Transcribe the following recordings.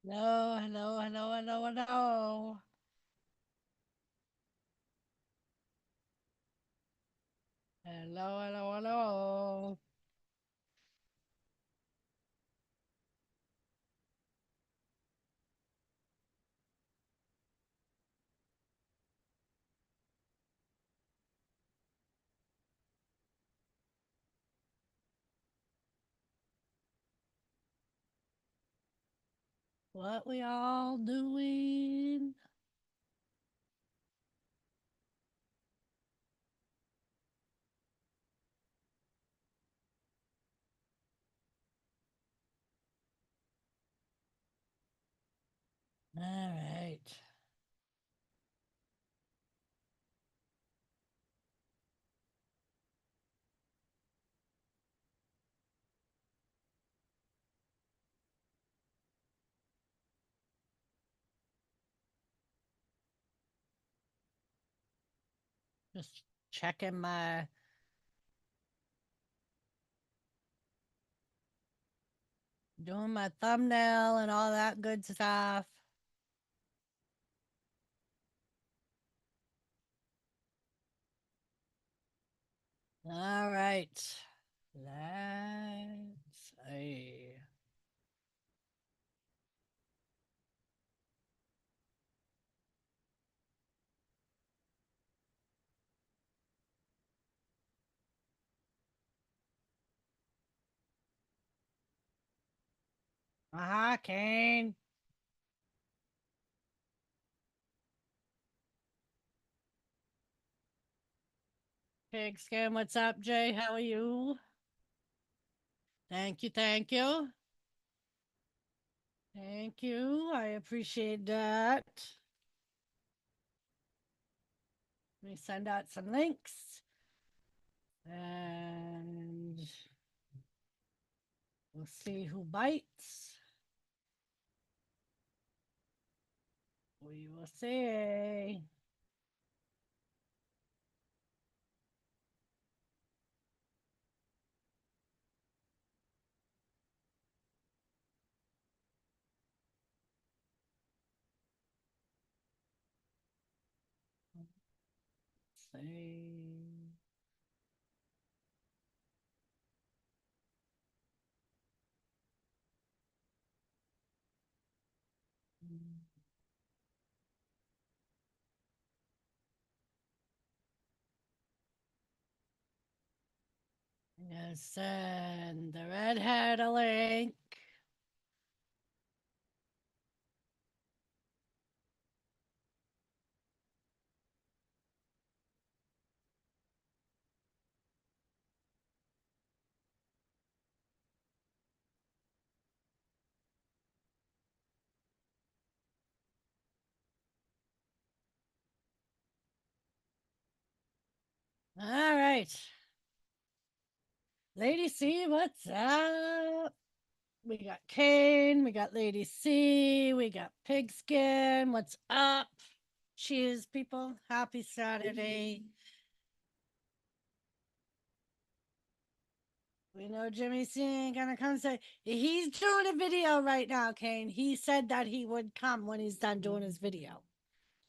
Hello, hello, hello, hello, hello. Hello, hello, hello. What we all doing? All right. Just checking doing my thumbnail and all that good stuff. All right. Let's see. Kane. Pigskin, what's up, Jay? How are you? Thank you, thank you. Thank you. I appreciate that. Let me send out some links and we'll see who bites. We will see. See. Yes, send the redhead a link. All right. Lady C, what's up? We got Kane, we got Lady C, we got Pigskin. What's up? Cheers, people. Happy Saturday. We know Jimmy C ain't gonna come say he's doing a video right now, Kane. He said that he would come when he's done doing his video.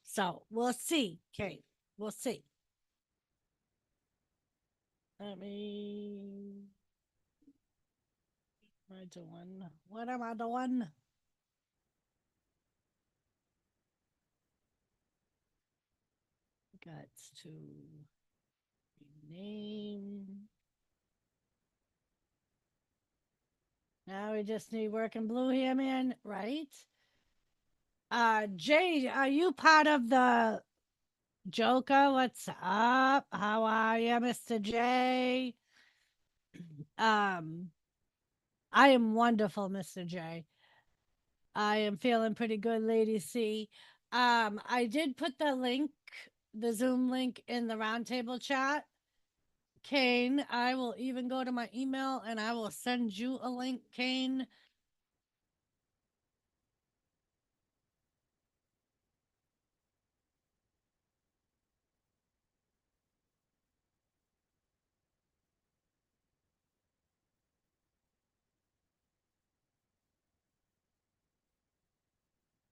So we'll see, Kane. We'll see. Let me. What am I doing? What am I doing? Got to rename. Now we just need working blue here, man, right? Jay, are you part of the Joker? What's up? How are you, Mr. J? Um, I am wonderful, Mr. J. I am feeling pretty good, Lady C. I did put the link, the Zoom link in the roundtable chat. Kane, I will even go to my email and I will send you a link, Kane.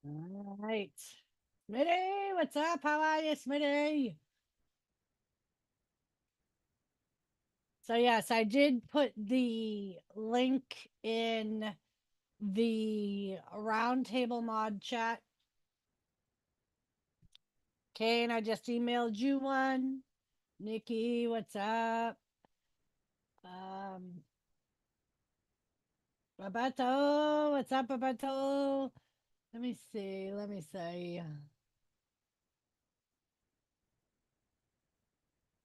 All right. Smitty, what's up? How are you, Smitty? So yes, I did put the link in the roundtable mod chat. Kane, I just emailed you one. Nikki, what's up? Um, Roberto, what's up, Roberto? Let me see. Let me see.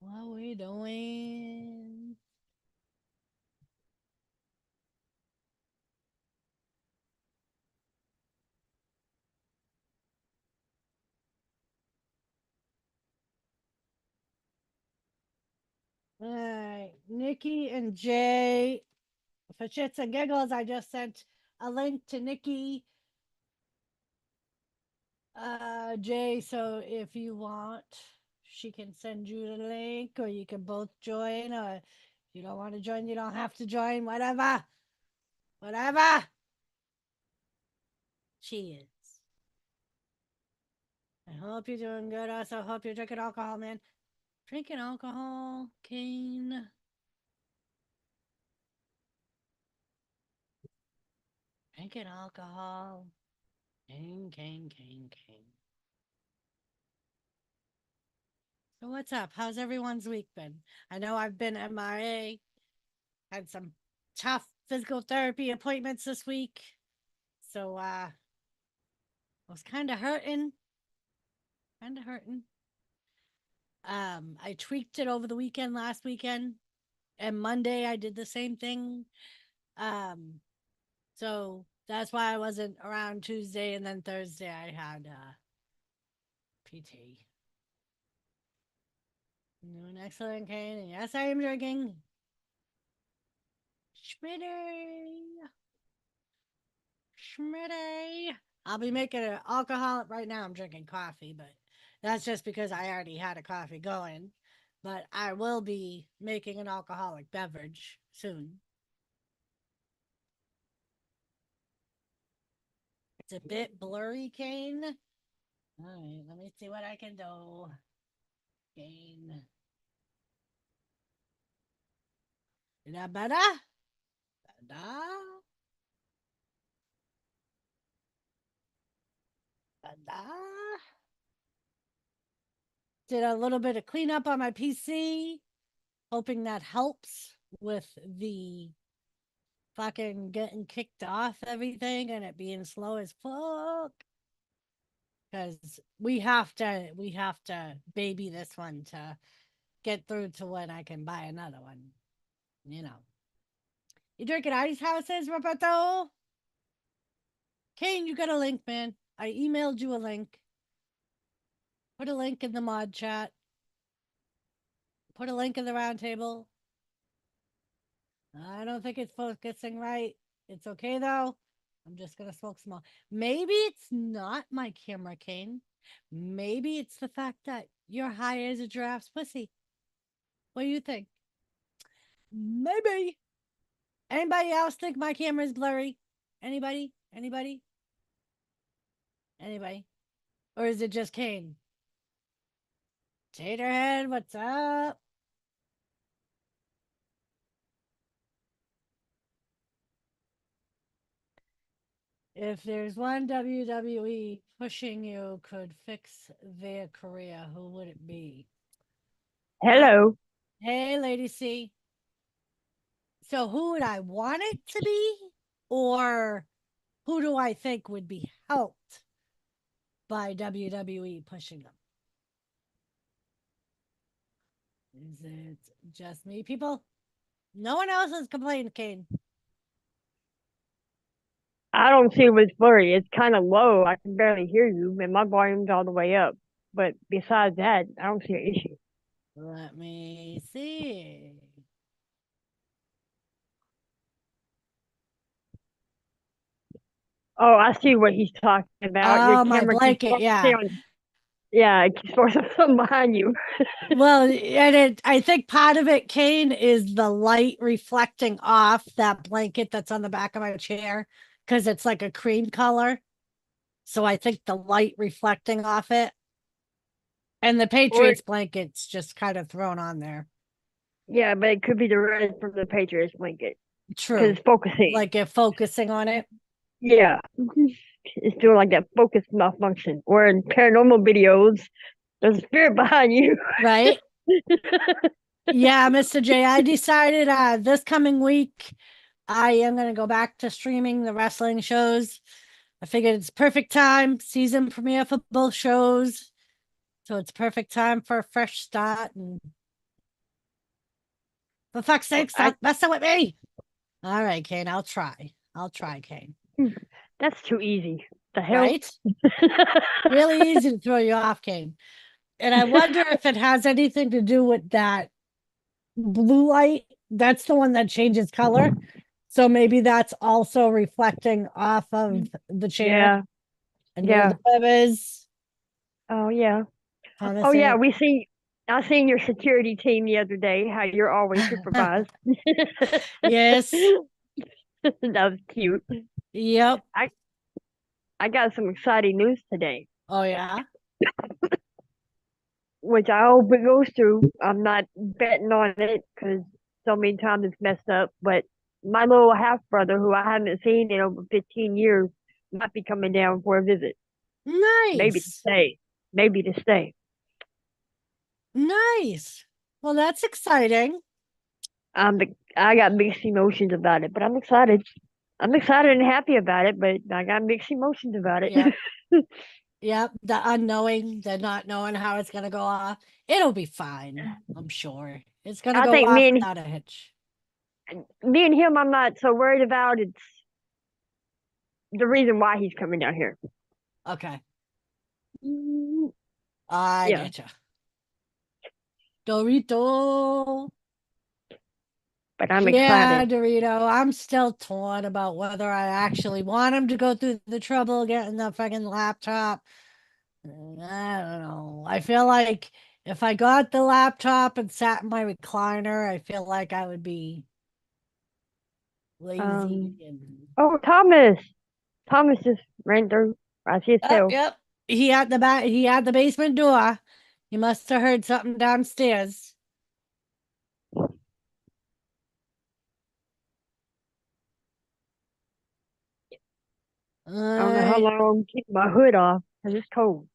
What we doing? All right, Nikki and Jay. For shits and giggles, I just sent a link to Nikki, Jay. So if you want, she can send you the link, or you can both join. Or if you don't want to join, you don't have to join. Whatever, whatever. Cheers. I hope you're doing good. Also, hope you're drinking alcohol, man. Drinking alcohol, Kane. Drinking alcohol. Kane, Kane, Kane, Kane. So what's up? How's everyone's week been? I know I've been MIA. Had some tough physical therapy appointments this week. So I was kind of hurting. Kind of hurting. I tweaked it over the weekend last weekend. And Monday I did the same thing. Um so that's why I wasn't around Tuesday, and then Thursday I had PT. Doing excellent, Kane. And yes, I am drinking. Schmitty. Schmitty. I'll be making an alcoholic right now. I'm drinking coffee, but that's just because I already had a coffee going. But I will be making an alcoholic beverage soon. It's a bit blurry, Kane. All right, let me see what I can do. Kane. Is that better? Better? Better? Did a little bit of cleanup on my PC, hoping that helps with the fucking getting kicked off everything and it being slow as fuck. Because we have to baby this one to get through to when I can buy another one. You know. You drinking ice houses, Roberto? Kane, you got a link, man. I emailed you a link. Put a link in the mod chat. Put a link in the round table. I don't think it's focusing right. It's okay though. I'm just gonna smoke small. Maybe it's not my camera, Kane. Maybe it's the fact that you're high as a giraffe's pussy. What do you think? Maybe. Anybody else think my camera's blurry? Anybody? Anybody? Anybody? Or is it just Kane? Taterhead, what's up? If there's one WWE pushing you could fix their career, who would it be? Hello. Hey, Lady C. So who would I want it to be? Or who do I think would be helped by WWE pushing them? Is it just me, people? No one else has complained, Kane. I don't see what's blurry. It's kind of low. I can barely hear you, and my volume's all the way up. But besides that, I don't see an issue. Let me see. Oh, I see what he's talking about. Your Oh, my camera keeps blanket. focusing Yeah. on, yeah, it keeps focusing on something behind you. Well, I think part of it, Kane, is the light reflecting off that blanket that's on the back of my chair because it's like a cream color. So I think the light reflecting off it and the Or Patriots blanket's just kind of thrown on there. yeah, but it could be the red from the Patriots blanket because True. it's focusing. Like it focusing on it. Yeah, it's doing like that focus malfunction. Or in paranormal videos, there's a spirit behind you. Right? Yeah, Mr. J, I decided this coming week I am gonna go back to streaming the wrestling shows. I figured it's perfect time, season premiere for both shows. So it's perfect time for a fresh start and for fuck's sake, stop messing with me. All right, Kane, I'll try. I'll try, Kane. That's too easy. The hell? Right? Really easy to throw you off, Kane. And I wonder if it has anything to do with that blue light. That's the one that changes color. So maybe that's also reflecting off of the chair. Yeah. And Yeah. where the web is. Oh yeah. Kinda Oh yeah, saying- I seen your security team the other day, how you're always supervised. Yes. That was cute. Yep. I got some exciting news today, Oh yeah. which I hope it goes through. I'm not betting on it because so many times it's messed up. But my little half brother, who I haven't seen in over 15 years, might be coming down for a visit. Maybe to Nice. stay. Maybe to stay. Nice. Well, that's exciting. I got mixed emotions about it, but I'm excited. I'm excited and happy about it, but I got mixed emotions about it. Yep. Yep. The unknowing, the not knowing how it's gonna go off. It'll be fine. I'm sure. It's gonna I go think off me without a hitch. and him, I'm not so worried about. It's the reason why he's coming down here. Okay. Mm, I Yeah. getcha. Dorito. But I'm Yeah, excited. Dorito. I'm still torn about whether I actually want him to go through the trouble of getting the fucking laptop. I don't know. I feel like if I got the laptop and sat in my recliner, I feel like I would be lazy and Oh, Thomas. Thomas just ran through. I see his oh, tail. yep. He had the back. He had the basement door. He must have heard something downstairs. I don't know how long I'm keeping my hood off because it's cold.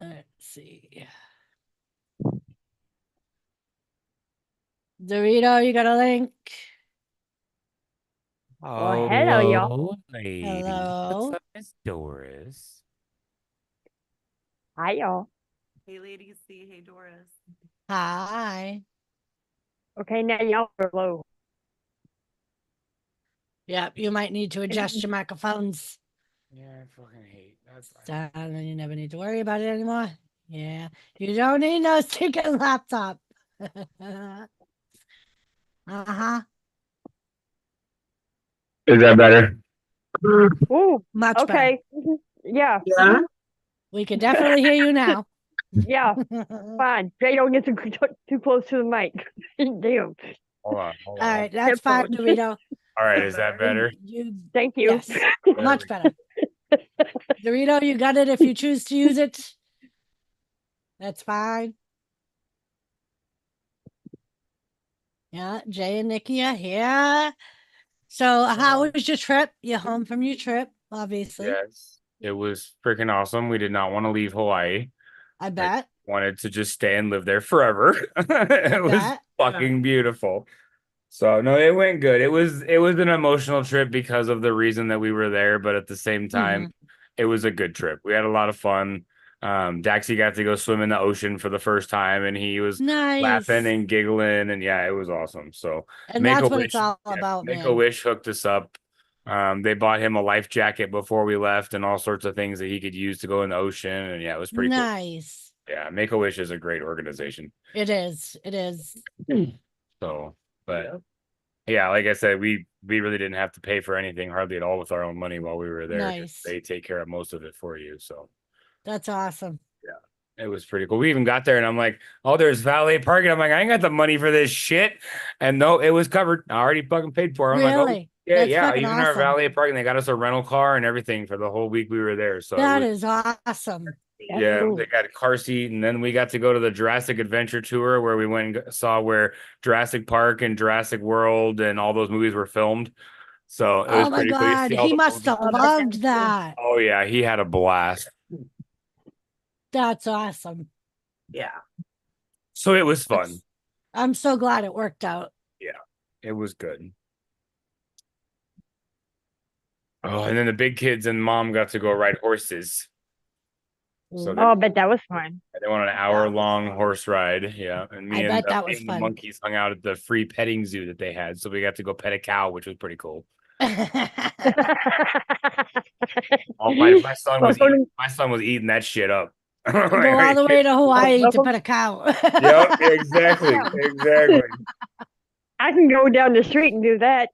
Let's see. Dorito, you got a link? Well, hello, y'all. Oh, ladies. Hello. What's up, Miss Doris? Hi, y'all. Hey, Lady C. Hey, Doris. Hi. Okay, now y'all are low. Yep, you might need to adjust your microphones. Yeah, I fucking hate. That's fine. So you never need to worry about it anymore. Yeah, you don't need no stinking laptop. Uh-huh. Is that better? Ooh, Much better. okay. Yeah, Yeah. We can definitely hear you now. yeah, fine. Jay, don't get too close to the mic. Damn. Hold on. Hold All on. right, that's fine, Headphones. Dorito. All right, is that better? You Thank you. yes, much better. Dorito, you got it if you choose to use it. That's fine. Yeah, Jay and Nikki are here. So how was your trip? You're home from your trip, obviously. Yes. It was freaking awesome. We did not want to leave Hawaii. I bet. Wanted to just stay and live there forever. It was bet. fucking beautiful. So no, it went good. It was an emotional trip because of the reason that we were there, but at the same time, it was a good trip. We had a lot of fun. Daxie got to go swim in the ocean for the first time, and he was Nice. laughing and giggling, and yeah, it was awesome. So And that's what it's all yeah, about, Make man. a Wish hooked us up. They bought him a life jacket before we left, and all sorts of things that he could use to go in the ocean, and yeah, it was pretty cool. Nice. Yeah, Make a Wish is a great organization. It is. It is. So, but yeah, like I said, we really didn't have to pay for anything hardly at all with our own money while we were there. Nice. They take care of most of it for you. So That's awesome. It was pretty cool. We even got there and I'm like, oh, there's valet parking. I'm like, I ain't got the money for this shit. And no, it was covered. I already fucking paid for it. I'm like, oh, Really? yeah, That's yeah. fucking Even our awesome. valet parking, they got us a rental car and everything for the whole week we were there. So That it was, is awesome. That's yeah, cool. they got a car seat. And then we got to go to the Jurassic Adventure tour where we went and saw where Jurassic Park and Jurassic World and all those movies were filmed. So it was Oh my pretty cool. You God. see all He the must have Oh, that loved sounds cool. that. Oh yeah, he had a blast. That's awesome. Yeah. So it was fun. That's- I'm so glad it worked out. It was good. Oh, and then the big kids and mom got to go ride horses. So Oh, I bet that was fun. they went on an hour-long horse ride. Yeah, and I bet that was me and fun. the monkeys hung out at the free petting zoo that they had. So we got to go pet a cow, which was pretty cool. Oh, my son was eating that shit up. Go all the way to Hawaii to welcome. pet a cow. Yep, exactly, exactly. I can go down the street and do that.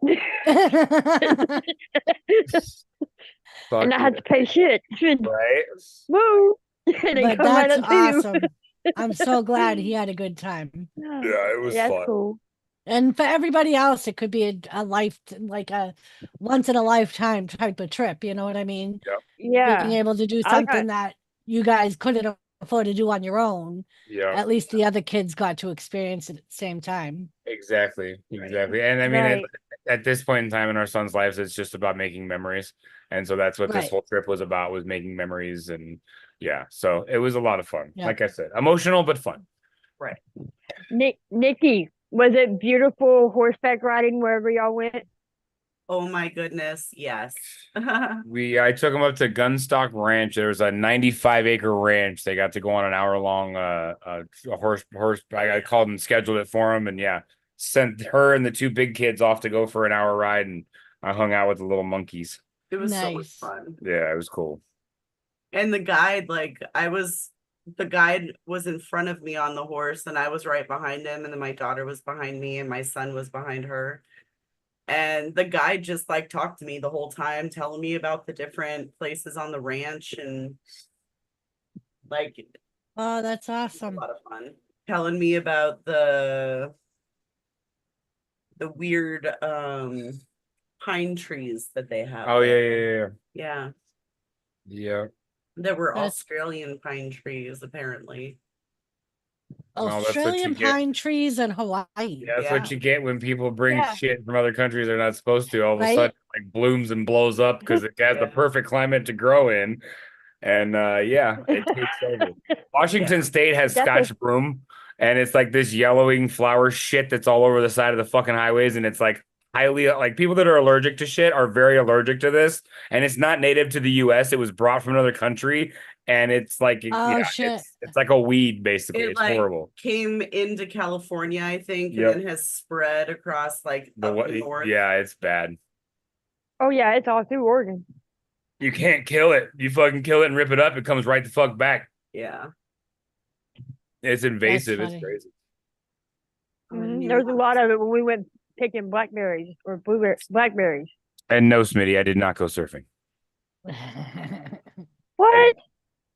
Fuck And I have to pay shit. yeah, right? Woo! And they But come right that's up to you. awesome. I'm so glad he had a good time. Yeah, it was That's fun. cool. And for everybody else, it could be a life, like a once in a lifetime type of trip. You know what I mean? Being Yeah. able to do I got- something that you guys couldn't afford to do on your own. Yeah, At least the other kids got to experience it at the same time. exactly. And I mean, Right. at this point in time in our son's lives, it's just about making memories. And so that's what this Right. whole trip was about, was making memories. And yeah, so it was a lot of fun. Yeah. Like I said, emotional but fun. Nikki, was it beautiful horseback riding wherever y'all went? Oh my goodness. Yes. I took them up to Gunstock Ranch. There was a 95-acre ranch. They got to go on an hour-long horse. I called and scheduled it for them, and yeah, sent her and the two big kids off to go for an hour ride, and I hung out with the little monkeys. It was so much Nice. fun. Yeah, it was cool. And the guide, the guide was in front of me on the horse and I was right behind him. And then my daughter was behind me and my son was behind her. And the guide just like talked to me the whole time, telling me about the different places on the ranch and like Oh, that's it was a awesome. lot of fun. Telling me about the weird pine trees that they have. Oh yeah, there. yeah, Yeah. yeah. There were That's- Australian pine trees, apparently. Well, that's what you Australian get. pine trees in Hawaii. Yeah, that's what Yeah. you get when people bring Yeah. shit from other countries they're not supposed to. All of a Right? sudden, like blooms and blows up because it has the Yeah. perfect climate to grow in. And yeah, it takes over. Washington State has That's Scotch broom, and it's like this yellowing flower shit that's all over the side of the fucking highways, and it's like highly like people that are allergic to shit are very allergic to this, and it's not native to the US. It was brought from another country, and it's like Oh, yeah, shit. it's like a weed basically. It It's like horrible. came into California, I think, Yep. and then has spread across like The up what? north. Yeah, it's bad. Oh yeah, it's all through Oregon. You can't kill it. You fucking kill it and rip it up. It comes right the fuck back. Yeah. It's invasive. It's funny. crazy. There was a lot of it when we went picking blackberries or blackberries. And no, Smitty, I did not go surfing. What?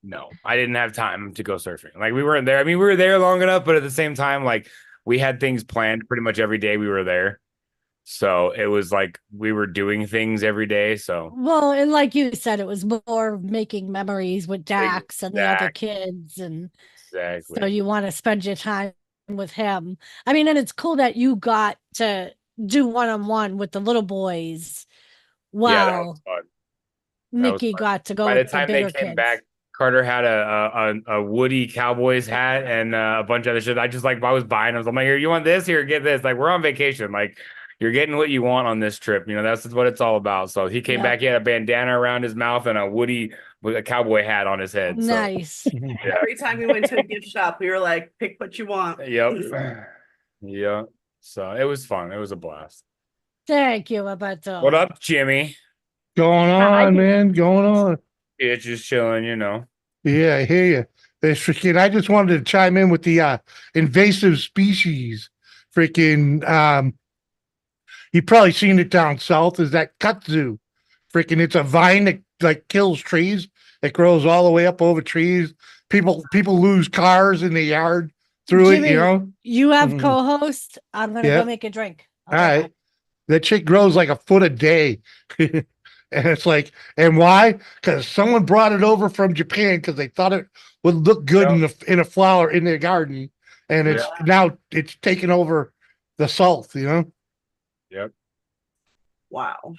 No, I didn't have time to go surfing. Like we weren't there. I mean, we were there long enough, but at the same time, like we had things planned pretty much every day we were there. So it was like we were doing things every day. So Well, and like you said, it was more making memories with Dax and the other kids, and exactly. so you want to spend your time with him. I mean, and it's cool that you got to do one-on-one with the little boys Yeah, that while was fun. That was Nikki fun. got to go By the with the time they bigger came kids. back, Carter had a Woody Cowboys hat and a bunch of other shit. I was buying them. I'm like, here, you want this? Here, get this. Like, we're on vacation. Like, you're getting what you want on this trip. You know, that's what it's all about. So he came Yeah. back. He had a bandana around his mouth and a Woody with a cowboy hat on his head. So, Nice. yeah. Every time we went to a gift shop, we were like, pick what you want. Yep. Yeah. So it was fun. It was a blast. Thank you, Roberto. What up, Jimmy? Going Hi. on, man? Going on. Yeah, just chilling, you know. Yeah, I hear you. There's freaking. I just wanted to chime in with the invasive species. Freaking. You probably seen it down south. Is that kudzu? Freaking. It's a vine that like kills trees. It grows all the way up over trees. People lose cars in the yard through it, you Jimmy, know? You have Mhm. co-host. I'm gonna Yeah. go make a drink. I'll All be right. back. That shit grows like a foot a day. And it's like, and why? Because someone brought it over from Japan because they thought it would look good in a flower in their garden. And it's now it's taken over the salt, you know? Yep. Wow.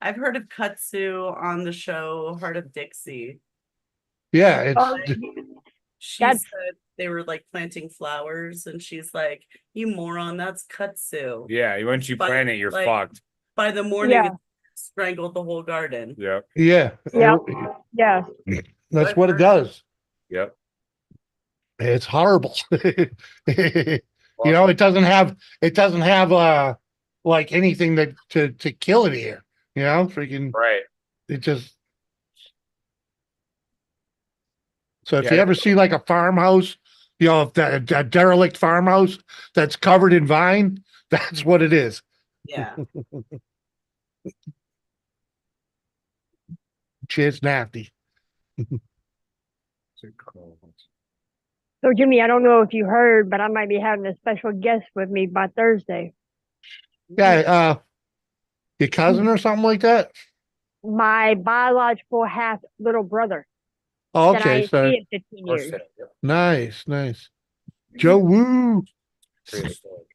I've heard of kudzu on the show Heart of Dixie. Yeah, Oh, it's She That's- said they were like planting flowers, and she's like, "You moron, that's kudzu." Yeah, once you But, plant it, you're like, fucked. By the morning, Yeah. it strangled the whole garden. Yep. yeah. Yeah. Yeah. That's I've what it heard- does. Yep. It's horrible. You know, it doesn't have like anything to kill it here. You know, freaking Right. it just so if Yeah, you ever see like a farmhouse, you know, if that a derelict farmhouse that's covered in vine, that's what it is. Yeah. Shit's nasty. So Jimmy, I don't know if you heard, but I might be having a special guest with me by Thursday. Yeah, your cousin or something like that. My biological half little brother Oh, that okay, I so see in 15 years. nice. Joe Woo. Prehistoric.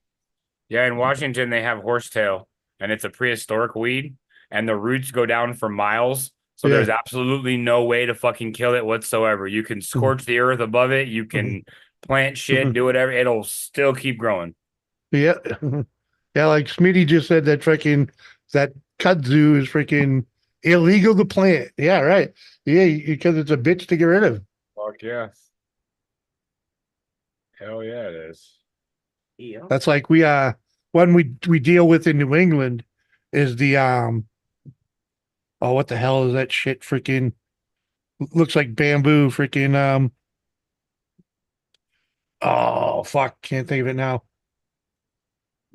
Yeah, in Washington they have horsetail, and it's a prehistoric weed, and the roots go down for miles. So Yeah. there's absolutely no way to fucking kill it whatsoever. You can scorch the earth above it, you can plant shit, do whatever, it'll still keep growing. Yeah. Yeah, like Smitty just said that freaking that kudzu is freaking illegal to plant. Yeah, right. Yeah, because it's a bitch to get rid of. Fuck yeah. Hell yeah, it is. Yeah. That's like one we deal with in New England is the oh, what the hell is that shit? Freaking looks like bamboo. Freaking oh fuck, can't think of it now.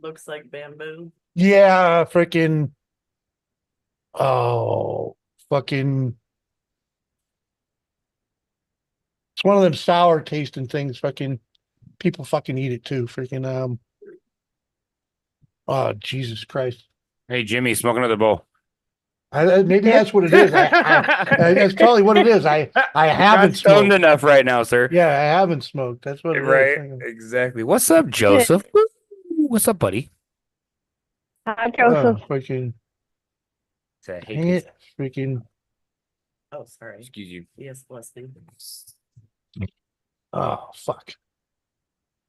Looks like bamboo. Yeah, freaking oh fucking. It's one of them sour tasting things. Fucking people fucking eat it too. Freaking oh Jesus Christ. Hey Jimmy, smoke another bowl. Maybe that's what it is. That's probably what it is. I haven't Not stoned smoked. enough right now, sir. Yeah, I haven't smoked. That's what it is. Right, Freaking- exactly. What's up, Joseph? What's up, buddy? Hi, Joseph. freaking Say, hey, dang peace. it. Freaking Oh, sorry. Excuse you. Yes, blessing. oh fuck.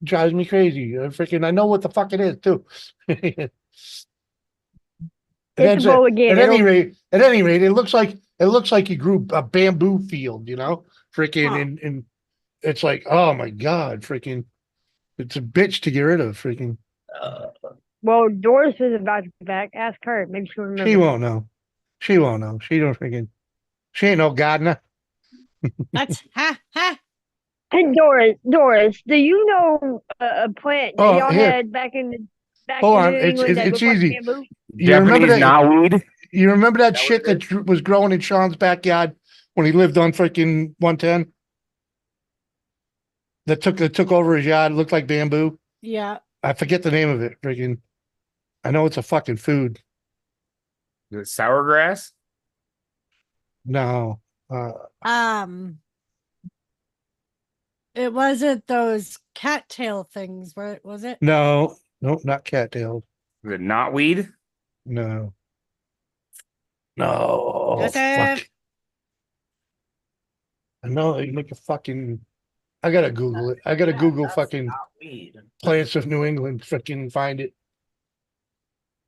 Drives me crazy. Freaking I know what the fuck it is too. It's a bowl again. At any rate, it looks like you grew a bamboo field, you know, freaking, Huh. and it's like, oh my god, freaking, it's a bitch to get rid of, freaking. Well, Doris is about to be back. Ask her. Maybe she'll remember. She won't know. She won't know. She don't freaking. She ain't no gardener. That's ha. Hey, Doris, do you know a plant that Oh, y'all here. had back in Hold on, New it's- England that it's looked like easy. bamboo? You remember Japanese that? knotweed? You remember that That shit what it that was growing in Sean's backyard when he lived on freaking 110? That took over his yard. Looked like bamboo. Yeah. I forget the name of it. Freaking. I know it's a fucking food. Is it sour grass? No. It wasn't those cattail things, right? Was it? No. Nope. Not cattails. Is it knotweed? No. No. Joseph. Fuck. I know you make a fucking. I gotta Google it. I gotta Yeah, Google that's fucking not weed. plants of New England. Fucking find it.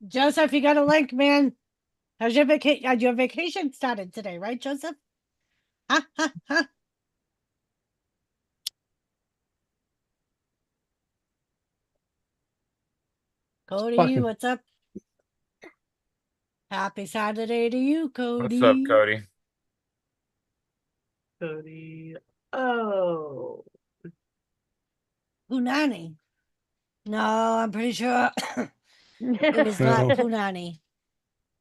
Joseph, you got a link, man. How's your vacation? Your vacation started today, right, Joseph? Ha ha ha. Cody, fucking- what's up? Happy Saturday to you, Cody. What's up, Cody? Cody. Oh. Punani. No, I'm pretty sure it is not No. Punani.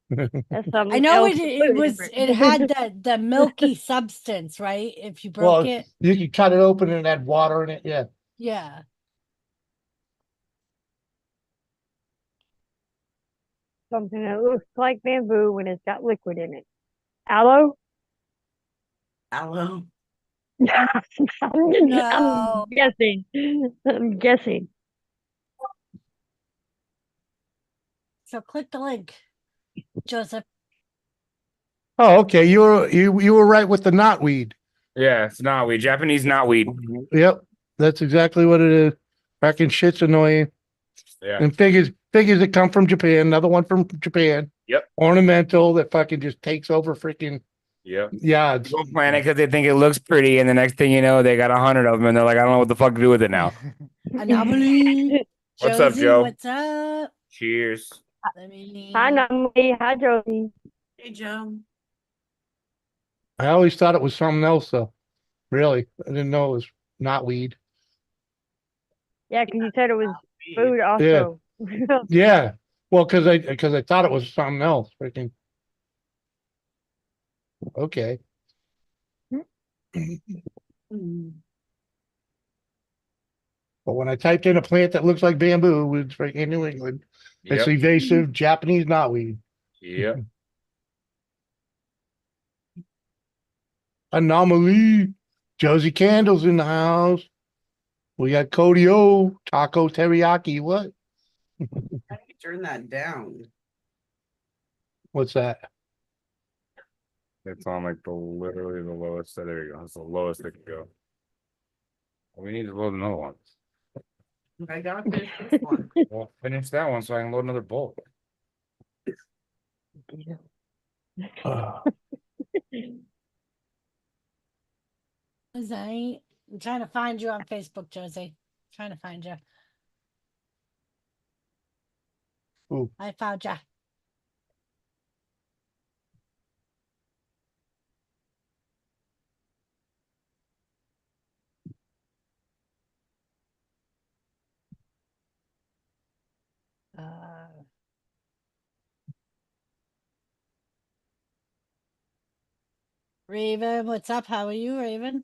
That's something I know else completely different. it had the milky substance, right? If you broke Well, it. you can cut it open and add water in it. Yeah. Yeah. Something that looks like bamboo when it's got liquid in it. Aloe? Aloe. No. I'm guessing. I'm guessing. So click the link, Joseph. Oh, okay. You were right with the knotweed. Yeah, it's knotweed. Japanese knotweed. Yep, that's exactly what it is. Fucking shit's annoying. Yeah. And figures that come from Japan. Another one from Japan. Yep. Ornamental that fucking just takes over freaking Yep. yards. People plant it because they think it looks pretty, and the next thing you know, they got 100 of them, and they're like, I don't know what the fuck to do with it now. Anomaly. What's up, Josie, Joe? what's up? Cheers. Let me. Hi, Natalie. Hi, Josie. Hey, Joe. I always thought it was something else though. Really, I didn't know it was knotweed. Yeah, because you said it was food also. Yeah, well, because I thought it was something else. Freaking okay. Mm. But when I typed in a plant that looks like bamboo, it's right in New England. It's Yep. evasive Japanese knotweed. Yep. Anomaly. Josie Candles in the house. We got Cody O, Taco Teriyaki. What? How do you turn that down? What's that? It's on like literally the lowest. So there you go. That's the lowest it can go. We need to load another one. I gotta finish this one. Well, finish that one so I can load another bolt. I'm trying to find you on Facebook, Josie. Trying to find you. Ooh. I found you. Raven, what's up? How are you, Raven?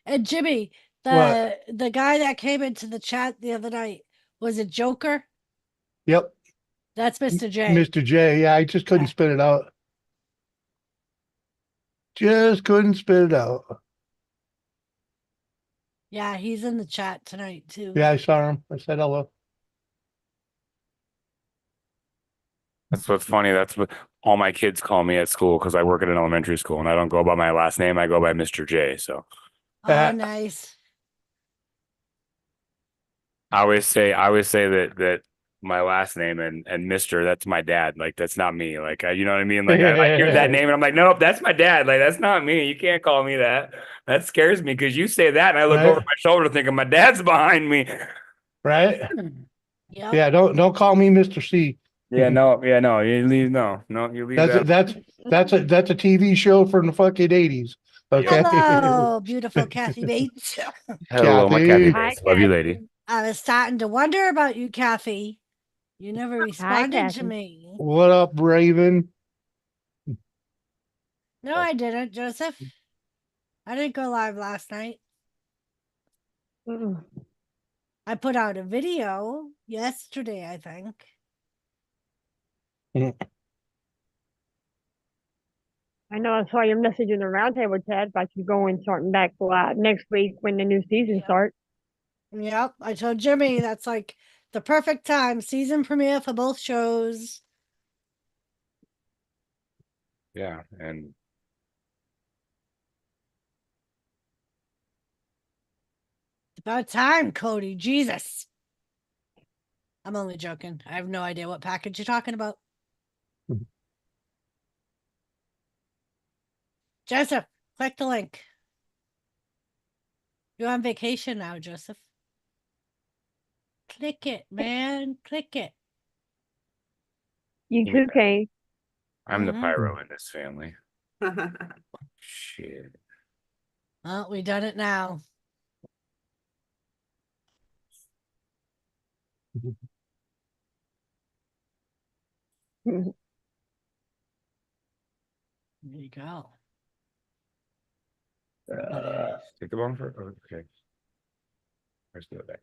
And Jimmy, the guy that came into the chat the other night, was it Joker? Yep, That's Mr. J. Mr. J. Yeah, I just couldn't Yeah. spit it out. Just couldn't spit it out. Yeah, he's in the chat tonight too. Yeah, I saw him. I said hello. That's what's funny. That's what all my kids call me at school because I work at an elementary school and I don't go by my last name. I go by Mr. J. So Oh, nice. I always say that my last name and Mr. That's my dad. Like that's not me. Like you know what I mean? Like I hear that name and I'm like, nope, that's my dad. Like that's not me. You can't call me that. That scares me because you say that and I look Right. over my shoulder thinking my dad's behind me. Right? Yep. Yeah, don't call me Mr. C. Yeah, no, you leave. No, you leave that. That's a TV show from the fucking 80s. Okay. Hello, beautiful Kathy Bates. Hello, my Kathy. Kathy. Hi, Bates. Love you, lady. Kathy. I was starting to wonder about you, Kathy. You never responded to Kathy. me. What up, Raven? No, I didn't, Joseph. I didn't go live last night. Mm-mm. I put out a video yesterday, I think. I know I saw your message in the roundtable chat about you going starting back live next week when the new season Yep. starts. Yep, I told Jimmy that's like the perfect time, season premiere for both shows. Yeah, and It's about time, Cody. Jesus. I'm only joking. I have no idea what package you're talking about. Joseph, click the link. You're on vacation now, Joseph. Click it, man. Click it. You too, Kane. I'm the Mhm. pyro in this family. Shit. Oh, we done it now. There you go. Take the bone for. Oh, okay. Let's do it back.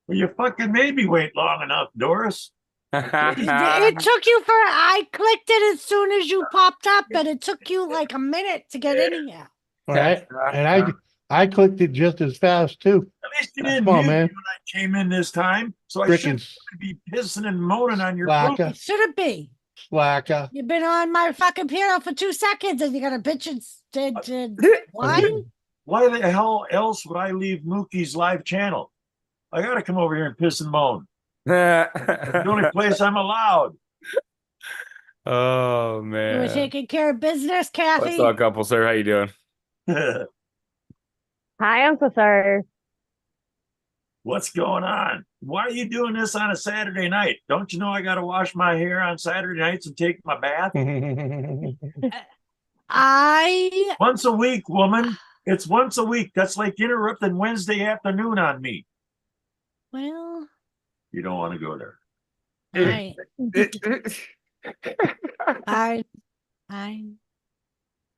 Well, you fucking made me wait long enough, Doris. It took you for I clicked it as soon as you popped up, and it took you like a minute to get in here. All right. And I clicked it just as fast too. At least you didn't Come on, mute me man. when I came in this time, so I Frickin' shouldn't be pissing and moaning on your slacker, It shouldn't be. slacker. You've been on my fucking piano for 2 seconds, and you got a bitch instead. Why? Why the hell else would I leave Mookie's live channel? I gotta come over here and piss and moan. It's the only place I'm allowed. Oh You were man. taking care of business, What's Kathy. up, couple sir? How you doing? Hi, Uncle Sir. What's going on? Why are you doing this on a Saturday night? Don't you know I gotta wash my hair on Saturday nights and take my bath? I Once a week, woman. It's once a week. That's like interrupting Wednesday afternoon on me. well, You don't want to go there. I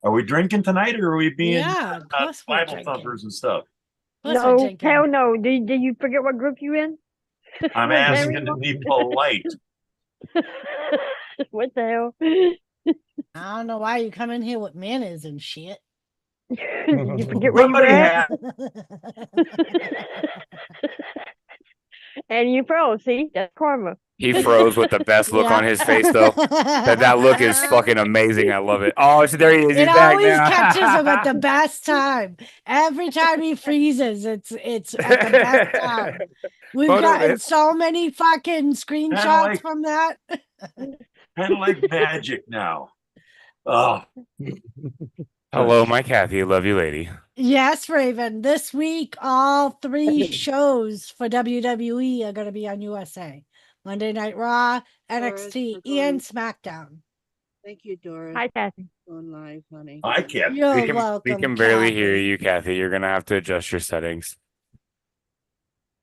Are we drinking tonight, or are we being yeah, of course we're Bible drinking. thumpers and stuff? Of course we're No, drinking. hell no. Did you forget what group you in? I'm What asking Henry to be polite. What the hell? I don't know why you come in here with manners and shit. Did you forget where you were Somebody at? had And you froze. See, that's karma. He froze with the best look on his face though. That look is fucking amazing. I love it. Oh, so there he is. He's It back always now. catches him at the best time. Every time he freezes, it's at the best time. We've Photo gotten it. so many fucking screenshots like- from that. kind of like magic now. Oh, Hello, my Kathy. Love you, lady. Yes, Raven. This week, all 3 shows for WWE are going to be on USA. Monday Night Raw, NXT, for going. and SmackDown. Thank you, Doris. Hi, Kathy. Going live, honey. I can't. You're We welcome. can barely hear Kathy. you, Kathy. You're gonna have to adjust your settings.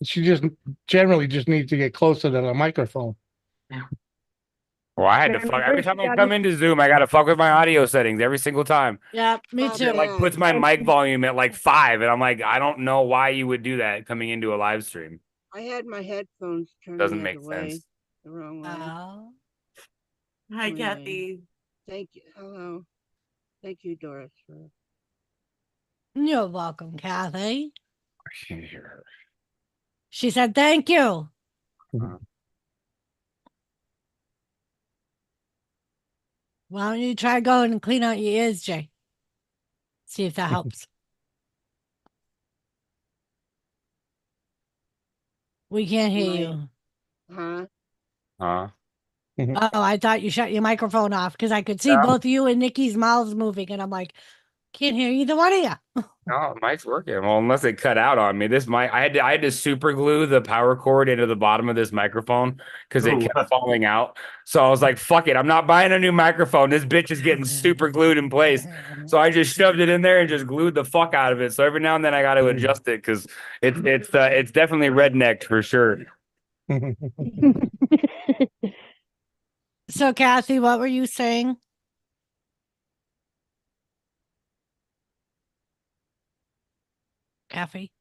She just generally just needs to get closer to the microphone. Well, I had to fuck every time I come into Zoom. I gotta fuck with my audio settings every single time. Yep, me Oh, too. It like puts my mic volume at like 5, and I'm like, I don't know why you would do that coming into a live stream. I had my headphones turned Doesn't the make other way, sense. the wrong way. Oh. Hi, Anyway. Kathy. Thank you. Hello. Thank you, Doris. For... You're welcome, Kathy. I can't hear her. She said thank you. Why don't you try going and clean out your ears, Jay? See if that helps. We can't hear you. Huh? Huh? Oh, I thought you shut your microphone off because I could see No. both you and Nikki's mouths moving, and I'm like, can't hear either one of you. No, mic's working. Well, unless it cut out on me. This mic, I had to super glue the power cord into the bottom of this microphone because it Oh, kept wow. falling out. So I was like, fuck it. I'm not buying a new microphone. This bitch is getting super glued in place. So I just shoved it in there and just glued the fuck out of it. So every now and then I got to adjust it because it's definitely rednecked for sure. So, Kathy, what were you saying? Kathy,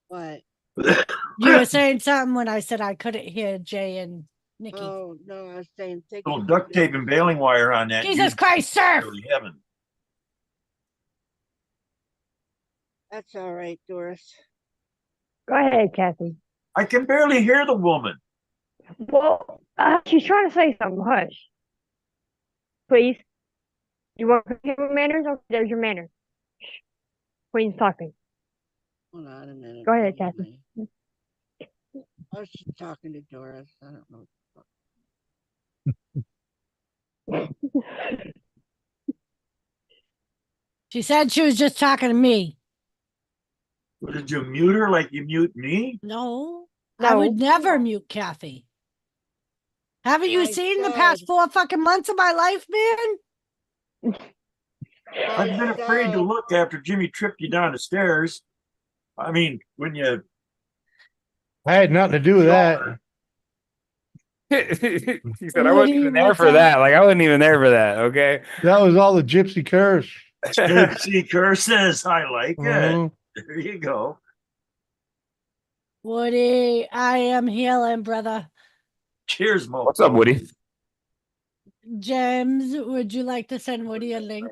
What? you were saying something when I said I couldn't hear Jay and Nikki. Oh, no, I was saying thank Little you. duct tape and baling wire on that. Jesus Christ, sir! Really heaven. That's all right, Doris. Go ahead, Kathy. I can barely hear the woman. Well, she's trying to say something. Hush. Please. You want to hear manners? Okay, there's your manners. Shh. Queen's talking. Hold on a minute. Go ahead, hold Kathy. on. I was just talking to Doris. I don't know. She said she was just talking to me. Did you mute her like you mute me? No, I No. would never mute Kathy. Haven't you I seen the past said- 4 fucking months of my life, man? I've been afraid to look after Jimmy tripped you down the stairs. I mean, when you I had nothing to do with that. He said, I wasn't Woody, even there what's for up? that. Like, I wasn't even there for that. Okay. That was all the gypsy curse. gypsy curses, I like it. Mhm. There you go. Woody, I am healing, brother. Cheers, Mo. What's up, Woody? James, would you like to send Woody a link?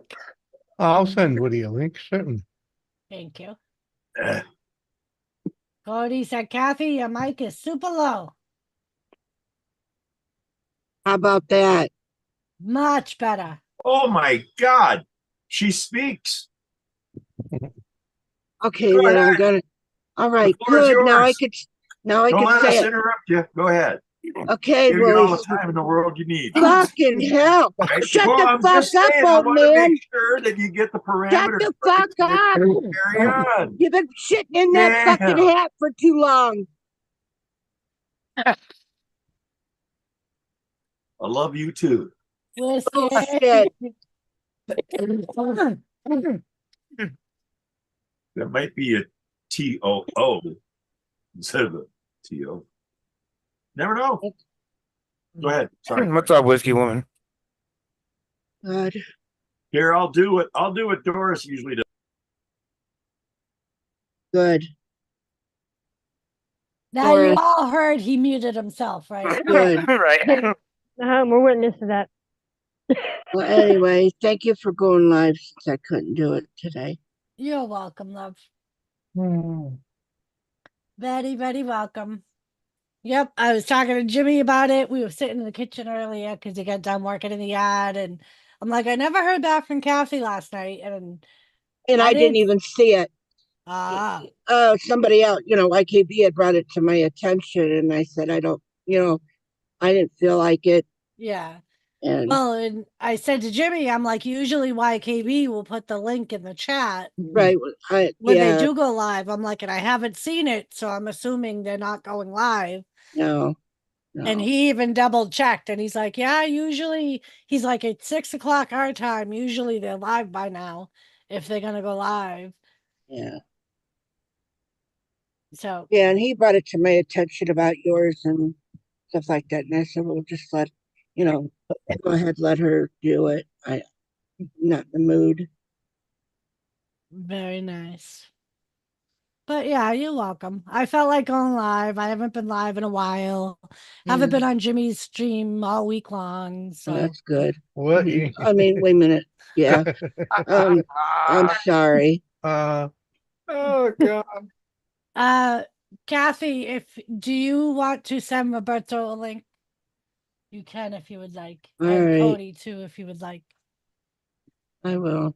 I'll send Woody a link, certainly. Thank you. Eh, Cody said, Kathy, your mic is super low. How about that? Much better. Oh my God. She speaks. Okay, Go then I'm ahead. gonna. All right, floor is good. Now I yours. could. Now I Don't can let say us it. interrupt you. Go ahead. Okay, Give you all well, the time in the world you need. fucking hell! Shut Well, the I'm fuck just up, saying, I old want to man! make sure that you get the Shut parameters. the fuck right up! to Carry on. You've been sitting in that fucking Yeah. hat for too long. I love you too. Whiskey. Oh shit! There might be a TOO instead of a TO. Never know. Go ahead. Sorry. What's up, whiskey woman? God, Here, I'll do what Doris usually does. good, Now you Doris. all heard he muted himself, right? good. Right. We're witness to that. Well, anyway, thank you for going live since I couldn't do it today. You're welcome, love. Hmm. Very, very welcome. Yep, I was talking to Jimmy about it. We were sitting in the kitchen earlier because he got done working in the yard, and I'm like, I never heard back from Kathy last night, and And I didn't even see it. ah, Somebody else, IKB had brought it to my attention, and I said, I don't, I didn't feel like it. yeah. And Well, and I said to Jimmy, I'm like, usually YKB will put the link in the chat right, when they yeah, do go live. I'm like, and I haven't seen it, so I'm assuming they're not going live. no, And no, he even double checked, and he's like, yeah, usually he's like, it's 6 o'clock our time. Usually they're live by now if they're gonna go live. yeah, So yeah. And he brought it to my attention about yours and stuff like that. And I said, well, just go ahead, let her do it. I'm not in the mood. very nice. But yeah, you're welcome. I felt like going live. I haven't been live in a while. Haven't Yeah, been on Jimmy's stream all week long. well, So that's good. What? I mean, wait a minute. Yeah, I'm sorry. Oh God. Kathy, do you want to send Roberto a link? You can if you would like. All And right. Cody too, if you would like. I will.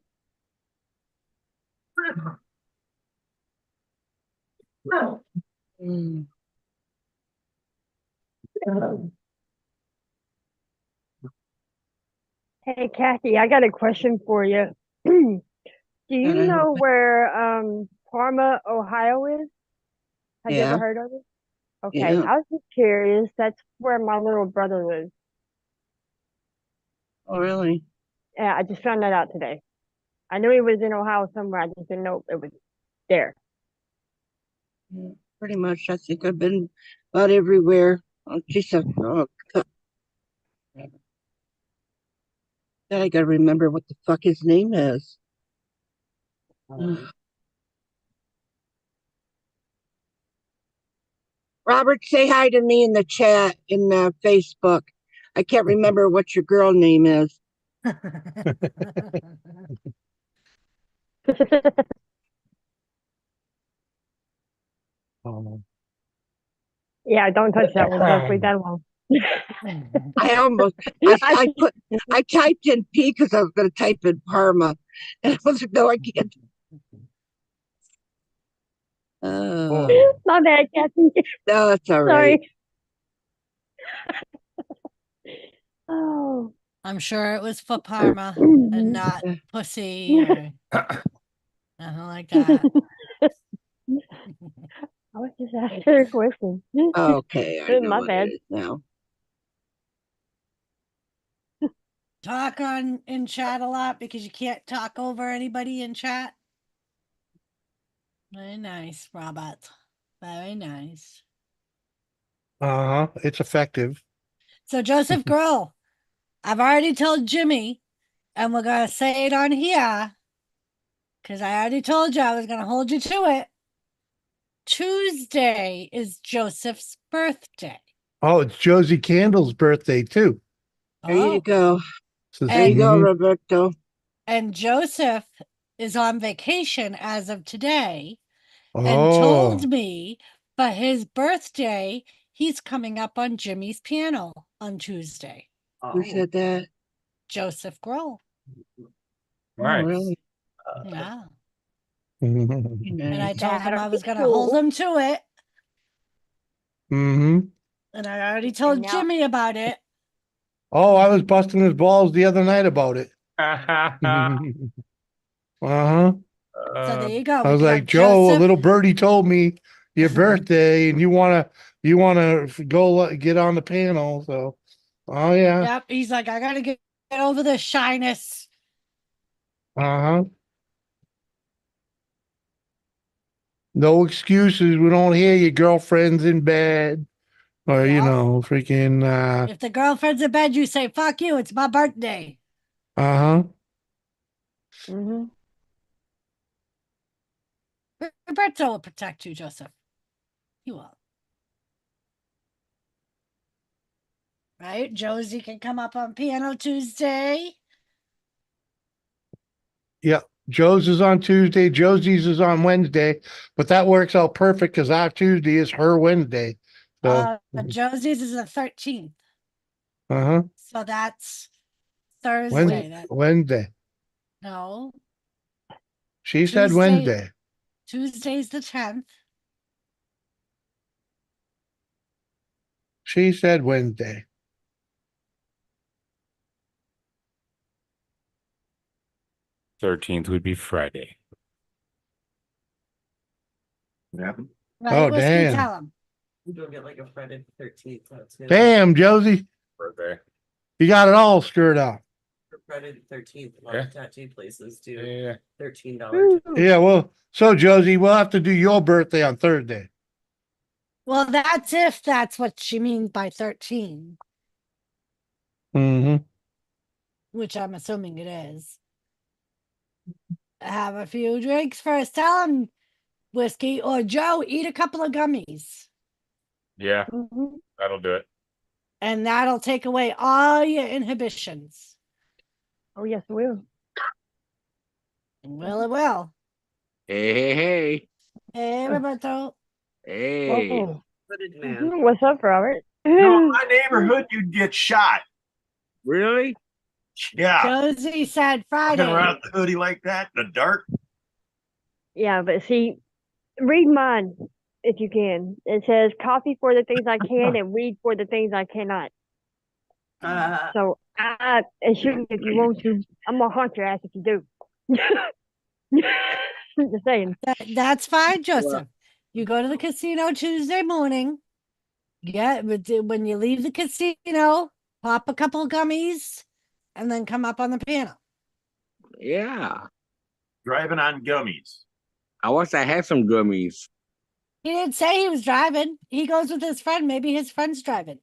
Mm. Hey, Kathy, I got a question for you. Do you And I know hope- where Parma, Ohio is? Have you Yeah. ever heard of it? Okay, Yeah. I was just curious. That's where my little brother lives. Oh, really? Yeah, I just found that out today. I knew he was in Ohio somewhere. I just didn't know it was there. Yeah, pretty much. I think I've been about everywhere. Oh, geez, God. Then I gotta remember what the fuck his name is. Robert, say hi to me in the chat in Facebook. I can't remember what your girl name is. Yeah, don't touch that one. Don't leave that alone. I almost I typed in P because I was gonna type in Parma. And I was like, no, I can't. My bad, Kathy. No, that's all right. Sorry. Oh. I'm sure it was for Parma and not pussy or nothing like that. I was just asking her a question. Okay, I know My what bad. it is now. Talk in chat a lot because you can't talk over anybody in chat. Very nice, Robert. Very nice. Uh-huh. It's effective. So Joseph Grohl, I've already told Jimmy, and we're gonna say it on here, because I already told you I was gonna hold you to it. Tuesday is Joseph's birthday. Oh, it's Josie Candle's birthday too. There you Oh, go. So, There you go, mhm. Roberto. and Joseph is on vacation as of today and Oh, told me for his birthday, he's coming up on Jimmy's piano on Tuesday. Who said that? Joseph Grohl. Oh, Nice. really? Yeah. mm-hmm. And I told him That'll I be was going to hold cool. him to it. Mm-hmm. And I already told now- Jimmy about it. Oh, I was busting his balls the other night about it. Uh-huh. So there you go. I We was got like, Joe, a Joseph. little birdie told me your birthday and you wanna go get on the panel. So, oh yeah. Yep. He's like, I got to get over the shyness. Uh-huh. No excuses. We don't hear your girlfriend's in bed. Or, Yeah. freaking If the girlfriend's in bed, you say, fuck you. It's my birthday. uh-huh. Mm-hmm. Roberto will protect you, Joseph. He will. Right? Josie can come up on Piano Tuesday. Joe's is on Tuesday, Josie's is on Wednesday, but that works out perfect because our Tuesday is her Wednesday. So Josie's is the 13th. uh-huh. So that's Thursday. Wednesday. Wednesday. No. She said Tuesday. Wednesday. Tuesday's the 10th. She said Wednesday. "13th would be Friday." Yeah. Right, Oh, Whiskey, damn. tell him. We don't get like a Friday the 13th tattoo. Damn, Josie, Birthday. you got it all screwed up. For Friday the 13th, a lot Yeah. of tattoo places do Yeah. $13. Yeah, well, so Josie, we'll have to do your birthday on Thursday. Well, that's if that's what she means by 13, Mm-hmm. which I'm assuming it is. Have a few drinks first. Tell him, Whiskey, or Joe, eat a couple of gummies. Yeah, Mm-hmm. that'll do it. And that'll take away all your inhibitions. Oh yes, it will. Well, it will. Hey. Hey, Roberto. Hey. Oh. Hooded man. What's up, Robert? You know, in my neighborhood, you'd get shot. Really? Yeah. Josie said Walking Friday. around with a hoodie like that in the dark. Yeah, but see, read mine if you can. It says coffee for the things I can and weed for the things I cannot. So and shoot if you want to. I'm gonna hunt your ass if you do. Just saying. That's fine, Joseph. You go to the casino Tuesday morning. Yeah, but when you leave the casino, pop a couple of gummies, and then come up on the piano. Yeah. Driving on gummies. I wish I had some gummies. He didn't say he was driving. He goes with his friend. Maybe his friend's driving.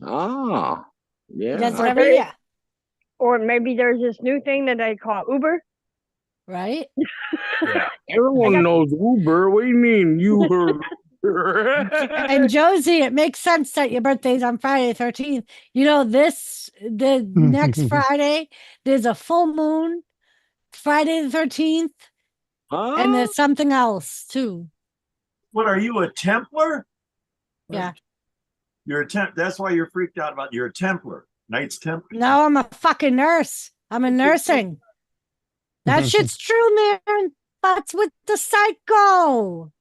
Oh. He does Yeah. it every year, Or maybe there's this new thing that they call Uber. right? Yeah. Everyone knows Uber. What do you mean you heard? And Josie, it makes sense that your birthday's on Friday the 13th. You know, the next Friday, there's a full moon, Friday the 13th, Huh? and there's something else too. What are you, a Templar? Yeah. You're a temp. That's why you're freaked out about. You're a Templar, Knights Templar. No, I'm a fucking nurse. I'm in nursing. That shit's true, man. That's with the psycho.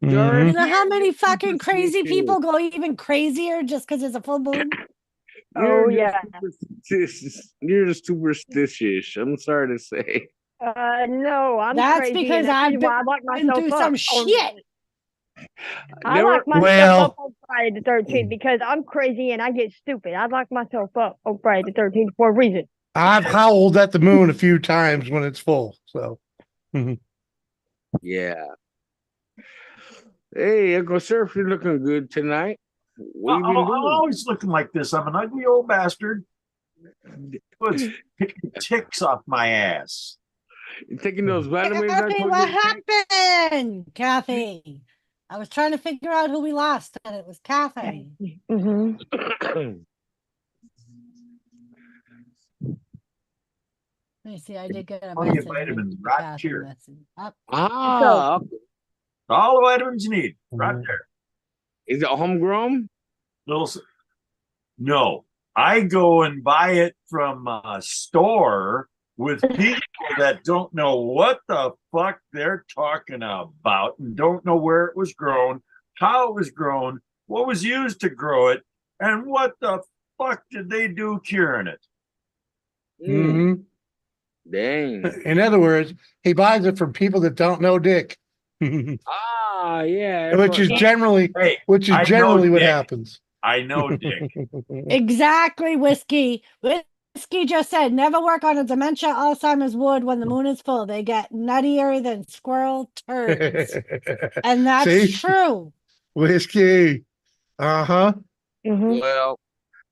Mhm. You know how many fucking crazy people go even crazier just because it's a full moon? Oh, You're just yeah. superstitious. You're just superstitious. I'm sorry to say. No, I'm That's crazy. because and that's I've why I lock been myself through up some on- shit. I Never- lock myself Well- up on Friday the 13th because I'm crazy and I get stupid. I lock myself up on Friday the 13th for a reason. I've howled at the moon a few times when it's full. So Yeah. Hey, Uncle Surf, you're looking good tonight. What you been I'm doing? always looking like this. I'm an ugly old bastard. It's picking ticks off my ass. You taking those vitamins I Kathy, told what you to take? happened? Kathy. I was trying to figure out who we lost, and it was Kathy. Mm-hmm. Let me see. I did get a Plenty of message. vitamins a right Kathy here. message. Up. Ah, All the vitamins you need, right there. is it homegrown? Little. No, I go and buy it from a store with people that don't know what the fuck they're talking about and don't know where it was grown, how it was grown, what was used to grow it, and what the fuck did they do curing it. Mm, hmm dang. In other words, he buys it from people that don't know Dick. Which Ah, yeah. that's is what- generally Hey, which is I know generally what Dick. happens. I know Dick. Exactly, Whiskey. Whiskey just said, never work on a dementia Alzheimer's ward when the moon is full. They get nuttier than squirrel turds. And that's See? true. Whiskey. Uh-huh. Mm-hmm. Well,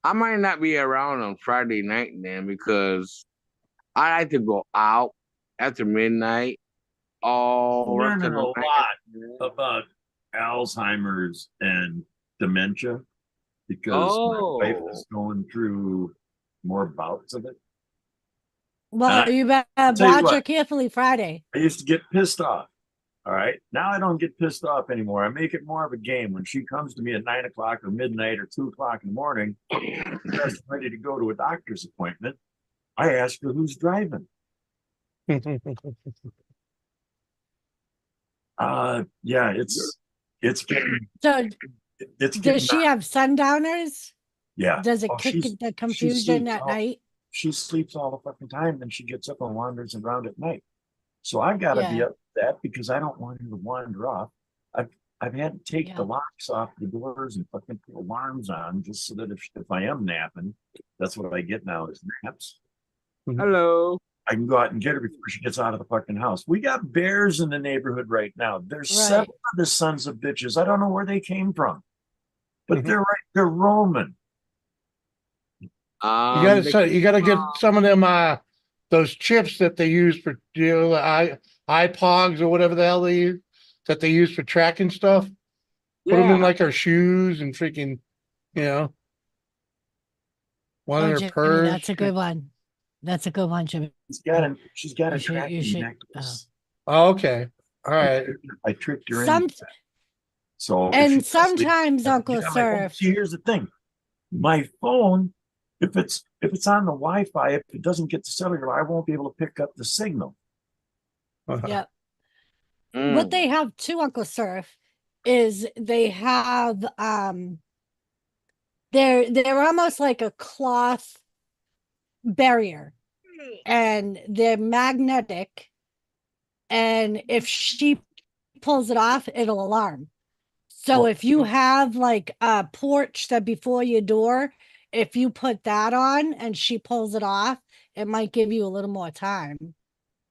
I might not be around on Friday night then because I like to go out after midnight. All rest Learning of a the lot night. about Alzheimer's and dementia because my wife Oh, is going through more bouts of it. Well, you better tell you watch her what. carefully Friday. I used to get pissed off. All right. Now I don't get pissed off anymore. I make it more of a game. When she comes to me at 9 o'clock or midnight or 2 o'clock in the morning, just ready to go to a doctor's appointment, I ask her who's driving. Yeah, it's getting So it's does getting she have sundowners? yeah. Does it Oh, kick she's- the she confusion sleeps at all- night? She sleeps all the fucking time, then she gets up and wanders around at night. So I gotta be Yeah. up with that because I don't want her to wander off. I've had to take Yeah. the locks off the doors and fucking put alarms on just so that if I am napping, that's what I get now is naps. hello. I can go out and get her before she gets out of the fucking house. We got bears in the neighborhood right now. There's Right. 7 of the sons of bitches. I don't know where they came from, but they're roaming. You gotta get Um, some of them those chips that they use for iPods or whatever the hell they use that they use for tracking stuff. Put them in yeah. like our shoes and freaking, one in Oh, her Jimmy, purse. that's a good one. That's a good one, Jimmy. She's got a You should- tracking you should- necklace. Oh, okay. All right. I tricked her Some- in. So if And she does leave, sometimes, Uncle get on my phone. Surf, See, here's the thing. My phone, if it's on the Wi-Fi, if it doesn't get the cellular, I won't be able to pick up the signal. yep. Mm. What they have too, Uncle Surf, is they have they're almost like a cloth barrier, and they're magnetic, and if she pulls it off, it'll alarm. So Well- if you have like a porch that before your door, if you put that on and she pulls it off, it might give you a little more time.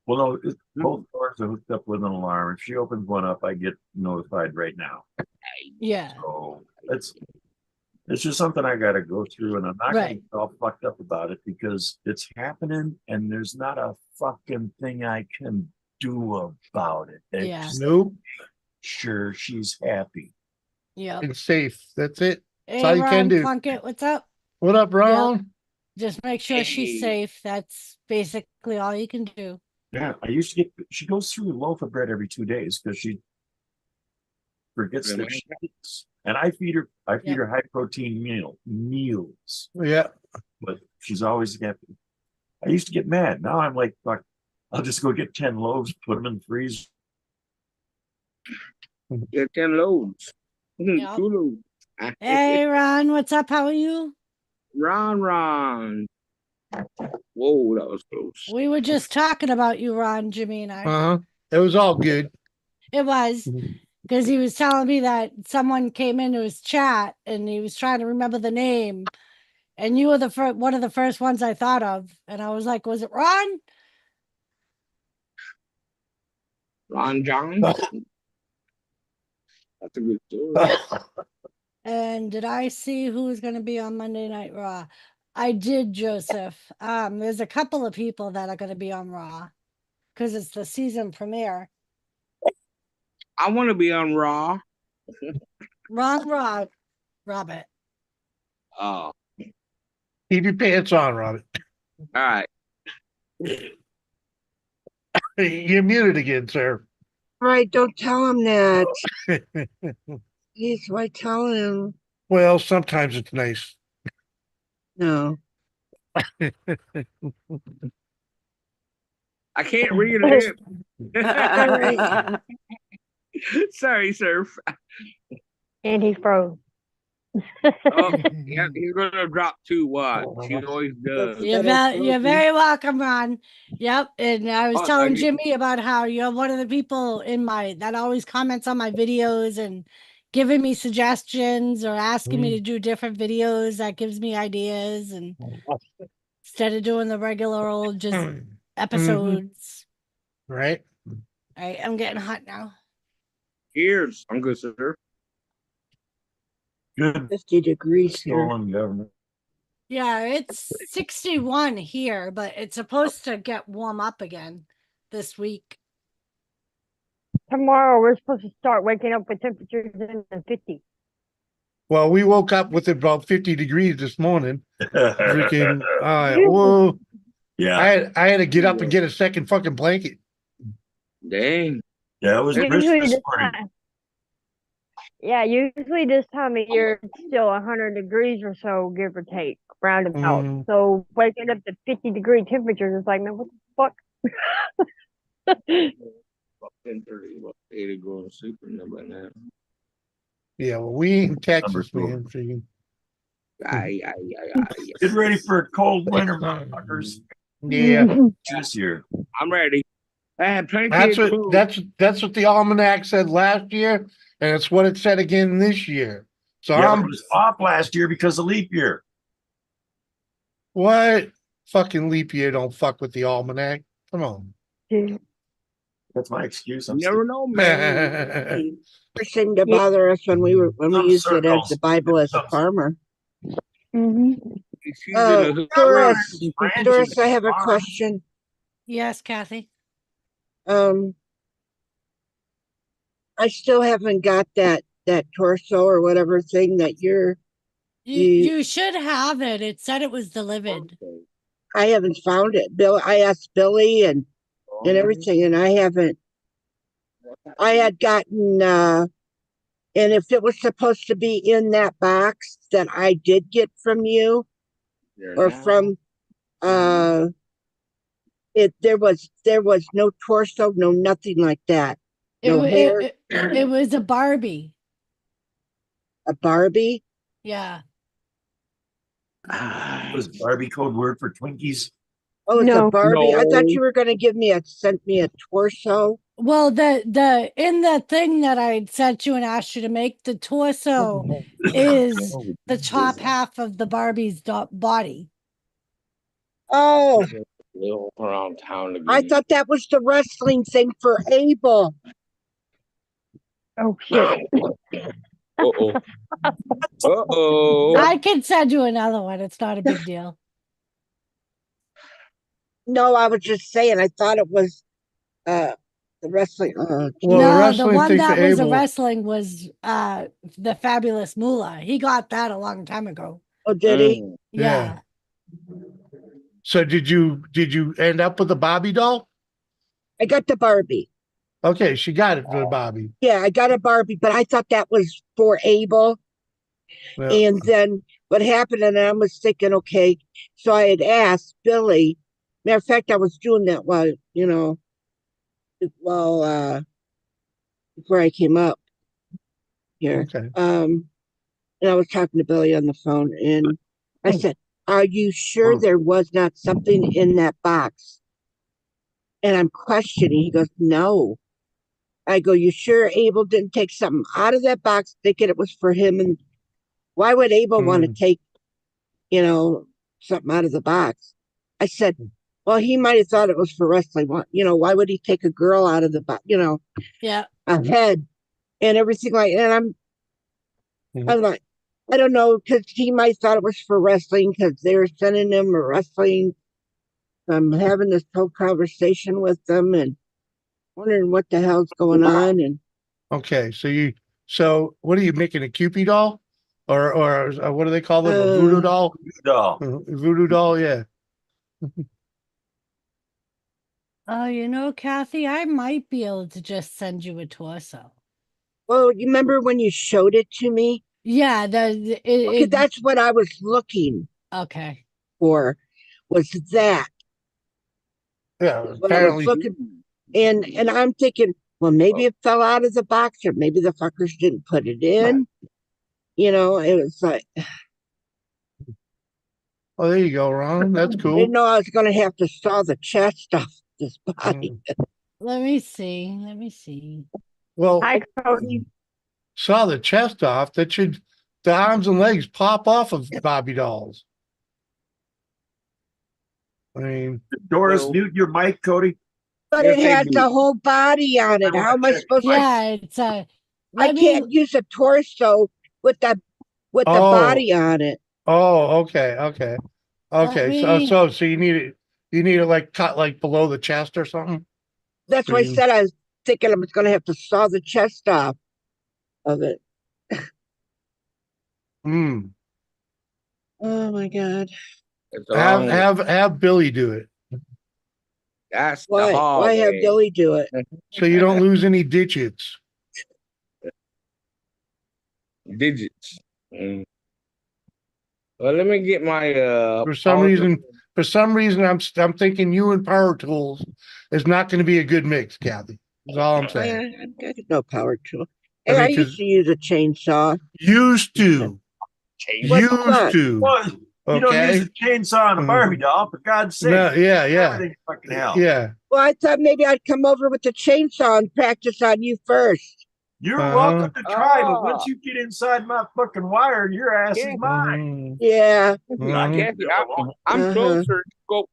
Well, no, both doors are hooked up with an alarm. If she opens one up, I get notified right now. Yeah. So it's just something I got to go through, and I'm not going to Right. get all fucked up about it because it's happening, and there's not a fucking thing I can do about it. Yeah. Except Nope. sure she's happy. Yep. It's safe. That's it. Hey, all you can Ron do. Plunkett, what's up? What up, Ron? Just make sure Hey. she's safe. That's basically all you can do. Yeah, I used to get. She goes through a loaf of bread every 2 days because she forgets that Really? she eats. And I feed her. I feed Yep. her high protein meals, Yeah. but she's always happy. I used to get mad. Now I'm like, fuck. I'll just go get 10 loaves, put them in the freezer. Get 10 loads. Yep. 2 loads. Hey, Ron, what's up? How are you? Ron. Whoa, that was close. We were just talking about you, Ron, Jimmy, and I. Uh-huh. It was all good. It was because he was telling me that someone came into his chat and he was trying to remember the name, and you were the one of the first ones I thought of, and I was like, was it Ron? Ron John. That's a good story. And did I see who was going to be on Monday Night Raw? I did, Joseph. There's a couple of people that are going to be on Raw because it's the season premiere. I want to be on Raw. Wrong, Robert. Oh, Keep your pants on, Robert. all right. You're muted again, sir. Right, don't tell him that. Please, why tell him? Well, sometimes it's nice. No. I can't read it. Right. Sorry, sir. And he froze. Oh, yeah, he's gonna drop 2 watts. He always does. You're very welcome, Ron. Yep. And I was Oh, telling thank you. Jimmy about how you're one of the people in that always comments on my videos and giving me suggestions or asking me to do different videos. That gives me ideas, and instead of doing the regular old just episodes. Right? I'm getting hot now. Cheers. I'm good, sir. Good 50 degrees here. stolen government. Yeah, it's 61 here, but it's supposed to get warm up again this week. Tomorrow we're supposed to start waking up with temperatures in the 50s. Well, we woke up with about 50 degrees this morning. Freaking, whoa. Yeah, I had to get up and get a second fucking blanket. Dang. yeah, it was brisk Usually this this morning. time, usually this time of year it's still 100 degrees or so, give or take, roundabout. Mm. So waking up to 50-degree temperatures is like, man, what the fuck? 10:30, about 80 going to sleep and nothing like that. Yeah, well, we ain't in Texas, Number man. Freaking. Aye. Get ready for a cold winter, motherfuckers. Yeah, This year. I'm ready. I had plenty that's of what food. that's what the almanac said last year, and it's what it said again this year. So Yeah, but I'm it was off last year because of leap year. what fucking leap year don't fuck with the almanac. Come on. That's my excuse. You I'm never know, man. First thing to bother us when we Some used it as circles. the Bible as a Some- farmer. Excuse me. Doris, branches Doris, I have a farm. question. Yes, Kathy. I still haven't got that torso or whatever thing that You should have it. It said it was delivered. I haven't found it. I asked Billy and everything, and I haven't. I had gotten, and if it was supposed to be in that box that I did get from you or from, there was no torso, no nothing like that. No hair. It was a Barbie. A Barbie. Yeah. Was Barbie code word for Twinkies? Oh, it's a Barbie. I thought No. you were going to sent me a torso. Well, in the thing that I sent you and asked you to make, the torso is the top half of the Barbie's body. Oh, Little around town again. I thought that was the wrestling thing for Abel. Oh shit. Uh-oh. Uh-oh. I can send you another one. It's not a big deal. No, I was just saying. I thought it was the wrestling. Well, the No, the wrestling one thing that for was a Abel. wrestling was the Fabulous Moolah. He got that a long time ago. Oh, did he? Yeah. So did you end up with the Bobby doll? I got the Barbie. Okay, she got it for the Bobby. Yeah, I got a Barbie, but I thought that was for Abel. Yeah. And then what happened, and I was thinking, okay, so I had asked Billy. Matter of fact, I was doing that while, before I came up here. Okay. And I was talking to Billy on the phone, and I said, "Are you sure there was not something in that box?" And I'm questioning. He goes, "No." I go, "You sure Abel didn't take something out of that box thinking it was for him? And why would Abel want to take, something out of the box?" I said, Well, he might have thought it was for wrestling. Why would he take a girl out of the, Yeah. a head and everything like? And Mhm. I'm like, I don't know, because he might thought it was for wrestling because they were sending him a wrestling. I'm having this whole conversation with them and wondering what the hell's going on. And Okay, so what are you making, a Cupid doll, or what do they call them, a voodoo doll? No. Voodoo doll, yeah. Oh, Kathy, I might be able to just send you a torso. well, you remember when you showed it to me? Yeah, Okay, that's what I was looking okay. for. Was that Yeah, what I was apparently. looking? And I'm thinking, well, maybe it fell out of the box, or maybe the fuckers didn't put it in. It was like Oh, there you go, Ron. That's I cool. didn't know I was going to have to saw the chest off this body. Let me see. Well, Hi, Cody. saw the chest off. The arms and legs pop off of Bobby dolls. I mean, Doris, No. mute your mic, Cody. But Yes, it they has do. the whole body on it. I How am I wanna check. supposed to? Yeah, it's I let me can't use a torso with the Oh. body on it. oh, okay. Okay, me- so you need it like cut like below the chest or something? That's why I Mm. said I was thinking I was going to have to saw the chest off of it. Hmm. Oh my God. It's a long way. Have Billy do it That's the Why hard have way. Billy do it? so you don't lose any digits. Digits. Mm. Well, let me get my For some power reason, I'm thinking you and Power Tools is not going to be a good mix, Kathy. That's all I'm saying. I've got no power tool. I Hey, mean, I used to use a chainsaw. Used to, change. What's used that? to. Well, you don't Okay. use a chainsaw on a Mhm. Barbie doll, for God's sake. No, yeah. Everything fucking hell. Yeah. Well, I thought maybe I'd come over with the chainsaw and practice on you first. You're Uh-huh. welcome to try, but Oh. once you get inside my fucking wire, your ass Yeah. is mine. Mhm. Yeah. I Mhm. can't Kathy, do it alone. I'm Uh-huh. closer.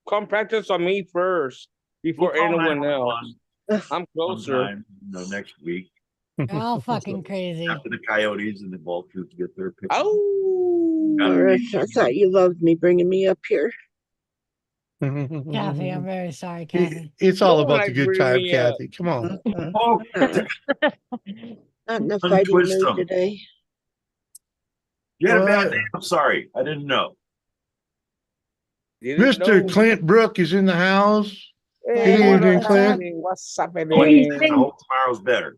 Come practice on me first before We'll call anyone 911 else. I'm closer. sometime, next week You're all fucking crazy. after the Coyotes and the Vultures get their pick. Oh. Doris, I thought you loved me bringing me up here. Kathy, I'm very sorry, Kathy. It's all Don't about the like good bringing time, me up. Kathy. Come on. Oh, Not in a fighting Untwist mood them. today. you had a bad What? day. I'm sorry. I didn't know. Didn't Mr. know. Clint Brook is in the house. Hey, Good what evening, up, Clint. Anthony? What's happening? Oh, He's I been- hope tomorrow's better.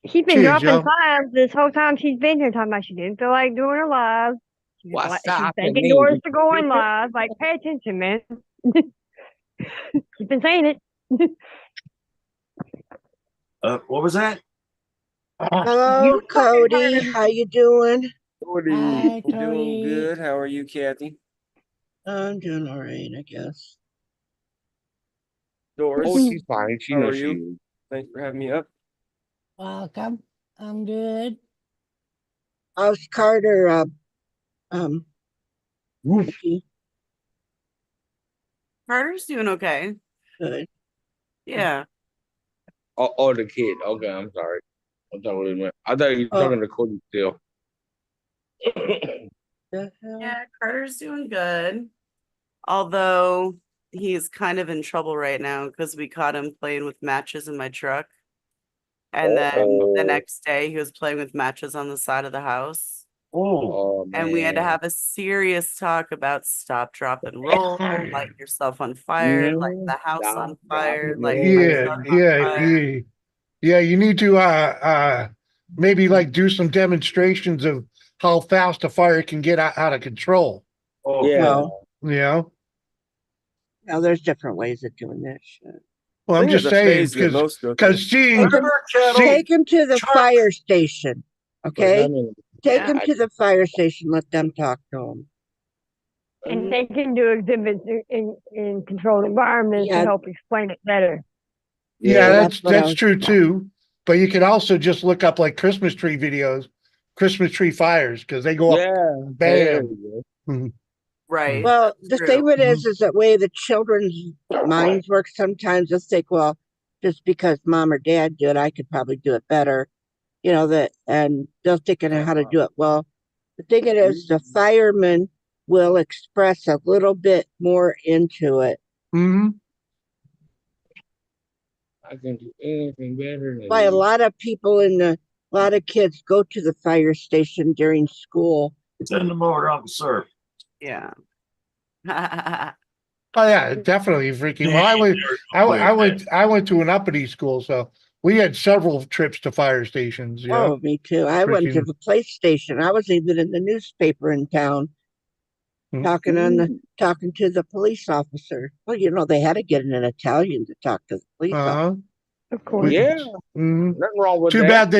She's been Cheers, dropping y'all. times this whole time she's been here, talking about she didn't feel like doing her live. She's What's she's happening? thanking Doris for going live. Like, pay attention, man. She's been saying it. What was that? Hello, You fucking Cody. heard. How you doing? Cody, Hi, doing Cody. good. How are you, Kathy? I'm doing all right, I guess. Doris. Oh, she's fine. She How knows are you? you. Thanks for having me up. Welcome. I'm good. How's Carter? Vicky? Carter's doing okay. Good. Yeah. Oh, the kid. Okay, I'm sorry. I thought you were Oh. talking to Cody still. The hell? Yeah, Carter's doing good. Although he's kind of in trouble right now because we caught him playing with matches in my truck. And then Uh-oh. the next day he was playing with matches on the side of the house. Oh, Oh, And we had to man. have a serious talk about stop, drop, and roll, light yourself on fire, light Mhm. the house Stop, on drop, fire, and light roll. my Yeah, truck on fire. yeah. You need to maybe like do some demonstrations of how fast a fire can get out of control. oh, Yeah. No. You know? No, there's different ways of doing that shit. Well, I'm Think of just the saying phase that most go because through. seeing Remember, Kettle? Take him to the Chuck. fire station. Okay? I mean, Take Yeah. him to the fire station. Let them talk to him. And they can do exhibits in controlled environments Yeah. to help explain it better. yeah, that's what I that's was- true too. But you can also just look up like Christmas tree videos, Christmas tree fires, because they go up. yeah. Bam. There we go. Right. Well, the True. thing of it is that way the children's minds work sometimes. They'll think, well, just because mom or dad do it, I could probably do it better. And they'll think of how to do it. Well, the thing it is, the firemen will express a little bit more into it. Hmm. I can do anything better than Why a you. lot of people a lot of kids go to the fire station during school. Send them over, Uncle Sir. Yeah. Oh yeah, definitely freaking. Well, I went to an uppity school, so we had several trips to fire stations. Yeah. Oh, me too. I went to Freaking- the police station. I was even in the newspaper in town Mhm. talking to the police officer. Well, they had to get in an Italian to talk to the police officer. Uh-huh. Of course. Yeah, Mhm. nothing wrong with Too that. bad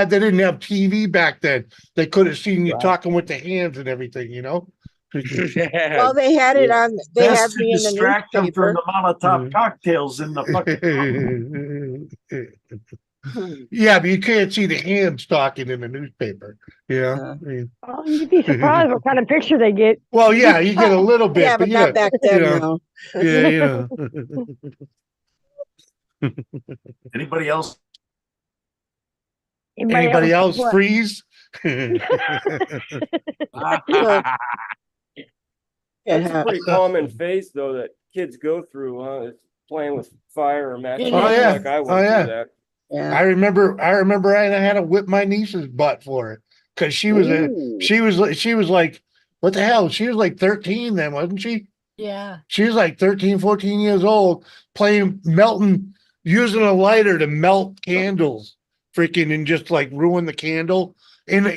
they didn't have TV back then. They could have seen you Right. talking with the hands and everything, you know. Well, they had it on. They had That's to me in the distract them newspaper. from the Molotov Mhm. cocktails in the fucking. Yeah, but you can't see the hands talking in the newspaper. Yeah. Uh, I mean, Oh, you'd be surprised what kind of picture they get. well, yeah, you get a little bit, yeah, but but not back then. you know, No. yeah, you know. Anybody else? Anybody else what? freeze? It That's a ha- pretty common phase, though, that kids go through, huh? It's playing with fire or matches. Oh, yeah. Like I went Oh, yeah. through that. yeah. I remember I had to whip my niece's butt for it because she was Ooh. she was like, what the hell? She was like 13 then, wasn't she? Yeah. She was like 13, 14 years old, using a lighter to melt candles, freaking, and just like ruin the candle in a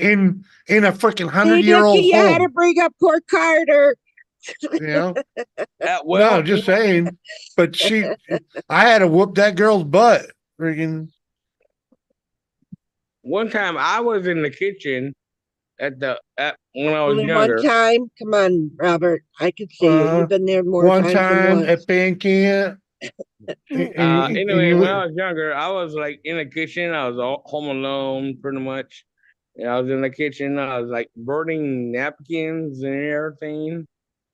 freaking Hey, 100-year-old Nikki, you had to home. bring up poor Carter. You know? Well, No, just saying. But I had to whoop that girl's butt. Freaking. one time I was in the kitchen when I was Only younger. one time. Come on, Robert. I can see you. You've been there more One times than time once. at band camp. Anyway, when I was younger, I was like in the kitchen. I was all home alone, pretty much. And I was in the kitchen. I was like burning napkins and everything,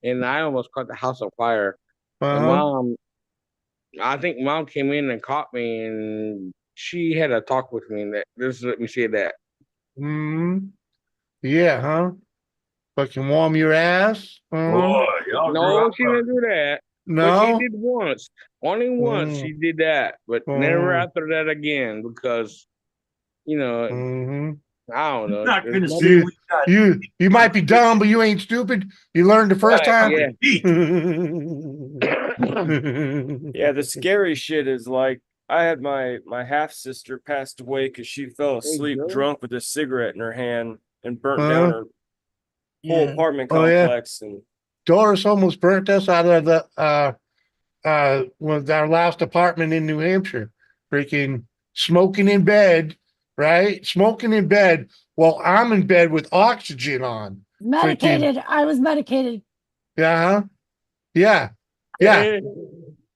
and I almost caught the house on fire. And I think mom came in and caught me, and she had a talk with me. And let me say that. Yeah, huh? Fucking warm your ass. Boy, y'all grew No, up she didn't do that. But No. she did once. Only once she did that, but never after that again because, Mhm. I don't know. not gonna There's say You, we got you might be dumb, but you ain't stupid. You learned the first Right, time. yeah. heat. Yeah, the scary shit is like I had my half sister passed away because she fell asleep Joe. drunk with a cigarette in her hand and burnt Huh? down her whole Yeah. apartment Oh, yeah. complex. And Doris almost burnt us out of the with our last apartment in New Hampshire. Freaking smoking in bed, right? Smoking in bed while I'm in bed with oxygen on. Medicated. I was medicated. Yeah. Yeah. Yeah.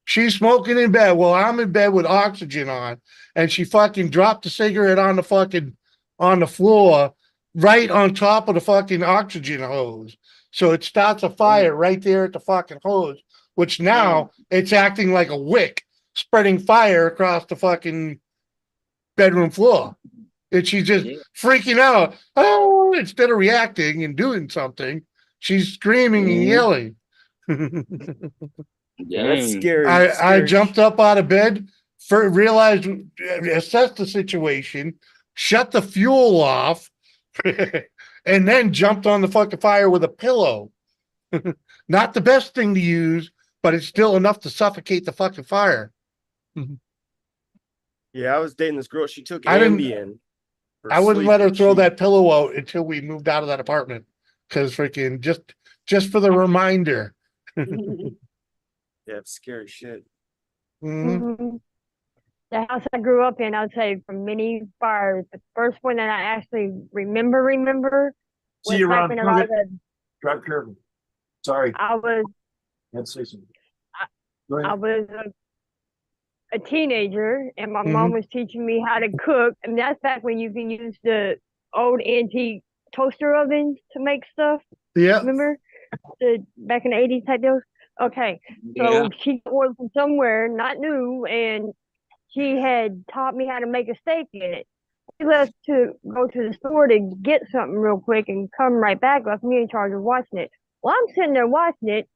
She's smoking in bed while I'm in bed with oxygen on, and she fucking dropped the cigarette on the floor, right on top of the fucking oxygen hose. So it starts a fire right there at the fucking hose, which now it's acting like a wick, spreading fire across the fucking bedroom floor. And she's just freaking out. Oh, instead of reacting and doing something, she's screaming and yelling. yeah, that's Dang. scary. I scary jumped up out of bed, realized, assessed the situation, shut the fuel off, and then jumped on the fucking fire with a pillow. Not the best thing to use, but it's still enough to suffocate the fucking fire. Yeah, I was dating this girl. She took I didn't- Ambien. for I wouldn't sleep, let her and throw she- that pillow out until we moved out of that apartment. Because freaking just for the reminder. Yeah, it's scary shit. Mhm. Mhm. The house I grew up in, I would say from many fires. The first one that I actually remember See was you back around. when a lot of Drive careful. Sorry, I was let's say something. I- Go ahead. I was a teenager, and my Mhm. mom was teaching me how to cook, and that's back when you can use the old antique toaster ovens to make stuff. Yeah. Remember? back in the 80s type deals. Okay, so Yeah. she ordered from somewhere, not new, and she had taught me how to make a steak in it. She left to go to the store to get something real quick and come right back, left me in charge of watching it. Well, I'm sitting there watching it,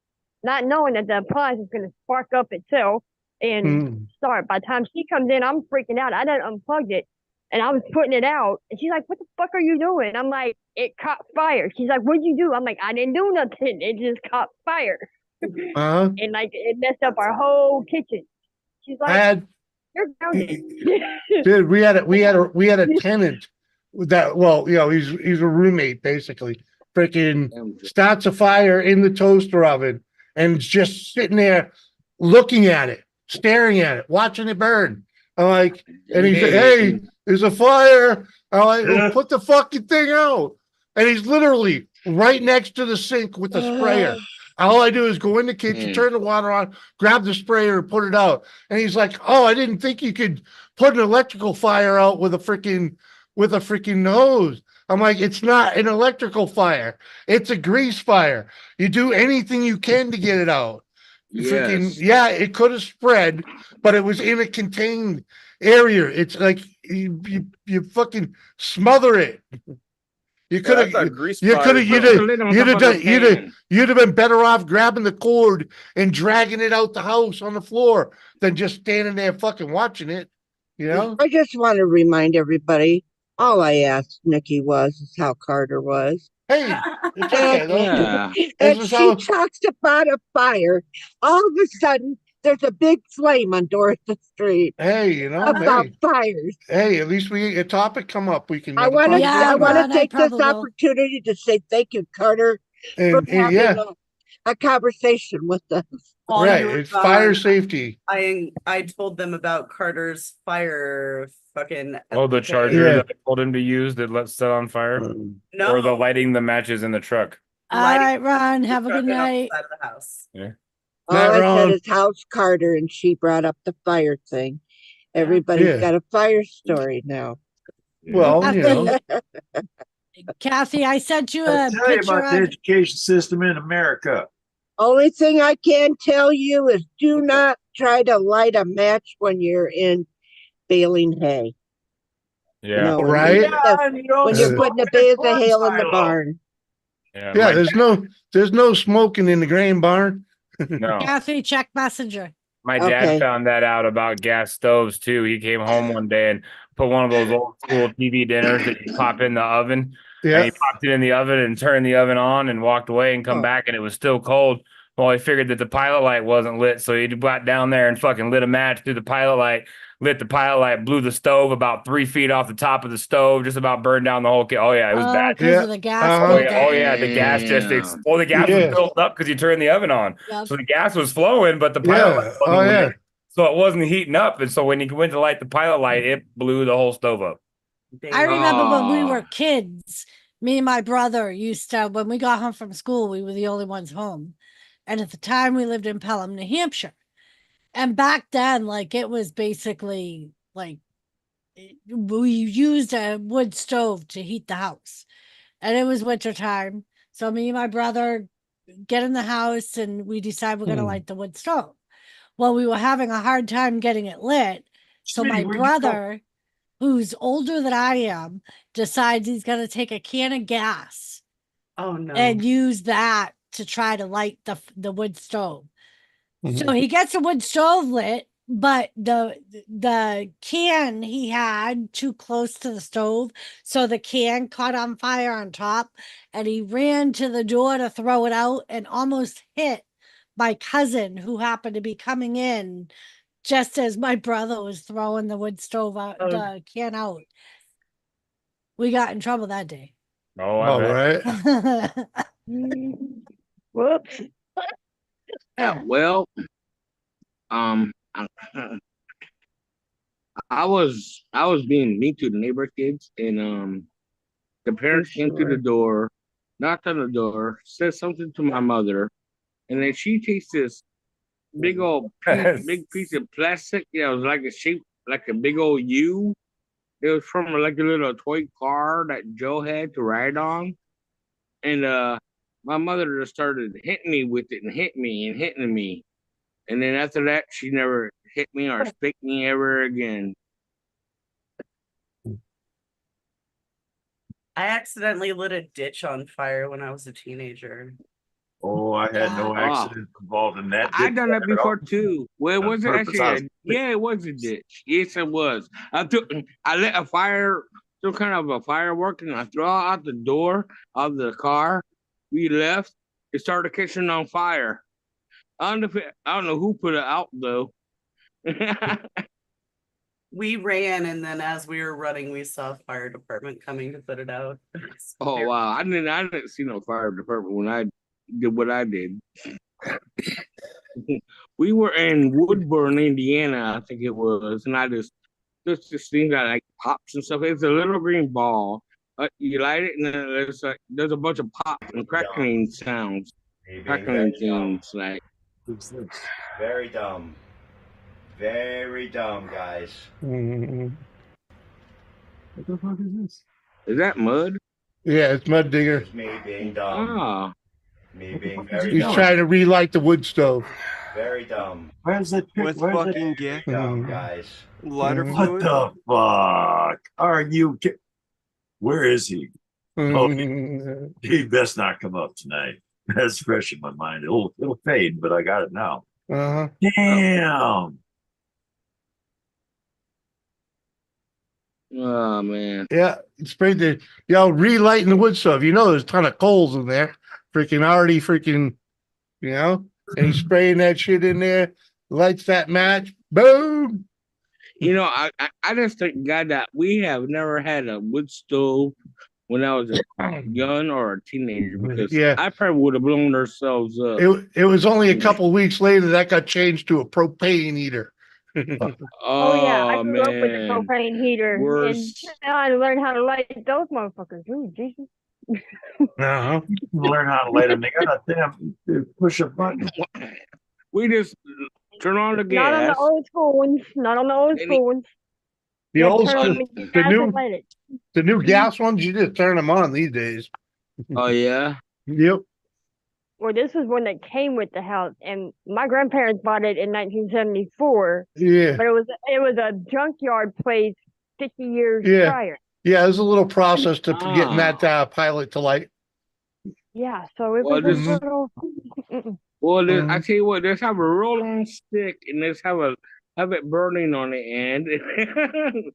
not knowing that the appliance is going to spark up itself and start. By the time she comes in, I'm freaking out. I done unplugged it and I was putting it out. And she's like, "What the fuck are you doing?" I'm like, "It caught fire." She's like, "What'd you do?" I'm like, "I didn't do nothing. It just caught fire." Uh-huh. And like, it messed up our whole kitchen. She's I like, had "You're grounded." Dude, we had a tenant that, well, he's a roommate basically. Freaking starts a fire in the toaster oven and is just sitting there looking at it, staring at it, watching it burn. I'm like, and he's like, "Hey, there's a fire." I'm like, "Well, put the fucking thing out." And he's literally right next to the sink with the sprayer. All I do is go in the kitchen, turn the water on, grab the sprayer, and put it out. And he's like, "Oh, I didn't think you could put an electrical fire out with a freaking hose." I'm like, "It's not an electrical fire. It's a grease fire. You do anything you can to get it out." Freaking, Yes. yeah, it could have spread, but it was in a contained area. It's like you fucking smother it. You could I thought have, grease you fire could have, is you'd have been better off grabbing the cord and dragging it out the house on the floor than just standing there fucking watching it. You know? I just want to remind everybody, all I asked Nikki is how Carter was. Hey, it's okay though. Yeah. And This is she how- talks about a fire. All of a sudden, there's a big flame on Dorothy Street Hey, about fires. hey, at least we a topic come up. We can I have a want to. Yeah, I want Ron, to I take this probably will. opportunity to say thank you, Carter, for and having yeah, a conversation with us. While right. you were It's fire gone, safety. I told them about Carter's fire fucking. Oh, the escapade. charger Yeah. that I told him to use that let set on fire, No, or the lighting the matches in the truck. All lighting right, Ron, the have a good truck off the night. side of the house. All Not I wrong. said is how's Carter, and she brought up the fire thing. Everybody's Yeah. got a fire story now. Well, Kathy, I sent you I'll a tell you picture about the of education system in America. Only thing I can tell you is do not try to light a match when you're in baling hay. Yeah. You know, when Right? when you're putting a bales of hay in the barn. Yeah. Yeah, my, there's no smoking in the grain barn. no. Kathy, check messenger. My Okay. dad found that out about gas stoves too. He came home one day and put one of those old school TV dinners that you pop in the oven. And Yeah. he popped it in the oven and turned the oven on and walked away and come Oh. back and it was still cold. Well, he figured that the pilot light wasn't lit, so he got down there and fucking lit a match through the pilot light, lit the pilot light, blew the stove about 3 feet off the top of the stove, just about burned down the whole kit. Oh yeah, it was bad. Because Yeah. of the gas. Uh-huh. Oh built yeah, up. oh yeah, the gas just the gas Yeah. was built up because you turned the oven on. Yep. So the gas was flowing, but the pilot light Yeah. wasn't Oh yeah. lit. So it wasn't heating up. And so when he went to light the pilot light, it blew the whole stove up. I remember when we Aw. were kids, me and my brother used to, when we got home from school, we were the only ones home. And at the time we lived in Pelham, New Hampshire. And back then, like it was basically like we used a wood stove to heat the house. And it was winter time. So me and my brother get in the house and we decide we're gonna light the wood stove. Well, we were having a hard time getting it lit. So Smitty, my where'd you go? brother, who's older than I am, decides he's gonna take a can of gas Oh no. and use that to try to light the wood stove. So he gets a wood stove lit, but the can he had too close to the stove, so the can caught on fire on top, and he ran to the door to throw it out and almost hit my cousin who happened to be coming in just as my brother was throwing the wood stove out, Oh. the can out. We got in trouble that day. Oh, I All bet. right. Whoops. Yeah, well, I was being mean to the neighbor kids, and the parents came to the door, knocked on the door, said something to my mother, and then she takes this big piece of plastic. Yeah, it was like a shape like a big old U. It was from like a little toy car that Joe had to ride on, and my mother just started hitting me with it and hit me and hitting me. And then after that, she never hit me or spanked me ever again. I accidentally lit a ditch on fire when I was a teenager. Oh, I had no accidents involved in that. I done that before too. Well, it On wasn't purpose, I was actually. Yeah, it was a ditch. Yes, it was. I lit a fire, some kind of a firework, and I threw it out the door of the car. We left. It started catching on fire. I don't know who put it out though. We ran, and then as we were running, we saw a fire department coming to put it out. Oh wow! I didn't see no fire department when I did what I did. We were in Woodburn, Indiana, I think it was, and I just this thing that like pops and stuff. It's a little green ball. You light it, and then there's a bunch of pops and crackling sounds, crackling things like. Very dumb. Very dumb, guys. Mhm. What the fuck is this? Is that mud? Yeah, it's Mud Digger. It's me being dumb. Ah, Me being very He's dumb. trying to relight the wood stove. Very dumb. Where's that? With Where's fucking that? gear. Dumb, guys. Lighter Mhm. What fluid. the fuck are you? Where is he? Mhm. He best not come up tonight. That's fresh in my mind. It'll fade, but I got it now. Uh-huh. Damn. oh man. Yeah, sprayed the relighting the wood stove. You know, there's a ton of coals in there. Freaking already freaking, and he's spraying that shit in there, lights that match, boom. You know, I just think, God, that we have never had a wood stove when I was a young or a teenager because Yeah. I probably would have blown ourselves up. It was only a couple weeks later that got changed to a propane heater. Oh yeah, I Oh, grew up with a man. propane heater, Worse. and now I learned how to light those motherfuckers. Ooh, Jesus. Uh-huh. Learn how to light them. They got a damn push a button. We just turn on the Not on the gas. old school ones. Not on the old Any- school ones. The You old turn on school, the the gas new and light it. the new gas ones, you just turn them on these days. Oh, yeah. Yep. Well, this was one that came with the house, and my grandparents bought it in 1974. Yeah. But it was a junkyard place 50 years Yeah. prior. Yeah, there's a little process to getting Ah. that pilot to light. Yeah, so it Well, was this- a little. Mm-mm. Well, I Mhm. tell you what, let's have a roll-on stick and let's have it burning on the end.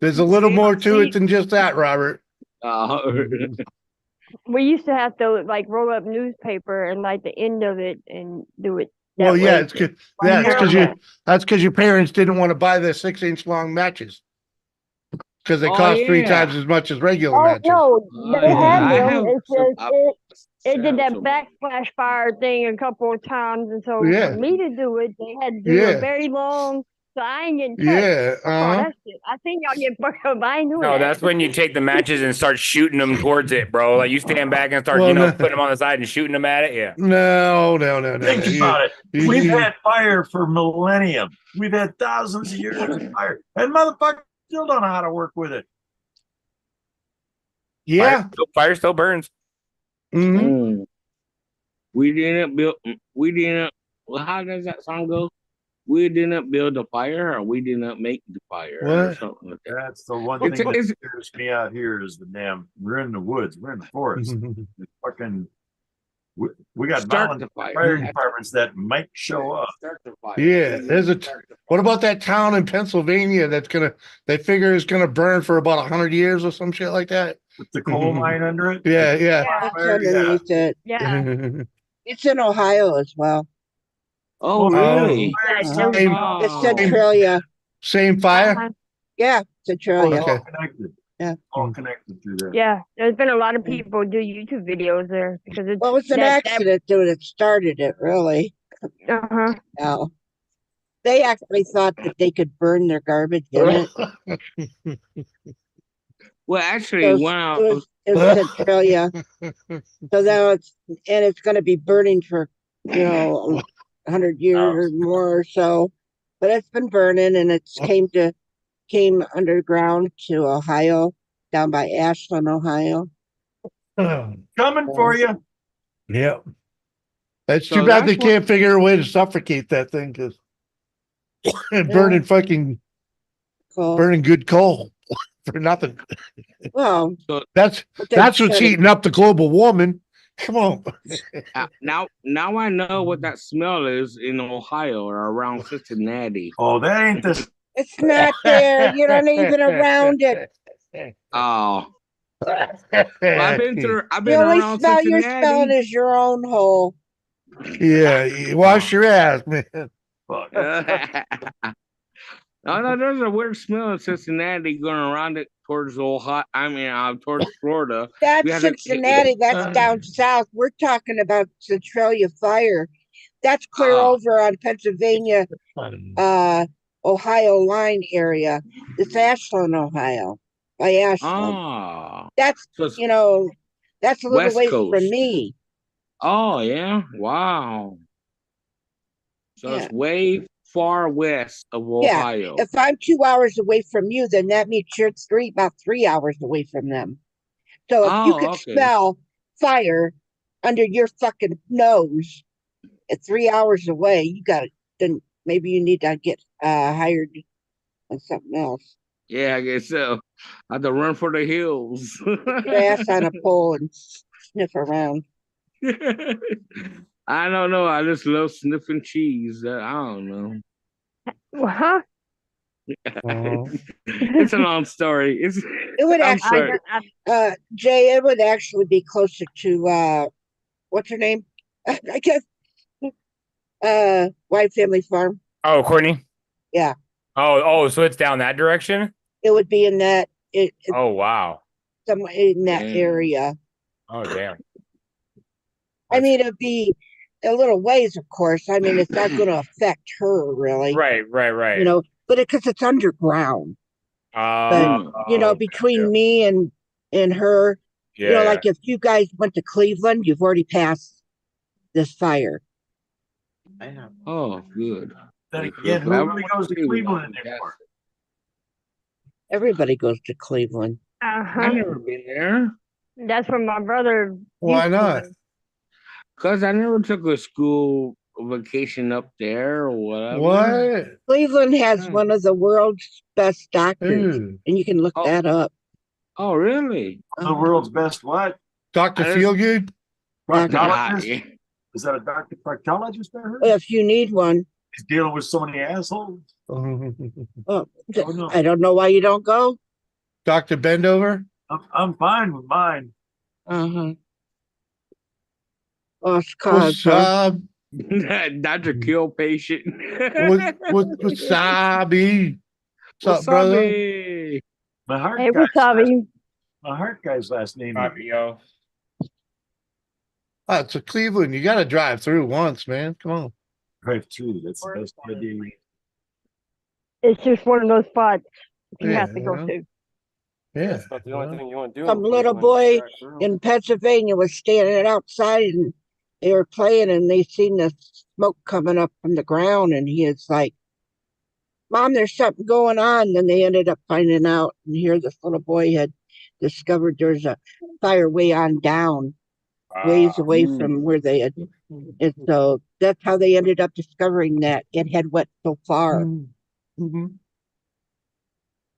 There's a little See, more to it see- than just that, Robert. We used to have to like roll up newspaper and light the end of it and do it. that Well, yeah, way. it's good. Right Yeah, it's here. that's because your parents didn't want to buy the 6-inch long matches because they Oh, cost 3 yeah. times as much as regular Oh matches. no, they yeah, had I them. have It's some- just it did that some- backflash fire thing a couple of times, and so Yeah. for me to do it, they had to do Yeah. a very long. So I ain't getting touched. Yeah, Oh, uh-huh. that's it. I think y'all get fucked up. I ain't doing No, that. that's when you take the matches and start shooting them towards it, bro. Like you stand back and start, Well, no. putting them on the side and shooting them at it. Yeah. No. Think You- about it. you- We've you- had fire for millennium. We've had thousands of years of fire, and motherfuckers still don't know how to work with it. yeah. Fire still burns. Mhm. Mm. We didn't build. Well, how does that song go? We didn't build the fire, or we didn't make the fire, or What? something like that. That's the one It's- thing that it's- scares me out here is the damn. We're in the woods. We're in the forest. It's fucking. We got Start volunteer the fire. fire departments that might show up. Start the fire. Yeah, there's a- Start the fire. What about that town in Pennsylvania they figure is gonna burn for about 100 years or some shit like that? With the coal mine under it. Yeah. It's underneath it. Yeah. It's in Ohio as well. Oh, Oh. really? Yeah, Same- Oh. It's Centralia. Same fire? Uh-huh. Yeah, Centralia. Okay. All connected. Yeah. All connected through there. Yeah, there's been a lot of people do YouTube videos there because it's Well, it was an accident that started it, really. Uh-huh. No. They actually thought that they could burn their garbage in it. Well, actually, It was, when I it was, it was Centralia. So now it's going to be burning for, 100 years or more or so. But it's been burning, and it's came underground to Ohio, down by Ashland, Ohio. Coming for you. Yep. It's So too bad they that's what- can't figure a way to suffocate that thing because burning fucking Cool. burning good coal for nothing. Well, That's but they're that's what's shutting- heating up the global warming. Come on. now I know what that smell is in Ohio or around Cincinnati. Oh, that ain't the. It's not there. You're not even around it. Oh, I've been The around only smell you're smelling Cincinnati. is your own hole. Yeah, you wash your ass, man. Fuck. No, there's a weird smell in Cincinnati going around it towards Ohio. Towards Florida. We That's had to- Cincinnati. That's down south. We're talking about Centralia Fire. That's clear Ah. over on Pennsylvania, Ohio line area. It's Ashland, Ohio, by Ashland. Ah, That's so it's that's a little West ways Coast. from me. Oh yeah, wow. So Yeah. it's way far west of Yeah. Ohio. If I'm 2 hours away from you, then that means you're about 3 hours away from them. So if you Oh, could okay. smell fire under your fucking nose at 3 hours away, you got it. Then maybe you need to get hired on something else. Yeah, I guess so. I have to run for the hills. Put your ass on a pole and sniff around. I don't know. I just love sniffing cheese. I don't know. Huh? It's a long story. It would I'm actually, sorry. Jay, it would actually be closer to what's her name? I guess White Family Farm. Oh, Courtney. Yeah, So it's down that direction. it would be in that Oh wow. somewhere in that Damn. area. Oh damn. I mean, it'd be a little ways, of course. I mean, it's not going to affect her really, Right. you know, but because it's underground. But between me and her, you know, like if you guys went to Cleveland, you've already passed this fire. I have. Oh, good. Then Like, again, I who went goes to Cleveland. Cleveland Yes. anymore? Everybody goes to Cleveland. I Uh-huh. never been there That's where my brother. Why used to not? live. because I never took a school vacation up there or whatever. What? Cleveland has Hmm. one of the world's best doctors, Ooh. and you can look Oh. that up. Oh, really? The world's best what? Dr. I just- Feelgood? Proctologist? Yeah. Is that a doctor proctologist I heard? If you need one, He's dealing with so many assholes. oh, Oh, no. I don't know why you don't go. Dr. Bendover? I'm fine with mine. Uh-huh. Lost cause. What's Huh? up? Dr. Kill patient. Wasabi? What's up, brother? Wasabi. My heart Hey, guy's wasabi. my heart guy's last name is Yo. Oh, it's a Cleveland. You got to drive through once, man. Come on. Drive Through. That's the best idea. It's just one of those spots you Yeah, have to go yeah. to. Yeah. That's not the only thing you want to do. Some little boy in Pennsylvania was standing outside and they were playing and they seen the smoke coming up from the ground and he is like, Mom, there's something going on. Then they ended up finding out and here this little boy had discovered there's a fire way on down, ways away from where they had. And so that's how they ended up discovering that it had went so far. Mm-hmm.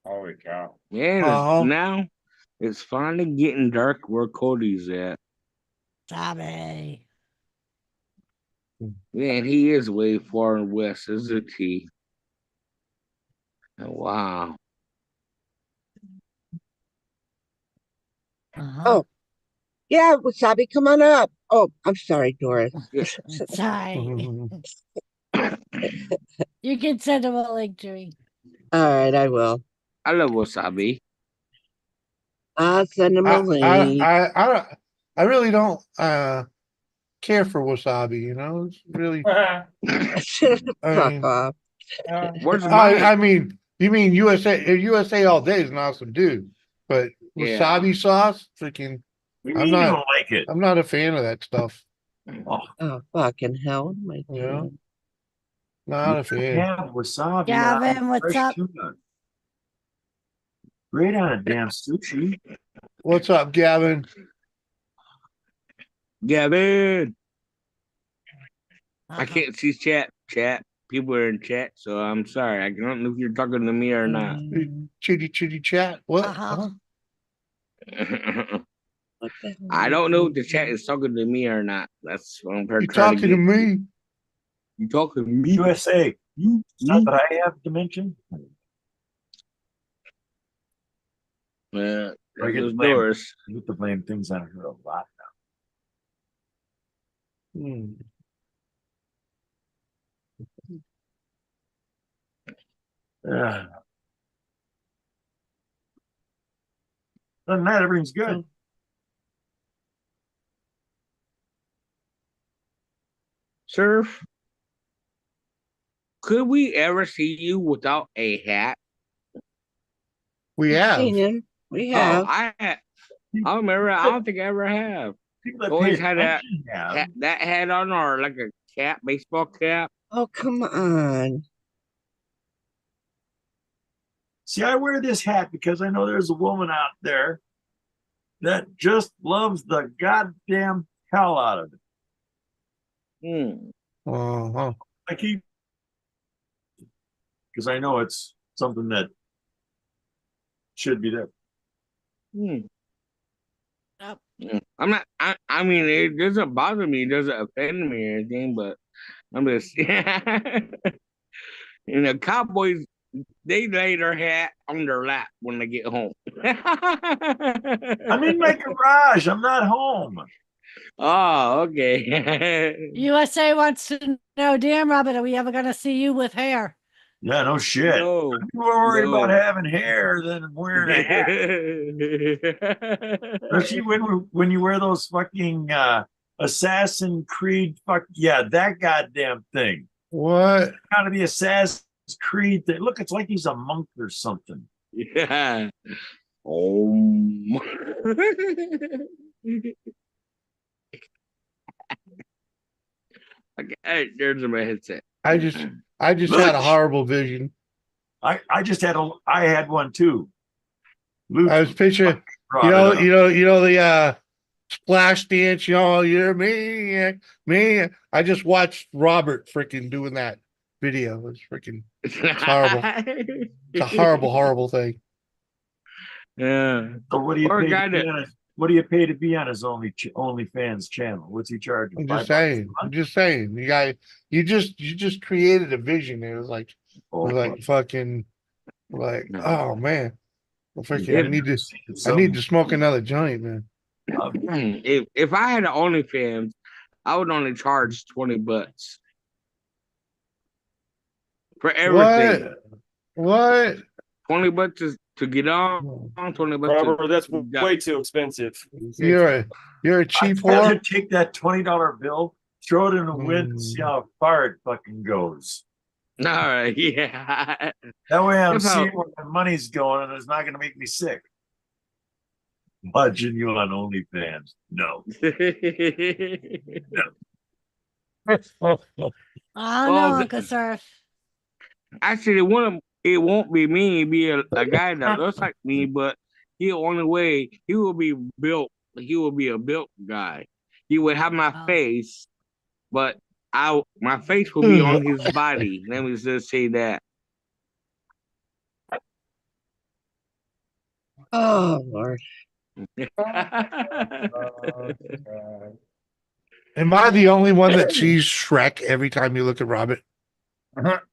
Holy cow. Man, Uh-huh. now it's finally getting dark where Cody's at. Sabe. Man, he is way far west, isn't he? Wow. Uh-huh. Oh, yeah, Wasabi, come on up. Oh, I'm sorry, Doris. Sorry. You can send him a link, Joey. All right, I will. I love wasabi. I'll send him a link. I really don't care for wasabi, you know? It's really Fuck mean- off. Where's mine? I mean, you mean USA all day is an awesome dude, but Yeah. wasabi sauce, freaking You I'm mean not- you don't like it? I'm not a fan of that stuff. Oh, fucking hell. My Yeah. God. Not a fan. Yeah, wasabi. Gavin, on what's fresh up? tuna. Great on a damn sushi. What's up, Gavin? Gavin. I can't see chat. People are in chat, so I'm sorry. I don't know if you're talking to me or not. Chitty chat. What? Uh-huh. What the hell I is don't know if the this? chat is talking to me or not. That's what I'm trying You to talking to get. me? You talking to me? USA. Not that I have dimension. Yeah, I get those to blame, doors. I get to blame things on her a lot now. Other than that, everything's good. Surf, could we ever see you without a hat? We have. Seen him. We Oh, have. I remember. I don't think I ever have. People that Always pay had that attention have. that hat on, or like a cap, baseball cap. Oh, come on. See, I wear this hat because I know there's a woman out there that just loves the goddamn hell out of it. Uh-huh. I keep, because I know it's something that should be there. Yep. I'm not. I mean, it doesn't bother me. It doesn't offend me or anything. But I'm just. Cowboys, they lay their hat on their lap when they get home. I'm in my garage. I'm not home. Oh, okay. USA wants to know, damn, Robert, are we ever going to see you with hair? Yeah, no shit. No, I'm more worried no. about having hair than wearing a hat. Especially when you wear those fucking Assassin's Creed that goddamn thing. What? Gotta be Assassin's Creed thing. Look, it's like he's a monk or something. Yeah. Okay, there's my headset. I just had a horrible vision. I had one too. Luke I was picturing, brought it up. the splash dance, you're me. I just watched Robert freaking doing that video. It's freaking horrible. It's a horrible thing. Yeah. So what do you Or a pay guy to be that- on his, what do you pay to be on his OnlyFans channel? What's he charging? I'm $5 just a saying. month? You just created a vision. It was like, fucking, like, oh man, freaking, I need to smoke another joint, man. If I had an OnlyFans, I would only charge $20 for everything. What? $20 to get on, $20. Robert, that's way too expensive. You're a cheap I'd rather whore. take that $20 bill, throw it in the wind, and see how far it fucking goes. All right, yeah. That way I'm If I- seeing where my money's going, and it's not going to make me sick. Watching you on OnlyFans. No. I don't Well, know, Uncle Surf. Actually, it won't be me. It'll be a guy that looks like me, but he will be built. He will be a built guy. He would have my face, but my face will be on his body. Let me just say that. Oh, Lord. Am I the only one that sees Shrek every time you look at Robert? Those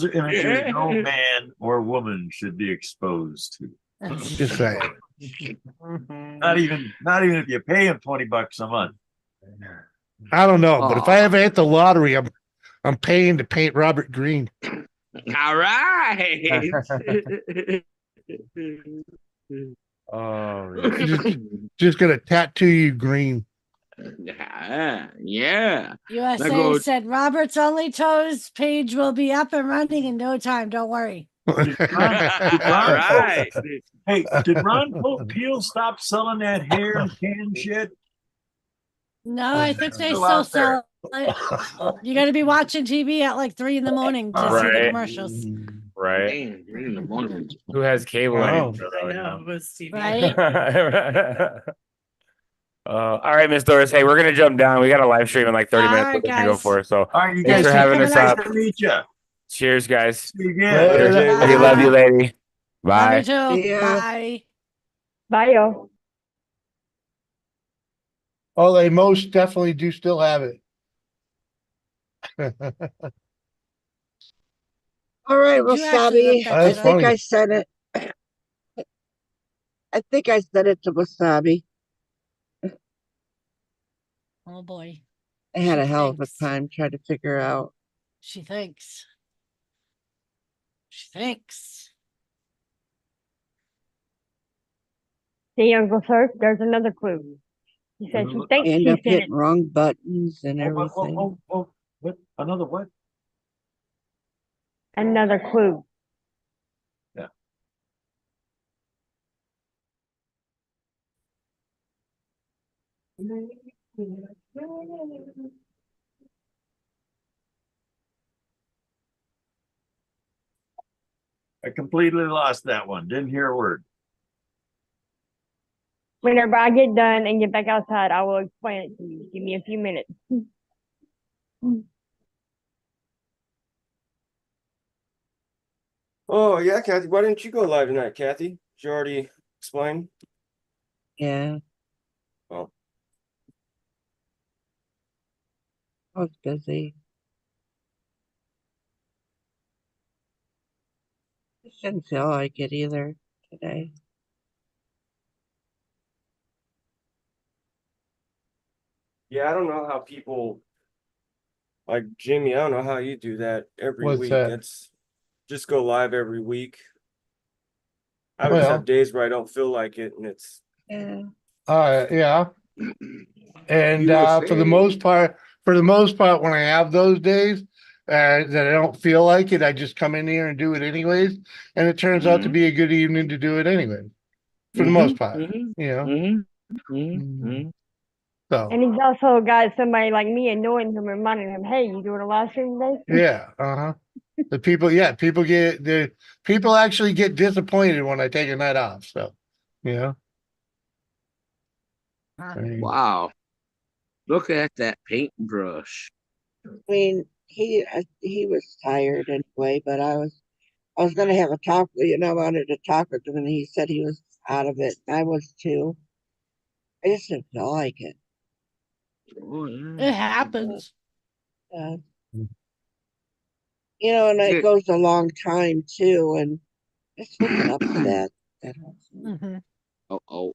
are images no man or woman should be exposed to. Just saying. Not even if you pay him $20 a month. I don't know, but if I ever hit the lottery, I'm paying to paint Robert green. All right. Oh, Just gonna tattoo you green. Yeah. USA said Robert's Only Toes page will be up and running in no time. Don't worry. All right. Hey, did Ron Peel stop selling that hair and can shit? No, I think they Still still out there. sell. You got to be watching TV at like 3 a.m. to see the Right. commercials, Right? Dang, 3 in the morning. Who has cable Wow. anymore, I though, you know know? it was TV. right? All right, Miss Doris. Hey, we're gonna jump down. We got a live stream in like 30 All minutes. right, We're gonna go guys. for it. So All right, you thanks guys for having take us care. Nice up. to meet you. Cheers, guys. See you again. Later. Lady, love you, lady. Love Bye. you too. Yeah. Bye. Bye, y'all. Oh, they most definitely do still have it. All right, Did you actually Wasabi. look that I That's shit think up? funny. I said it. I think I said it to Wasabi. Oh boy. I had She a hell of a thinks. time trying to figure out. She thinks. She thinks. See, Uncle Sir, there's another clue. He said she thinks End she's up in it. hitting wrong buttons and Oh, everything. what? Another what? Another clue. Yeah. I completely lost that one. Didn't hear a word. Whenever I get done and get back outside, I will explain it to you. Give me a few minutes. Oh yeah, Kathy. Why didn't you go live tonight, Kathy? Did you already explain? Yeah. Oh. I was busy. I shouldn't feel like it either today. Yeah, I don't know how people like Jimmy. I don't know how you do that every What's week. that? It's just go live every week. I would just Well, have days where I don't feel like it, and it's Yeah. yeah. And USA. for the most part, when I have those days that I don't feel like it, I just come in here and do it anyways. And it turns out to be a good evening to do it anyway. For the most part, you know. So And he's also got somebody like me annoying him, reminding him, hey, you doing a live stream today? yeah, the people people actually get disappointed when I take a night off. So, you know. I mean, Wow. Look at that paintbrush. I mean, he was tired anyway, but I was gonna have a talk with you, and I wanted to talk with him, and he said he was out of it. I was too. I just didn't feel like it. Oh, It yeah. happens. You know, and it goes a long time too, and just wasn't up to that. Mhm. Oh.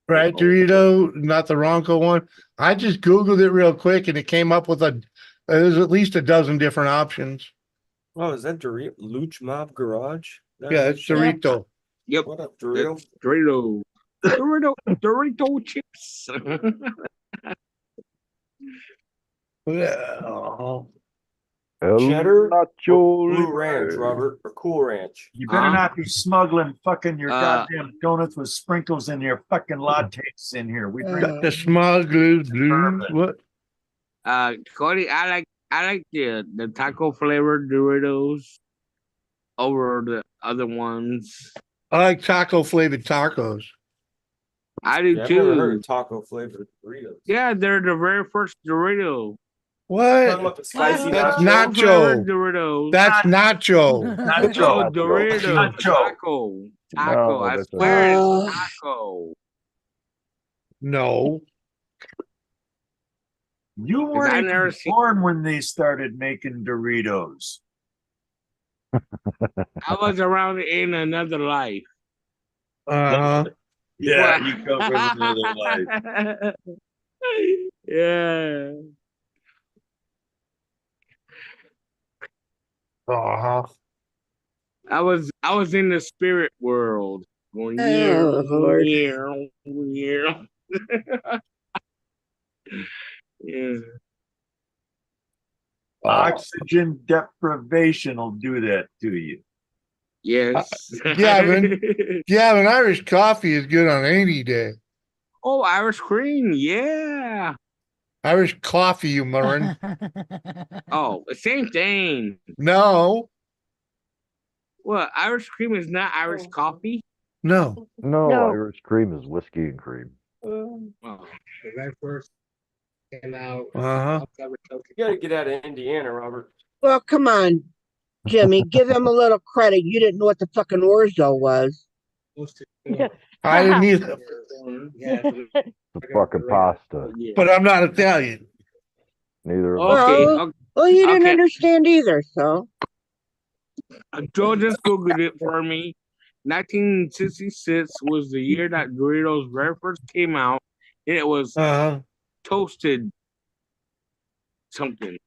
right, Dorito, not the Ronco one. I just Googled it real quick and it came up with there's at least a dozen different options. oh, is that Dorito Luch Mob Garage? Yeah, it's Dorito. Yep. What up, Dorito? Dorito chips. Yeah. Cheddar or Blue Ranch, Robert, or Cool Ranch? You better Huh? not be smuggling fucking your Uh, goddamn donuts with sprinkles in your fucking lattes in here. We drink Got the smugglers blues. What? Cody, I like the taco flavored Doritos over the other ones. I like taco flavored tacos. I do Yeah, I've never heard too. of taco flavored Doritos. Yeah, they're the very first Dorito. Talking What? about the spicy That's nacho? Flavored nacho. Doritos. That's nacho. nacho. No, Doritos. Nacho. Taco. I swear it's taco. No. You I weren't never even seen- born when they started making Doritos. I was around in another life. Uh-huh. Yeah, you come from another life. Yeah. Uh-huh. I was in the spirit world. Going, Oh, Lord. yeah. Yeah. Oxygen deprivation will do that to you. Yes. Gavin. Gavin, Irish coffee is good on any day. Oh, Irish cream. Yeah. Irish coffee, you moron. Oh, same thing. No. Well, Irish cream is not Irish coffee. No. No, No. Irish cream is whiskey and cream. Oh, the very first came out. Uh-huh. You gotta get out of Indiana, Robert. Well, come on, Jimmy, give him a little credit. You didn't know what the fucking orzo was. I didn't either, It's fucking pasta. but I'm not Italian. Neither of us. Okay, Well, okay. Well, you didn't Okay. understand either, so. Joe just Googled it for me. 1966 was the year that Doritos very first came out, and it was Uh-huh. toasted something.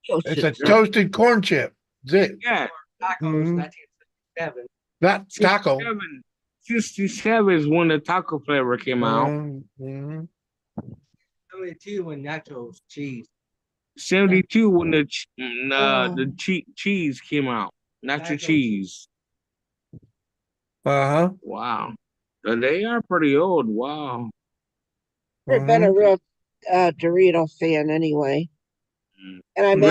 It's a toasted corn chip. That's it. Yeah, Mhm. 1967. Not taco. 67 is when the taco flavor came out. Mhm. 72 when nachos cheese. 72 when the Oh. cheese came out. Nacho Nacho cheese. Uh-huh. Wow. They are pretty old. Wow. I've been a real Dorito fan anyway. And I'm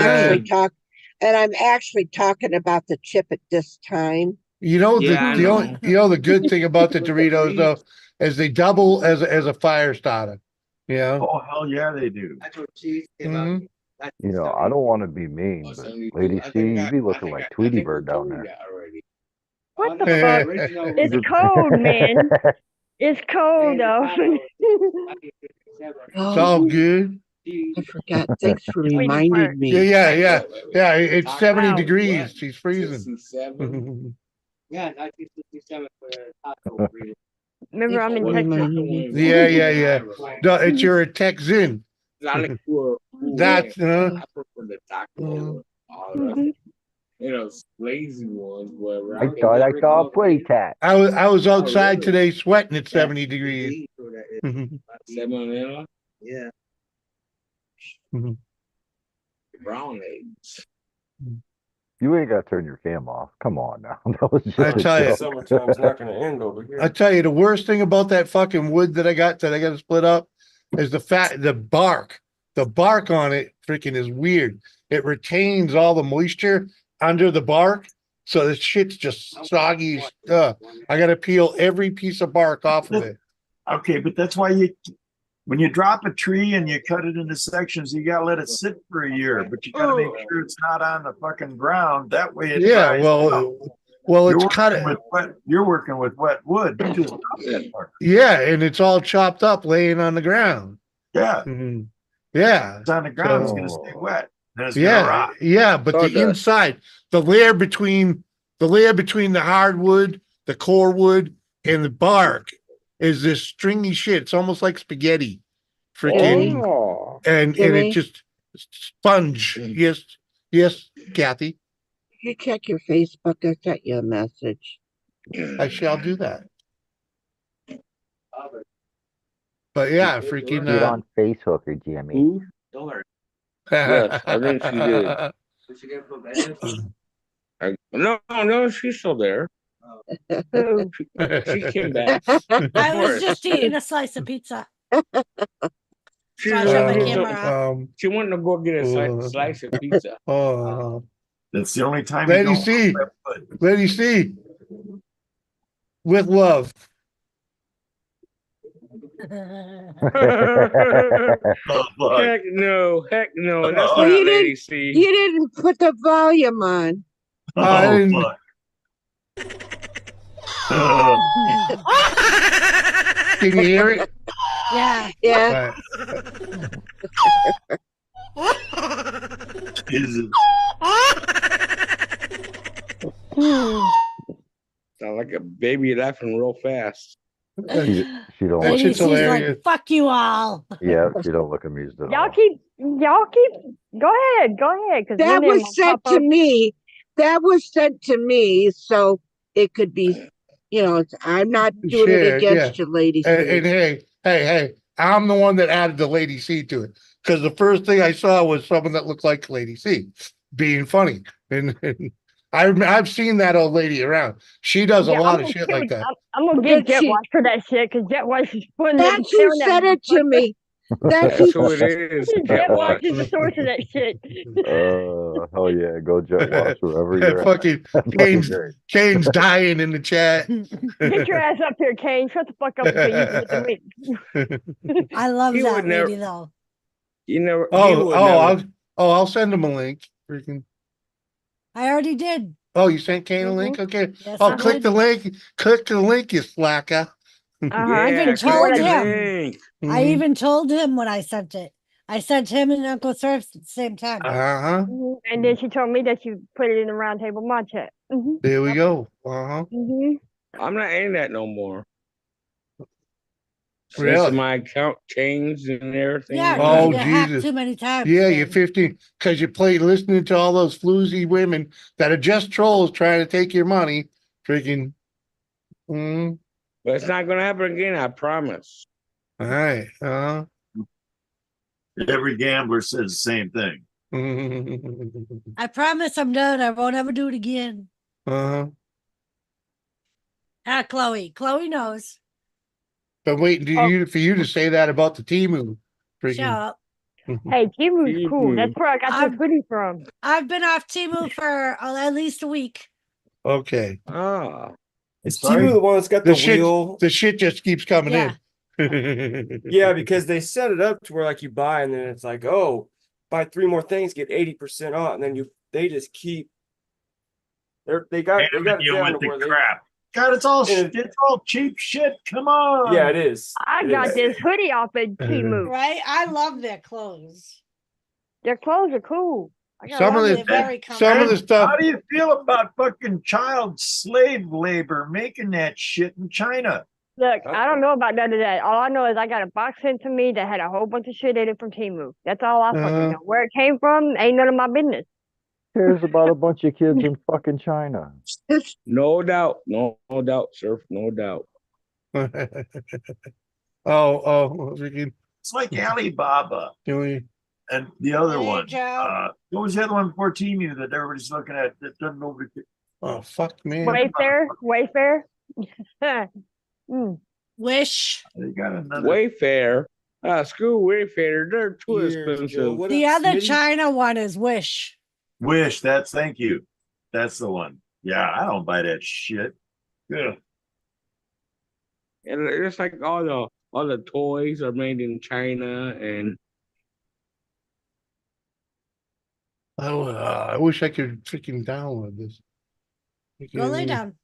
actually talking about the chip at this time. You know, Yeah, I the good thing about the Doritos though is they double as a fire starter. Yeah. Oh hell yeah, they do. Nacho cheese came Mhm. out. You know, I don't want to be mean, but Lady C, you be looking like Tweety Bird down there. What the fuck? It's cold, man. It's cold though. It's all good. I forgot. Thanks for Tweety reminding Bird. me. Yeah. It's 70 Wow. degrees. She's freezing. 67. Yeah, 1967 for taco burrito. Remember, I'm in Texas. Yeah. No, it's your Texan. That's That's I prefer the taco. Mhm. You know, lazy ones, whatever. I thought I saw a play tat. I was outside today sweating at 70 degrees. Salmonella, Yeah. brown eggs. You ain't got to turn your cam off. Come on now. That was just I a tell ya. joke. Summertime's not gonna end over here. I tell you, the worst thing about that fucking wood that I got to split up is the bark. The bark on it freaking is weird. It retains all the moisture under the bark. So the shit's just soggy as stuff. I gotta peel every piece of bark off of it. Okay, but that's why when you drop a tree and you cut it into sections, you gotta let it sit for a year, but you gotta make sure it's not on the fucking ground. That way it Yeah, dries out. well, You're it's kind working of you're working with wet wood. You just drop that part. yeah, and it's all chopped up laying on the ground. Yeah, Mhm. Yeah. it's on the ground, it's gonna So- stay wet. Then it's gonna Yeah, rot. yeah, but the Sawdust. inside, the layer between the hardwood, the core wood, and the bark is this stringy shit. It's almost like spaghetti, freaking, Oh, and Jimmy? it just sponge. Yes, Kathy, You check your Facebook. I sent you a message. I shall do that. But yeah, freaking. Get on Facehooker, Jimmy. who? $1. Yes, I think she did. Did you get from No, she's still there. Who? She came back. I was just eating a slice of pizza. She, Josh, have a uh, camera. she went to go get a slice of pizza. That's the only time Lady you don't C. want wet wood. Lady C, with love. Oh, fuck. Heck no, that's Oh, not you Lady didn't- C. You didn't put the volume on. I Oh, didn't- fuck. Uh, Can you hear it? Yeah. Yeah. Jesus. Sound like a baby laughing real fast. She don't That look, Lady shit's C's hilarious. like, fuck you all. yeah, she don't look amused at Y'all all. keep. Go ahead. Because That was sent to me. That was sent to me, so it could be, I'm not doing it Shared, against you, lady. And hey, I'm the one that added the Lady C to it because the first thing I saw was someone that looked like Lady C being funny, and I've seen that old lady around. She does a lot of shit like that. I'm gonna get Jet Wash for that shit because Jet Wash is fun. That's who sent it to me. That's That's who it is. Jet Jet Watch Watch. is the source of that shit. Hell yeah, go Jet Watch wherever you're at. Fucking That's fucking Kane's, great. Kane's dying in the chat. Get your ass up here, Kane. Shut the fuck up until you get the link. I love He that would never- lady though. You never. he Oh, would oh, never- I'll send him a link. Freaking. I already did. Oh, you sent Kane a link? Okay. Yes, Oh, I click did. the link. Click the link, you slacker. I Yeah, even told click the him. link. I Mhm. even told him when I sent it. I sent him and Uncle Surf at the same time. Uh-huh. And then she told me that you put it in the round table mod chat. There we go. Uh-huh. I'm not in that no more. Since Really? my account changed and everything. Yeah, Oh, you get hacked Jesus. too many times. Yeah, you're man. 15 because you played listening to all those floozy women that are just trolls trying to take your money. Freaking. Mm, But it's not gonna happen again. I promise. all right. Every gambler says the same thing. I promise I'm done. I won't ever do it again. Uh-huh. Ah, Chloe. Chloe knows. But waiting for you to say that about the Temu. Shut Freaking. up. Hey, Timu's cool. That's where I got this hoodie from. I've been off Timu for at least a week. Okay. Ah. Is Timu the one that's got the wheel? The shit just keeps coming Yeah. in. Yeah, because they set it up to where like you buy and then it's like, oh, buy 3 more things, get 80% off, and then they just keep. They got it Hamming down you to with the where they. crap. God, it's all cheap shit. Come on. Yeah, it is. I It got is. this hoodie off at Timu. Right? I love their clothes. Their clothes are cool. I got Some of They're the very some of the stuff. How do you feel about fucking child slave labor making that shit in China? Look, I don't know about none of that. All I know is I got a box sent to me that had a whole bunch of shit in it from Timu. That's all I fucking know. Where it came from ain't none of my business. Cares about a bunch of kids in fucking China. No doubt. No doubt, Surf. No doubt. Freaking. It's like Alibaba Can we? and the other Hey, one. Joe. What was the other one before Temu that everybody's looking at that doesn't know? Oh fuck, man. Wayfair. Wish. They got another. Wayfair. Screw Wayfair. They're too Here, Joe, expensive. what The up, other Smitty? China one is Wish. Wish. Thank you. That's the one. Yeah, I don't buy that shit. Yeah. And it's like all the toys are made in China, and I wish I could freaking download this. Go lay down.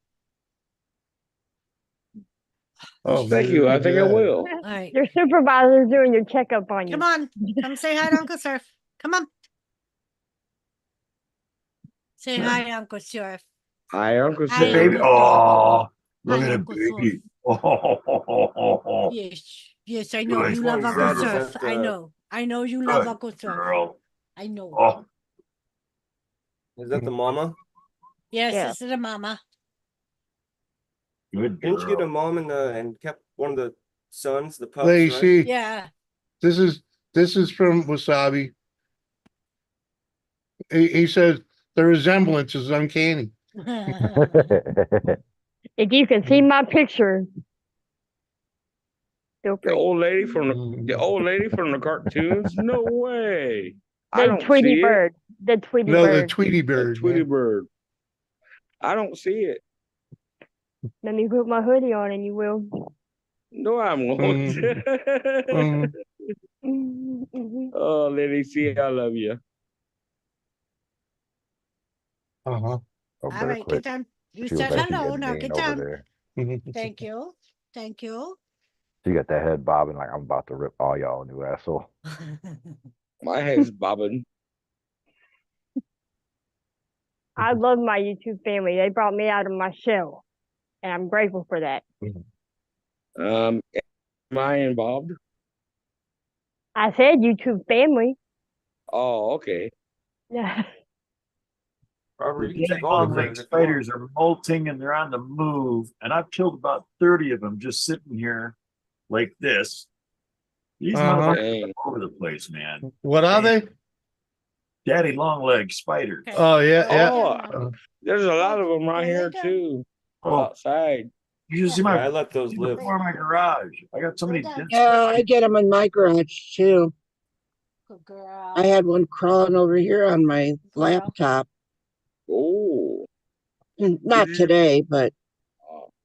Oh, thank maybe you. we I can think do I that. will. All right. Your supervisor's doing your checkup on you. Come on. Come say hi to Uncle Surf. Come on. Say hi, Uncle Surf. Hi, Uncle Hi, Sam. Baby. Uncle Oh, look Hi, at it, Uncle baby. Oh, Yes. Yes, I know. Good You love Uncle girl. Surf. I know. I know you love Good Uncle Surf. girl. I know. Oh, Is that the mama? Yes, Yeah. this is a mama. good Didn't you get a girl. mom and kept one of the sons, the pups, Lady right? C, Yeah. this is from Wasabi. He says the resemblance is uncanny. If you can see my picture, feel The free. old lady from the cartoons? No way. I The don't Tweety see it. Bird. The Tweety No, the Bird. Tweety The Bird. Tweety man. Bird. I don't see it. Let me put my hoodie on and you will. No, I'm won't. Mhm. Oh, Lady C, I love you. Uh-huh. Oh, All right, get down. You She was said actually hello. getting Now mean get over down. there. Thank you. Thank you. She got that head bobbing like I'm about to rip all y'all a new asshole. My head's bobbing. I love my YouTube family. They brought me out of my shell. And I'm grateful for that. Am I involved? I said YouTube family. Oh, okay. Yeah. Robert, you can The take all the long leg credit if you want. spiders are molting and they're on the move, and I've killed about 30 of them just sitting here like this. These Uh-huh. motherfuckers are all over the place, man. What are they? Daddy long leg spiders. Okay. Oh yeah, yeah. Oh, there's a lot of them right Go lay here down. too. Oh, Outside. You see Yeah, I my let those live. before my garage. I got so many dents. Yeah, I get them in my garage too. Good girl. I had one crawling over here on my Girl. laptop. Oh, Not today, but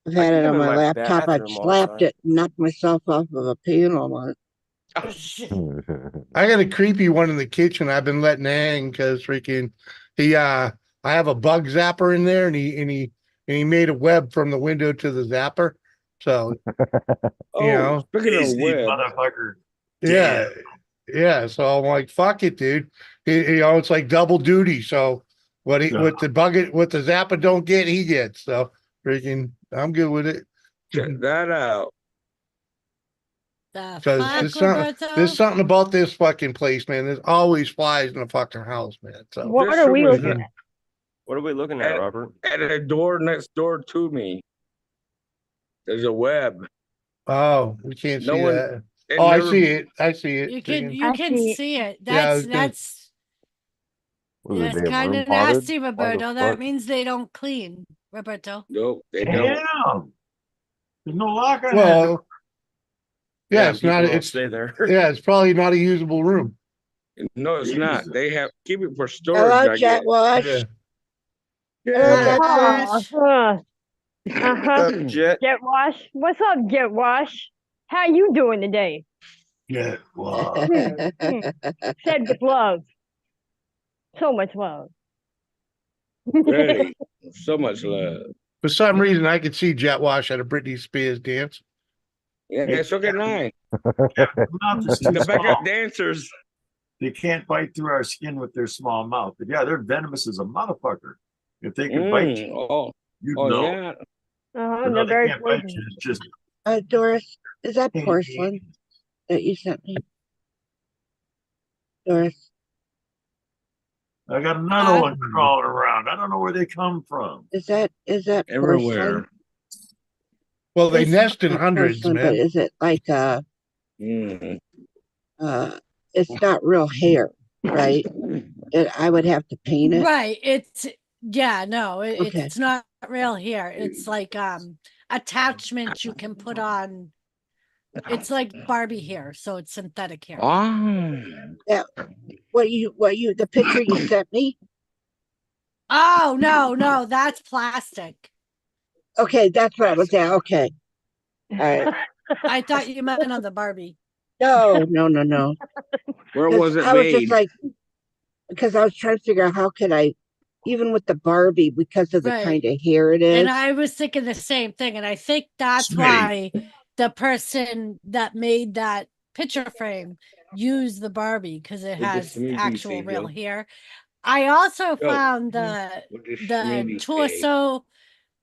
I've I had keep it on 'em in my my laptop. I've bathroom all the slapped time. it, knocked myself off of a panel once. I got a creepy one in the kitchen I've been letting hang because freaking I have a bug zapper in there and he made a web from the window to the zapper. So oh, know, speaking of Easy, web, motherfucker. yeah. Yeah. So I'm like, fuck it, dude. It's like double duty. So what Yeah. what the zapper don't get, he gets. So freaking I'm good with it. check that out. The Because fuck, there's something about this fucking place, man. There's always flies in the fucking house, man. So What Just are we so we looking can- at? What are we looking at, At- Robert? At a door next door to me, there's a web. oh, we can't No see one- that. It Oh, I never- see it. I see it. You can Freaking- you I can see it. see it. Yeah, I was That's Was it that's damn kind room of nasty, haunted? Why the Roberto. That fuck? means they don't clean, Roberto. Nope, they don't. Damn. There's no lock on that. Well, yeah, it's people not. don't It's stay there. yeah, it's probably not a usable room. No, it's not. Jesus. They have keep it for storage. Hello, I Jet guess. Wash. Yeah. Hello, Yeah. Jet Wash. Uh-huh. What's up, Jet? Jet Wash. What's up, Jet Wash? How you doing today? Yeah. Wow. Said with love. So much love. Really, so much love. For some reason, I could see Jet Wash at a Britney Spears dance. Yeah, so can I. Mouth is too The small. backup dancers. They can't bite through our skin with their small mouth. But yeah, they're venomous as a motherfucker. If they can bite you, Oh, you oh know. yeah. Uh-huh. But no, They're they very can't bite poisonous. you. It's just Doris, is that porcelain that you sent me? Doris, I got another one crawling around. I don't know where they come from. is that Everywhere. porcelain? Well, they It's nest in not hundreds, porcelain, But man. is it like Mm. it's not real hair, right? I would have to paint it. Right. It's no, Okay. it's not real hair. It's like attachments you can put on. It's like Barbie hair, so it's synthetic hair. Oh. What you the picture you sent me? Oh no, that's plastic. Okay, that's what I was at. Okay. All right. I thought you meant on the Barbie. No. Where 'Cause was it I was just made? like, because I was trying to figure out how could I, even with the Barbie, because of the Right. kind of hair it is. And I was thinking the same thing. And I think that's Sweet. why the person that made that picture frame used the Barbie because it With the has smoothie actual thing, real Joe. hair. I also Joe, found the With this the smoothie thing. torso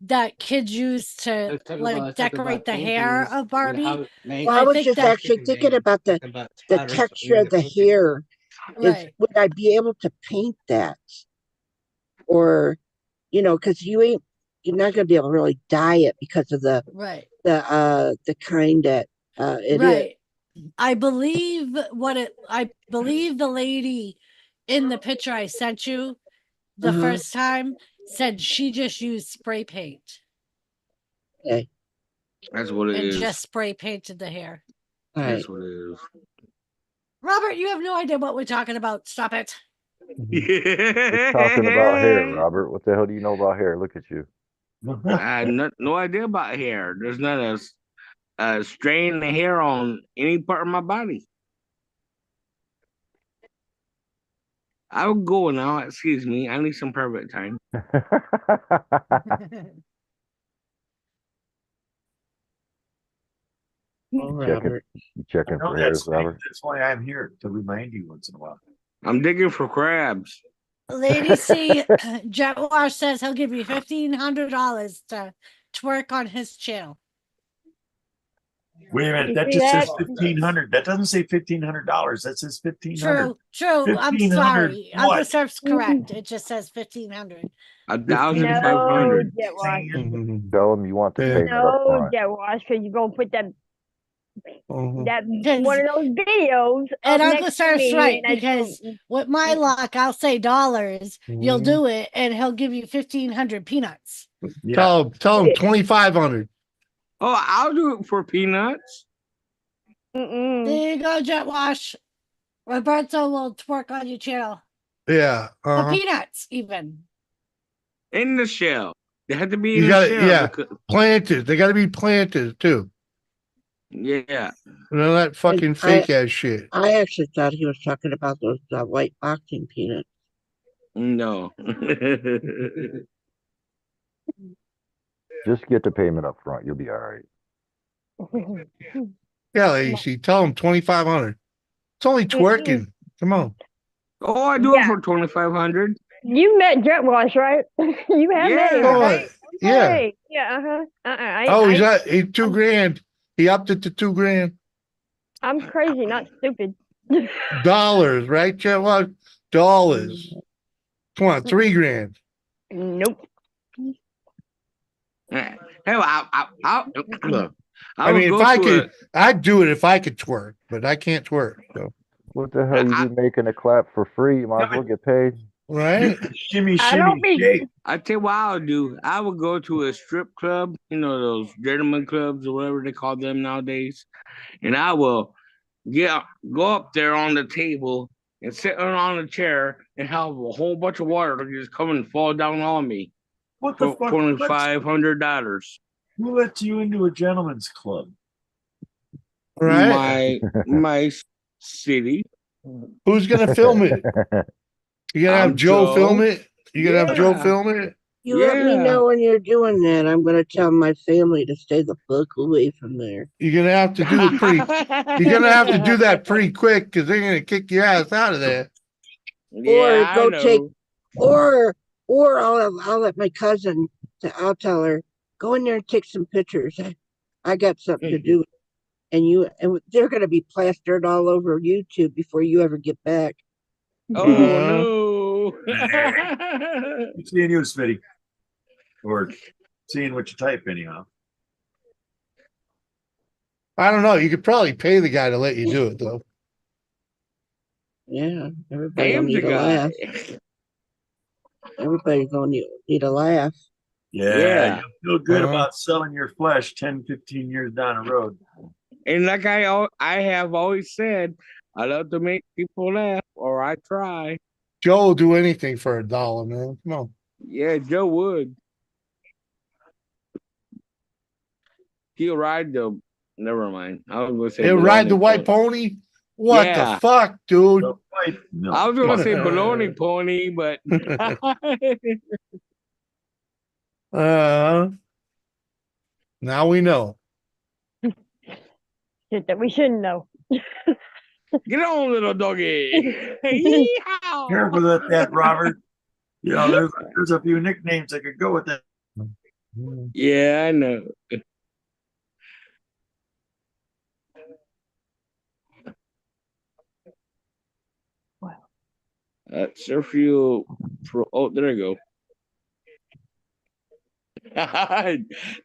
that kids use to Let's talk like about decorate the hair paintings of Barbie. how it makes Well, I was think just that- actually thinking about the patterns texture of the in hair. Right. Is would I be able to paint that? Or, because you're not gonna be able to really dye it because of the Right. kind that it is. Right. I believe the lady in the picture I sent you the Uh-huh. first time said she just used spray paint Okay. That's what it and is. just spray painted the hair. All right. That's what it is. Robert, you have no idea what we're talking about. Stop it. We're talking about hair, Robert. What the hell do you know about hair? Look at you. I had no idea about hair. There's not a strand of hair on any part of my body. I'll go now. Excuse me. I need some private time. Oh, Checking, Robert. you I checking know for that's hairs, Robert? that's why I'm here to remind you once in a while. I'm digging for crabs. Lady C, Jet Wash says he'll give you $1,500 to twerk on his channel. Wait a minute, You that see just says that? 1,500. That doesn't say $1,500. That says 1,500. True. I'm 1,500 sorry. what? Other stuff's correct. It just says 1,500. 1,500. Jet Wash. Tell them you want the Yeah. payment up No, front. Jet Wash, because you're going to put that Mhm. one of those videos And up Uncle next to Sarah's me, right, and I because don't- with my luck, I'll say dollars. You'll Mhm. do it, and he'll give you 1,500 peanuts. Yeah. Tell them 2,500. Oh, I'll do it for peanuts. Mm-mm. There you go, Jet Wash. Roberto will twerk on your channel. Yeah. For peanuts, even. In the shell. They have to be You in got the it. shell. Yeah. Planted. They got to be planted too. Yeah. None of that fucking fake ass shit. I actually thought he was talking about those white boxing peanuts. No. Just get the payment up front. You'll be all right. Yeah, AC. Tell them 2,500. It's only twerking. Come on. Oh, I do it for 2,500. You met Jet Wash, right? You have met him, Yeah. right? Yeah. Hey, yeah, Oh, he's at $2,000. He upped it to $2,000. I'm crazy, not stupid. Dollars, right, Jet Wash? Dollars. Come on, $3,000. Nope. Hey, I mean, if I could, I'd do it if I could twerk, but I can't twerk. So. What the hell you be making a clap for free? You might as well get paid. Right? Shimmy, shimmy, I tell you what I'll do. I would go to a strip club, you know, those gentleman clubs or whatever they call them nowadays, and I will go up there on the table and sit on a chair and have a whole bunch of water just come and fall down on me. What the fuck? $2,500. Who lets you into a gentleman's club? Right? My city. Who's gonna film it? You gonna have Joe film it? You gonna have Joe film it? You let me know when you're doing that. I'm going to tell my family to stay the fuck away from there. You're gonna have to do it pretty. You're gonna have to do that pretty quick because they're gonna kick your ass out of there. Yeah, or go take, or I'll let my cousin. I'll tell her, go in there and take some pictures. I got something to do, and they're going to be plastered all over YouTube before you ever get back. Oh no! Seeing you, Smitty, or seeing what you type anyhow. I don't know. You could probably pay the guy to let you do it though. Yeah, everybody will need a laugh. Everybody's going to need a laugh. Yeah. You feel good about selling your flesh 10, 15 years down the road. And like I have always said, I love to make people laugh, or I try. Joe will do anything for $1, man. Come on. Yeah, Joe would. He'll ride the. Never mind. I was going to say. He'll ride the white pony. What the fuck, dude? I was going to say baloney pony, but. Now we know. Shit that we shouldn't know. Get on, little doggy. Careful with that, Robert. You know, there's a few nicknames that could go with that. Yeah, I know. Surf fuel. Oh, there you go. I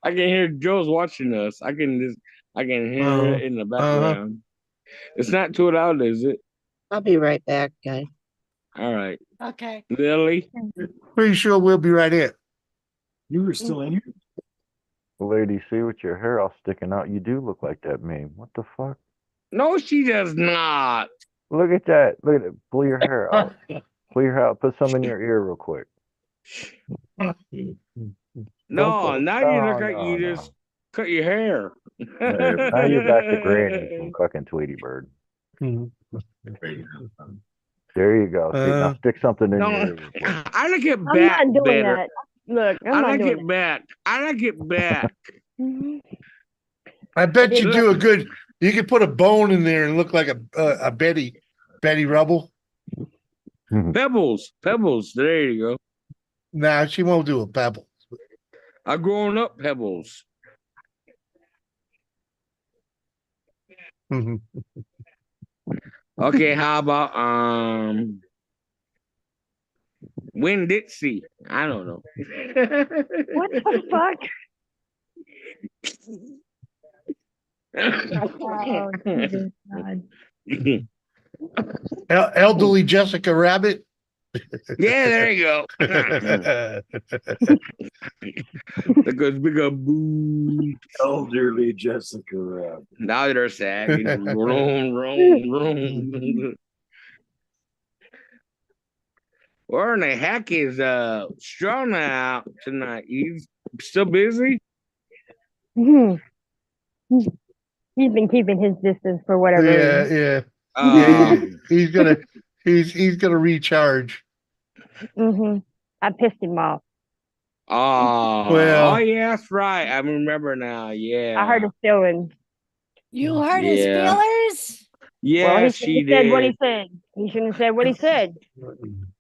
can hear Joe's watching us. I can hear it in the background. It's not too loud, is it? I'll be right back, guys. All right. Okay. Lily? Pretty sure we'll be right in. You were still in here? Lady, see with your hair all sticking out, you do look like that meme. What the fuck? No, she does not. Look at that. Look at it. Pull your hair out. Pull your hair out. Put some in your ear real quick. No, now you look like you just cut your hair. Now you're back to granny from fucking Tweety Bird. There you go. See, now stick something in your ear. I like it I'm back not doing better. that. Look, I like it back. I like it back. I bet you do a good. You could put a bone in there and look like a Betty Rubble. Pebbles. There you go. Nah, she won't do a pebble. I grown up Pebbles. Okay, how about Winn-Dixie? I don't know. What the fuck? Oh, Jesus God. Elderly Jessica Rabbit. Yeah, there you go. That goes big up boo. Elderly Jessica Rabbit. Now they're sad. Vroom, vroom, vroom. Where in the heck is Strona out tonight? He's still busy? He's been keeping his distance for whatever Yeah, reason. yeah. Um, He's gonna recharge. I pissed him off. oh, Well- yeah, that's right. I remember now. Yeah. I heard his feelings. You hurt his Yeah. feelers? Yeah, Well, he she shouldn't have said what he did. said. He shouldn't have said what he said.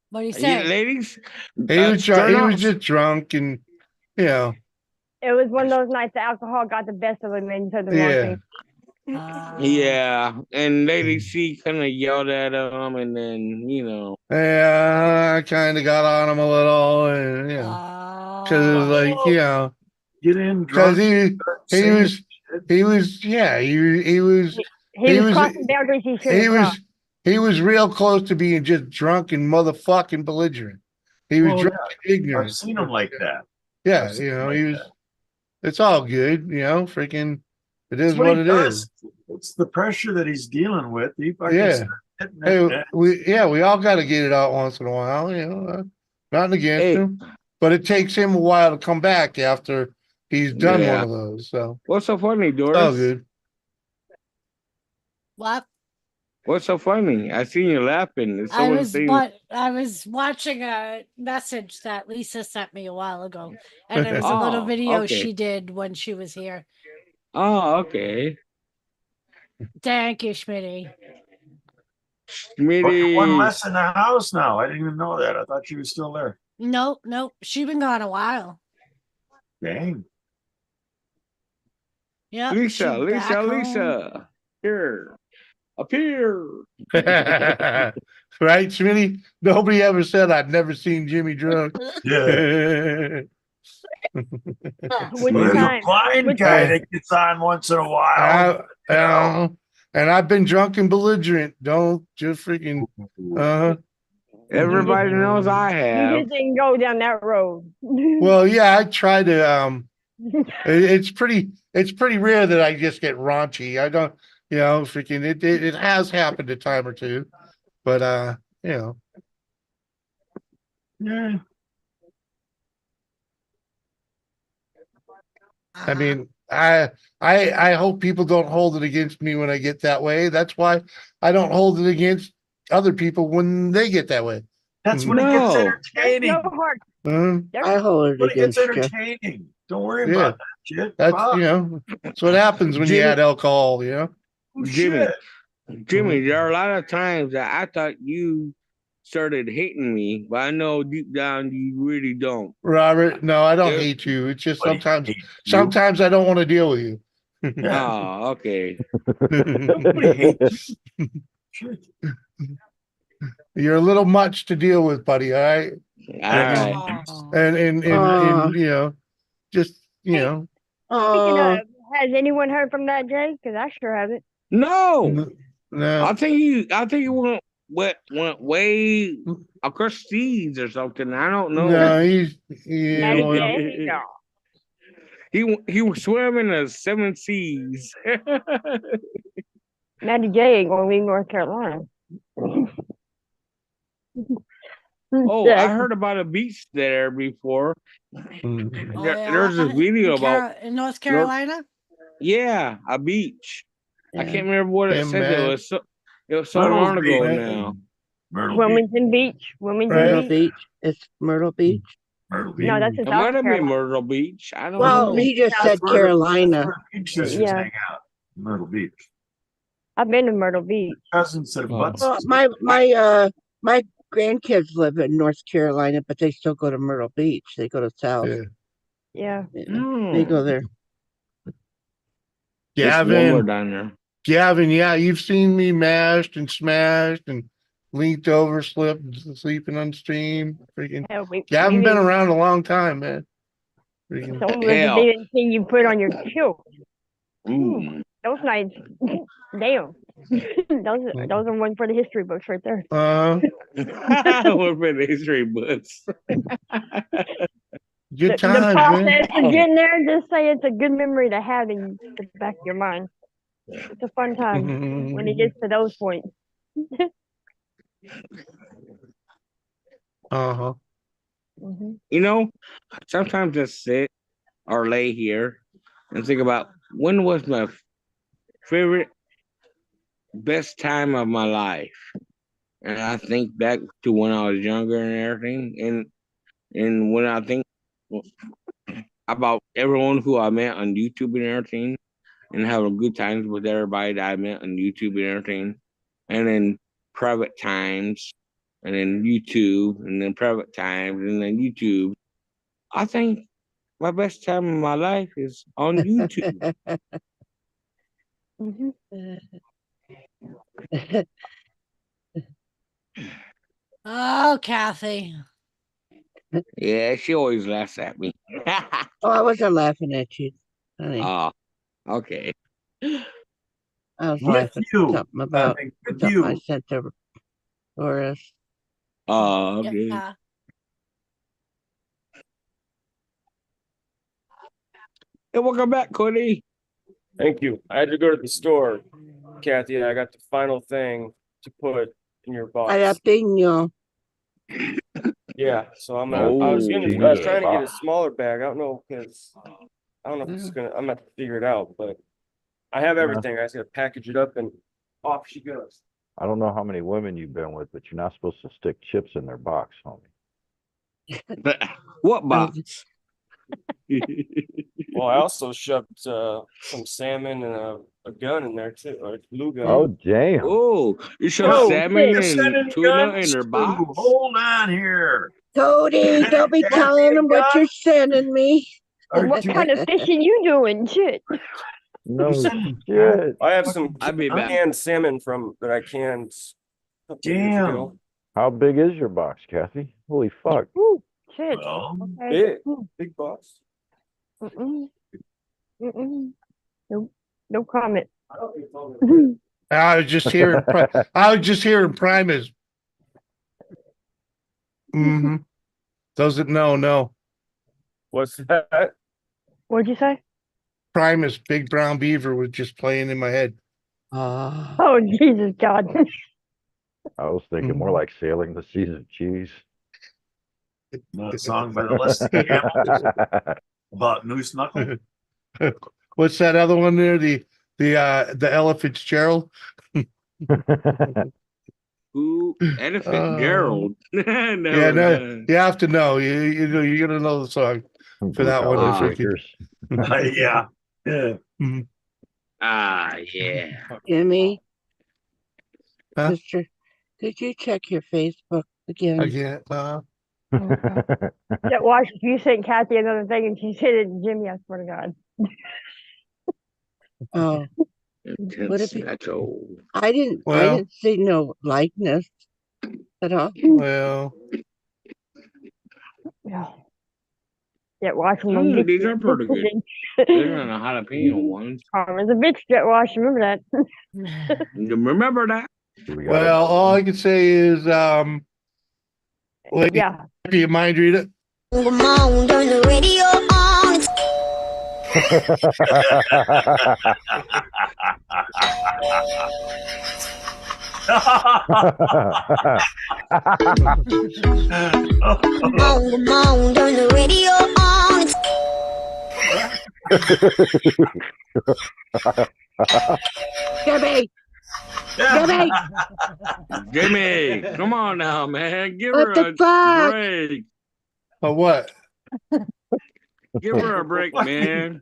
What he Yeah, say? ladies. He was drunk. He Strona- was just drunk, and you know, It was one of those nights the alcohol got the best of him and he said the wrong yeah. thing. Yeah, and Lady C kind of yelled at him, and then Yeah, I kind of got on him a little, and you know, because it was like, you know, Get in because drunk. he was He was was- crossing boundaries he shouldn't have crossed. he was real close to being just drunk and motherfucking belligerent. He was Well, drunk and I've ignorant. seen him like that. Yeah, I've seen you him know, like he was. that. It's all good, you know. Freaking, it is It's what he it does. is. It's the pressure that he's dealing with. He fucking Yeah. started hitting it. Hey, we all got to get it out once in a while, you know. Nothing against Hey. him, but it takes him a while to come back after he's done Yeah. one of those. So What's so funny, Doris? it's all good. What? What's so funny? I seen you laughing. It's someone saying, I was watching a message that Lisa sent me a while ago, and it was a little Oh, video okay. she did when she was here. "Oh, okay, Thank you, Schmitty. Smitty." One less in the house now. I didn't even know that. I thought she was still there. Nope, she been gone a while. Dang. Yep. Lisa, she back Lisa, home. Lisa, here, appear. Right, Smitty? Nobody ever said I'd never seen Jimmy drunk. Yeah. Which There's a time? blind Which guy time? that gets on once in a while. And I've been drunk and belligerent. Don't just freaking Everybody knows I You have. just didn't go down that road. Well, yeah, I try to it's pretty rare that I just get raunchy. I don't, you know, freaking it has happened a time or two. But you know. Yeah. I mean, I hope people don't hold it against me when I get that way. That's why I don't hold it against other people when they get that way. That's when it gets No. entertaining. No hard. I hold it When it gets against you. entertaining. Don't worry Yeah. about that shit. That's Fuck. you know, that's what happens when you Jimmy- add alcohol, you know. Oh, Jimmy, shit. Jimmy, there are a lot of times that I thought you started hating me, but I know deep down you really don't. Robert, no, I don't Yeah. hate you. It's just Buddy, sometimes hate you. sometimes I don't want to deal with you. Yeah. Oh, okay. Nobody hates you. Shit. You're a little much to deal with, buddy. All right. All right. Oh. And you know, just you know. Speaking Oh, of, has anyone heard from that Jay? Because I sure haven't. No, No. I think he went way across seas or something. I don't know. No, you Matty know, J? No. He was swimming the seven seas. Matty J ain't gonna leave North Carolina. Oh, I heard about a beach there before. mm, Oh, There's yeah? a video in about in North Carolina. a beach. I Yeah. can't remember what it Yeah, said. man. It was so Myrtle long ago Beach. now. Myrtle Beach. Wilmington Beach. Wilmington Right. Myrtle Beach. Beach. It's Myrtle Beach. Myrtle Beach. No, that's in It might South have been Carolina. Myrtle Beach. I don't Well, know. he just South said Myrtle- Carolina. That's where Beach sisters Yeah. hang out. Myrtle Beach. I've been to Myrtle Beach. Cousins that have Oh. butts. Well, my grandkids live in North Carolina, but they still go to Myrtle Beach. They go to South. yeah. Yeah. Yeah, they go there. It's warmer Gavin, down there. Gavin, yeah, you've seen me mashed and smashed and leaned over, slipped, sleeping on stream. Freaking Hell, Gavin we been didn't- around a long time, man. Freaking, Some of us Hell. didn't see you put on your kilt. Mm. Those nights, damn. those are one for the history books right there. We're for the history books. Good The times, process man. of getting there, just say it's a good memory to have in the back of your mind. It's a fun time when it gets to those points. Uh-huh. You know, sometimes I sit or lay here and think about when was my favorite, best time of my life. And I think back to when I was younger and everything. And when I think about everyone who I met on YouTube and everything, and having good times with everybody that I met on YouTube and everything, and then private times, and then YouTube, and then private times, and then YouTube. I think my best time in my life is on YouTube. Oh, Kathy. Yeah, she always laughs at me. Oh, I wasn't laughing at you, honey. Oh, okay. I was With laughing you. something about With something I you. sent to Doris. Oh, okay. Yeah. Hey, welcome back, Cody. Thank you. I had to go to the store, Kathy. I got the final thing to put in your box. I updated you. Yeah, so I'm gonna. Oh, I was trying to get a box. smaller bag. I don't know because I don't know if it's gonna. I'm gonna have to figure it out, but I have everything. I just gotta package it up and off she goes. I don't know how many women you've been with, but you're not supposed to stick chips in their box, homie. What box? Well, I also shoved some salmon and a gun in there too, or a blue gun. Oh, damn. Oh, you shove Whoa, salmon you're sending and tuna in guns their too. box? Hold on here. Cody, don't be telling them what you're sending me. What kind of fishing you doing? Shit. No sending- shit. I have some I'll be back. canned salmon that I canned. a couple years Damn. ago. How big is your box, Kathy? Holy fuck. Ooh, shit. Well, Okay. Big boss. Mm-mm. Mm-mm. No, no comment. I was just hearing. I was just hearing Primus. Mm-hmm. Doesn't know. No. What's that? What'd you say? Primus, Big Brown Beaver was just playing in my head. Oh, Jesus God. I was thinking more like sailing the seas of cheese. that song by the Leslie Hamilton about Noose Knuckle. What's that other one there? The Ella Fitzgerald. Who? Elephant Gerald. Yeah, no, you have to know. You know, you're gonna know the song for that one. Yeah. Yeah. Ah, yeah. Jimmy, Huh? sister, could you check your Facebook again? Again. That watch you sent Kathy another thing and she said it to Jimmy, I swear to God. Oh, what if I Well- didn't see no likeness at all. Well, Yeah. Yeah, watch them. These are pretty good. They're on a jalapeno ones. Karma's a bitch, Jet Wash. Remember that. Remember that? well, all I can say is, lady, Yeah. do you mind read it? Come on, turn the radio on. Come on, turn the radio on. Jimmy! Jimmy! Jimmy, come on now, man. Give What her the a fuck? break. What? Give her a break, man.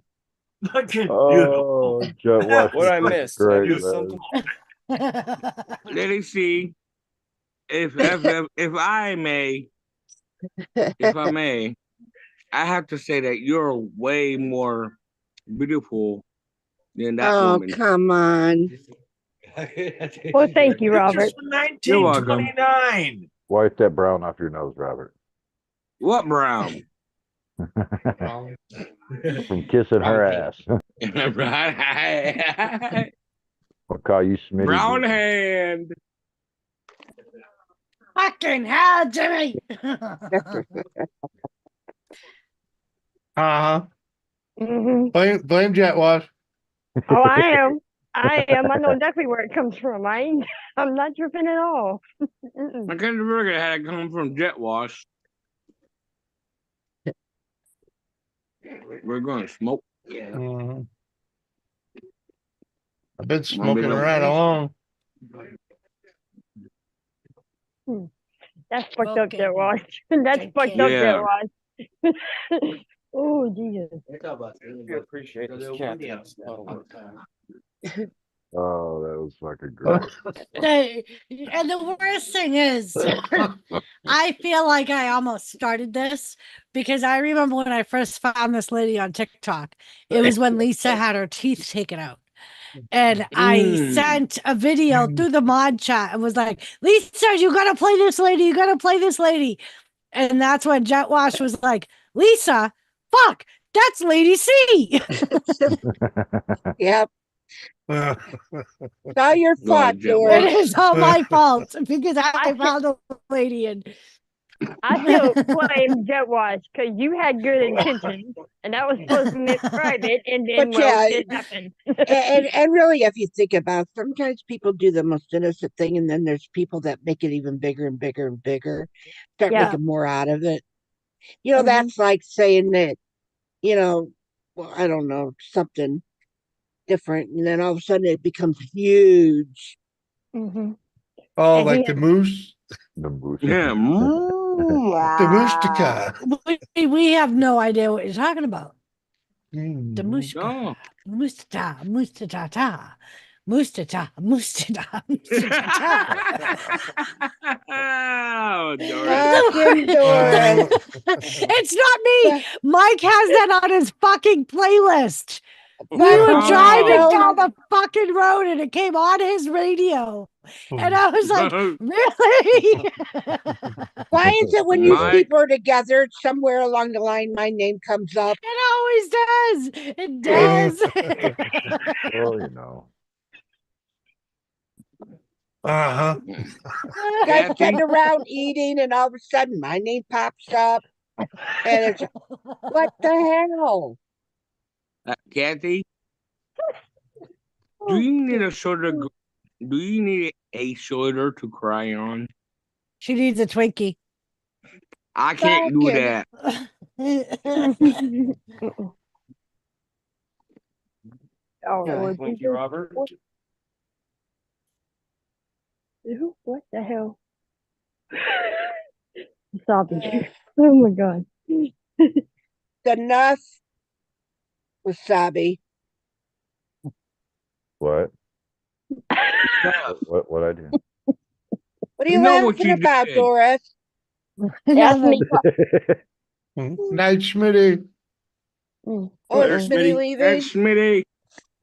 Oh, Jet Wash. What I missed? Did I Great, miss man. something? Let me see. If I may, I have to say that you're way more beautiful than that Oh, woman. come on. Well, thank you, Robert. You're welcome. 1929. Wipe that brown off your nose, Robert. What brown? From kissing her ass. Right. call you Smitty. Brown hand. Fucking hell, Jimmy. Blame Jet Wash. Oh, I am. I know exactly where it comes from. I'm not tripping at all. Mm-mm. I couldn't figure it had to come from Jet Wash. We're going to smoke. Mhm. I've been smoking right along. That's fucked up, Jet Wash. That's fucked up, Jet Wash. Oh, Jesus. I appreciate this cat. Oh, that was fucking great. And the worst thing is, I feel like I almost started this because I remember when I first found this lady on TikTok. It was when Lisa had her teeth taken out. And I sent a video through the mod chat and was like, Lisa, you gotta play this lady. You gotta play this lady. And that's when Jet Wash was like, Lisa, fuck, that's Lady C. Yep. It's all your fault, Doris. It is all my fault because I found a lady and I still blame Jet Wash because you had good intentions and that was supposed to be private and then But yeah, it didn't happen. and really, if you think about it, sometimes people do the most innocent thing, and then there's people that make it even bigger and bigger and bigger, start Yeah. making more out of it. You know, that's like saying that, well, I don't know, something different, and then all of a sudden it becomes huge. Mm-hmm. Oh, And like he the moose? The moose. Yeah. The moose we have no idea what you're talking about. Mm. The Mushka. Oh. Mustata, Mustatata. Mustata, Mustata, Mustata. Oh, Fucking Doris. It's not me. Mike has that on his fucking playlist. We were Oh. driving down the fucking road and it came on his radio. And I was like, really? Why is it when you Mike. people are together, somewhere along the line, my name comes up? It always does. It does. Oh, you know. Uh-huh. Guys sitting around eating, and all of a sudden my name pops up, and it's what the hell? Kathy, do you need a shoulder? Do you need a shoulder to cry on? She needs a Twinkie. I can't do that. Oh, Thank you, Robert. what the hell? Stop it. Oh my God. Enough wasabi. What? What I do? What are you know what laughing you about, did. Doris? Ask me. Night, Smitty. Oh, Later, is Smitty Smitty. leaving? Thanks, Smitty.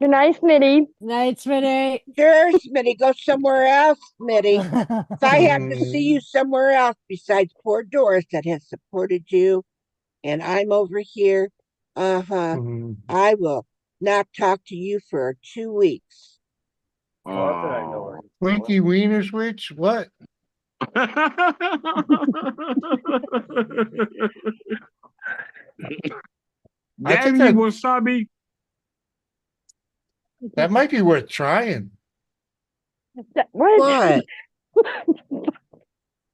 Good night, Smitty. Night, Smitty. Sure, Smitty, go somewhere else, Smitty. If I have to see you somewhere else besides poor Doris that has supported you, and I'm over here, I will not talk to you for 2 weeks. Oh, I thought I know her. Winky Wiener Switch? What? I Damn think you, that- wasabi. That might be worth trying. What?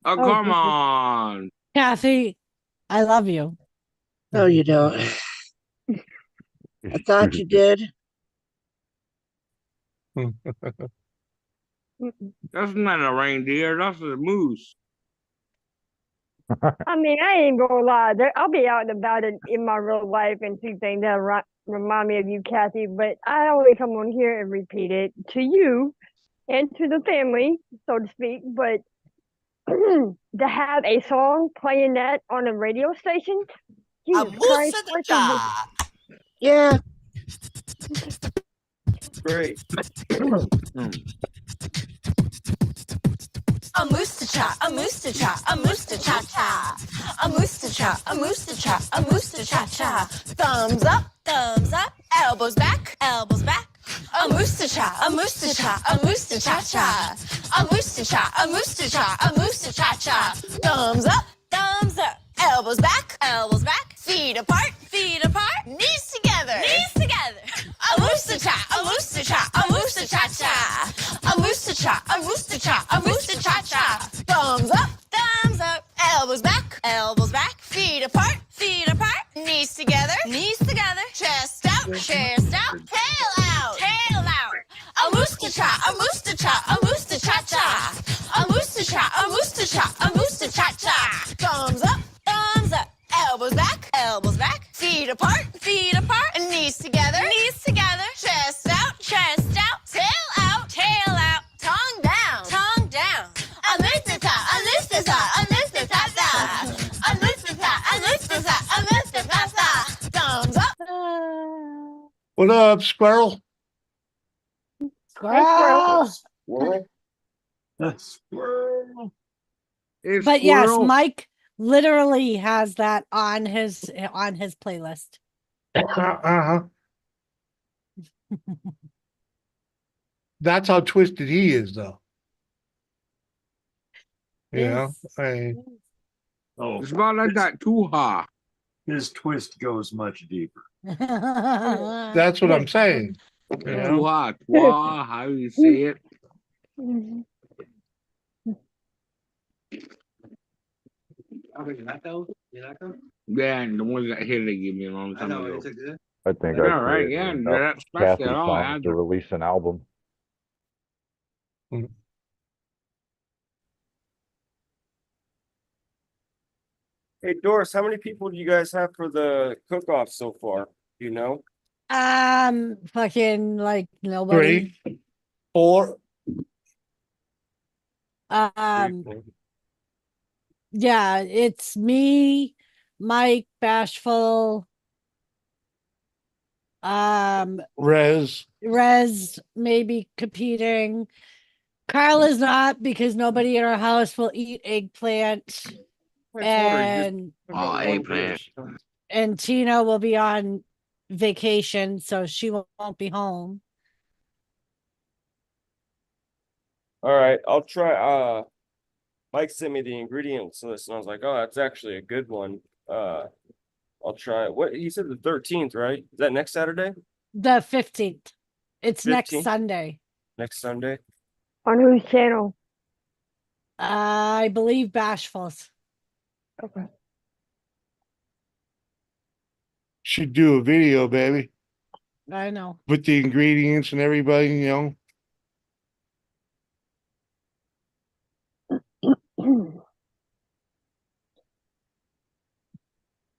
Oh, come on. Kathy, I love you. No, you don't. I thought you did. That's not a reindeer. That's a moose. I mean, I ain't gonna lie. I'll be out and about in my real life and see things that remind me of you, Kathy. But I always come on here and repeat it to you and to the family, so to speak. But to have a song playing that on a radio station, Jesus Christ! Yeah. Great. A moose to cha, a moose to cha, a moose to cha cha. A moose to cha, a moose to cha, a moose to cha cha. Thumbs up, elbows back, elbows back. A moose to cha, a moose to cha, a moose to cha cha. A moose to cha, a moose to cha, a moose to cha cha. Thumbs up, thumbs up. Elbows back, feet apart, knees together, A moose to cha, a moose to cha, a moose to cha cha. A moose to cha, a moose to cha, a moose to cha cha. Thumbs up, elbows back, feet apart, knees together, chest out, tail out. A moose to cha, a moose to cha, a moose to cha cha. A moose to cha, a moose to cha, a moose to cha cha. Thumbs up, elbows back, feet apart, knees together, chest out, tail out, tongue down. A moose to cha, a moose to cha, a moose to cha cha. A moose to cha, a moose to cha, a moose to cha cha. Thumbs up. What up, squirrel? Squirrel. Squirrel. Hey, But yes, squirrel. Mike literally has that on his playlist. Uh-huh. That's how twisted he is, though. You know, Oh, It's about like that too high. his twist goes much deeper. that's what I'm saying. You Too know? high, twa, how you say it? Yeah, and the ones that here they give me a long time ago. I think Yeah, I've right, created yeah, enough that's special Kathy at all. I songs had to to- release an album. Hey Doris, how many people do you guys have for the cook-off so far? Do you know? Fucking like nobody. 3, 4. Yeah, it's me, Mike, Bashful, Rez. maybe competing. Carl is not because nobody in our house will eat eggplant. And eggplant. and Tina will be on vacation, so she won't be home. All right, I'll try. Mike sent me the ingredients list, and I was like, "Oh, that's actually a good one." I'll try it. What he said, the 13th, right? Is that next Saturday? The 15th. It's next 15th? Sunday. Next Sunday? On whose channel? I believe Bashful's. Okay. Should do a video, baby, I know. with the ingredients and everybody, you know.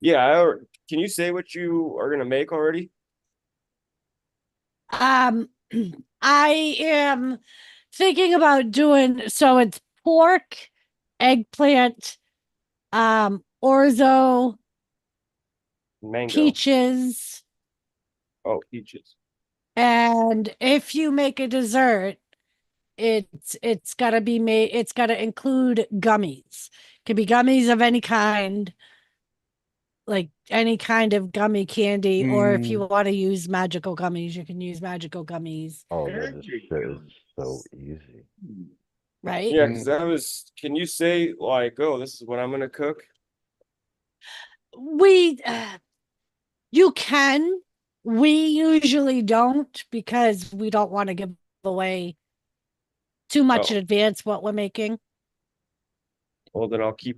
Yeah. Can you say what you are gonna make already? I am thinking about doing so it's pork, eggplant, orzo, Mango. peaches, Oh, peaches. and if you make a dessert, it's gotta be made, it's gotta include gummies. Could be gummies of any kind, like any kind of gummy candy, or if you want to use magical gummies, you can use magical gummies, Oh, that shit is so easy. right? Yeah, because that was. Can you say like, "Oh, this is what I'm gonna cook"? You can. We usually don't because we don't want to give away too much in advance what we're making. Well, then I'll keep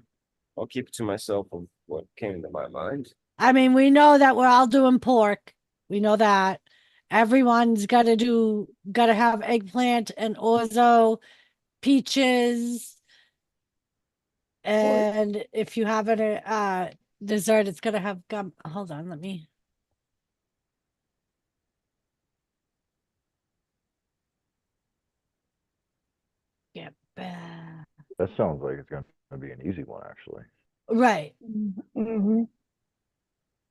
it to myself of what came into my mind. I mean, we know that we're all doing pork. We know that. Everyone's gotta have eggplant and orzo, peaches. And if you have a dessert, it's gonna have gum. Hold on, let me. Get back. That sounds like it's gonna be an easy one, actually. Right.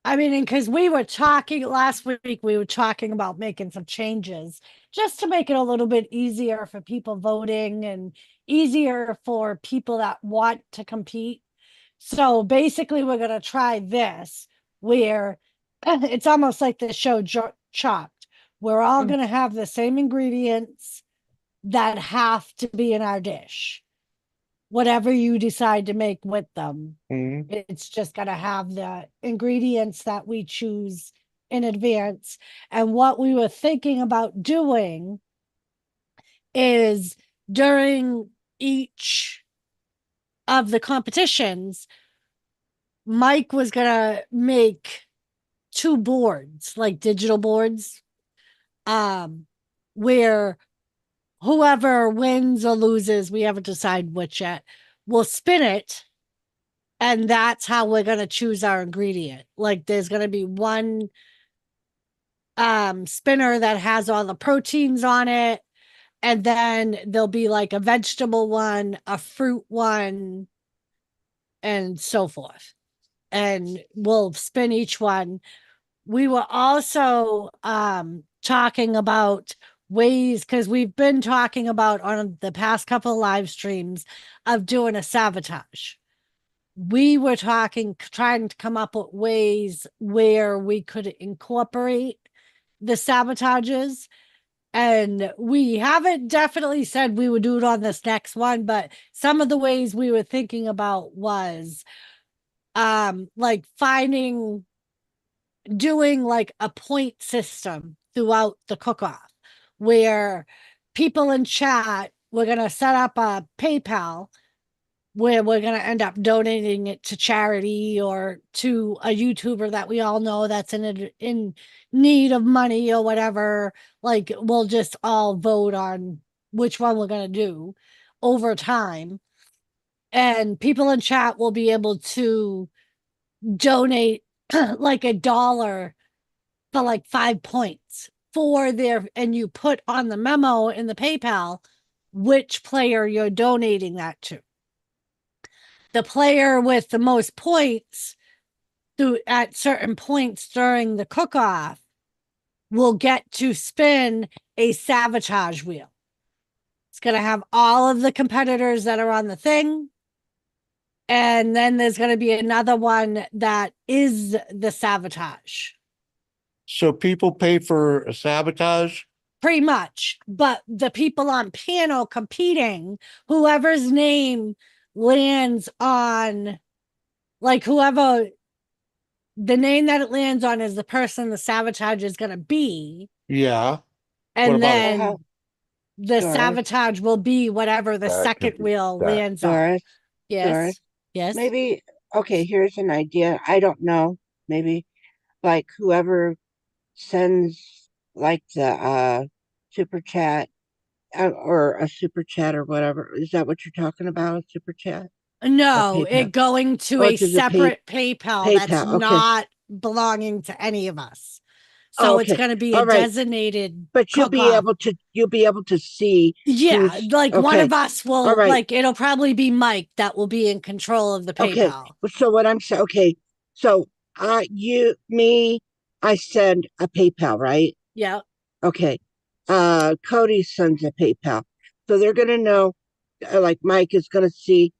I mean, because we were talking last week, we were talking about making some changes just to make it a little bit easier for people voting and easier for people that want to compete. So basically, we're going to try this where it's almost like the show Chopped, We're all going to have the same ingredients that have to be in our dish. Whatever you decide to make with them, it's just going to have the ingredients that we choose in advance. And what we were thinking about doing is during each of the competitions, Mike was going to make 2 boards, like digital boards, where whoever wins or loses, we haven't decided which yet, will spin it. And that's how we're going to choose our ingredient. Like there's going to be one spinner that has all the proteins on it. And then there'll be like a vegetable one, a fruit one, and so forth. And we'll spin each one. We were also talking about ways, because we've been talking about on the past couple of live streams of doing a sabotage. We were trying to come up with ways where we could incorporate the sabotages. And we haven't definitely said we would do it on this next one, but some of the ways we were thinking about was like doing like a point system throughout the cook-off, where people in chat, we're going to set up a PayPal where we're going to end up donating it to charity or to a YouTuber that we all know that's in need of money or whatever. Like we'll just all vote on which one we're going to do over time. And people in chat will be able to donate like $1 for like 5 points for their, and you put on the memo in the PayPal which player you're donating that to. The player with the most points at certain points during the cook-off will get to spin a sabotage wheel. It's going to have all of the competitors that are on the thing. And then there's going to be another one that is the sabotage. So people pay for a sabotage? Pretty much. But the people on panel competing, whoever's name lands on, like whoever the name that it lands on is the person the sabotage is going to be. Yeah. And then the sabotage will be whatever the second wheel lands on. Yes. Yes. Maybe, okay, here's an idea. I don't know. Maybe like whoever sends like the super chat or a super chat or whatever. Is that what you're talking about? A super chat? No, it going to a separate PayPal that's okay. not belonging to any of us. So it's going to be a designated. But you'll be able to see. Yeah, like one of us will, like it'll probably be Mike that will be in control of the PayPal. Okay. So what I'm saying, okay. So I send a PayPal, right? Yeah. Okay. Cody sends a PayPal. So they're going to know, like Mike is going to see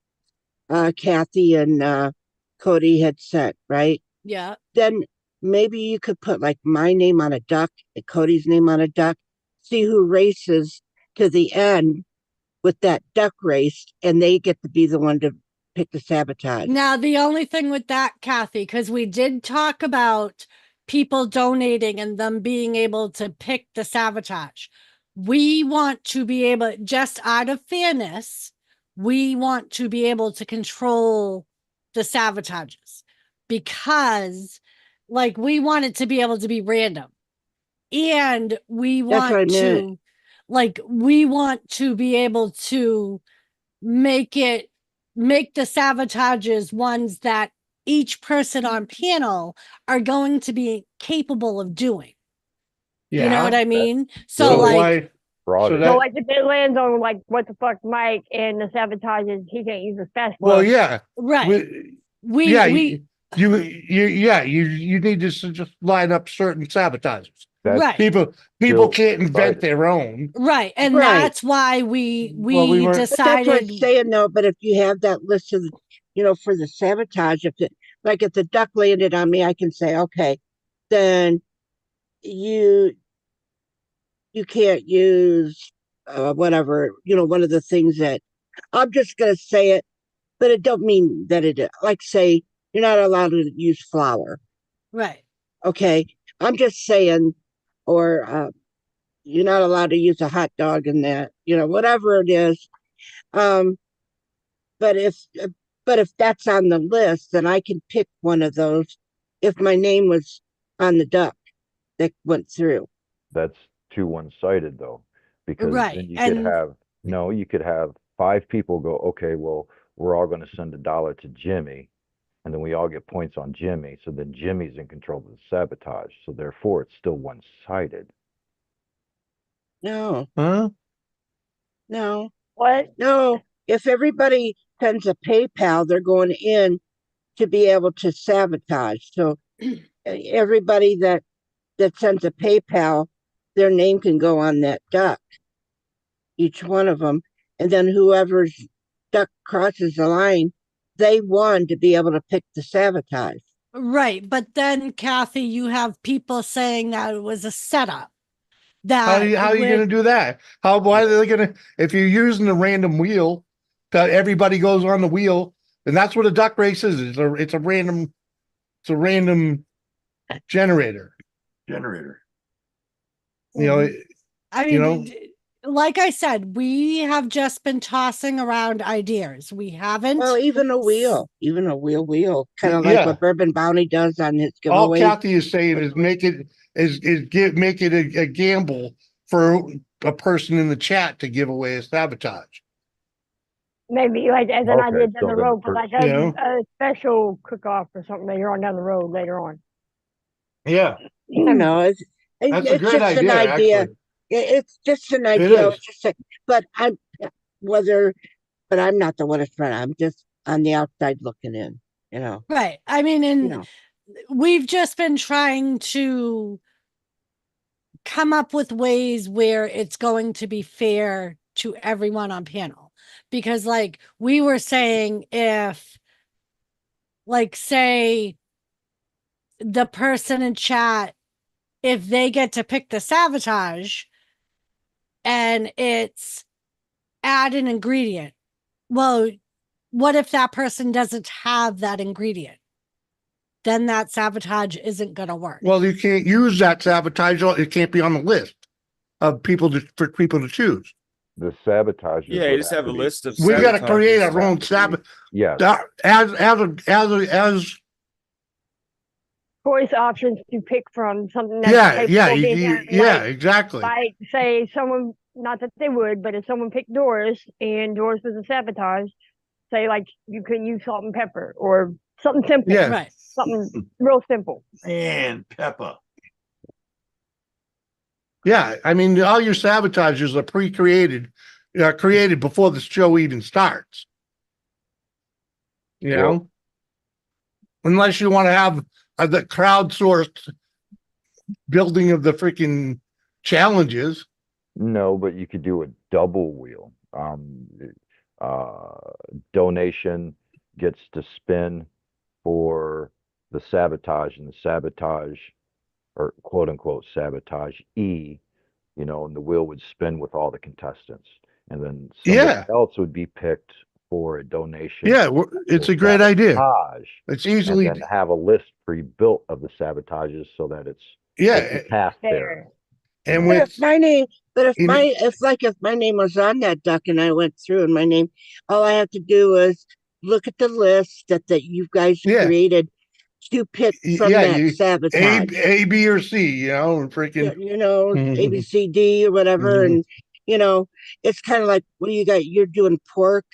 Kathy and Cody had sent, right? Yeah. Then maybe you could put like my name on a duck and Cody's name on a duck, see who races to the end with that duck race, and they get to be the one to pick the sabotage. Now, the only thing with that, Kathy, because we did talk about people donating and them being able to pick the sabotage. We want to be able, just out of fairness, we want to be able to control the sabotages, because like we want it to be able to be random, and we want to we want to be able to make the sabotages ones that each person on panel are going to be capable of doing. Yeah. You know what I mean? So So like if it lands on like what the fuck Mike and the sabotages, he can't use the special. Well, yeah. Right. You need to just line up certain sabotages. Right. People can't invent their own. Right. And that's why we decided. That's what I'm saying though, but if you have that list of, for the sabotage, if the duck landed on me, I can say, okay, then you can't use whatever, one of the things that I'm just gonna say it, but it don't mean that like say you're not allowed to use flour. Right. Okay. I'm just saying, or you're not allowed to use a hot dog in that, whatever it is. But if that's on the list, then I can pick one of those if my name was on the duck that went through. That's too one-sided though, because Right, then you and- could have 5 people go, okay, well, we're all going to send $1 to Jimmy, and then we all get points on Jimmy. So then Jimmy's in control of the sabotage. So therefore, it's still one-sided. No, Huh? no, What? no. If everybody sends a PayPal, they're going in to be able to sabotage. So everybody that sends a PayPal, their name can go on that duck, each one of them. And then whoever's duck crosses the line, they won to be able to pick the sabotage. Right. But then, Kathy, you have people saying that it was a setup. How are you going to do that? Why are they going to, if you're using a random wheel, that everybody goes on the wheel, and that's what a duck race is. It's a random generator. You know, I mean, like I said, we have just been tossing around ideas. We haven't. Well, even a wheel, kind of like Yeah. what Bourbon Bounty does on his all giveaway. Kathy is saying is make it a gamble for a person in the chat to give away a sabotage. Maybe like as an Okay, idea down so the then road for for- like you know? a special cook-off or something later on down the road later on. Yeah, I know it's that's a it's great just idea. an idea. Actually. It's just an It idea. is. It's just but I'm not the one that's running. I'm just on the outside looking in. Right. I mean, and You know. we've just been trying to come up with ways where it's going to be fair to everyone on panel. Because like we were saying, if like say the person in chat, if they get to pick the sabotage and it's add an ingredient, well, what if that person doesn't have that ingredient? Then that sabotage isn't going to work. Well, you can't use that sabotage. It can't be on the list of for people to choose. The sabotage. Yeah, you just have a list of. We got to create sabotages. our own sabotage. Yes. As Choice options to pick from something that's yeah, exactly. Like say someone, not that they would, but if someone picked Doris and Doris was a sabotage, say like you can use salt and pepper or something simple. Yeah. Right. Something real simple. And Peppa. Yeah, I mean, all your sabotages are pre-created, created before the show even starts. You know, unless you want to have the crowdsourced building of the freaking challenges. No, but you could do a double wheel. Donation gets to spin for the sabotage, and the sabotage, or quote unquote sabotage E, and the wheel would spin with all the contestants, and then somebody else would be picked for a donation. Yeah, it's a great idea. Sabotage, It's easily and then have a list pre-built of the sabotages so that it's path there. And But with if my name, if You my name was on that duck and I went through and my name, all I have to do is look at the list that you guys created to pick from that sabotage. A, B, or C, and freaking A, B, C, D, or whatever, and it's kind of like, what do you got? You're doing pork,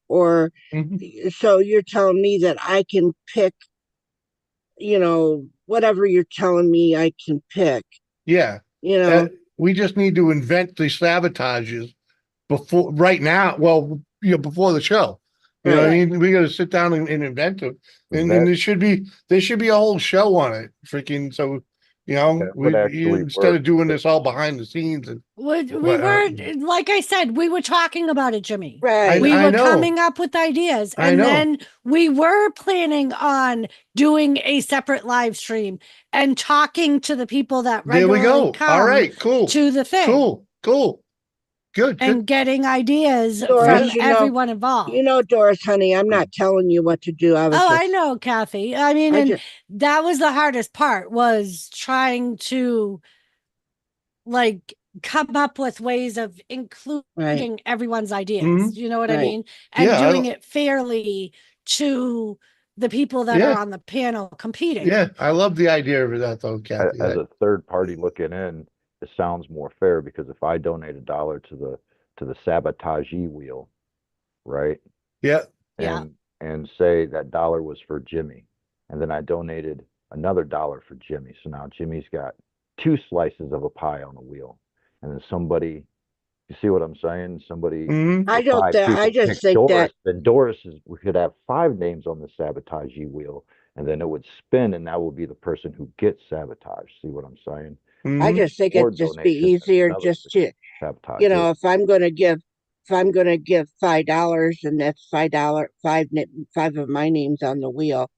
or so you're telling me that I can pick, whatever you're telling me I can pick. Yeah. We just need to invent the sabotages before the show. You know what I mean? We got to sit down and invent them. And there should be a whole show on it. Freaking, so You know, That would actually instead work. of doing this all behind the scenes and We Well, were, like I said, we were talking about it, Jimmy. Right. We I were know. coming up with ideas. I And know. then we were planning on doing a separate live stream and talking to the people that there we regularly go. come All right, cool. to the thing Cool. Good. and getting ideas Doris, from everyone involved. Doris, honey, I'm not telling you what to do. I know, Kathy. I mean, I and just- that was the hardest part, was trying to like come up with ways of including everyone's ideas. Mhm. You know what I Right. mean? And Yeah, I doing don't- it fairly to the people that Yeah. are on the panel competing. Yeah, I love the idea of that though, A- Kathy. As a third party looking in, it sounds more fair because if I donate $1 to the sabotagee wheel, right? Yeah. Yeah. And say that dollar was for Jimmy, and then I donated another $1 for Jimmy. So now Jimmy's got 2 slices of a pie on the wheel, and then somebody, you see what I'm saying? Somebody, Mhm. I if don't 5 thi- I people just pick think Doris, that- then we could have 5 names on the sabotagee wheel, and then it would spin, and that would be the person who gets sabotaged. See what I'm saying? I Mhm. just think Or it'd just be donation to easier another just to, sabotage. if I'm gonna give $5 and that's five of my names on the wheel.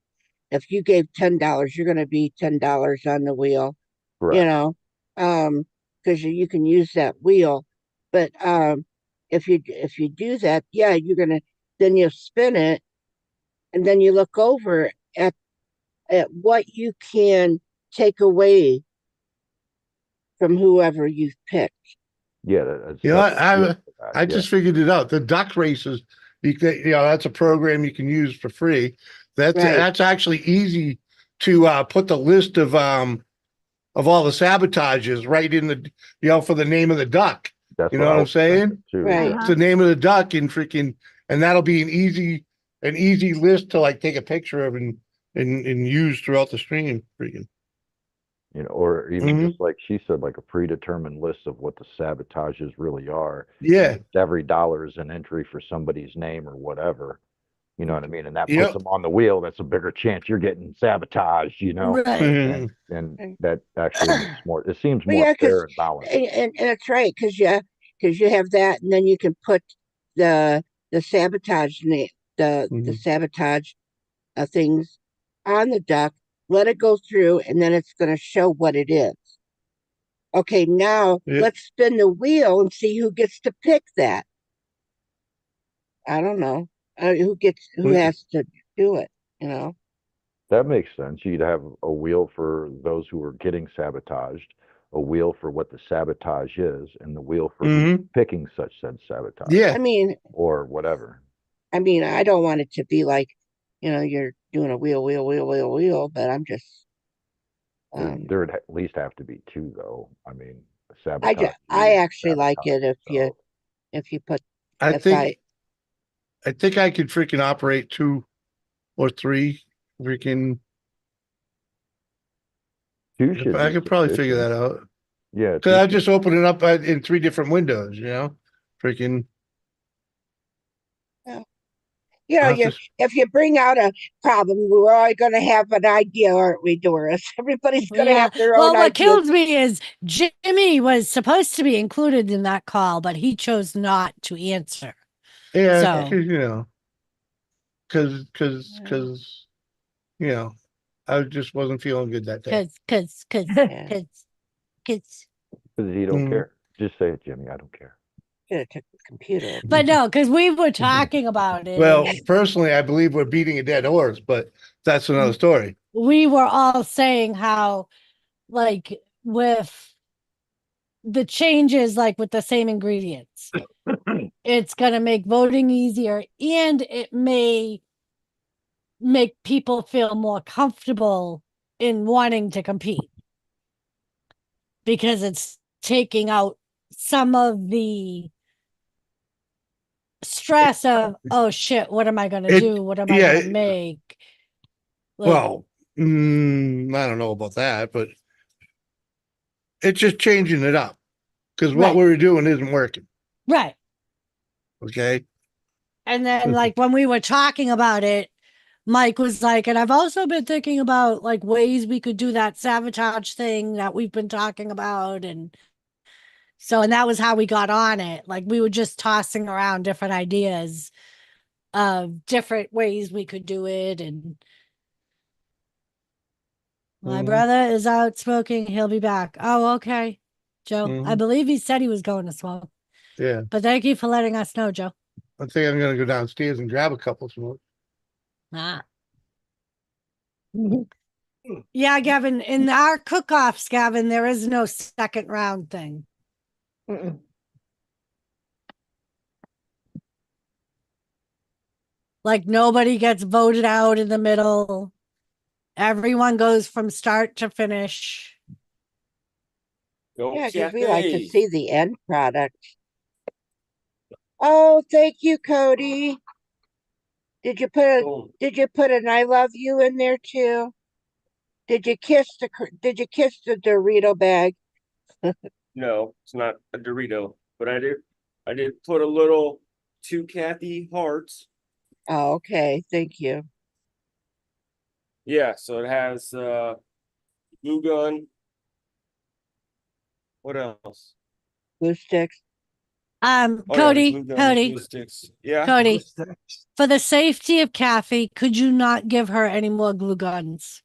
If you gave $10, you're gonna be $10 on the wheel. Correct. Because you can use that wheel. But if you do that, yeah, then you spin it, and then you look over at what you can take away from whoever you've picked. Yeah, that's You know, separate I just figured it out. The duck races, that's a program you can use for free. That's actually easy to put the list of all the sabotages right in the for the name of the duck. That's You know what I'm saying? Too. Right. It's the name of the duck and that'll be an easy list to like take a picture of and use throughout the stream. Freaking. Or even Mhm. just like she said, like a predetermined list of what the sabotages really are. Yeah. And every dollar is an entry for somebody's name or whatever. You know what I mean? And that puts Yep. them on the wheel. That's a bigger chance you're getting sabotaged, Right. And that actually makes more, it seems Well, more yeah, 'cause- fair and balanced. And it's right, because you have that, and then you can put the sabotage name, the Mhm. sabotage things on the duck, let it go through, and then it's going to show what it is. Okay, now Yeah. let's spin the wheel and see who gets to pick that. I don't know who Well, has to do it. That makes sense. You'd have a wheel for those who are getting sabotaged, a wheel for what the sabotage is, and the wheel for who's picking such said sabotage. Yeah. I mean, Or whatever. I don't want it to be like, you're doing a wheel, but I'm just. There would at least have to be 2, though. I mean, a sabotage. I actually like it if you put. I think I could freaking operate 2 or 3 freaking. 2 should I be could probably figure sufficient. that out. Yeah. Cause I just open it up in 3 different windows, freaking. I'll just- If you bring out a problem, we're all going to have an idea, aren't we, Doris? Everybody's going to have their Well, own what idea. kills me is Jimmy was supposed to be included in that call, but he chose not to answer. Yeah, So- cause I just wasn't feeling good that day. Because Because you don't care. Just say it, Jimmy. I don't care. Should have took the computer. But no, because we were talking about it. Well, and personally, I believe we're beating a dead horse, but that's another story. we were all saying how, like, with the changes, like with the same ingredients, it's going to make voting easier, and it may make people feel more comfortable in wanting to compete because it's taking out some of the stress of, oh shit, what am I going to do? What am I going to make? Well, I don't know about that, but it's just changing it up because what Right. we were doing isn't working. Right. Okay. And then, like, when we were talking about it, Mike was like, and I've also been thinking about like ways we could do that sabotage thing that we've been talking about. And so, and that was how we got on it. Like we were just tossing around different ideas of different ways we could do it. And my brother is out smoking. He'll be back. Oh, okay. Joe, I believe he said he was going to smoke, Yeah. but thank you for letting us know, Joe. I think I'm gonna go downstairs and grab a couple smoke. Ah. Yeah, Gavin, in our cook-offs, Gavin, there is no second round thing. Mm-mm. Like nobody gets voted out in the middle. Everyone goes from start to finish. Go Yeah, because we like to Kathy. see the end product. Oh, thank you, Cody. Did you Boom. put an I love you in there too? Did you kiss the Dorito bag? No, it's not a Dorito, but I did put a little 2 Kathy hearts. Oh, okay. Thank you. Yeah, so it has glue gun. What else? Glue sticks. Oh, yeah, the Cody, glue gun, Cody, glue sticks. Yeah. Cody, for the safety of Kathy, could you not give her any more glue guns?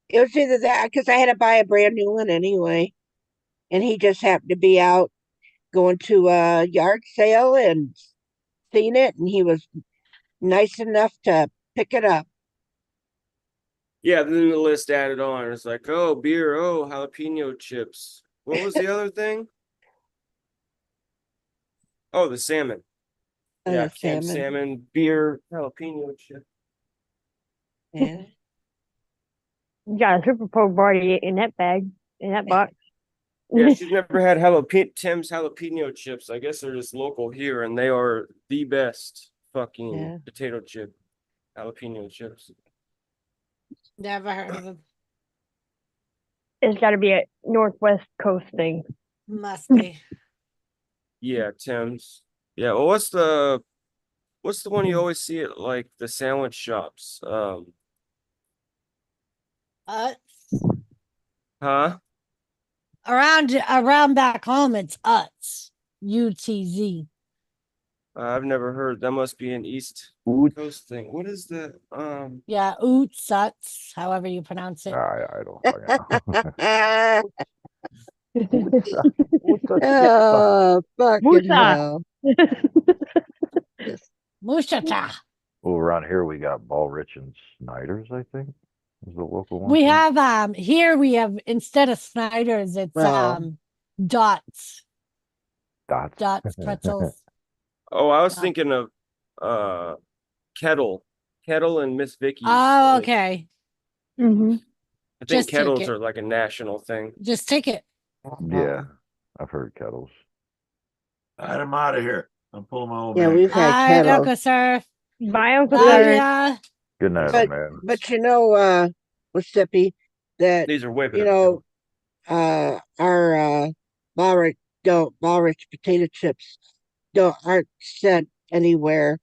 It was either that because I had to buy a brand new one anyway. And he just happened to be out going to a yard sale and seen it, and he was nice enough to pick it up. Yeah, then the list added on. It's like, oh, beer, oh, jalapeno chips. What was the other thing? Oh, the salmon. Yeah, canned salmon, beer, jalapeno chip. Yeah. You got a Super Bowl party in that bag, in that box. Yeah, she's never had Tim's jalapeno chips. I guess they're just local here, and they are the best fucking Yeah. potato chip jalapeno chips. Never heard of them. It's got to be a Northwest Coast thing. Must be. Yeah, Tim's. Yeah, well, what's the one you always see at like the sandwich shops? Huh? Around back home, it's Utz. UTZ. I've never heard. That must be an East Coast thing. What is the Yeah, Utz, Utz, however you pronounce it. I don't fucking know. Oh, fucking Musa. hell. Mushata. Well, around here we got Ballrich and Snyder's, I think, is the local one. We have here we have, instead of Snyder's, it's Well. Dots. Dots. Dots pretzels. Oh, I was thinking of Kettle and Miss Vicky's. Oh, okay. Mm-hmm. I think Just take Kettles it. are like a national thing. Just take it. Yeah, I've heard Kettles. All right, I'm out of here. I'm pulling my old Yeah, man. we've had Bye, Kettle. Uncle Sir. Bye, Uncle Bye, Sir. yeah. Good night, But- man. But you know, Mississippi, that These are way better. you know, our Ballrich potato chips aren't sent anywhere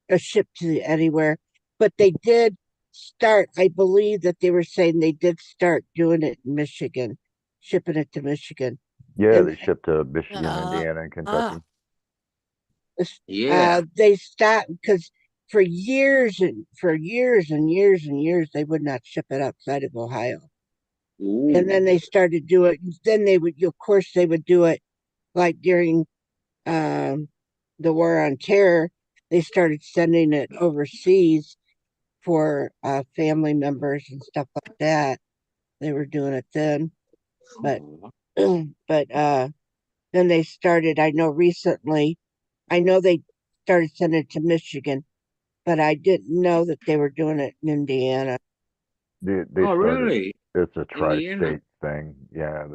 or shipped to anywhere, but they did start. I believe that they were saying they did start doing it in Michigan, shipping it to Michigan. Yeah, And- they ship to Michigan, Indiana, and Kentucky. They stopped because for years and years and years they would not ship it outside of Ohio. And then they started doing it. Then they would, of course, they would do it like during the war on terror. They started sending it overseas for family members and stuff like that. They were doing it then, but then they started. I know recently. I know they started sending it to Michigan, but I didn't know that they were doing it in Indiana. They Oh, started, really? It's a Indiana? tri-state thing. Yeah,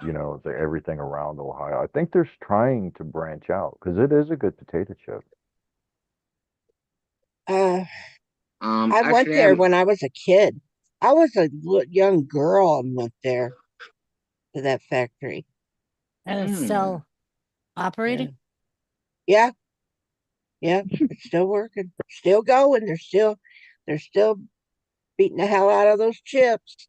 you know, it's everything around Ohio. I think they're trying to branch out because it is a good potato chip. I went actually, there I'm- when I was a kid. I was a young girl and went there to that factory. And it's still operating. Yeah, it's still working, still going. They're still they're still beating the hell out of those chips.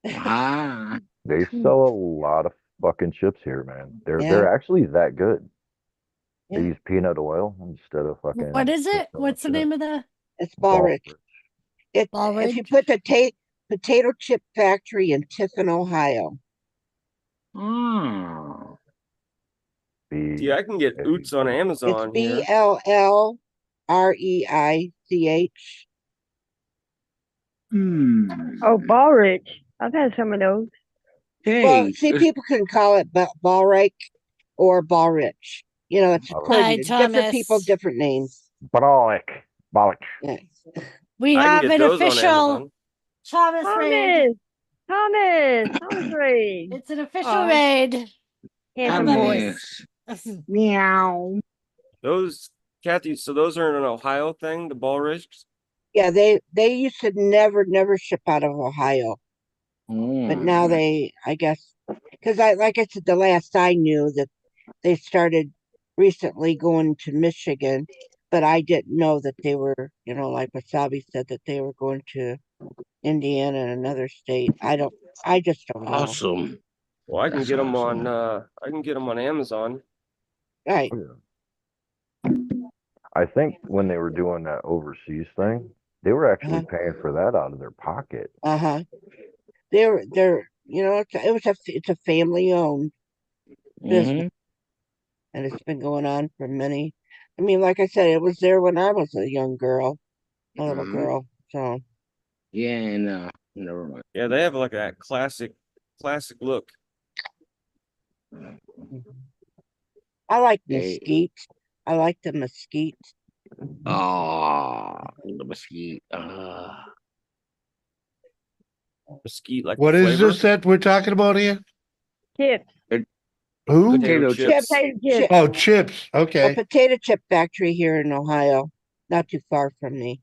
Ah. They sell a lot of fucking chips here, man. They're Yeah. actually that good. They Yeah. use peanut oil instead of fucking. What is it? so What's the much name of the It's Ballrich. If you Ballrich? put potato chip factory in Tiffin, Ohio. Oh. See, I can get Oots on It's Amazon here. BLLREICH. Oh, Ballrich. I've had some of those. Well, see, people can call it Ballrich or Ballrich. You know, it's according Hi, to different people, Thomas. different names. Bollock. Yeah. We I can have get an those on official Amazon. Thomas raid. Thomas raid. It's an official Aw. raid. Handsome boy. Meow. Those, Kathy, so those are an Ohio thing, the ball risks? Yeah, they used to never ship out of Ohio. But now they, I guess, because like I said, the last I knew that they started recently going to Michigan, but I didn't know that they were, you know, like Wasabi said that they were going to Indiana and another state. I just don't know. Awesome. Well, I can That's get them awesome. on, I can get them on Amazon. Right. I think when they were doing that overseas thing, they were actually paying for that out of their pocket. They're you know, it's a family owned business, and it's been going on for many. I mean, like I said, it was there when I was a young girl, a little girl. So Yeah, and never mind. Yeah, they have like that classic look. I like They- mesquite. I like the mesquite. Oh, the mesquite. Mesquite, like What the is flavor. this that we're talking about here? Chips. Who? Potato chips. Potato chips. Oh, chips. A Okay. potato chip factory here in Ohio, not too far from me.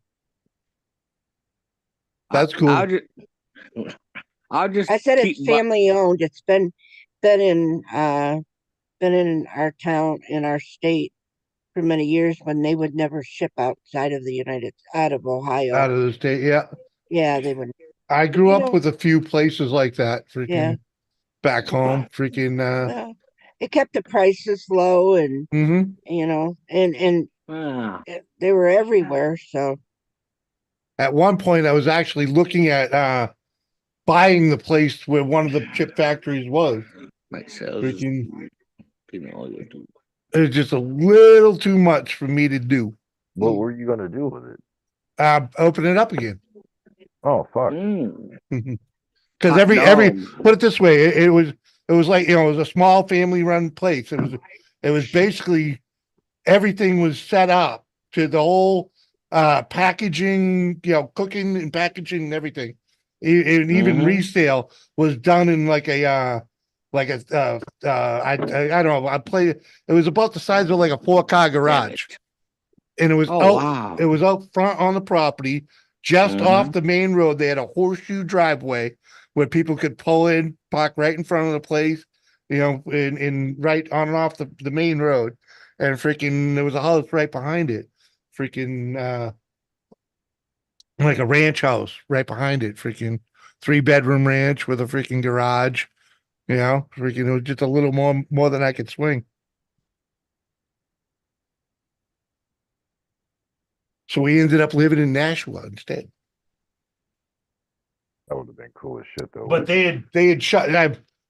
That's cool. I'll just I said keep it's family owned. It's been in our town, in our state for many years when they would never ship outside of out of Ohio. Out of the state, yeah. Yeah, they would. I grew You up know- with a few places like that. Freaking Yeah. back home. Freaking Well, it kept the prices low, and you know, and they were everywhere. So At one point I was actually looking at buying the place where one of the chip factories was. Freaking it was just a little too much for me to do. What were you gonna do with it? Open it up again. Oh fuck. Because Hot every dog. put it this way, it was like, you know, it was a small family run place. It was basically everything was set up to the whole packaging, you know, cooking and packaging and everything. And even resale was done in like a I don't know, it was about the size of like a 4-car garage. And it was it was out front on the property, just off the main road. They had a horseshoe driveway where people could pull in, park right in front of the place, you know, in right on and off the main road. And freaking there was a house right behind it. Freaking like a ranch house right behind it. Freaking 3-bedroom ranch with a freaking garage. You know, freaking it was just a little more than I could swing. So we ended up living in Nashua instead. That would have been cool as shit though. But they had shut.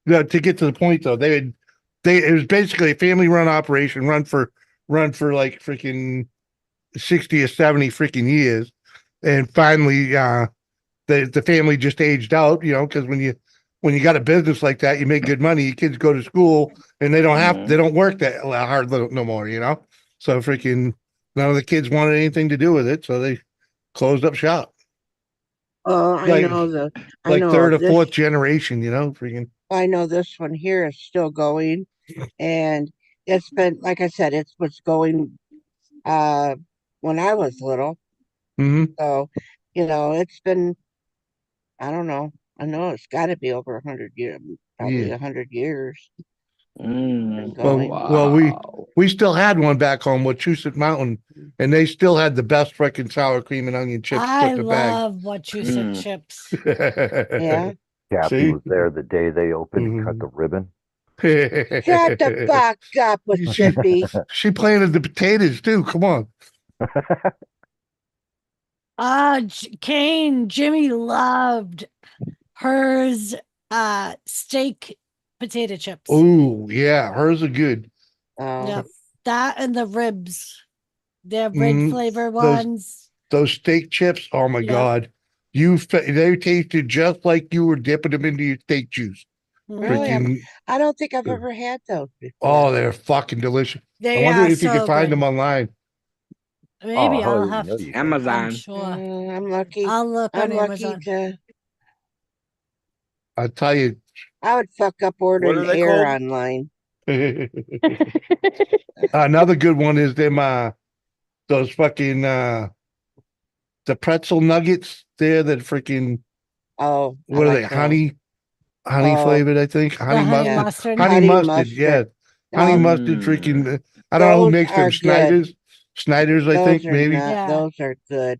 To get to the point though, it was basically a family run operation, run for like freaking 60 or 70 freaking years, and finally the family just aged out. You know, because when you got a business like that, you make good money. Your kids go to school and they don't work that hard no more. You know, so freaking none of the kids wanted anything to do with it, so they closed up shop. Oh, I know third or this- fourth generation, you know, freaking. I know this one here is still going, and it's been, like I said, it was going when I was little. So, you know, it's been, I don't know. I know it's got to be over 100 years, probably Yeah. 100 years. Well, we still had one back home, Wachusett Mountain, and they still had the best freaking sour cream and onion chips I put in the bag. love what you said chips. Yeah. Kathy See? was there the day they opened and cut the ribbon. Shut the fuck up with Chippy. She planted the potatoes too. Come on. Kane, Jimmy loved hers steak potato chips. Oh yeah, hers are good. Yep. That and the ribs. They're red flavor ones. Those steak chips. Oh my Yep. God, they tasted just like you were dipping them into your steak juice. Really? Freaking, I don't think I've ever had those before. oh, they're fucking delicious. They I wonder are if you so can find good. them online. Maybe Oh, I'll you have know to. you Amazon. I'm sure. I'm lucky. I'll look I'm on lucky Amazon. to. I tell you. I would fuck up ordering they air called? online. Another good one is them those fucking the pretzel nuggets there that freaking Oh, what I are like they? those. Honey Oh. flavored, I think. The honey Yeah. mustard. Honey mustard, mustard. yeah. Honey Oh, mustard freaking I don't know who those makes are them. good. Schneiders, I Those think, are maybe. not. Yeah. Those are good.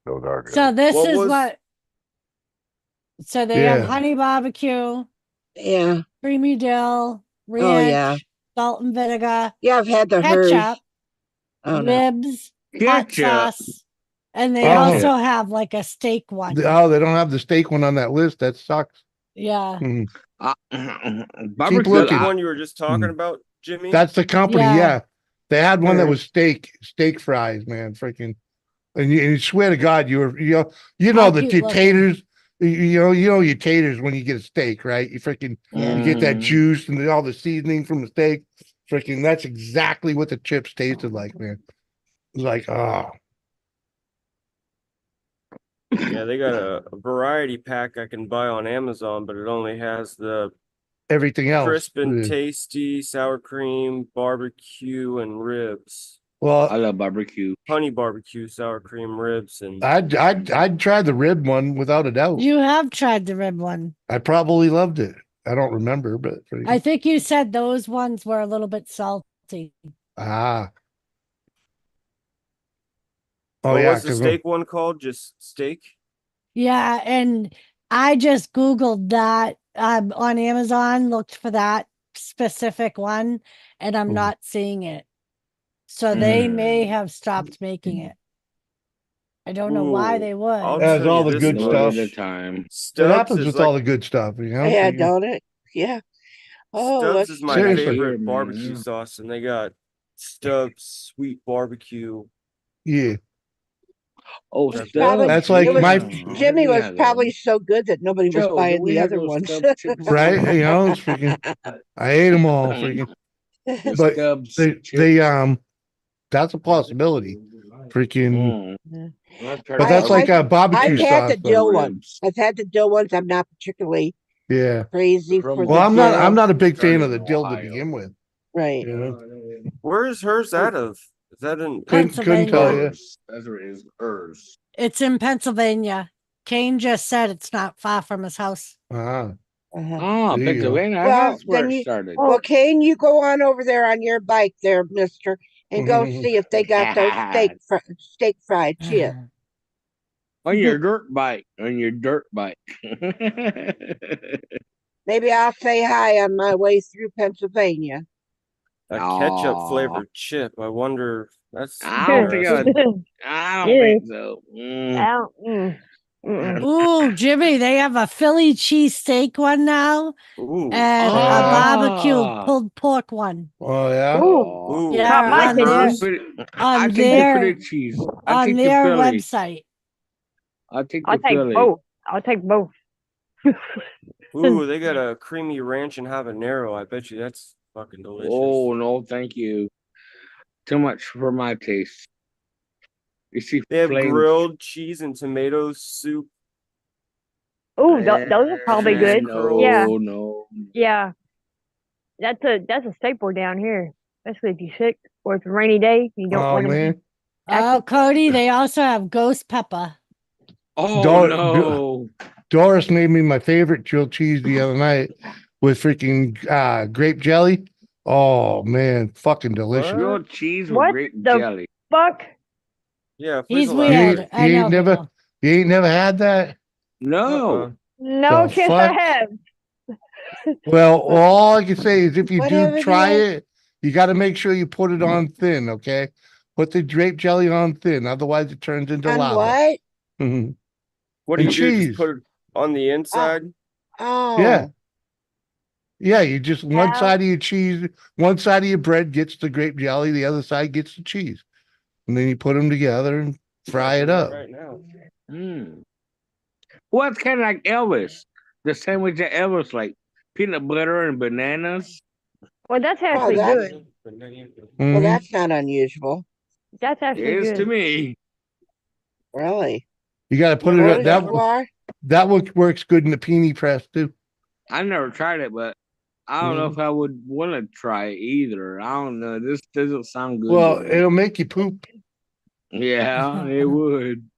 Those are good. So this What is was- what. So they have Yeah. honey barbecue, Yeah. creamy dill, ranch, Oh, yeah. salt and vinegar, Yeah, I've had the hers. ketchup, Oh no. ribs, hot Ketchup. sauce, and they Oh. also have like a steak one. Oh, they don't have the steak one on that list. That sucks. Yeah. Mhm. Barbecue. Keep looking. The one you were just talking about, Jimmy? That's the company, Yeah. yeah. They had one that Sure. was steak fries, man. Freaking, and you swear to God, you know I'll the keep looking. taters. You know your taters when you get a steak, right? You freaking you get that Mhm. juice and all the seasoning from the steak. Freaking, that's exactly what the chips tasted like, man. It was like, oh, Yeah, they got a variety pack I can buy on Amazon, but it only has the everything else. crisp and Yeah. tasty sour cream, barbecue, and ribs. I Well, love barbecue. Honey barbecue, sour cream, ribs, and I'd try the rib one without a doubt. You have tried the rib one. I probably loved it. I don't remember, but I think you said those ones were a little bit salty. ah. Oh what yeah, was the 'cause, steak one called? Just steak? Yeah, and I just Googled that on Amazon, looked for that specific one, and I'm Mhm. not seeing it. So they may have stopped making it. I don't know why Ooh, they I'll would. Has tell all you the this good much. One at stuff. a time. It Stubbs happens is with like all the good stuff, you know. Yeah, You- don't it? Yeah. Oh, Stubbs let's is my Seriously. favorite Here, man, barbecue yeah. sauce, and they got Stubbs sweet barbecue. Yeah, Oh, That's probably- that's like it was- my Jimmy was probably so good that nobody was buying the other ones. right. You know, it's freaking. I ate them all, freaking. But they that's a possibility. Freaking, but that's like a barbecue I've had sauce. the though. dill ones. I've had the dill ones. I'm not particularly Yeah. crazy for the Well, I'm not. dill. I'm not a big fan of the dill to begin with. Right. You know, Where is hers out of? Is that in couldn't tell you. Ezra is hers. It's in Pennsylvania. Kane just said it's not far from his house. Ah, Uh-huh. Oh, There you go. Pennsylvania. Well, That's where then it you- started. Well, Kane, you go on over there on your bike there, mister, and go Mhm. see if they got those steak fried chips. On your dirt bike. On your dirt bike. Maybe I'll say hi on my way through Pennsylvania. a ketchup Aw. flavored chip? I wonder. That's I don't think interesting. I don't think so. Mm. Ooh, Jimmy, they have a Philly cheesesteak one now Ooh. and a barbecue pulled pork one. Oh yeah. Ooh. Yeah, Not my on their, favorite. I on take the their, Philly cheese. I on take the their Philly. website. I take I'll the take Philly. both. I'll take both. Ooh, they got a creamy ranch and habanero. I bet you that's fucking delicious. Oh no, thank you. Too much for my taste. You see, They have flames. grilled cheese and tomato soup. Oh, those are probably good. No, Yeah, no. yeah. That's a staple down here, especially if you're sick or it's a rainy day. You don't Oh want to. man. Oh, Cody, they also have ghost pepper. Oh Dor- no. Doris made me my favorite grilled cheese the other night with freaking grape jelly. Oh man, fucking delicious. Grilled cheese with What grape the jelly. fuck? Yeah, please He's elaborate. weird. I know. people. You ain't never had that? No. No, The kiss fuck? I have. Well, all I can say is if you do Whatever try it it, you got to make sure you put it on thin, okay? Put the grape jelly on thin, otherwise it turns into On lava. what? Mhm. What do And you do? Just cheese. put it on the inside? Oh. Yeah. Yeah, you just one Ow. side of your cheese, one side of your bread gets the grape jelly, the other side gets the cheese. And then you put them together and fry it Doing that up. right now. Well, it's kind of like Elvis. The sandwich that Elvis like peanut butter and bananas. Well, that's Oh, actually that's good. well, Mhm. that's not unusual. That's It actually is good. to me. Really? You got to put You it know up. what That you are? that one works good in the peony press too. I never tried it, but I don't know if I would want to try it either. I don't know. This doesn't sound good. Well, to me. it'll make you poop, Yeah, it would.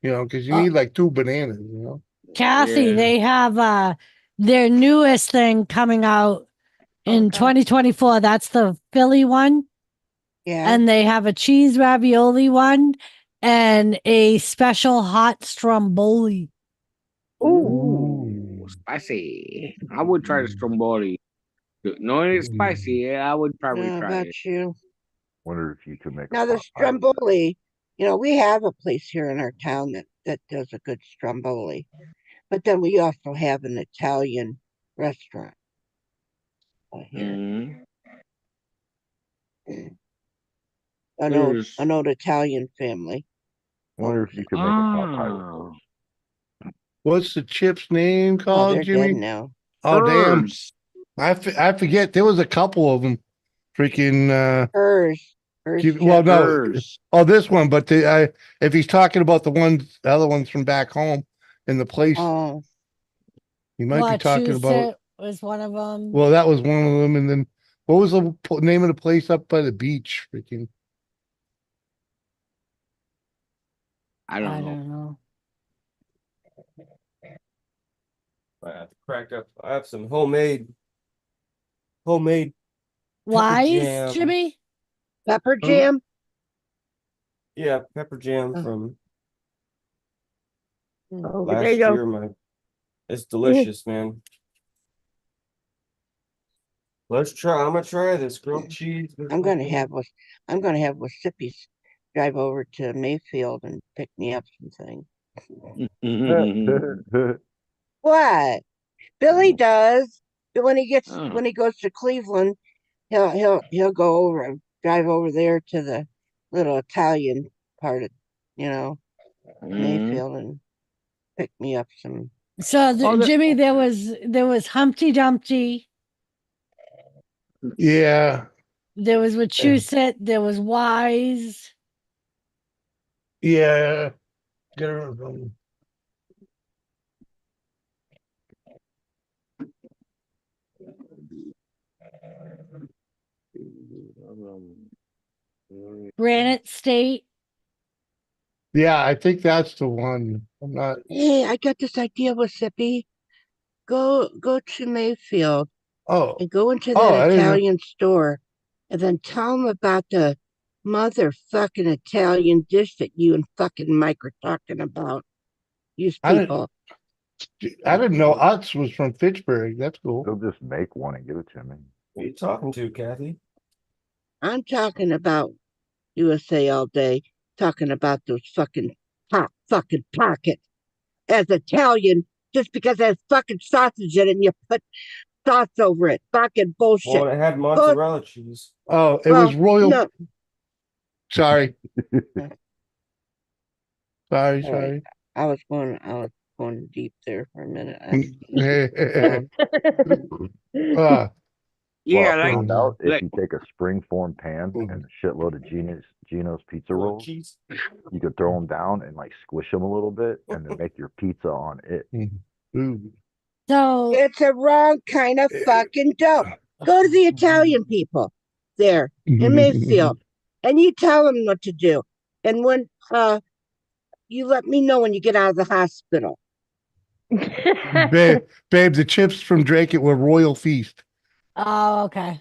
you know, because you need like 2 bananas, you know. Kathy, Yeah. they have their newest thing coming out in 2024. That's the Philly one. Yeah. And they have a cheese ravioli one and a special hot stromboli. Ooh, spicy. I would try the stromboli. Knowing it's spicy, yeah, I would probably How try about it. you? Wonder if you could make Now a the pot pie with that. stromboli, we have a place here in our town that does a good stromboli. But then we also have an Italian restaurant here. An old Italian family. Wonder if you could make a pot pie with those. What's the chip's name Oh, called, they're Jimmy? dead now. Oh, damn. Hers. I forget. There was a couple of them. Freaking. Hers. Well, no. Hers. Oh, this one. But if he's talking about the other ones from back home in the place, Oh, he might be talking about. Wachusett was one of them. Well, that was one of them. And then what was the name of the place up by the beach? Freaking. I I don't know. don't know. I have to crack up. I have some homemade pepper Wise, jam. Jimmy? pepper jam? Yeah, pepper jam from Oh, last there you go. year. It's delicious, man. Let's try. I'm gonna try this grilled cheese. I'm gonna have Sippy's drive over to Mayfield and pick me up something. What? Billy does. But when he goes to Cleveland, he'll go over and drive over there to the little Italian part of Mayfield and pick me up some. So Jimmy, there was Humpty Dumpty. Yeah. There was Wachusett. There was Wise. Yeah. Granite State. Yeah, I think that's the one. I'm not. Hey, I got this idea with Sippy. Go to Mayfield. Oh. And go into I that didn't know. Italian store and then tell them about the motherfucking Italian dish that you and fucking Mike are talking about. You people. I didn't know Utz was from Fitchburg. That's cool. They'll just make one and give it to me. Who are you talking to, Kathy? I'm talking about USA all day, talking about those fucking hot fucking pockets. As Italian, just because it has fucking sausage in it and you put sauce over it. Fucking bullshit. Well, it had mozzarella cheese. Oh, it was royal. No. Sorry. Sorry. Sorry. I was going deep there for a minute. Yeah, Well, I like, found out if like you take a springform pan and a shitload of Gino's pizza rolls, cheese. you could throw them down and like squish them a little bit and then make your pizza on it. So it's a wrong kind of fucking dough. Go to the Italian people there in Mayfield and you tell them what to do. And when you let me know when you get out of the hospital. babe, the chips from Drake it were Royal Feast. Oh, okay.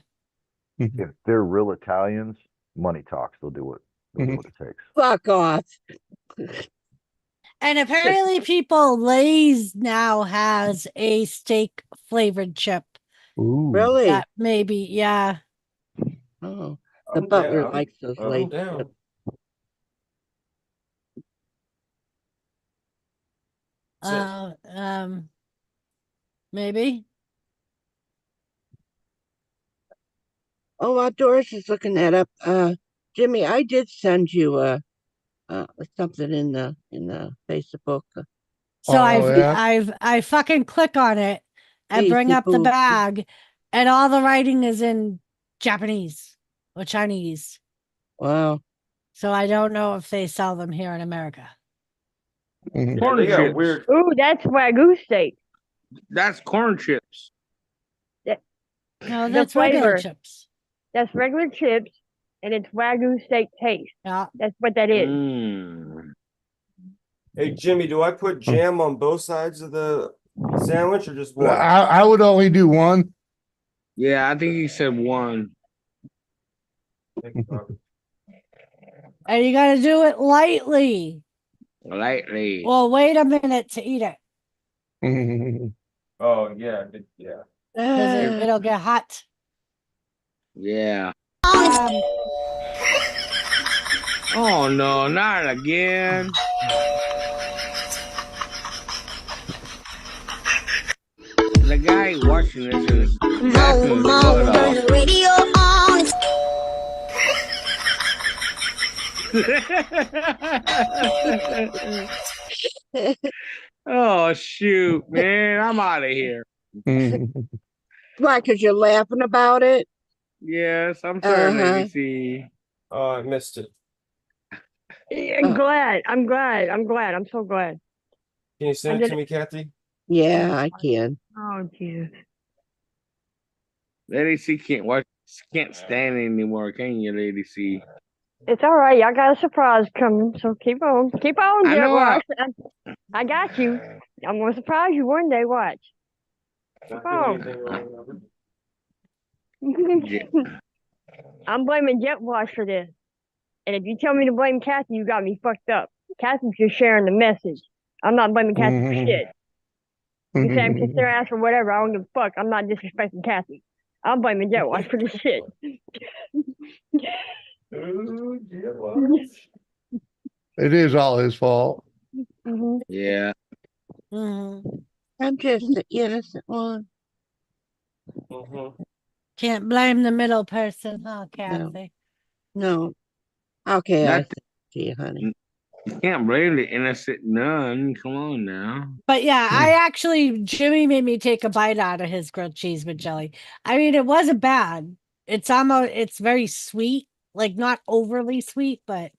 If they're real Italians, money talks. They'll do it. That's what it takes. Fuck off. And apparently, people Lay's now has a steak flavored chip. Ooh. Really? That maybe, yeah. Oh, the I'm butler down. likes those I'm late. down. Maybe. Oh, while Doris is looking that up, Jimmy, I did send you something in the Facebook. So yeah? I fucking click on it and Hey, bring up the people. bag, and all the writing is in Japanese or Chinese. Wow. So I don't know if they sell them here in America. Mhm. Corn They got chips. weird. Ooh, that's Wagyu steak. That's corn chips. No, The that's regular flavor. chips. That's regular chips, and it's Wagyu steak taste. Yeah. That's what that is. Mm. Hey Jimmy, do I put jam on both sides of the sandwich or just one? I would only do one. Yeah, I think he said one. And you got to do it lightly. Lightly. Well, wait a minute to eat it Oh yeah, yeah. because it'll get hot. Yeah. Um, Oh no, not again. The guy watching this is laughing his butt off. the radio on. Oh shoot, man, I'm out of here. Why? Because you're laughing about it? Yes, I'm sorry, Uh-huh. Lady C. Oh, I missed it. I'm glad. I'm so glad. Can you send I it did to me, Kathy? Yeah, I can. Oh, Jesus. Lady C can't stand it anymore, can you, Lady C? It's all right. I got a surprise coming, so keep on. Keep on, I Jet know Wash. I got you. I'm going to surprise you one day. Watch. Keep on. I'm blaming Jet Wash for this. And if you tell me to blame Kathy, you got me fucked up. Kathy's just sharing the message. I'm not blaming Kathy for shit. You say I'm kissing her ass or whatever, I don't give a fuck. I'm not disrespecting Kathy. I'm blaming Jet Wash for this shit. It is all his fault. Mhm. Yeah. I'm just the innocent one. can't blame the middle person, huh, Kathy? No. Okay, I Not- see you, honey. You can't blame the innocent none. Come on now. But yeah, I actually, Jimmy made me take a bite out of his grilled cheese with jelly. I mean, it wasn't bad. It's very sweet, like not overly sweet, but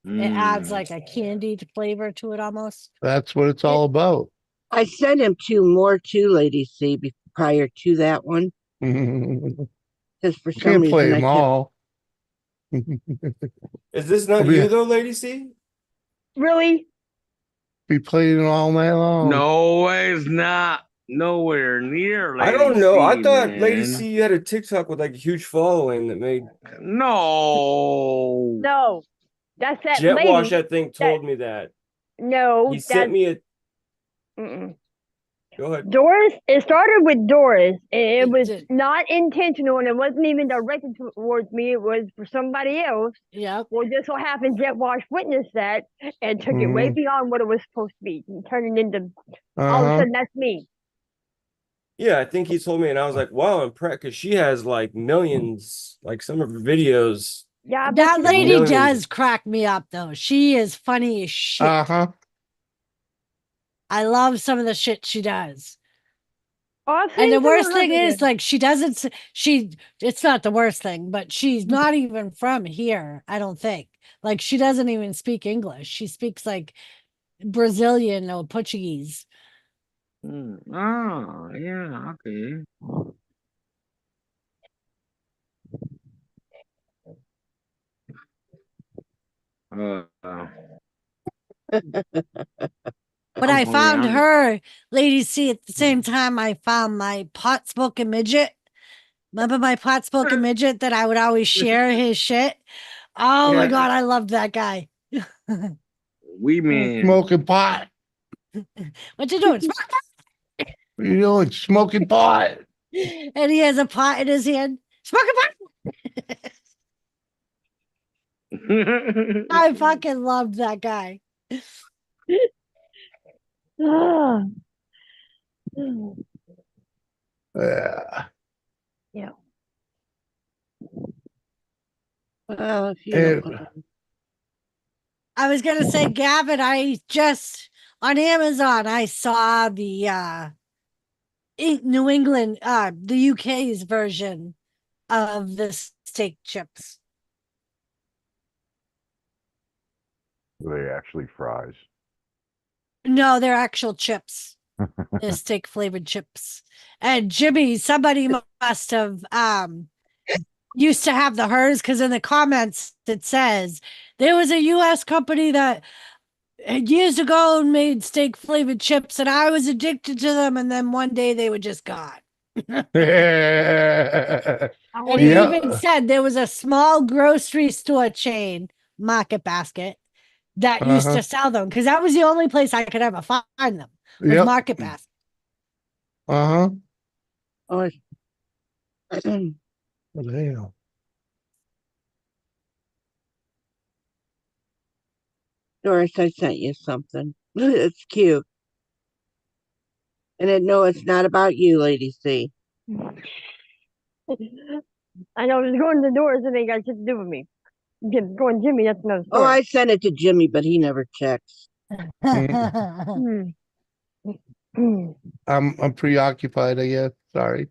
it adds like a candied flavor to it almost. That's what it's all about. I sent him two more too, Lady C, prior to that one. You Because for some can't reason play I them kept- all. Is this not you though, Lady C? Really? Be playing it all night long. No, it's not nowhere near. I Lady don't know. I C, thought Lady man. C you had a TikTok with like a huge following that made No. No. That's that Jet lady. Wash, I think, told me that. No. He sent me a Mm-mm. go ahead. Doris, it started with Doris. And it It was did. not intentional and it wasn't even directed towards me. It was for somebody else. Yep. Well, just so happened Jet Wash witnessed that and took it way Mhm. beyond what it was supposed to be. And turned it into, all of a Uh-huh. sudden, that's me. Yeah, I think he told me, and I was like, "Wow, I'm impressed," because she has like millions, like some of her videos. Yeah, I bet That you lady millions. does crack me up though. She is funny as shit. Uh-huh. I love some of the shit she does. Oh, I've And seen the some of worst her thing videos. is, like, she doesn't, it's not the worst thing, but she's not even from here, I don't think. Like, she doesn't even speak English. She speaks like Brazilian or Portuguese. Oh, yeah, okay. But I'm I found hungry. her, Lady C, at the same time I found my pot smoking midget. Remember my pot smoking midget that I would always share his shit? Oh my Yeah. god, I loved that guy. We man. Smoking pot. What you doing? What are you doing? Smoking pot. And he has a pot in his hand. Smoking pot. I fucking loved that guy. Ah. Yeah. Yeah. Well, if you Eh, don't wanna- I was gonna say, Gavin, I just on Amazon I saw the New England, the UK's version of the steak chips. Were they actually fries? No, they're actual chips. They're steak flavored chips. And Jimmy, somebody must have used to have the hers, because in the comments it says there was a US company that years ago made steak flavored chips and I was addicted to them, and then one day they were just gone. Yeah. And he even said there was a small grocery store chain, Market Basket, that used Uh-huh. to sell them, because that was the only place I could ever find them, was Yep. Market Basket. Uh-huh. Oh, What the hell? Doris, I sent you something. It's cute. And no, it's not about you, Lady C. I know it's going to the doors and they got shit to do with me. Going Jimmy, that's another Oh, story. I sent it to Jimmy, but he never checks. Hmm. Hmm. I'm preoccupied, I guess. Sorry.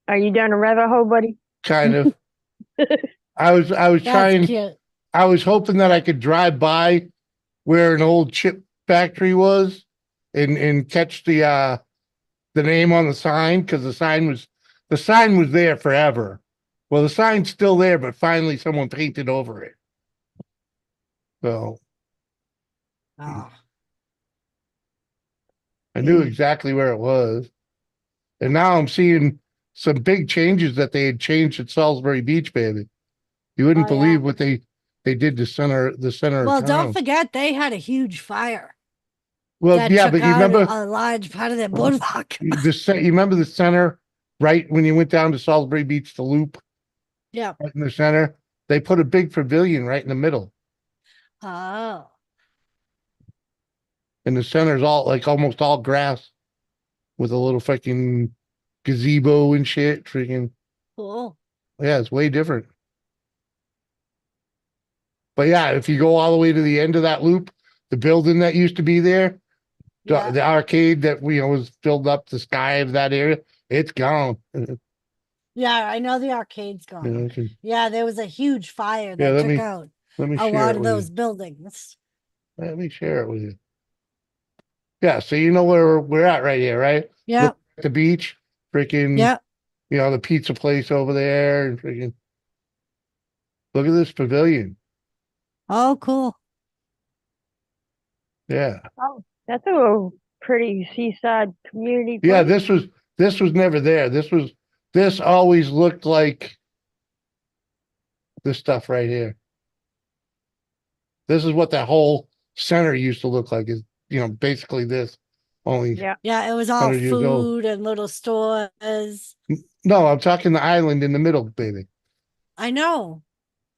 Are you down a rabbit hole, buddy? Kind of. I was That's trying, cute. I was hoping that I could drive by where an old chip factory was and catch the name on the sign, because the sign was there forever. Well, the sign's still there, but finally someone painted over it. So Oh. I knew exactly where it was. And now I'm seeing some big changes that they had changed at Salisbury Beach, baby. You wouldn't Oh, yeah. believe what they did to the center Well, of town. don't forget they had a huge fire Well, that yeah, took but you out remember a large part of their boardwalk. you remember the center, right when you went down to Salisbury Beach, the loop Yeah. right in the center? They put a big pavilion right in the middle. Oh. And the center's all like almost all grass with a little fucking gazebo and shit. Freaking Cool. yeah, it's way different. But yeah, if you go all the way to the end of that loop, the building that used to be there, Yeah. the arcade that was filled up the sky of that area, it's gone. Yeah, I know the arcade's You gone. know, 'cause- Yeah, there was a huge fire Yeah, that let took me- out let me a share lot it of with you. those buildings. Let me share it with you. Yeah, so you know where we're at right here, right? Yeah. Look at the beach, freaking, Yeah. you know, the pizza place over there, and freaking. Look at this pavilion. Oh, cool. Yeah, Oh, that's a little pretty seaside community. yeah. place. This was never there. This always looked like this stuff right here. This is what that whole center used to look like. Is basically this. Only Yeah. Yeah, it was all 100 years old. food and little stores. no, I'm talking the island in the middle, baby. I know.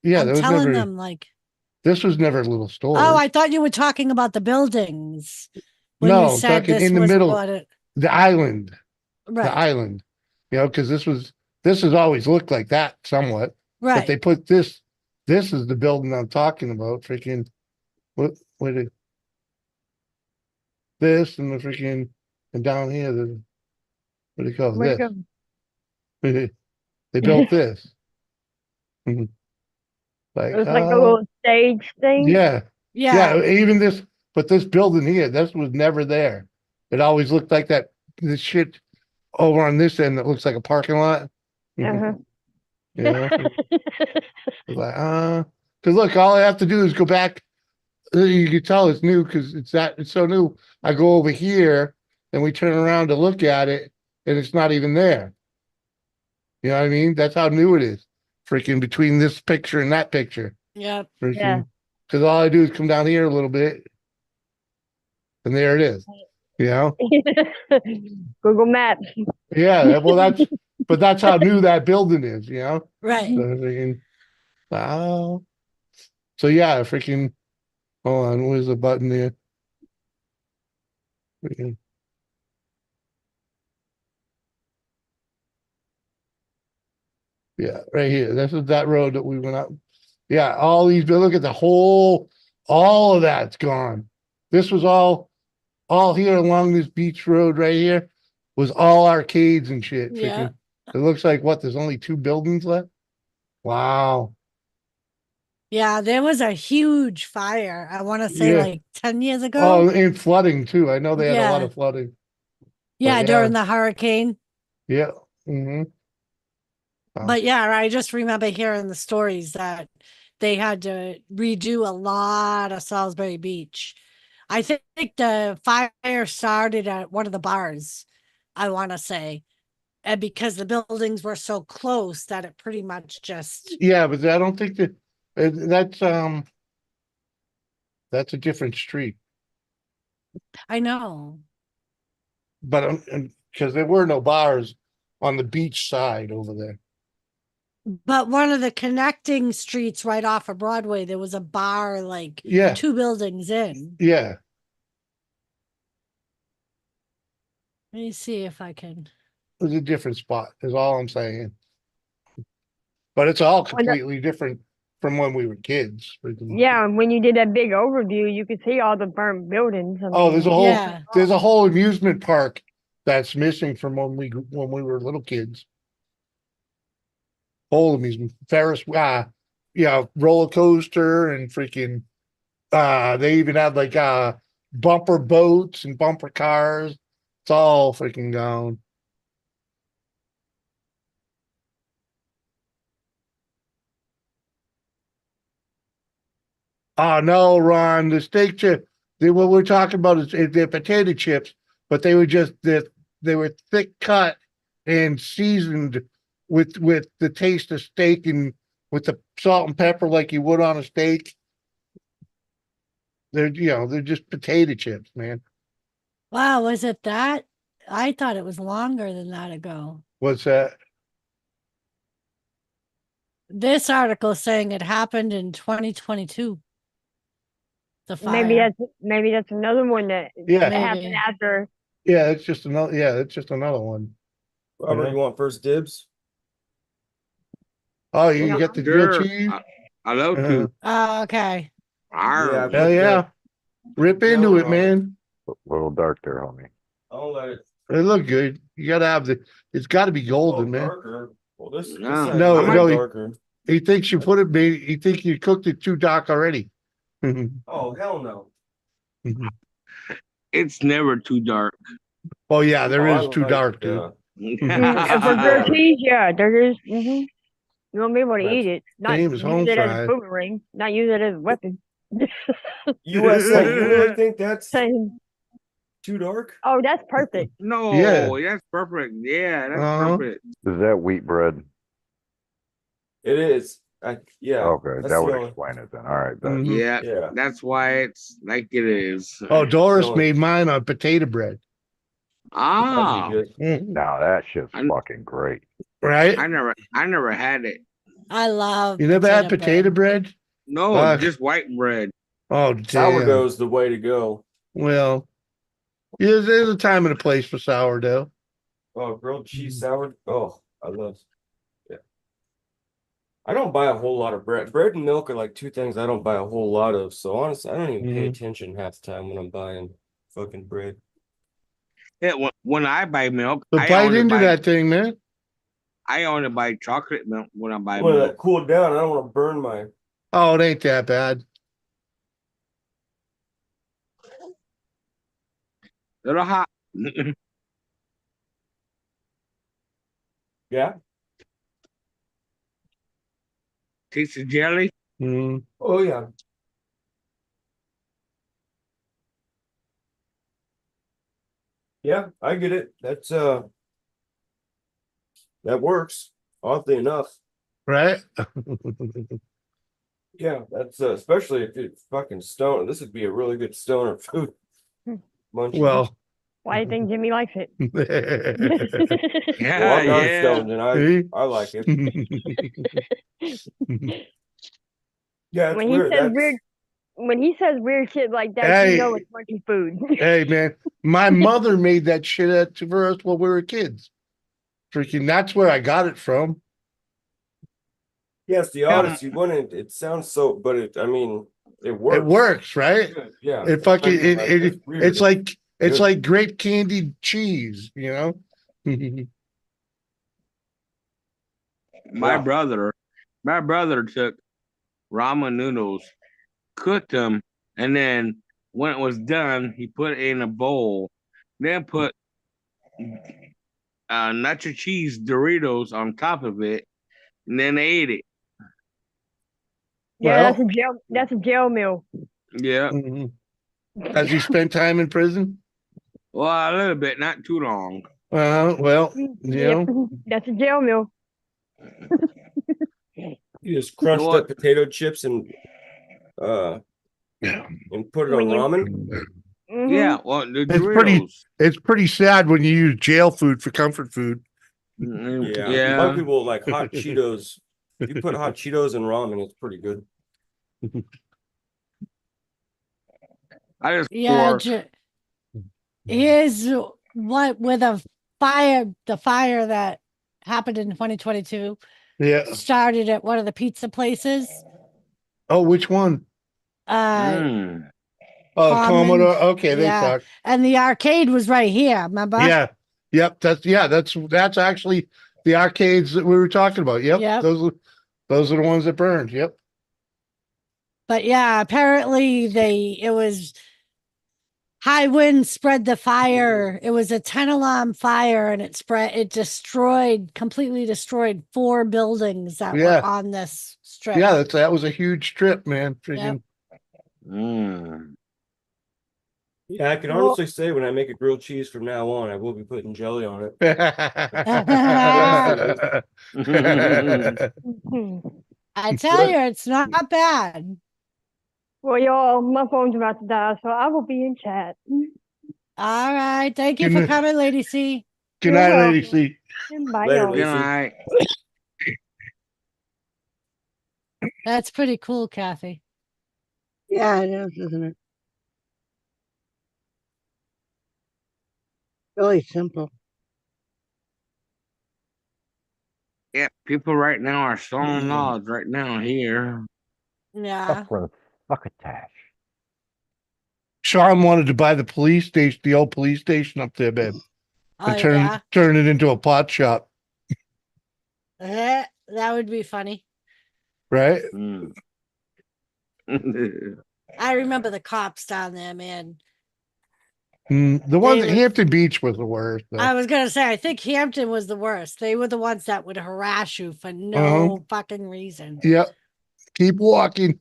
Yeah, I'm there was telling never. them, like, This was never little stores. oh, I thought you were talking about the buildings when No, you I'm said talking this in the was middle. what it, The island. right, The island, because this has always looked like that somewhat, but right. they put this is the building I'm talking about. Freaking what it this and the freaking and down here what do you call Where'd it this? go? They built this. Mhm. Like It was like a little stage thing. yeah, Yeah. even this building here, this was never there. It always looked like this shit over on this end that looks like a parking lot. Uh-huh. You know? It's like, because look, all I have to do is go back. You can tell it's new because it's so new. I go over here and we turn around to look at it and it's not even there. You know what I mean? That's how new it is. freaking between this picture and that picture. Yep. Freaking, Yeah. because all I do is come down here a little bit, and there it is. You know? Google Maps. Yeah. Well, but that's how new that building is. You know? Right. So freaking, wow. So yeah, freaking. Hold on, where's the button there? Freaking. Yeah, right here. This is that road that we went up. Yeah, all these, but look at all of that's gone. This was all here along this beach road right here was all arcades and shit. Yeah. Freaking. It looks like what, there's only 2 buildings left? Wow. Yeah, there was a huge fire. I want to say Yeah. like 10 years ago. Oh, and flooding too. I know they had a lot Yeah. of flooding. Yeah, yeah. during the hurricane. Yeah. Mm-hmm. But yeah, I just remember hearing the stories that they had to redo a lot of Salisbury Beach. I think the fire started at one of the bars, I want to say. And because the buildings were so close that it pretty much just, Yeah, but I don't think that that's a different street. I know. But because there were no bars on the beach side over there. But one of the connecting streets right off of Broadway, there was a bar like Yeah. 2 buildings in. Yeah. Let me see if I can. It was a different spot, is all I'm saying. But it's all completely different from when we were kids. Yeah, and when you did that big overview, you could see all the burnt buildings. I Oh, mean, there's a whole amusement park that's missing from when we were little kids. Whole amusement, Ferris, roller coaster and freaking. They even had like bumper boats and bumper cars. It's all freaking gone. Oh no, Ron, the steak chip. What we're talking about is they're potato chips, but they were they were thick cut and seasoned with the taste of steak and with the salt and pepper like you would on a steak. They're just potato chips, man. Wow, was it that? I thought it was longer than that ago. What's that? This article is saying it happened in 2022. The fire. maybe that's another one that happened Maybe. after. Yeah, it's just another one. Robert, you want first dibs? Oh, you get the grilled Sure. cheese? I love to. Oh, okay. Arr. Hell yeah. Rip into it, man. A little dark there, homie. I'll let it. It look good. You gotta have it's gotta be golden, man. Darker. Well, this No. side No, is no, darker. He thinks you put it, he think you cooked it too dark already. Oh, hell no. It's never too dark. Oh yeah, there Oh, is I too like- dark, dude. And for grilled cheese, yeah, there is. You won't be able to eat it. Not Same use as home it as fried. a boomerang. Not use it as a weapon. USA, you really think that's Saying, too dark? oh, that's perfect. No, Yeah. that's perfect. Yeah, that's Uh-huh. perfect. Is that wheat bread? It is. Yeah. Okay, that's that the would only- explain it then. All right. Mhm. Yeah, Yeah. that's why it's like it is. Oh, Doris No. made mine on potato bread. Ah, That'd be good. Now that shit's I'm- fucking great. Right? I never had it. I love You never had potato bread? No, Fuck. just white bread. Oh, damn. Sourdough's the way to go. Well, yeah, there's a time and a place for sourdough. Oh, grilled cheese sour. Oh, I love. Yeah. I don't buy a whole lot of bread. Bread and milk are like 2 things I don't buy a whole lot of. So honestly, I don't even pay Mhm. attention half the time when I'm buying fucking bread. Yeah, when I buy milk, So I bite only into buy, that thing, man. I only buy chocolate milk when I buy When milk. that cooled down, I don't want to burn my. Oh, it ain't that bad. Little hot. Yeah. Taste of jelly. Mm. Oh yeah. Yeah, I get it. That works. Oddly enough. right? Yeah, that's especially if it's fucking stoner. This would be a really good stoner food. Munchie. Well, Why do you think Jimmy likes it? Well, I'm not Yeah. stoned and I like it. Yeah, it's When he weird. says That's weird, when he says weird shit like that, Hey. you know it's monkey food. Hey, man, my mother made that shit for us when we were kids. Freaking, that's where I got it from. yes, the Odyssey one. It sounds so, but I mean, it works. It works, right? Good, yeah. It fucking It's weird. it's like it's Good. like grape candied cheese, you know. My Yeah. brother took ramen noodles, cooked them, and then when it was done, he put it in a bowl, then put nacho cheese Doritos on top of it, and then ate it. Yeah, Well, that's a jail meal. Yeah. mhm. Has he spent time in prison? Well, a little bit, not too long. Well, you Yep, know. that's a jail meal. You just crunched What? up potato chips and put it on When you- ramen. Mhm. Yeah, well, the It's pretty Doritos. it's pretty sad when you use jail food for comfort food. Mm, Yeah. A lot yeah. of people like hot Cheetos. If you put hot Cheetos in ramen, it's pretty good. I just Yeah, pour. here's what with the fire that happened in 2022 Yeah. started at one of the pizza places. Oh, which one? Mm. Oh, Commons. Commodore. Okay, they Yeah. suck. And the arcade was right here, remember? Yeah. Yep. That's actually the arcades that we were talking about. Yep. Yep. Those are the ones that burned. Yep. But yeah, apparently it was high wind spread the fire. It was a 10 alarm fire and it completely destroyed 4 buildings that Yeah. were on this strip. Yeah, that was a huge strip, man. Freaking. Mm. Yeah, I can Well- honestly say when I make a grilled cheese from now on, I will be putting jelly on it. I tell you, it's not bad. Well, y'all, my phone's about to die, so I will be in chat. All right. Thank you Good for night. coming, Lady C. Good You're night, Lady welcome. C. Bye, Later, y'all. Good Lacey. night. That's pretty cool, Kathy. Yeah, it is, isn't it? Really simple. Yeah, people right now are selling logs right now here. Yeah. Suffering succotash. Sean wanted to buy the police station, the old police station up there, babe, Oh, and yeah. turn it into a pot shop, That would be funny. right? Mm. I remember the cops down there, man. The ones They at were- Hampton Beach was the worst. Though. I was gonna say, I think Hampton was the worst. They were the ones that would harass you for no fucking reason. Yep. Keep walking.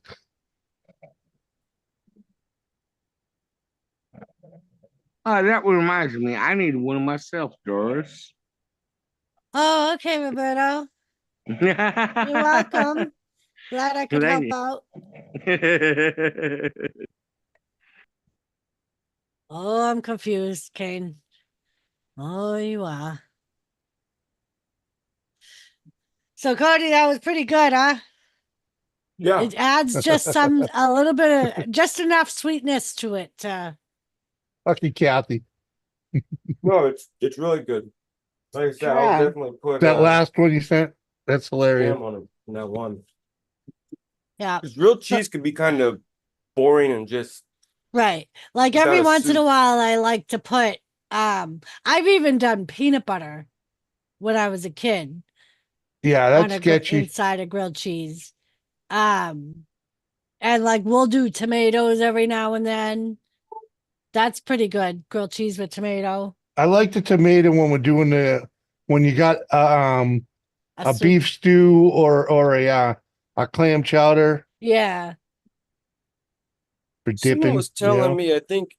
Oh, that reminds me. I need one myself, Doris. Oh, okay, Roberto. You're You're welcome. Glad I could help Thank out. Oh, I'm confused, Kane. Oh, you are. So, Cody, that was pretty good, huh? Yeah. It adds just a little bit of, just enough sweetness to it. Lucky Kathy. No, it's really good. Like I said, Yeah. I'll definitely put That last one you sent, that's hilarious. jam on it in that one. Yeah, Because grilled cheese can be kind of boring and just right. Like Without every a once in a soup. while, I like to put, I've even done peanut butter when I was a kid. Yeah, on that's a sketchy. inside a grilled cheese. And like we'll do tomatoes every now and then. That's pretty good. Grilled cheese with tomato. I like the tomato when we're doing when you got a soup. beef stew or a clam chowder Yeah. for someone dipping. was telling me, I think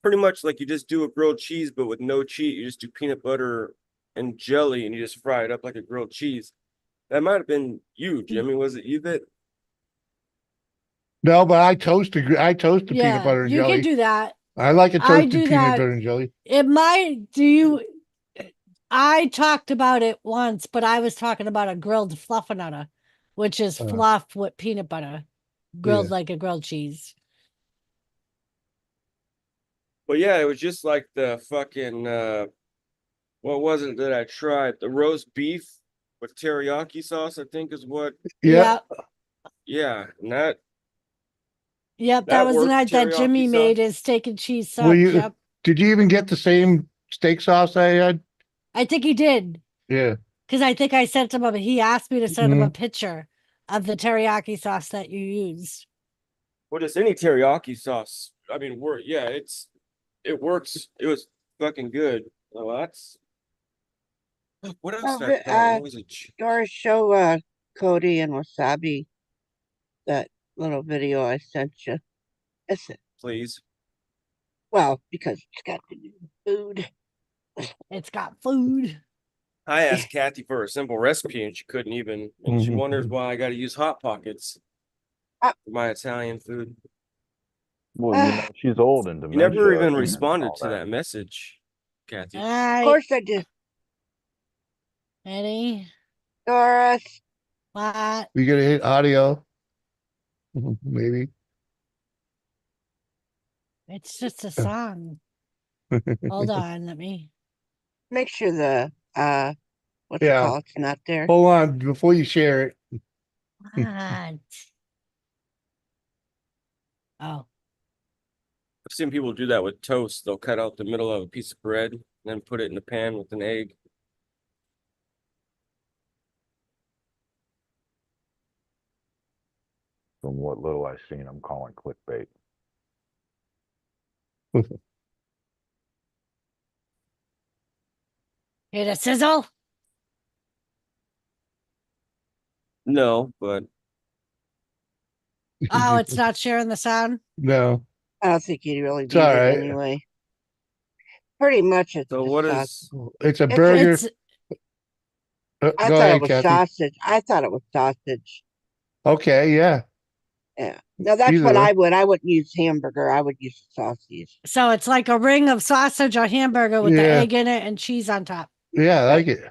pretty much like you just do a grilled cheese, but with no cheese, you just do peanut butter and jelly and you just fry it up like a grilled cheese. That might have been you, Jimmy. Was it you that? No, but I toasted peanut Yeah, butter and you can jelly. do that. I like a I toasted do peanut that. butter and jelly. It might do you. I talked about it once, but I was talking about a grilled fluffernutter, which is fluff with peanut butter, grilled Yeah. like a grilled cheese. Well, yeah, it was just like the fucking what was it that I tried? The roast beef with teriyaki sauce, I think is what. Yeah. Yeah, and that Yep, that That was the worked, night that Jimmy teriyaki made sauce. his steak and cheese Well, subs. you Yep, did you even get the same steak sauce I had? I think he did Yeah. because I think I sent him a. He asked me to send him a Mhm. picture of the teriyaki sauce that you used. Well, just any teriyaki sauce. I mean, it works. It was fucking good. Well, that's what else Oh, did I try? What was it? Doris, show Cody and Wasabi that little video I sent you. It's, Please. well, because it's got to do with food. It's got food. I asked Kathy for a simple recipe and she couldn't even. And she wonders why I got to use Hot Pockets for my Italian food. Well, you know, she's old and You dementia. never even and responded all to that message, Kathy. Of course I did. Eddie, Doris. what? We gotta hit audio. Maybe. It's just a song. Hold on, let me. Make sure the what's it Yeah. called? It's not there. Hold on before you share it. What? Oh, I've seen people do that with toast. They'll cut out the middle of a piece of bread and then put it in a pan with an egg. From what little I've seen, I'm calling clickbait. hear the sizzle? No, but Oh, it's not sharing the sound. No. I don't think you'd really It's need all it right. anyway. Pretty much it's so just what sausage. is It's a It's- burger. It's I Go thought ahead, it was Kathy. sausage. I thought it was sausage. Okay, yeah. Yeah. Now that's Either what way. I would. I wouldn't use hamburger. I would use sausage. so it's like a ring of sausage or hamburger with the Yeah. egg in it and cheese on top. Yeah, I like it.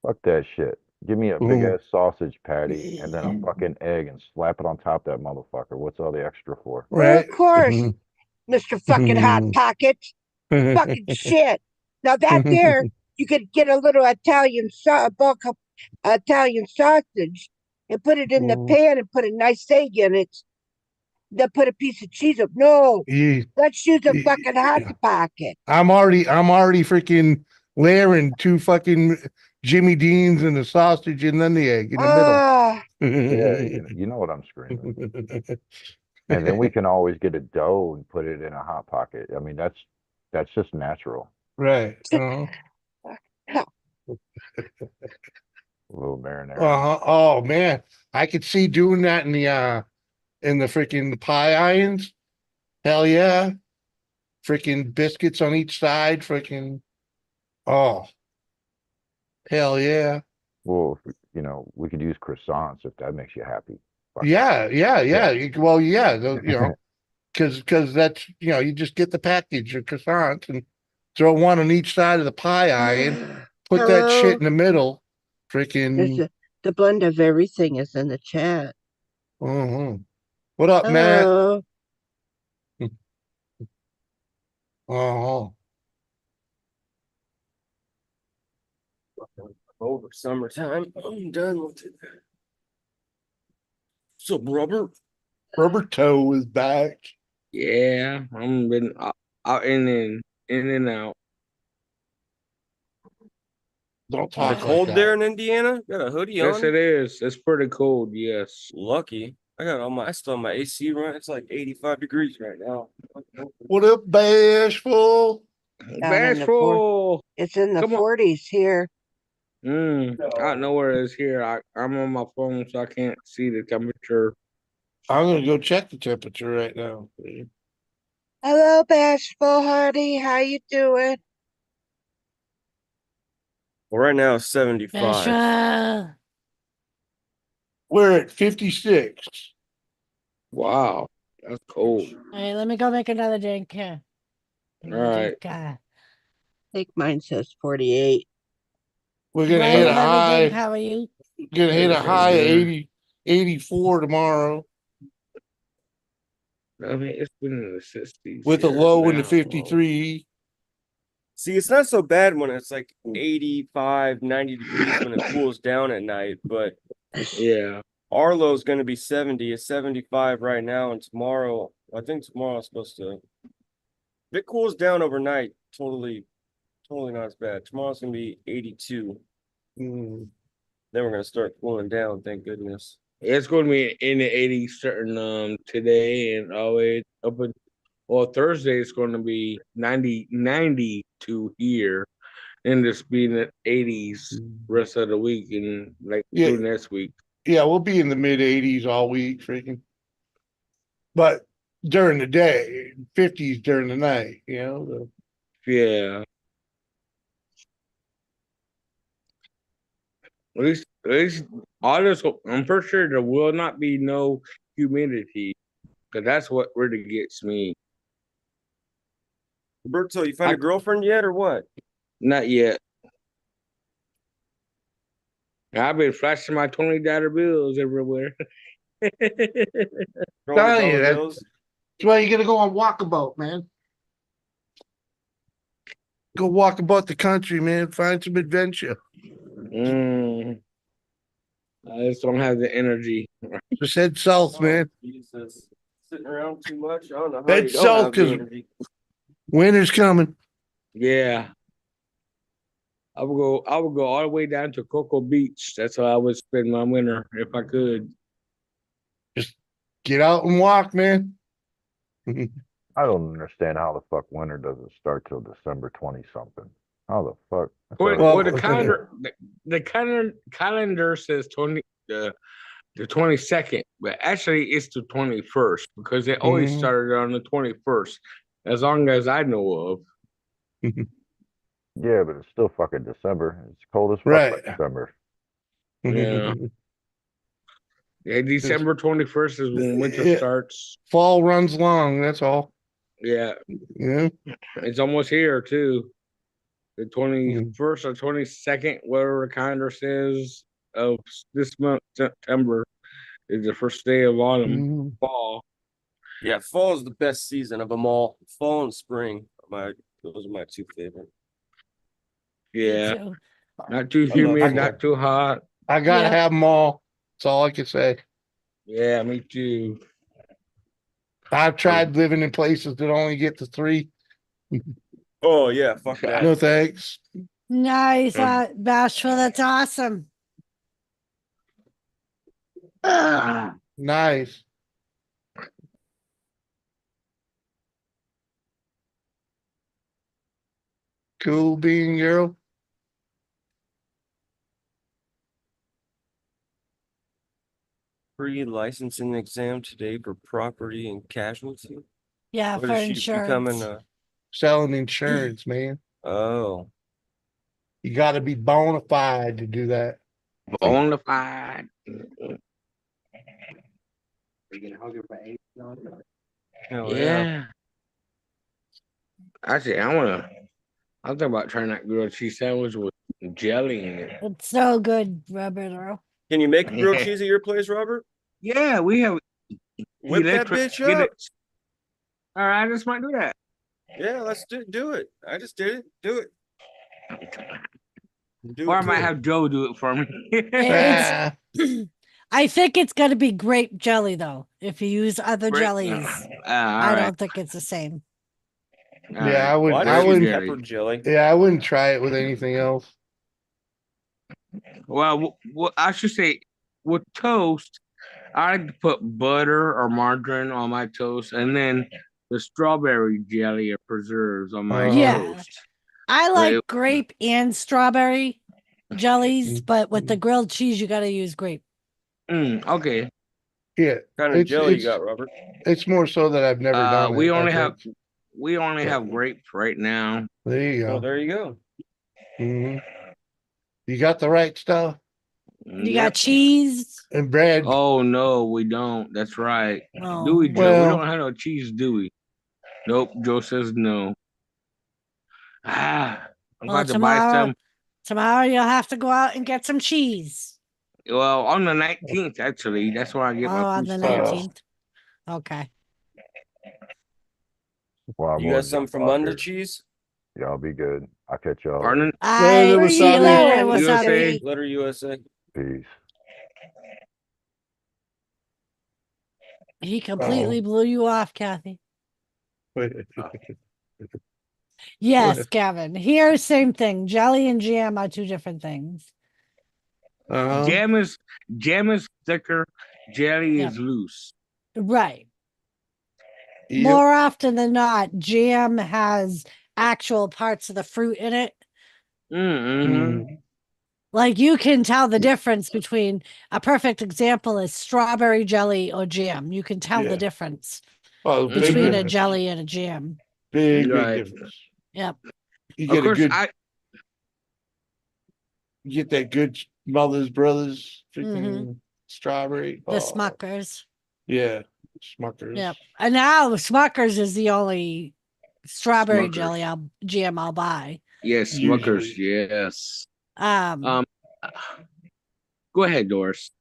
Fuck that shit. Give me a big Ooh. ass sausage patty and then a fucking egg and slap it on top of that motherfucker. What's all the extra for? Well, Right. of course, Mr. Fucking Hot Pocket. Fucking shit. Now that there, you could get a little a bulk of Italian sausage and put it in the Ooh. pan and put a nice egg in it. Then put a piece of cheese up. No, Yeah. let's use a Yeah. fucking Hot Pocket. I'm already freaking layering 2 fucking Jimmy Deans and the sausage and then the egg in the Ah, Yeah, middle. you know what I'm screaming. And then we can always get a dough and put it in a hot pocket. I mean, that's just natural. Right. Uh-huh. A little marinara. Uh-huh. Oh man, I could see doing that in the freaking pie irons. Hell yeah. Freaking biscuits on each side, freaking oh. Hell yeah. Well, you know, we could use croissants if that makes you happy. Fuck it. Yeah. Well, yeah, because that's you just get the package of croissants and throw one on each side of the pie iron, put that shit hello. in the middle, There's freaking. the blend of everything is in the chat. What up, Matt? Hello. Oh, over summertime? I'm done with it. So, Robert. Roberto is back. Yeah, I'm been out in and out. Don't Is talk it like cold that. there in Indiana? Got a hoodie Yes, on? it is. It's pretty cold. Yes. Lucky. I still have my AC run. It's like 85 degrees right now. What up, Bashful? Down in the Bashful. It's in the Come on. 40s here. I don't know where it is here. I'm on my phone, so I can't see the temperature. I'm gonna go check the temperature right now. Hello, Bashful Hardy. How you doing? Well, right now it's 75. Bashful. We're at 56. Wow, that's cold. Hey, let me go make another drink here. All right. I think mine says 48. We're gonna Brian, hit a let me drink. high. How are you? Gonna hit a Everything's high of good. 80, 84 tomorrow I mean, it's been in the 60s. with a here low in the now. 53. See, it's not so bad when it's like 85, 90 degrees when it cools down at night, but Yeah. Arlo is going to be 70. It's 75 right now, and tomorrow, I think tomorrow is supposed to. If it cools down overnight, totally not as bad. Tomorrow's going to be 82. Then we're going to start cooling down, thank goodness. It's going to be in the 80s starting today and always up in, well, Thursday it's going to be 92 here, and it's being at 80s rest of the week and like Yeah. through next week. Yeah, we'll be in the mid 80s all week, freaking. But during the day, 50s during the night, you know. Yeah. At least all this, I'm pretty sure there will not be no humidity, because that's what really gets me. Roberto, you find a girlfriend yet or what? Not yet. I've been flashing my $20 bills everywhere. Telling you, that's why you gotta go on walkabout, man. Go walk about the country, man. Find some adventure. I just don't have the energy. Just head south, man. Jesus. Sitting around too much. I don't know how Head you don't south, have the 'cause energy. winter's coming. Yeah. I would go all the way down to Cocoa Beach. That's how I would spend my winter if I could. Just get out and walk, man. I don't understand how the fuck winter doesn't start till December 20 something. How the fuck? That's Well, already- the calendar says the 22nd, but actually it's the 21st because they always Mhm. started on the 21st, as long as I know of. Yeah, but it's still fucking December. It's cold as fuck Right. by December. Yeah. Yeah, December 21st is when winter Yeah. starts. Fall runs long, that's all. Yeah. Yeah. It's almost here too. The 21st or 22nd, whatever the calendar says, of this month, September, is the first day of autumn, fall. Yeah, fall is the best season of them all. Fall and spring are those are my two favorite. Yeah. too. Not too I love humid, fall. not too hot. I gotta Yeah. have them all. That's all I can say. Yeah, me too. I've tried living in places that only get to 3. Oh yeah, fuck that. No thanks. Nice, Bashful. That's awesome. Nice. Cool being girl. Pre-licensing exam today for property and casualty. Yeah, What for is she becoming insurance. Selling insurance, man. Oh. You gotta be bona fide to do that. Bona fide. Hell Yeah. Actually, I'm thinking about trying that grilled cheese sandwich with jelly in it. It's so good, Roberto. Can you make grilled cheese at your place, Robert? Yeah, we have. Whip that bitch up. All right, I just might do that. Yeah, let's do it. I just did it. Do it. Do Or it I might too. have Joe do it for me. It's- I think it's gonna be grape jelly though. If you use other Grape- jellies, all I right. don't think it's the same. Yeah, I would. Why I don't you use wouldn't. pepper jelly? Yeah, I wouldn't try it with anything else. Well, I should say with toast, I like to put butter or margarine on my toast, and then the strawberry jelly or preserves on my Yeah. toast. I like Right. grape and strawberry jellies, but with the grilled cheese, you gotta use grape. Okay. Yeah. What kind of jelly you got, Robert? It's more so that I've never done it. We I only think. have grapes right now. There you Oh, go. there you go. You got the right stuff. You got cheese. and bread. Oh no, we don't. That's right. Oh. Do we, Joe? Well- We don't have no cheese, do we? Nope. Joe says no. I'm Well, about to buy some. tomorrow you'll have to go out and get some cheese. Well, on the 19th, actually. That's where I get Oh, my on food the stuff. 19th. Okay. Well, You got some from Munda cheese? Y'all be good. I'll catch y'all. Pardon? I Wasabi. see you later, USA. wasabi. Letter USA. Peace. He completely blew you off, Kathy. Wait. Yes, Kevin. Here, same thing. Jelly and jam are two different things. Jam is thicker. Jelly Yep. is loose. Right. Yep. More often than not, jam has actual parts of the fruit in it. Mm-hmm. Like you can tell the difference between a perfect example is strawberry jelly or jam. You can tell Yeah. the difference Oh, big between a difference. jelly and a jam. Big Right. difference. Yep. You Of get a course, good, you get that good Mother's Brothers freaking strawberry. The Oh, Smuckers. yeah, Smuckers. Yep. And now Smuckers is the only strawberry Smuckers. jam I'll buy. yes, Smuckers. Yes. Um, Go ahead, Doris.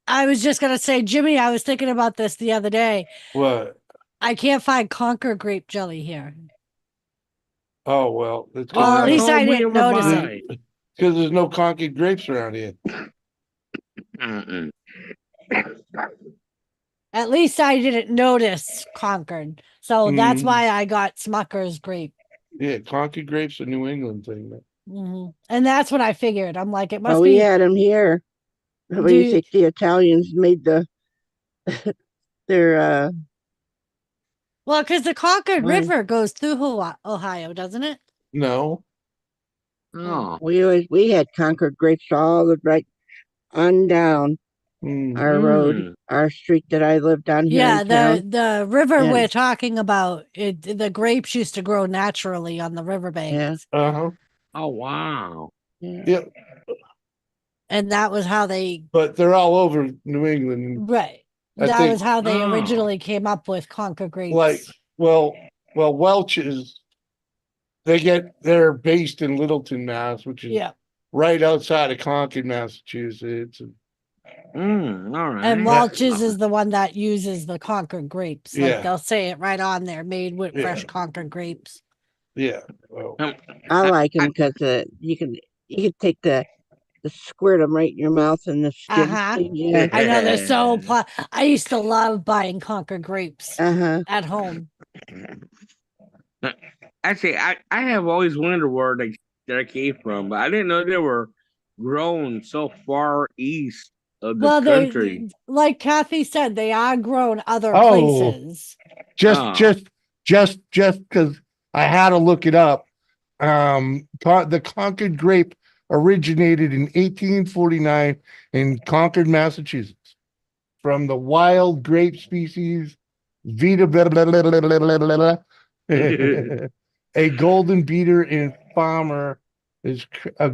I was just gonna say, Jimmy, I was thinking about this the other day. What? I can't find Concord grape jelly here. Oh well, it's Well, at least I we didn't never notice buy. it. because there's no Concord grapes around here. Mm-mm. At least I didn't notice Concord. So that's Mm. why I got Smucker's grape. Yeah, Concord grapes a New England thing. Man. And that's what I figured. I'm like, it must Oh, be. we had them here. What do you think the Italians made the their Well, because the Concord Why? River goes through Ohio, doesn't it? No. Oh. we had Concord grapes all the right on down our road, Mm. our street that I lived on here Yeah, in town. the river Yeah. we're talking about, the grapes used to grow naturally on the riverbanks. Yeah. Uh huh. Oh wow. Yeah. Yep. And that was how they But they're all over New England. right. I That think- was how they Oh. originally came up with Concord grapes. Like, well, Welch's. They're based in Littleton, Mass, which is yeah. right outside of Concord, Massachusetts. All right. And Welch's is the one that uses the Concord grapes. Like Yeah. they'll say it right on there, made with Yeah. fresh Concord grapes. Yeah. Well, I like them because you can take the squirt them right in your mouth and the skin. Uh-huh. Yeah. I know they're so. I used to love buying Concord grapes Uh-huh. at home. Actually, I have always wondered where they came from, but I didn't know they were grown so far east of the Well, country. like Kathy said, they are grown other Oh. places. just because I had to look it up. The Concord grape originated in 1849 in Concord, Massachusetts, from the wild grape species Vita blah, blah, blah, blah, blah, blah, blah, blah. A golden beater in farmer is a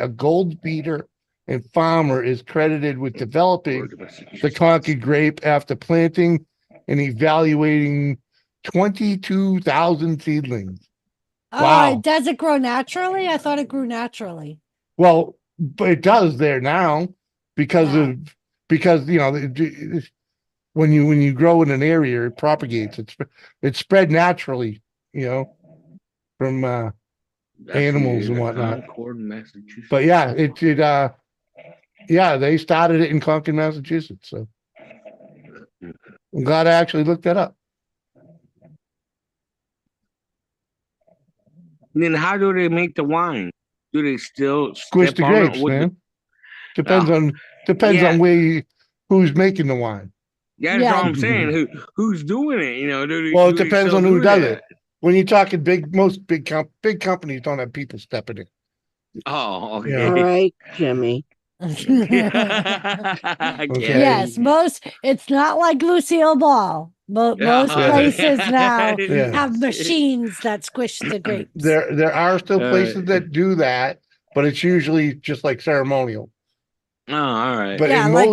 gold beater and farmer is credited with developing the Concord grape after planting and evaluating 22,000 seedlings. Oh, Wow. does it grow naturally? I thought it grew naturally. Well, but it does there now because you know when you grow in an area, it propagates. It's spread naturally, you know, from animals and whatnot. Concord, Massachusetts. But yeah, they started it in Concord, Massachusetts. So I'm glad I actually looked that up. Then how do they make the wine? Do they still Squish step the on it grapes, with the- man. Depends Yeah. on who's making the wine. Yeah, that's Yeah. all I'm saying. Who's doing it? You know, Well, it do they depends still on who do does that? it. When you're talking most big companies don't have people stepping in. Oh, okay. Yeah. All right, Jimmy. Yes, it's not like Lucille Ball. Most Yeah. places now Yeah. have machines that squish the grapes. There are still All places right. that do that, but it's usually just like ceremonial. Oh, all right. But Yeah, in like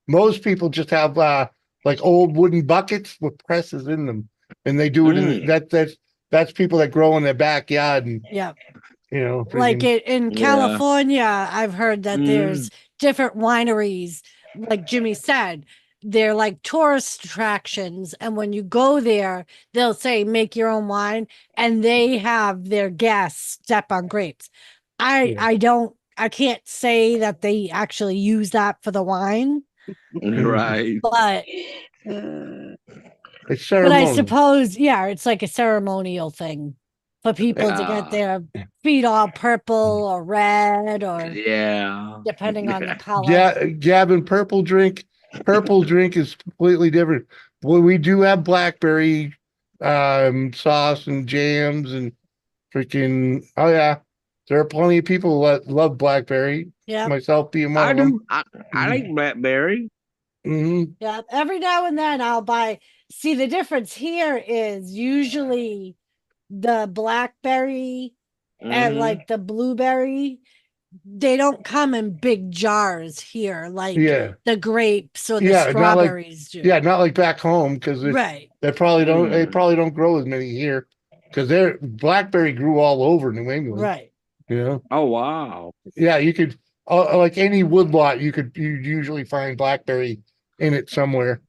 most people just have like old wooden buckets with presses in them, and they do it in that's people that grow in their backyard and yeah. Like freaking- in Yeah. California, I've heard that there's different wineries, like Jimmy said, they're like tourist attractions. And when you go there, they'll say, make your own wine, and they have their guests step on grapes. I can't say that they actually use that for the wine, Right. but it's but I ceremonial. suppose, yeah, it's like a ceremonial thing for people to get their feet all purple or red or Yeah. depending on the color. Yeah, Gavin, purple drink is completely different. Well, we do have blackberry sauce and jams and freaking oh yeah. There are plenty of people that love blackberry. Yeah. Myself being one I of them. do. I like blackberry. Mm-hmm. Yeah. Every now and then I'll buy. See, the difference here is usually the blackberry and Mhm. like the blueberry, they don't come in big jars here like Yeah. the grapes or the Yeah, not like strawberries do. yeah, not like back home because Right. they probably don't grow as many here because their blackberry grew all over New England. Right. You know. Oh wow. Yeah, you could like any woodlot, you'd usually find blackberry in it somewhere.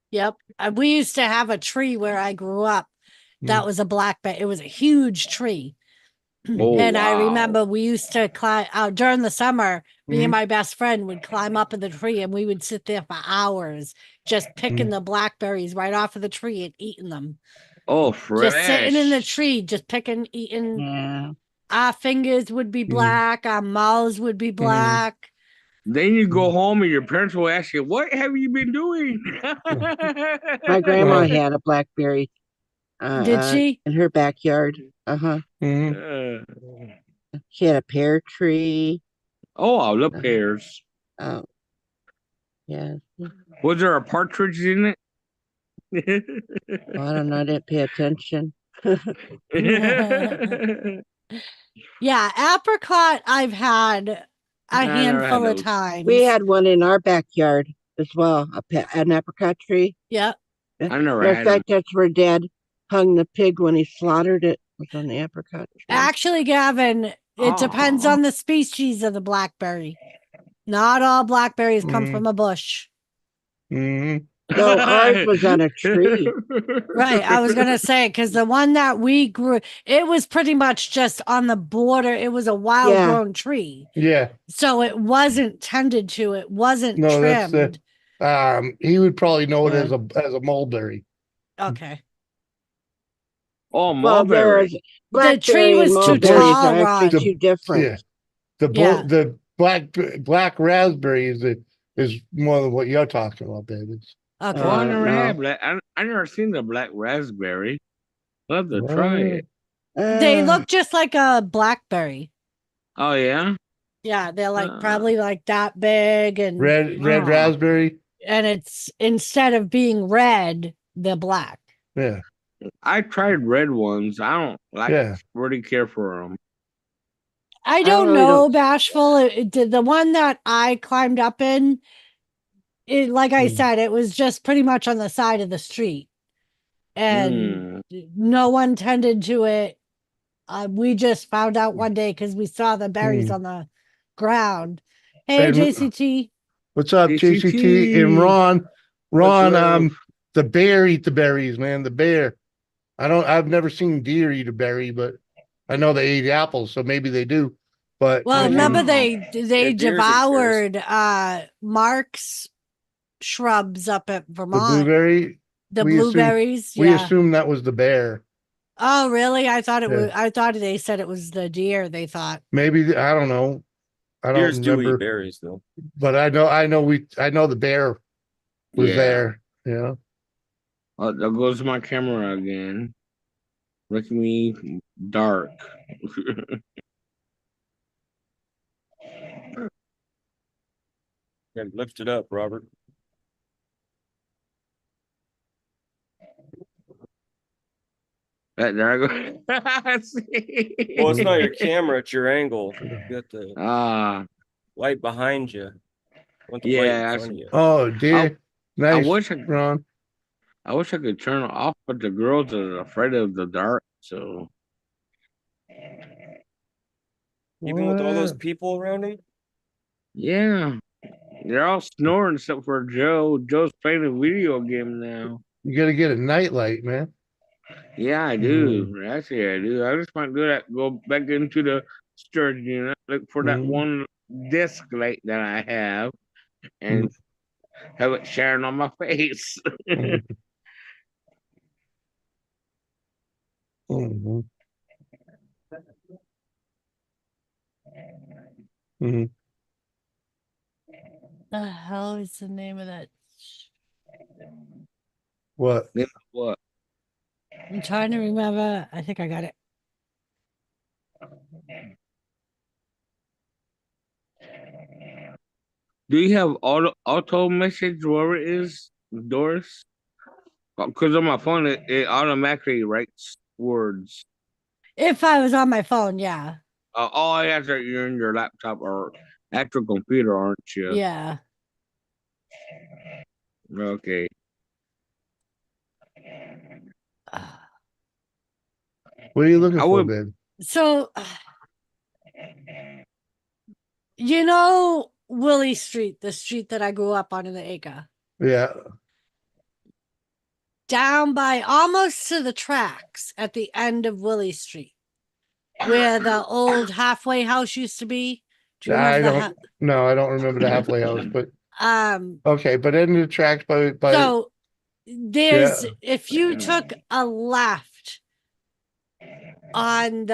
Yep. We used to have a tree where I grew up. That Mm. was a blackberry. It was a huge tree. Oh, And I wow. remember we used to climb out during the summer. Me and Mhm. my best friend would climb up in the tree and we would sit there for hours just picking the blackberries right off of the tree and eating them. Oh, fresh. Just sitting in the tree, just picking, eating. Yeah. Our fingers would be black, our mouths would be black. Then you go home and your parents will ask you, "What have you been doing?" My grandma had a blackberry Did she? in her backyard. Uh-huh. She had a pear tree. Oh, I love pears. Oh, yeah. Was there a partridge in it? I don't know. I didn't pay attention. Yeah, apricot I've had a I never had handful of those. times. We had one in our backyard as well, an apricot tree. Yep. I never Matter of had 'em. fact, that's where Dad hung the pig when he slaughtered it. Was on the apricot tree. Actually, Gavin, it depends on the species of the blackberry. Not all blackberries come from a bush. Mm-hmm. No, ours was on a tree. Right. I was going to say, because the one that we grew, it was pretty much just on the border. It was a wild grown tree. Yeah. So it wasn't tended to, it wasn't No, that's trimmed. he would probably know it as a mulberry. Okay. Oh, Well, there's The blackberry tree was and too mulberries tall, are actually Ron. two different. Yeah. The black raspberry is more than what you're talking about, baby. Okay. Oh, I never no. had black. I never seen the black raspberry. Love to try it. They look just like a blackberry. Oh yeah. Yeah, they're like probably like that big and Red raspberry. and it's instead of being red, they're black. Yeah. I tried red ones. I don't like Yeah. really care for them. I don't really know, don't- Bashful. The one that I climbed up in, it like I said, it was just pretty much on the side of the street, and no one tended to it. We just found out one day because we saw the berries on the ground. Hey, And- JCT. What's up, JCT and Ron? Ron, the bear eat the berries, man. The bear. I've never seen deer eat a berry, but I know they eat apples, so maybe they do. But Well, remember they deers eat devoured Mark's shrubs up at the Vermont. blueberry. The we assumed- blueberries. We Yeah. assumed that was the bear. Oh, really? I thought it Yeah. was. I thought they said it was the deer. They thought. Maybe I don't know. I don't Deers do remember. eat berries though. But I know the bear was Yeah. there. Yeah. Oh, there goes my camera again. Look at me, dark. Yeah, lift it up, Robert. There I go. Well, it's not your camera, it's your angle. You got the Ah, light behind you. Want the light in yeah. front of you. Oh, I, dear. I Nice, wish Ron. I wish I could turn it off, but the girls are afraid of the dark. So Even with all those What? people around him? yeah, they're all snoring except for Joe. Joe's playing a video game now. You gotta get a nightlight, man. Yeah, I do. Actually, I do. I just want to do that. Go back into the storage unit, look for that Mhm. one disc light that I have, Mm-hmm. and have it shining on my face. Mhm. Mhm. Mhm. The hell is the name of that? What? What? I'm trying to remember. I think I got it. Do you have auto message wherever it is, Doris? Because on my phone, it automatically writes words. If I was on my phone, yeah. Oh, I have to. You're in your laptop or actual computer, aren't you? Yeah. Okay. What are you looking I for, would. babe? So, you know Willie Street, the street that I grew up on in the Acre? Yeah. Down by almost to the tracks at the end of Willie Street, where the old halfway house used to be. Do you I remember don't. No, I don't remember the halfway house, but okay. But in the tracks by so there's yeah. if you took a left on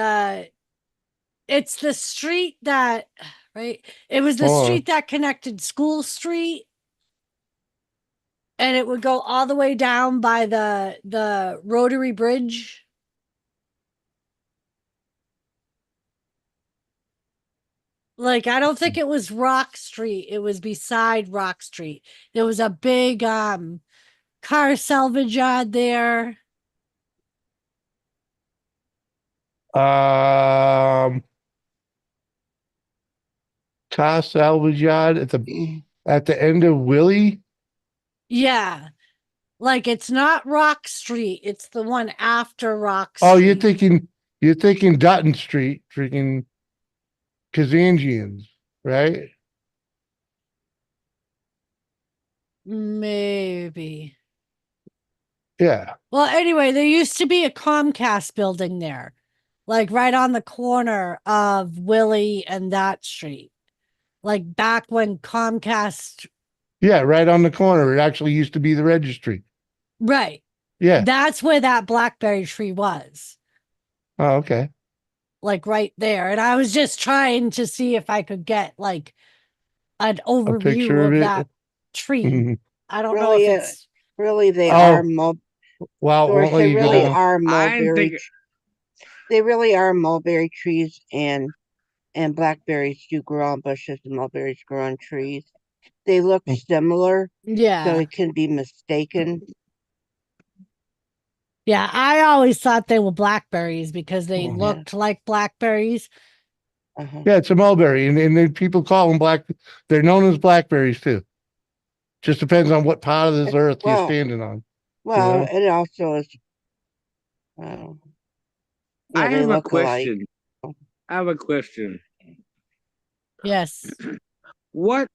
it's the street that right, it was the Hold on. street that connected School Street, and it would go all the way down by the Rotary Bridge. Like, I don't think it was Rock Street. It was beside Rock Street. There was a big car salvage yard there. Car salvage yard at the end of Willie. Yeah. Like, it's not Rock Street. It's the one after Rock Oh, Street. you're thinking Dutton Street, freaking Kazanjians, right? Maybe. Yeah. Well, anyway, there used to be a Comcast building there, like right on the corner of Willie and that street. Like back when Comcast. Yeah, right on the corner. It actually used to be the registry. Right. Yeah. That's where that blackberry tree was. Oh, okay. Like right there. And I was just trying to see if I could get like an overview picture of of it? that tree. Mhm. I don't know Really, if it's really they Oh. are Wow, Doris, won't let they you go really down. are I'm mulberry. thinking. They really are mulberry trees, and blackberries do grow on bushes, and mulberries grow on trees. They look similar, so yeah. it can be mistaken. Yeah, I always thought they were blackberries because they Mhm. looked like blackberries. Uh-huh. Yeah, it's a mulberry, and then people call them black. They're known as blackberries too. Just depends on what part of this earth you're Well, standing on. well, know? it also is. I They have a look alike. question. I have a question. Yes. What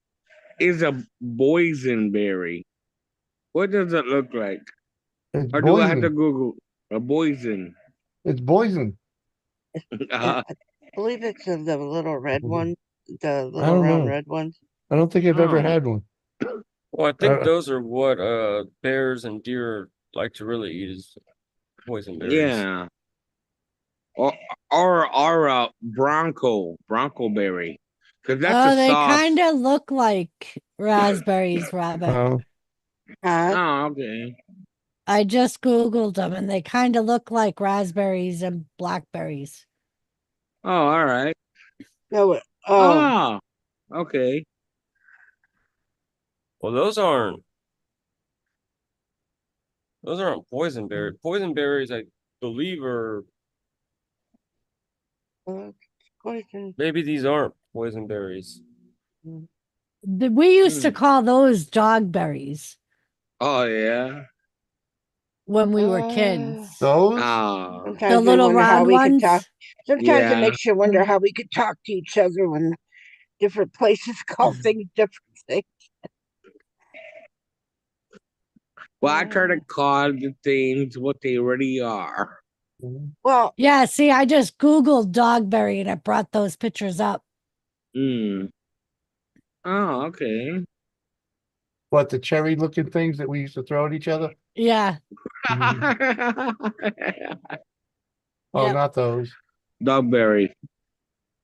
is a boysenberry? What does it look like? It's Or do I have to poison. Google a boysen? It's poison. Uh, I believe it's the little red one, the I little don't round know. red ones. I don't think I've ever oh, had one. Well, I think Uh, those are what bears and deer like to really eat is poison berries. yeah. Or bronco berry, because that's Oh, a they soft. kind of look like raspberries, Rabbit. oh, Oh, okay. I just Googled them and they kind of look like raspberries and blackberries. Oh, all right. No, Oh, okay. Well, those aren't poison berries. Poison berries, believe are Poison. maybe these aren't poison berries. We used to call those dog berries Oh yeah. when we were kids. Those? Oh. Sometimes The I little wonder how round we could ones. talk. Sometimes Yeah. it makes you wonder how we could talk to each other when different places call things different things. Well, I try to call the things what they really are. Well, Yeah, see, I just Googled dogberry and it brought those pictures up. Oh, okay. What, the cherry looking things that we used to throw at each other? Yeah. Oh, Yep. not those. Dogberry.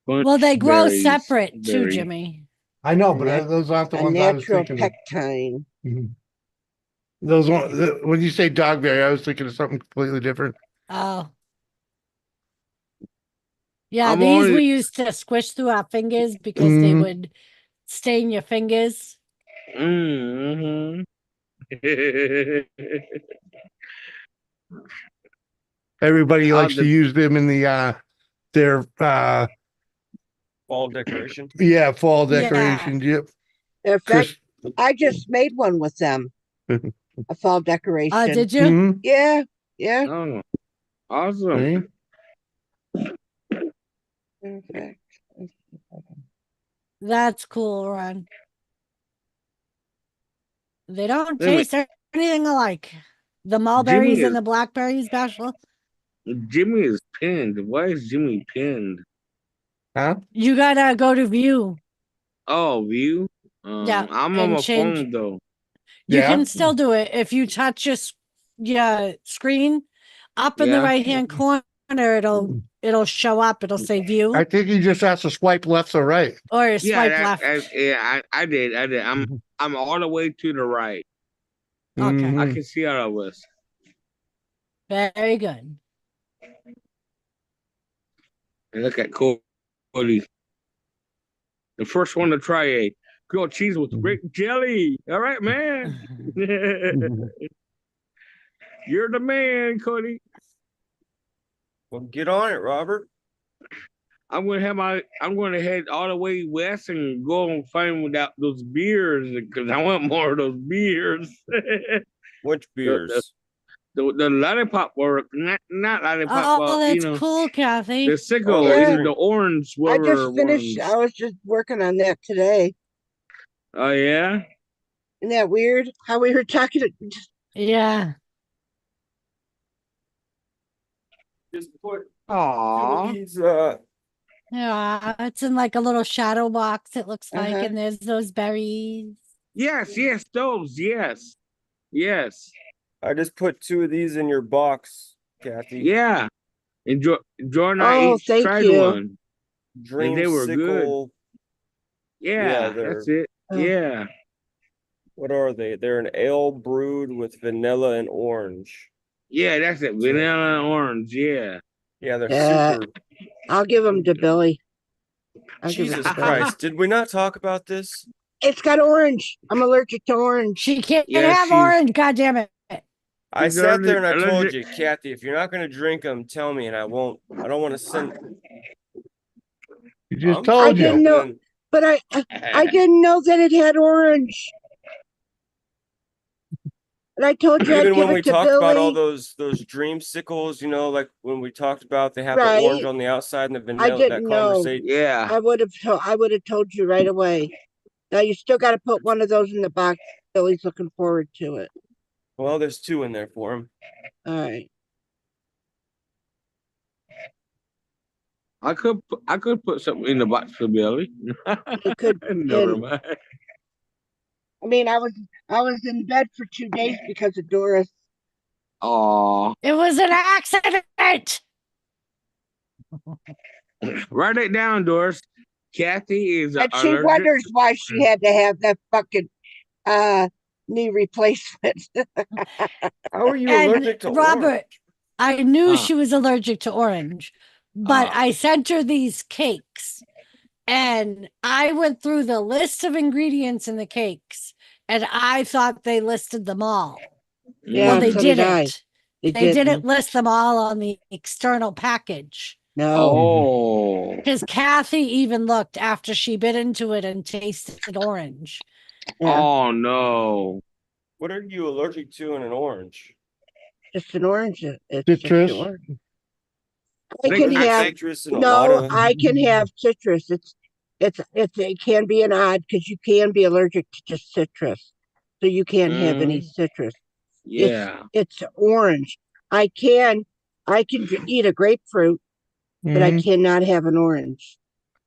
Well, they grow Berries, separate too, berry. Jimmy. I know, A but nat- those aren't the a ones I was natural thinking of. pectine. Mhm. Those one, when you say dogberry, I was thinking of something completely different. Oh. Yeah, I'm these only- we used to squish through our fingers because they Mhm. would stain your fingers. Mm-hmm. Everybody Oh, likes to use them in the their Fall decoration. yeah, fall Yeah. decorations. Yep. In Chris, fact, I just made one with them. A fall decoration. Did you? Mhm. Yeah, yeah. Oh, awesome. See? Perfect. That's cool, Ron. They don't Wait a minute. taste anything alike. The mulberries is- and the blackberries, Bashful. Jimmy is pinned. Why is Jimmy pinned? Huh? You gotta go to view. Oh, view? Yeah, I'm on and my change- phone though. You Yeah. can still do it if you touch your screen up in the Yeah. right hand corner. It'll show up. It'll say view I think you just have to swipe left or right. or Yeah, swipe left. I did. I'm all the way to the right. Okay. Mhm. I can see all of us. Very good. And look at Cody. The first one to try a grilled cheese with grape jelly. All right, man. You're the man, Cody. Well, get on it, Robert. I'm gonna head all the way west and go and find without those beers because I want more of those beers. Which beers? The lollipop were not lollipop. Oh, you that's know, cool, Kathy. the sickle, Oh, yeah. the orange. I Were just finished. ones. I was just working on that today. Oh yeah. Isn't that weird? How we were talking. Yeah. Just put Aww. these, Yeah. It's in like a little shadow box, it looks like, Uh-huh. and there's those berries. Yes, those. Yes. I just put 2 of these in your box, Kathy. Yeah. And Jordan and I Oh, each thank tried you. one. Dream they were good. sickle. Yeah, they're- that's it. Oh. Yeah. What are they? They're an ale brewed with vanilla and orange. Yeah, that's it. Vanilla and orange. Yeah. Yeah, they're Yeah. super. I'll give them to Billy. I'll give it Jesus to Billy. Christ! Did we not talk about this? It's got orange. I'm allergic to orange. She can't Yeah, have she's- orange, god damn it. I He's sat there and I allergic- told you, Kathy, if you're not going to drink them, tell me, and I won't. I don't want to send. You just I'm told I you. didn't know, drinking. but I didn't know that it had orange. And I told you I'd Even give when we it to talked Billy. about all those dreamsicles, you know, like when we talked about they have Right. the orange on the outside and the vanilla. That didn't know. conversation. Yeah. I would have told you right away. Now you still got to put one of those in the box. Billy's looking forward to it. Well, there's 2 in there for him. All right. I could put something in the box for Billy. You could. Never and- mind. I mean, I was in bed for 2 days because of Doris. Aw. It was an accident. Write it down, Doris. Kathy is And she allergic. wonders why she had to have that fucking knee replacement. How are you And allergic to Robert, orange? I knew Ah. she was allergic to orange, but Ah. I sent her these cakes and I went through the list of ingredients in the cakes and I thought they listed them all. Yeah, Well, they so did I. didn't. They They didn't didn't. list them all on the external package. No. Oh. Because Kathy even looked after she bit into it and tasted orange. Yeah. Oh no. What are you allergic to in an orange? Just an orange. It's just Citrus. an orange. I I can think- I have Citrus and a lot no. of I can have citrus. It can be an odd because you can be allergic to just citrus, so you can't have any citrus. Yeah. It's orange. I can eat a grapefruit, but I Mhm. cannot have an orange.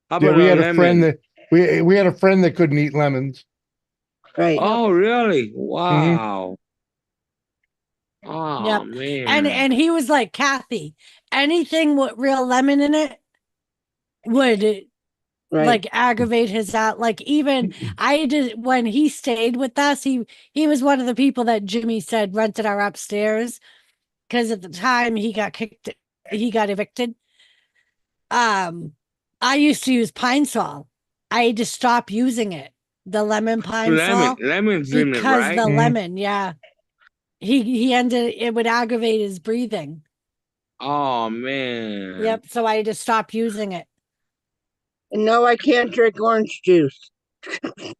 How Yeah, about we a had a lemon? friend that we had a friend that couldn't eat lemons. Right. Oh, really? Wow. Oh Yep. man. And he was like, Kathy, anything with real lemon in it would Right. like aggravate his out. Like even I did when he stayed with us, he was one of the people that Jimmy said rented our upstairs because at the time he got evicted. I used to use Pine Sol. I had to stop using it. The lemon Pine Sol. Lemon's in it, Because right? the Mhm. lemon, yeah. He ended it would aggravate his breathing. Oh man. Yep. So I had to stop using it. And no, I can't drink orange juice.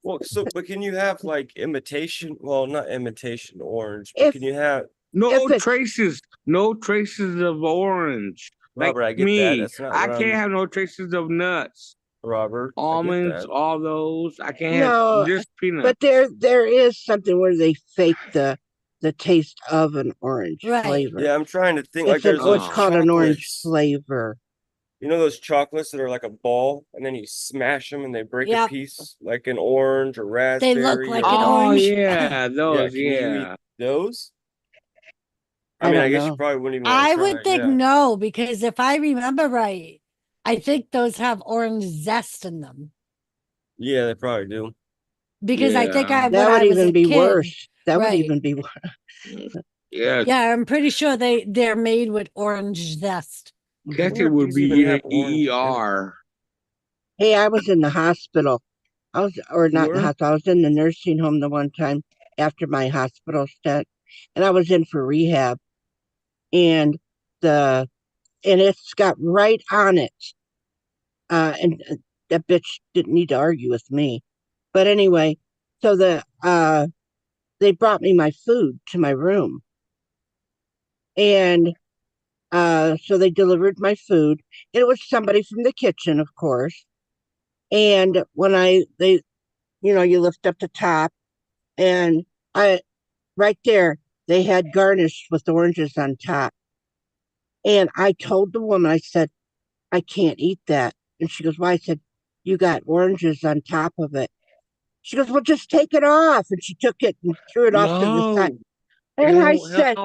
well, so but can you have like imitation? Well, not imitation orange, but If- can you have No If it- traces. No traces of orange. Robert? I Like get me. that. That's not I what can't I'm- have no traces of nuts, Robert. I get almonds, that. all those. I can't No, have just peanuts. But there is something where they fake the taste of an orange Right. flavor. Yeah, I'm trying to think. Like It's there's what's those called an orange chocolates. flavor. You know those chocolates that are like a ball, and then you smash them and they break a Yep. piece, like an orange or raspberry. like or- an Oh orange. yeah, those. can you Yeah. eat those? I I mean, don't I guess know. you probably wouldn't even. wanna I try would it, think yeah. no, because if I remember right, I think those have orange zest in them. Yeah, they probably do. Because I think Yeah. when That would I was even a be kid, worse. That would right. even be worse. Yeah. Yeah, I'm pretty sure they're made with orange zest. Guess wonder it if would these be even have orange in it. ER. Hey, I was in the hospital. Or not in the were? hospital. I was in the nursing home the one time after my hospital stint, and I was in for rehab, and it's got right on it. And that bitch didn't need to argue with me, but anyway, so they brought me my food to my room, and so they delivered my food. It was somebody from the kitchen, of course. And when you lift up the top, and right there, they had garnished with oranges on top. And I told the woman, I said, I can't eat that. And she goes, why? I said, you got oranges on top of it. She goes, well, just take it off. And she took it and threw it off to the side. And I said,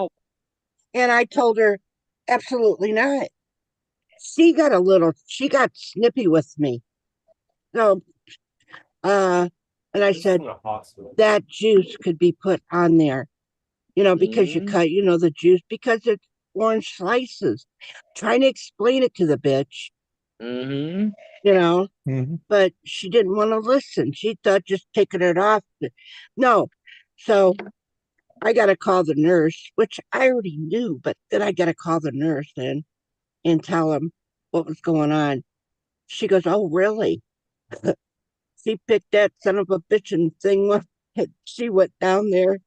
and I told her, absolutely not. She got snippy with me. So, and I said, In a hospital. that juice could be put on there, because you cut, the juice, because it's orange slices. Trying to explain it to the bitch, Mm-hmm. Mhm. but she didn't want to listen. She thought just taking it off. No. So I got to call the nurse, which I already knew, but then I got to call the nurse in and tell him what was going on. She goes, oh, really? She picked that son of a bitch and thing up. She went down there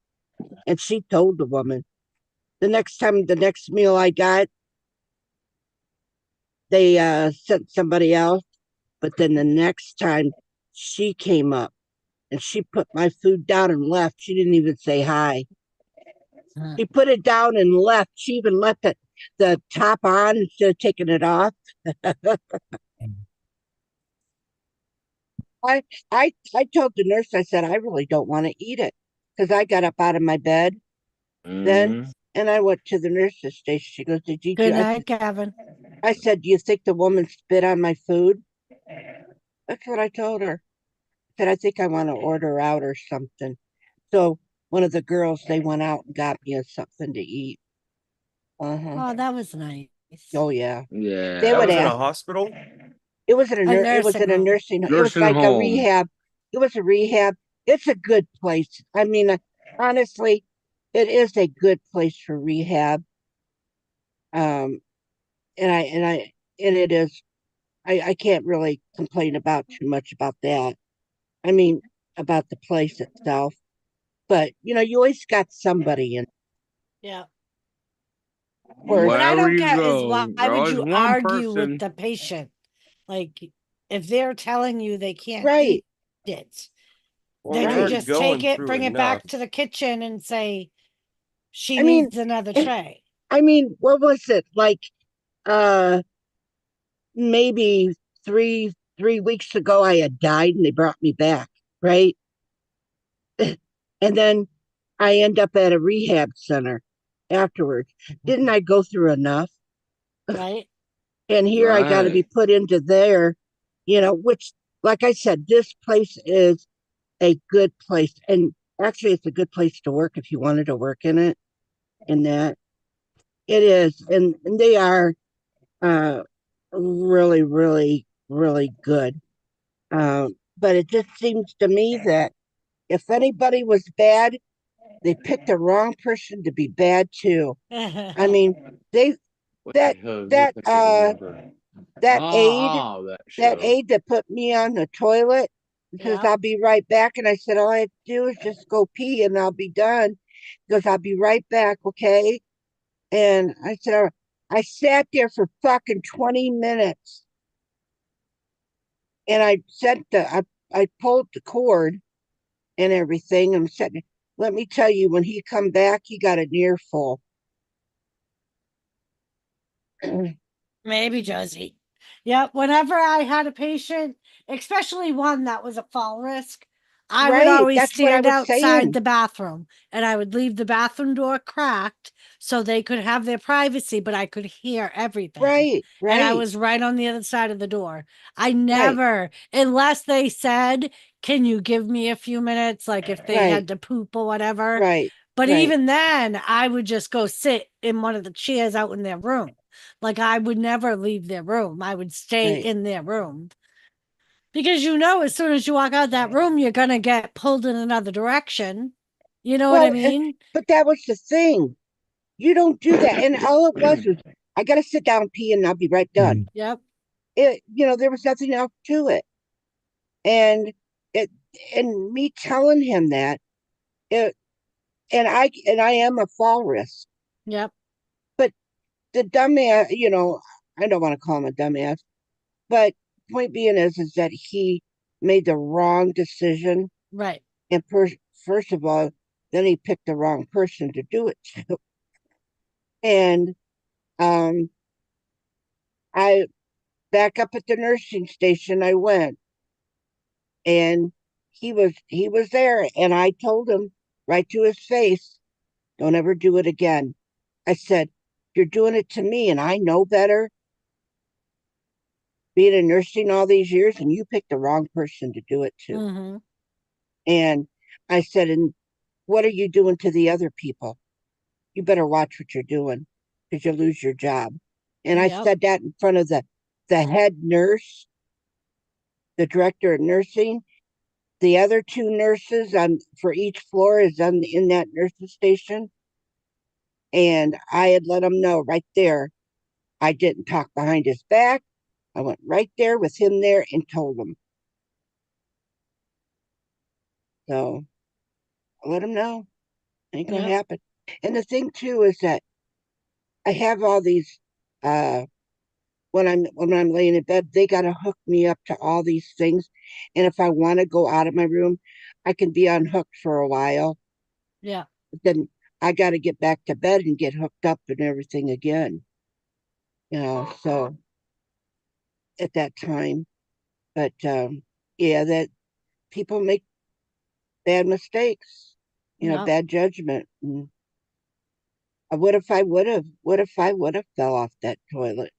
and she told the woman. The next meal I got, they sent somebody else. But then the next time she came up and she put my food down and left. She didn't even say hi. She put it down and left. She even left the top on instead of taking it off. I told the nurse, I said, I really don't want to eat it, because I got up out of my bed then and I went to the nurse's station. She goes, did you? Good night, Gavin. I said, do you think the woman spit on my food? That's what I told her. I said, I think I want to order out or something. So one of the girls, they went out and got me something to eat. Oh, that was nice. Oh yeah. Yeah. They That would was in ask. a hospital. It was in it was in a nursing home. It was Nursing like a home. rehab. It was a rehab. It's a good place. I mean, honestly, it is a good place for rehab. Um, and it is, I can't really complain about too much about that. I mean, about the place itself, but you always got somebody in. Yeah. Or What I Wherever don't you get is go, why there's would always you one argue with person. the patient? Like, if they're telling you they can't Right. eat it, Well, then we're you already just take going it, through bring it enough. back to the kitchen and say, she I mean, needs another tray. I mean, what was it like? Maybe three weeks ago, I had died, and they brought me back, right? And then I end up at a rehab center afterwards. Didn't I go through enough? Right? And here I got to be Right. put into there, which, like I said, this place is a good place. And actually, it's a good place to work if you wanted to work in it. In that it is. And they are uh, really, really, really good. But it just seems to me that if anybody was bad, they picked the wrong person to be bad too. I mean, they What that the hell is this? that I can't remember. that aide That that show. aide that put me on the toilet says Yeah. I'll be right back, and I said all I have to do is just go pee and I'll be done. He goes, I'll be right back, okay? And I said, all right. I sat there for fucking 20 minutes, and I pulled the cord and everything, and said, let me tell you, when he come back, he got an earful. Maybe, Josie. Yeah, whenever I had a patient, especially one that was a fall risk, I would Right, always that's what I stand was outside saying. the bathroom and I would leave the bathroom door cracked so they could have their privacy, but I could hear everything. Right, And I right, was right on the other side of the door. I right, never, unless they said, can you give me a few minutes? Like if they right, had to poop or whatever. right, But right, even then, I would just go sit in one of the chairs out in their room. Like I would never leave their room. I would stay right. in their room. Because as soon as you walk out that room, you're gonna get pulled in another direction. You know what I Well, mean? but that was the thing. You don't do that. And all it was I got to sit down, pee, and I'll be right done. Yep. There was nothing else to it. And it, and me telling him that, it, and I am a fall risk. Yep. But the dumbass, I don't want to call him a dumbass, but point being is that he made the wrong decision. Right. And first of all, then he picked the wrong person to do it to. And um, I back up at the nursing station. I went, and he was there, and I told him right to his face, "Don't ever do it again." I said, "You're doing it to me, and I know better. Being in nursing all these years, and you picked the wrong person to do it to." Mm-hmm. And I said, "And what are you doing to the other people? You better watch what you're doing, because you'll lose your job." And I Yep. said that in front of the head nurse, the director of nursing. The other two nurses on for each floor is in that nurses station. And I had let him know right there. I didn't talk behind his back. I went right there with him there and told him. So I let him know. Ain't gonna Yep. happen. And the thing too is that I have all these when I'm laying in bed, they gotta hook me up to all these things. And if I want to go out of my room, I can be unhooked for a while. Yeah. But then I gotta get back to bed and get hooked up and everything again. So at that time. But yeah, that people make bad mistakes, Yep. bad judgment. And what if I would have? What if I would have fell off that toilet?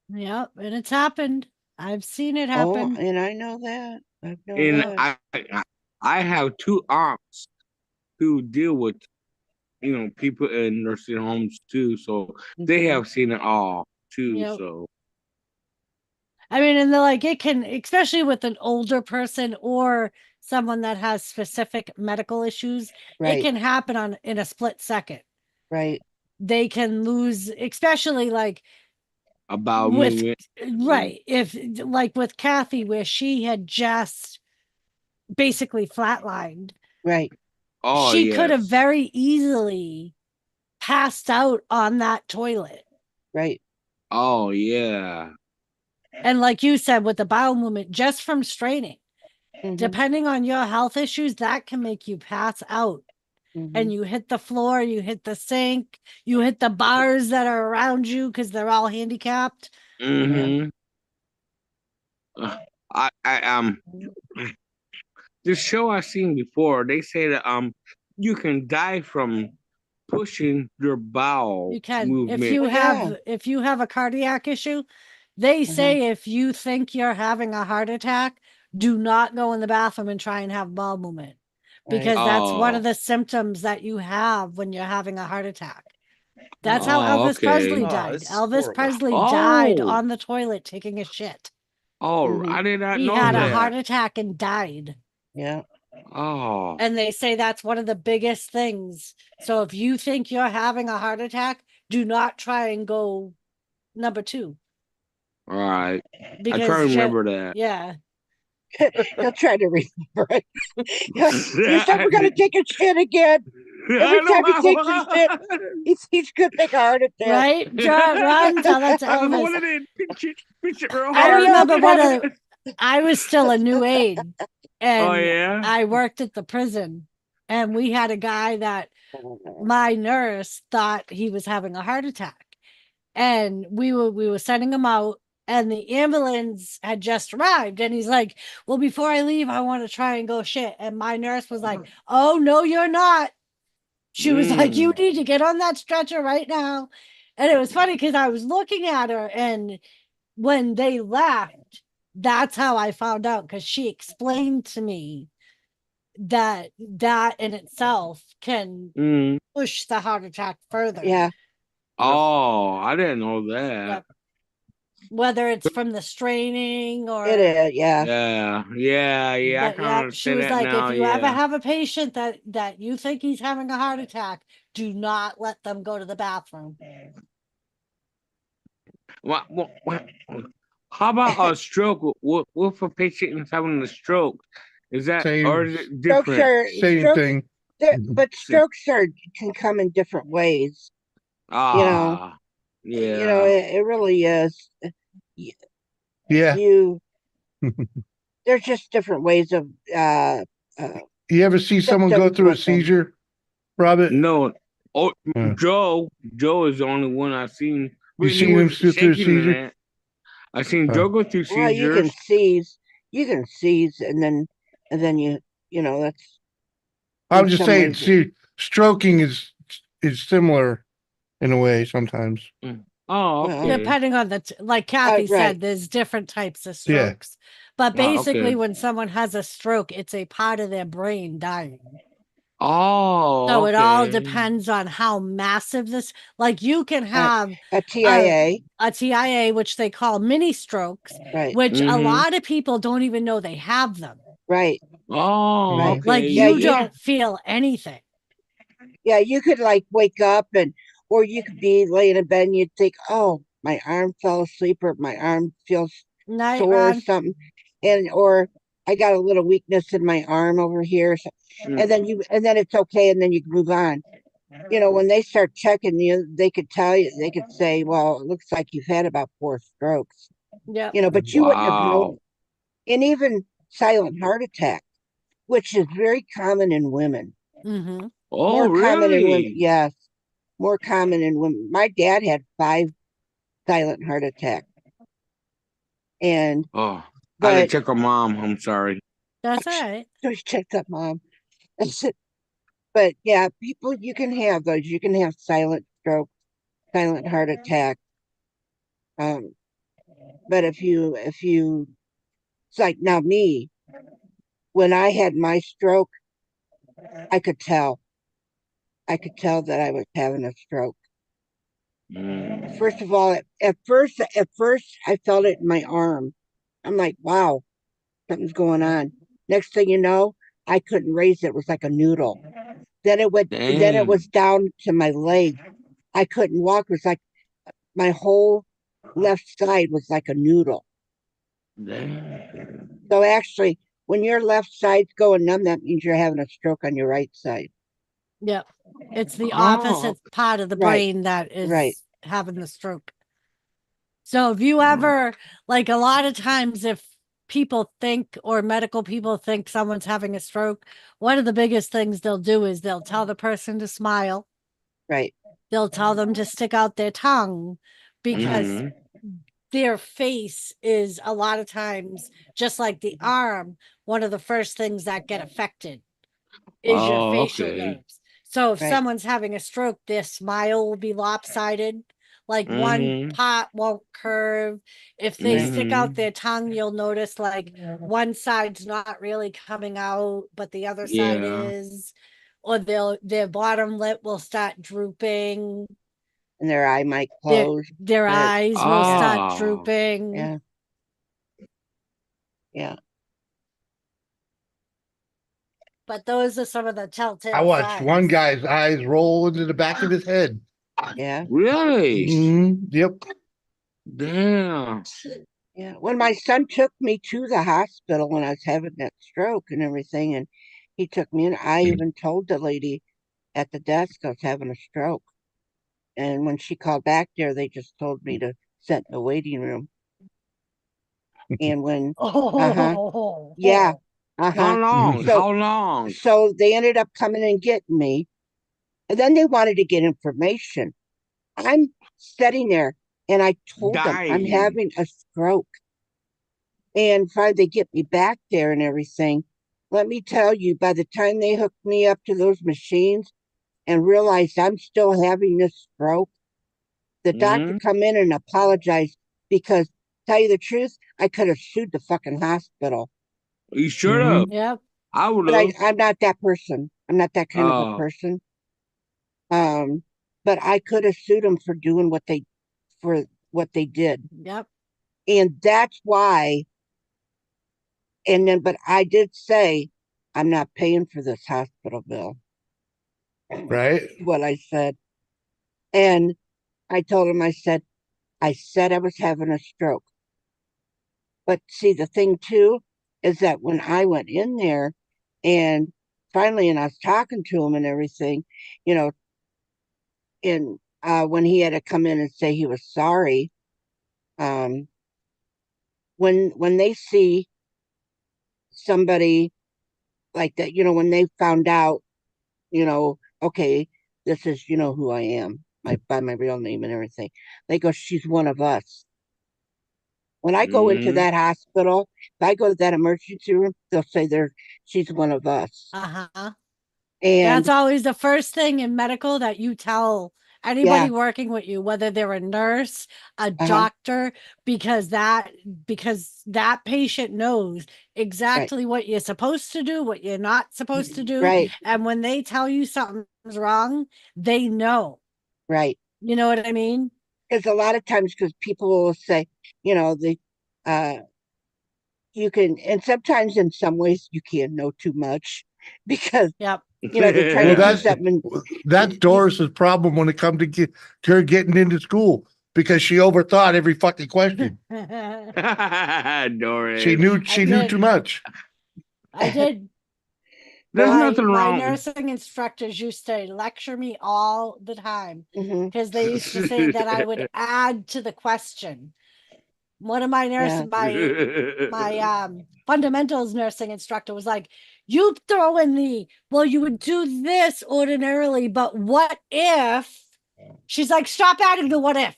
Yep. And it's happened. I've seen it Oh, happen. and I know that. I know And that. I have two aunts who deal with people in nursing homes too, so they have seen it all too. Yep. So I mean, and they're like, it can, especially with an older person or someone that has specific medical issues, it Right. can happen in a split second. Right. They can lose, especially like About with movement. right. If like with Kathy, where she had just basically flatlined, Right. Oh, she could have yes. very easily passed out on that toilet. Right. Oh, yeah. And like you said, with the bowel movement, just from straining, Mhm. depending on your health issues, that can make you pass out. Mhm. And you hit the floor, you hit the sink, you hit the bars that are around you because they're all handicapped. Mm-hmm. I this show I've seen before, they say that you can die from pushing your bowel You can movement. if you have a cardiac issue, they say if you think you're having a heart attack, do not go in the bathroom and try and have bowel movement. Because that's one of the symptoms that you have when you're having a heart attack. That's how Oh, Elvis Presley okay. died. this is Elvis horrible. Presley died Oh. on the toilet taking a shit. Oh, I did not He know had a that. heart attack and died. Yeah. Oh. And they say that's one of the biggest things. So if you think you're having a heart attack, do not try and go number 2. All right. Because I try to remember that. Yeah. He'll try to remember it. He's never gonna take a shit again. Every time he takes a shit, he's gonna take a heart attack. Right? Run, tell that to I Elvis. wanted it. Pinch it real I hard. remember I was still a new aide, and Oh, yeah? I worked at the prison, and we had a guy that my nurse thought he was having a heart attack, and we were sending him out, and the ambulance had just arrived, and he's like, "Well, before I leave, I want to try and go shit." And my nurse was like, "Oh no, you're not." She was like, "You need to get on that stretcher right now." And it was funny because I was looking at her, and when they left, that's how I found out, because she explained to me that in itself can push the heart attack further. Yeah. Oh, I didn't know that. Yep. Whether it's from the straining or It is, yeah. Yeah. I but can yeah, she understand was that like, now. if you ever Yeah. have a patient that you think he's having a heart attack, do not let them go to the bathroom. What, how about a stroke? What if a patient is having a stroke? Is that or is it Strokes different? are strokes, but strokes can come in different ways. Ah, You know, it really is. Yeah. There's just different ways of You ever see someone go symptoms through a with them. seizure, Robert? No. Oh, Joe is the only one I've seen. You When he seen him was go through a shaking and seizure? that. I seen Joe go through Well, you seizures. can seize, and then you know that's. I'm in just some saying, ways see, stroking is similar in a way sometimes. Oh, okay. Depending on like Kathy right. said, there's different types of Yeah. strokes. But Oh, basically, okay. when someone has a stroke, it's a part of their brain dying. Oh, So it all okay. depends on how massive this, like you can have a TIA. a TIA, which they call mini strokes, Right. which a Mhm. lot of people don't even know they have them. Right. Oh, Right. okay. Like Yeah, you don't feel anything. Yeah, you could like wake up or you could be laying in bed and you'd think, oh, my arm fell asleep or my arm feels Night, sore or Ron. something. Or I got a little weakness in my arm over here. And then it's okay. And then you can move on. You know, when they start checking you, they could say, well, it looks like you've had about 4 strokes. Yeah. You know, but you wouldn't have Wow. known. And even silent heart attack, which is very common in women. Mm-hmm. Oh, More common in women. really? Yes. More common in women. My dad had 5 silent heart attacks. And Oh, I but didn't check on mom. I'm sorry. That's all right. so checked up mom. But yeah, people, you can have those. You can have silent stroke, silent heart attack. But if you it's like now me, when I had my stroke, I could tell that I was having a stroke. First of all, at first I felt it in my arm. I'm like, wow, something's going on. Next thing you know, I couldn't raise it. It was like a noodle. Then it was down to my leg. I couldn't walk. It was like my whole left side was like a noodle. Damn. So actually, when your left side's going numb, that means you're having a stroke on your right side. Yep. It's the Oh. opposite part of the Right. brain that is Right. having the stroke. So if you ever, like a lot of times, if people think or medical people think someone's having a stroke, one of the biggest things they'll do is they'll tell the person to smile. Right. They'll tell them to stick out their tongue because Mhm. their face is a lot of times, just like the arm, one of the first things that get affected is your Oh, facial okay. nerves. So if Right. someone's having a stroke, their smile will be lopsided. Like one Mhm. part won't curve. If they stick out Mhm. their tongue, you'll notice like one side's not really coming out, but the other side Yeah. is. Or their bottom lip will start drooping. And their eye might Their close. their Right. eyes will start Ah. drooping. Yeah. Yeah. But those are some of the telltale I watched one signs. guy's eyes roll into the back of his head. Yeah. Really? Yep. Damn. Yeah. When my son took me to the hospital when I was having that stroke and everything, and he took me in, I even told the lady at the desk I was having a stroke. And when she called back there, they just told me to sit in the waiting room. And when, Oh, yeah, How long? So- How long? so they ended up coming and getting me. And then they wanted to get information. I'm sitting there and I told them I'm Dying. having a stroke. And finally they get me back there and everything. Let me tell you, by the time they hooked me up to those machines and realized I'm still having this stroke, the doctor come in and apologized because, tell you the truth, I could have sued the fucking hospital. You should have. Yep. I would But have. I'm not that person. I'm not that kind of a Oh. person. But I could have sued them for doing what they did. Yep. And that's why. And then, but I did say, I'm not paying for this hospital bill. Right. What I said. And I told him, I said I was having a stroke. But see, the thing too is that when I went in there and finally, and I was talking to him and everything, you know, and when he had to come in and say he was sorry, when they see somebody like that, you know, when they found out, you know, okay, this is, you know, who I am, by my real name and everything, they go, she's one of us. When I go into that hospital, if I go to that emergency room, they'll say she's one of us. Uh-huh. And That's always the first thing in medical that you tell anybody working with you, whether they're a nurse, a doctor, because that patient knows exactly what you're supposed to do, what you're not supposed to do. Right. And when they tell you something's wrong, they know. Right. You know what I mean? Because a lot of times, because people will say, you know, you can, and sometimes in some ways you can't know too much because, yep. you know, they're trying to do something. That's Doris's problem when it comes to her getting into school because she overthought every fucking question. Doris. She knew too much. I did. There's nothing wrong. My nursing instructors used to lecture me all the time Mhm. because they used to say that I would add to the question. One of my nurses, my fundamentals nursing instructor was like, you throw in you would do this ordinarily, but what if? She's like, stop adding the what if.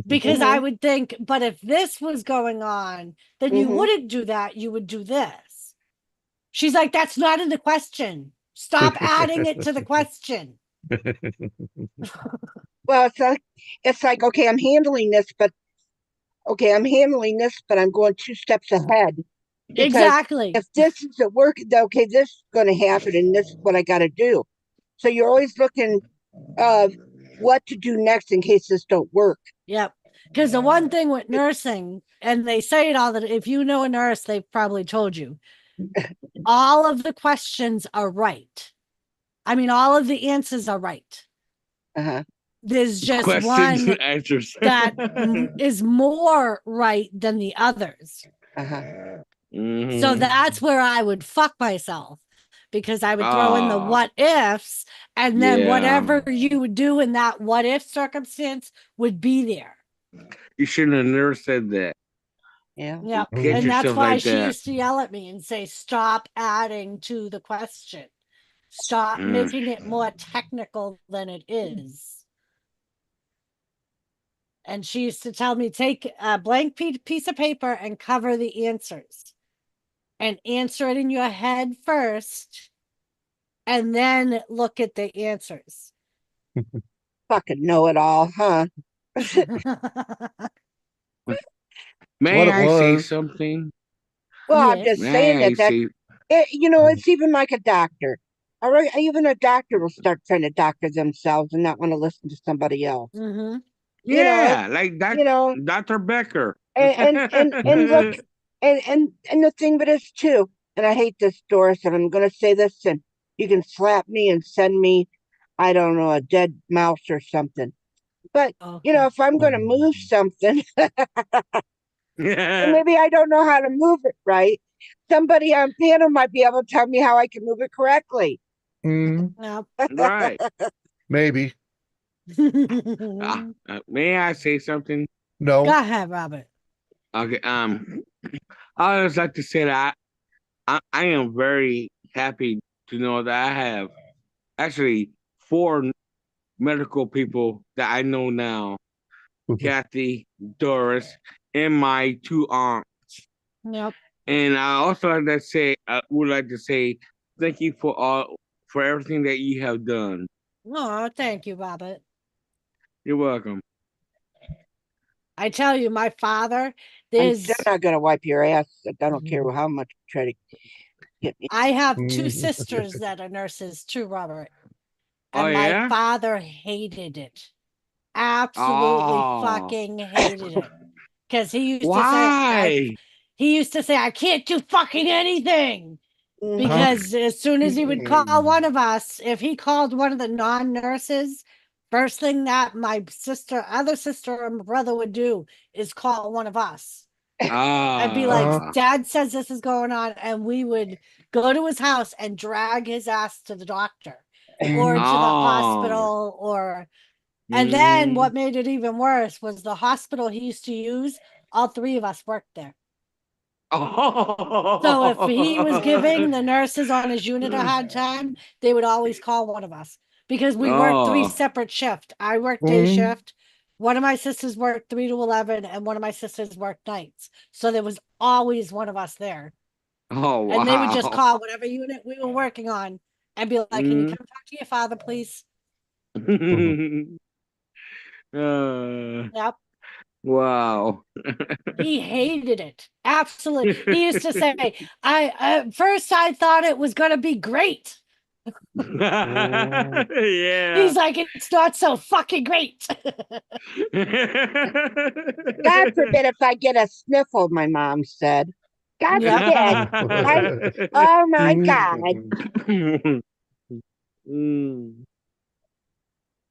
Because I would think, but if this was going on, then you wouldn't do that. You would do this. She's like, that's not in the question. Stop adding it to the question. Well, it's like, okay, I'm handling this, but I'm going 2 steps ahead. Exactly. If this isn't working, okay, this is going to happen, and this is what I got to do. So you're always looking what to do next in case this don't work. Yep. Because the one thing with nursing, and they say it all that if you know a nurse, they've probably told you, all of the questions are right. I mean, all of the answers are right. There's just Questions one and answers. that is more right than the others. Mhm. So that's where I would fuck myself, because I would throw in the Ah. what ifs, and then Yeah. whatever you would do in that what if circumstance would be there. You shouldn't have never said that. Yeah. Yep. Get And that's yourself why like she that. used to yell at me and say, stop adding to the question. Stop Mm. making it more technical than it is. And she used to tell me, take a blank piece of paper and cover the answers. And answer it in your head first. And then look at the answers. Fucking know it all, huh? May What it I say was. something? Well, I'm Yes. just saying May I that say- it's even like a doctor. All right, even a doctor will start trying to doctor themselves and not want to listen to somebody else. Mm-hmm. You know, Yeah, like that. you know, Dr. Becker. and look, and the thing of it is too, and I hate this, Doris, and I'm gonna say this, and you can slap me and send me, I don't know, a dead mouse or something. But you know, if I'm gonna move something, and maybe I don't know how to move it right, somebody on piano might be able to tell me how I can move it correctly. Yep. Right. Maybe. May I say something? No. Go ahead, Robert. Okay. I always like to say that I am very happy to know that I have actually 4 medical people that I know now. Kathy, Doris, and my 2 aunts. Yep. And I also like to say, I would like to say thank you for everything that you have done. Oh, thank you, Robert. You're welcome. I tell you, my father, I'm there's still not gonna wipe your ass. I don't care how much you try to get me. I have 2 sisters that are nurses too, Robert. Oh, And my yeah? father hated it. Absolutely Oh. fucking hated it. Because he used Why? to say, I can't do fucking anything. Because as soon as he would call one of us, if he called one of the non-nurses, first thing that my other sister and brother would do is call one of us. I'd be like, Dad says this is going on, and we would go to his house and drag his ass to the doctor or to the hospital, or and then what made it even worse was the hospital he used to use, all 3 of us worked there. So if he was giving the nurses on his unit a hard time, they would always call one of us because we worked 3 separate shifts. I worked day shift. One of my sisters worked 3 to 11, and one of my sisters worked nights. So there was always one of us there. Oh, wow. And they would just call whatever unit we were working on and be like, can you come talk to your father, please? Yep. Wow. He hated it. Absolutely. He used to say, at first I thought it was going to be great. Yeah. He's like, it's not so fucking great. God forbid if I get a sniffle, my mom said. God forbid. Right? Oh my God.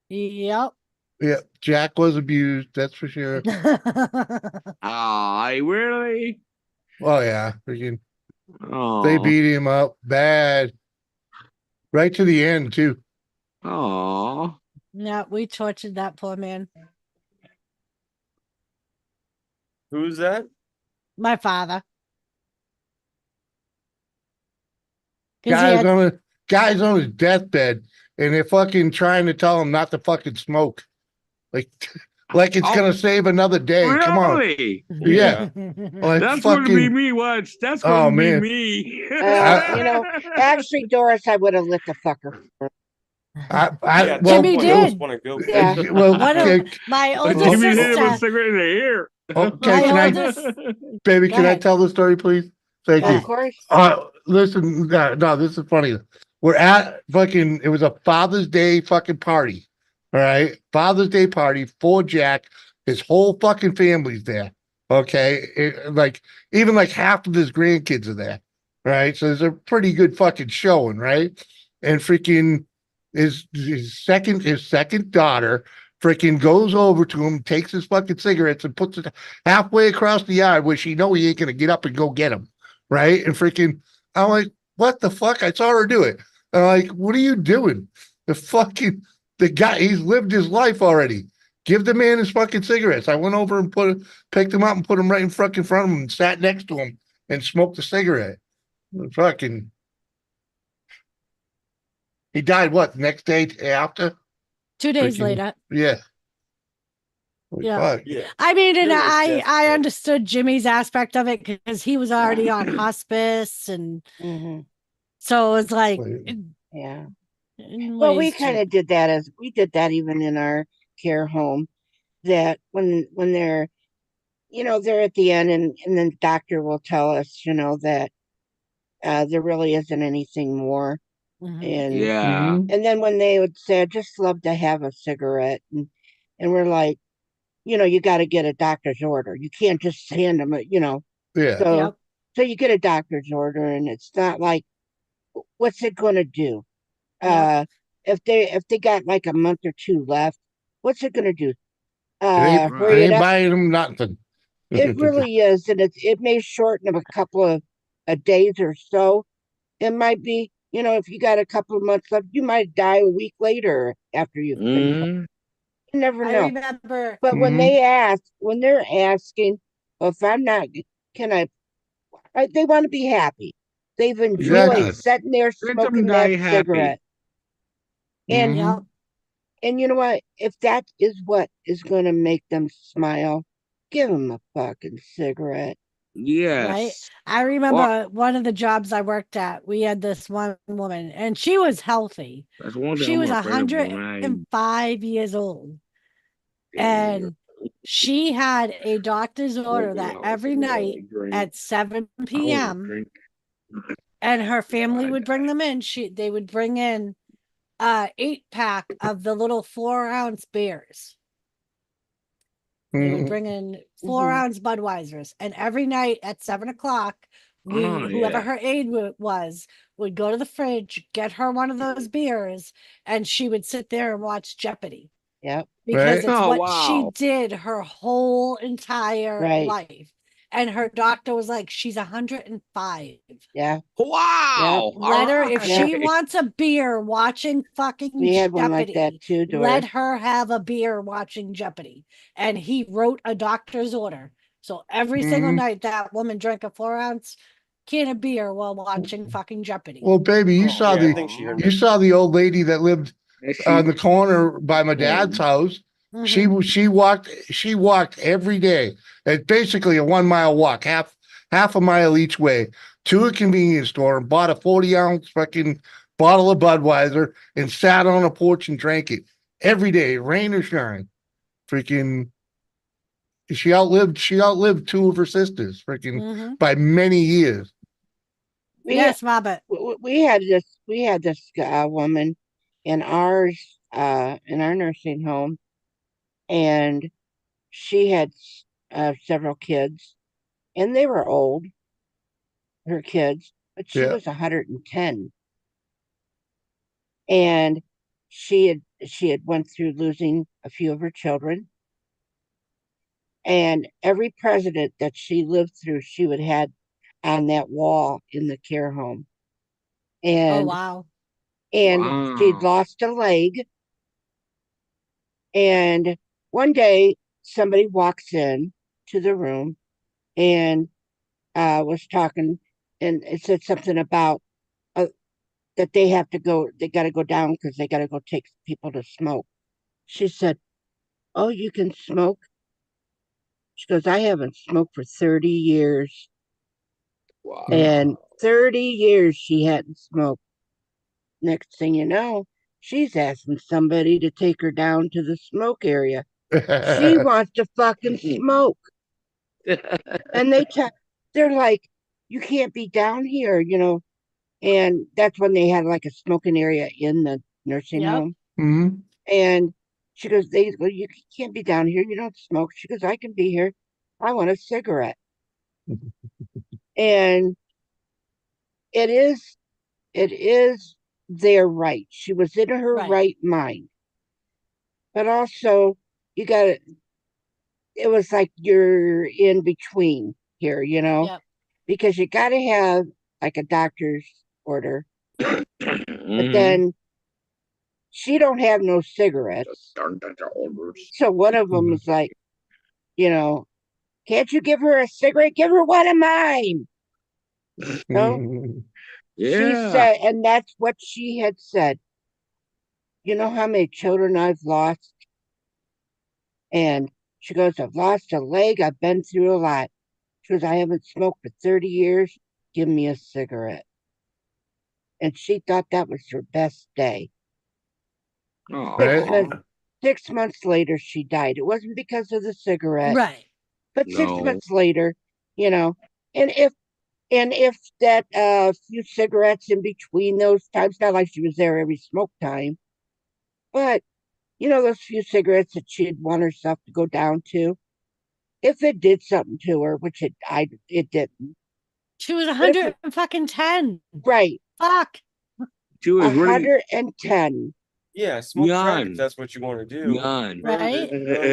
Yep. Yeah, Jack was abused, that's for sure. Oh, really? Oh yeah, freaking. Oh. They beat him up bad. Right to the end too. Oh. Yeah, we tortured that poor man. Who's that? My father. 'Cause he had- Guy's on his deathbed, and they're fucking trying to tell him not to fucking smoke. Like it's gonna save another day. Come on. Really? Yeah. Like That's going to be fucking. me, watch. That's Oh, going to be man. me. You know, actually, Doris, I would have lit the fucker. Yeah, Well, Jimmy someone else did. wanna go. Yeah. well, One okay, of my oldest Jimmy hit him a sister. cigarette in the ear. okay, My can I, oldest. baby, Go can I ahead. tell the story, please? Thank Go you. Of course. Listen, no, this is funny. We're at fucking, it was a Father's Day fucking party. All right. Father's Day party for Jack. His whole fucking family's there. Okay. Like, even like half of his grandkids are there. Right. So it's a pretty good fucking showing. Right. And freaking his second daughter freaking goes over to him, takes his fucking cigarettes and puts it halfway across the yard where she know he ain't gonna get up and go get them. Right. And freaking, I'm like, what the fuck? I saw her do it. I'm like, what are you doing? The guy, he's lived his life already. Give the man his fucking cigarettes. I went over and picked him up and put him right in front of him and sat next to him and smoked a cigarette. Fucking, he died what, the next day after? 2 days Freaking- later. Yeah. Yeah. Fuck. Yeah. I mean, and Really I desperate. understood Jimmy's aspect of it because he was already on hospice, and so it was like, Yeah. in Well, we ways to- kind of did that we did that even in our care home, that when they're, they're at the end, and then the doctor will tell us, that there really isn't anything more. And Yeah. and then when they would say, I'd just love to have a cigarette, and we're like, you got to get a doctor's order. You can't just hand them Yeah. So Yep. so you get a doctor's order, and it's not like, what's it going to do? Yep. If they got like a month or two left, what's it going to do? It ain't, Hurry it it ain't up? buying him nothing. It really is, and it may shorten a couple of days or so. It might be, if you got a couple of months left, you might die a week later after you've been. Mhm. You never I know. remember. But when they're asking, well, if I'm not, can they want to be happy. They've enjoyed Exactly. sitting there Let them smoking die that happy. cigarette. And Yep. and you know what? If that is what is going to make them smile, give them a fucking cigarette. Yes. I remember one of the jobs I worked at, we had this one woman, and she was healthy. That's one thing She I'm was afraid of when I 105 years old. And she had a doctor's order that every night at 7 p.m. and her family would bring them in. They would bring in 8-pack of the little 4-ounce beers. They would bring in 4-ounce Budweisers, and every night at 7 o'clock, whoever her aide was would go to the fridge, get her one of those beers, and she would sit there and watch Jeopardy. Yep. Because Right. it's Oh, what wow. she did her whole entire Right. life. And her doctor was like, she's 105. Yeah. Wow. Let her, if Yeah. she wants a beer watching fucking We had one like Jeopardy, that too, Doris. let her have a beer watching Jeopardy. And he wrote a doctor's order. So every single night that woman drank a 4-ounce can of beer while watching fucking Jeopardy. Well, baby, you Oh, saw yeah, I think she earned you saw the old lady that lived And she- on the corner by my dad's house. Mhm. She walked every day. It's basically a 1 mile walk, half a mile each way, to a convenience store and bought a 40-ounce fucking bottle of Budweiser and sat on a porch and drank it every day, rain or shine. Freaking, she outlived two of her sisters, freaking Mhm. by many years. We Yes, Robert. we had this woman in our nursing home, and she had several kids, and they were old, her kids, but she Yeah. was 110, and she had went through losing a few of her children, and every president that she lived through, she would had on that wall in the care home. Oh, And wow. she'd lost a leg. And one day somebody walks in to the room and was talking, and it said something about that they got to go down because they got to go take people to smoke. She said, "Oh, you can smoke?" She goes, "I haven't smoked for 30 years. Wow. And 30 years she hadn't smoked. Next thing you know, she's asking somebody to take her down to the smoke area. She wants to fucking smoke. And they're like, you can't be down here, And that's when they had like a smoking area in the nursing Yep. home. Mhm. And She goes, they go, you can't be down here. You don't smoke. She goes, I can be here. I want a cigarette. And it is their right. She was in her right mind. But also, you got to, it was like you're in between here, you know, because you got to have like a doctor's order. But then she don't have no cigarettes. So one of them was like, you know, can't you give her a cigarette? Give her one of mine. No. She said, and that's what she had said. You know how many children I've lost? And she goes, I've lost a leg. I've been through a lot. She goes, I haven't smoked for 30 years. Give me a cigarette. And she thought that was her best day. 6 months later, she died. It wasn't because of the cigarette. Right. But 6 months later, you know, and if that few cigarettes in between those times, not like she was there every smoke time, but you know, those few cigarettes that she'd want herself to go down to, if it did something to her, which it didn't. She was 110. Right. Fuck. She was 110. Yeah, smoke crack if that's what you want to do. Right?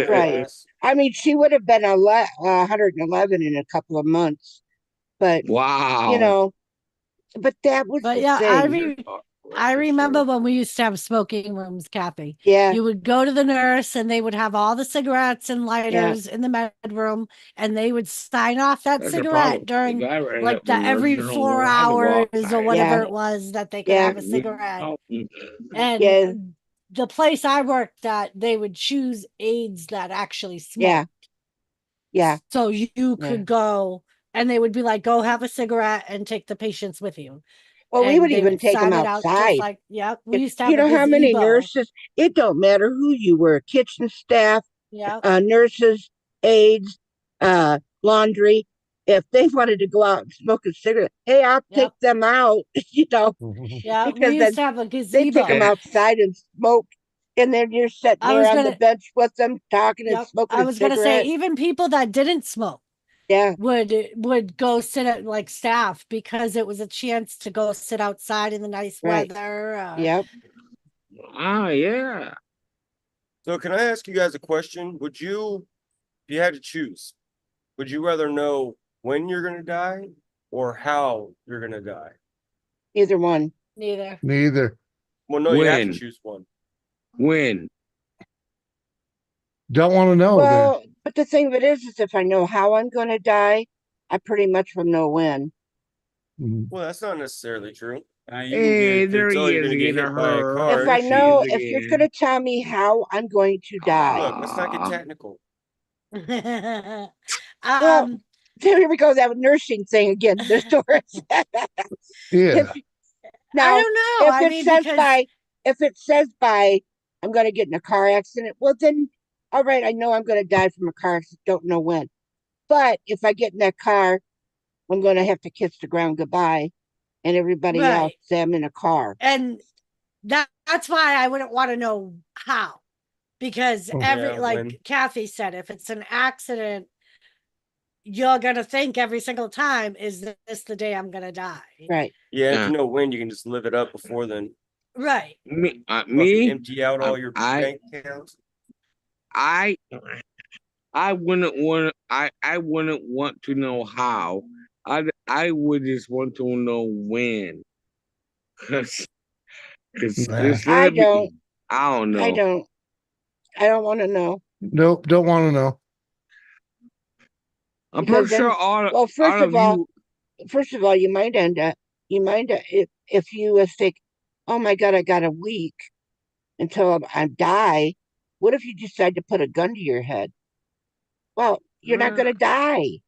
Right. I mean, she would have been 111 in a couple of months. But wow, you know, but that was But the yeah, thing. I remember when we used to have smoking rooms, Kathy. Yeah. You would go to the nurse and they would have all the cigarettes and lighters in the med room and they would sign off that That's the cigarette problem. during The guy right like now, the the every nurses don't 4 know how to go hours or outside. whatever it was that they could have a cigarette. And the place I worked at, they would choose aides that actually smoked. Yeah. So you could go and they would be like, go have a cigarette and take the patients with you. Well, we And would they even take them sign it out just outside. like, we used to have You know a how many gazebo. nurses? It don't matter who you were, kitchen staff, nurses, aides, laundry. If they wanted to go out and smoke a cigarette, hey, I'll take them out, you know. Yeah, because we used to then have a they gazebo. take them outside and smoke, and then you're sitting I there was on the gonna- bench with them, talking and smoking I a was going to say, cigarette. even people that didn't smoke would go sit at like staff because it was a chance to go sit outside in the nice weather. Yep. Yeah. So can I ask you guys a question? Would you, if you had to choose, would you rather know when you're gonna die or how you're gonna die? Either one. Neither. Well, no, you have to When? choose one. When? Don't want to know. Well, but the thing of it is if I know how I'm going to die, I pretty much will know when. Well, that's not necessarily true. Hey, there he is again, her. If I know, if you're going to tell me how I'm going to die. Look, let's not get technical. Well, here we go, that nursing thing again, Miss Doris. Yeah. Now, I don't know. If I it mean, says because- if it says by, I'm going to get in a car accident, well then, all right, I know I'm going to die from a car accident, don't know when. But if I get in that car, I'm going to have to kiss the ground goodbye, and everybody Right. else say I'm in a car. And that's why I wouldn't want to know how. Because like when. Kathy said, if it's an accident, you're gonna think every single time, is this the day I'm gonna die? Right. Yeah, if you know when, you can just live it up before then. Right. Me, Fucking empty out all your bank accounts. I wouldn't want to know how. I would just want to know when. Cause I don't. I don't know. I don't want to know. Nope, don't want to know. I'm Because pretty sure then- all well, all of first of all, you might end up, if you think, oh my God, I got a week until I die. What if you decide to put a gun to your head? Well, you're not going to die.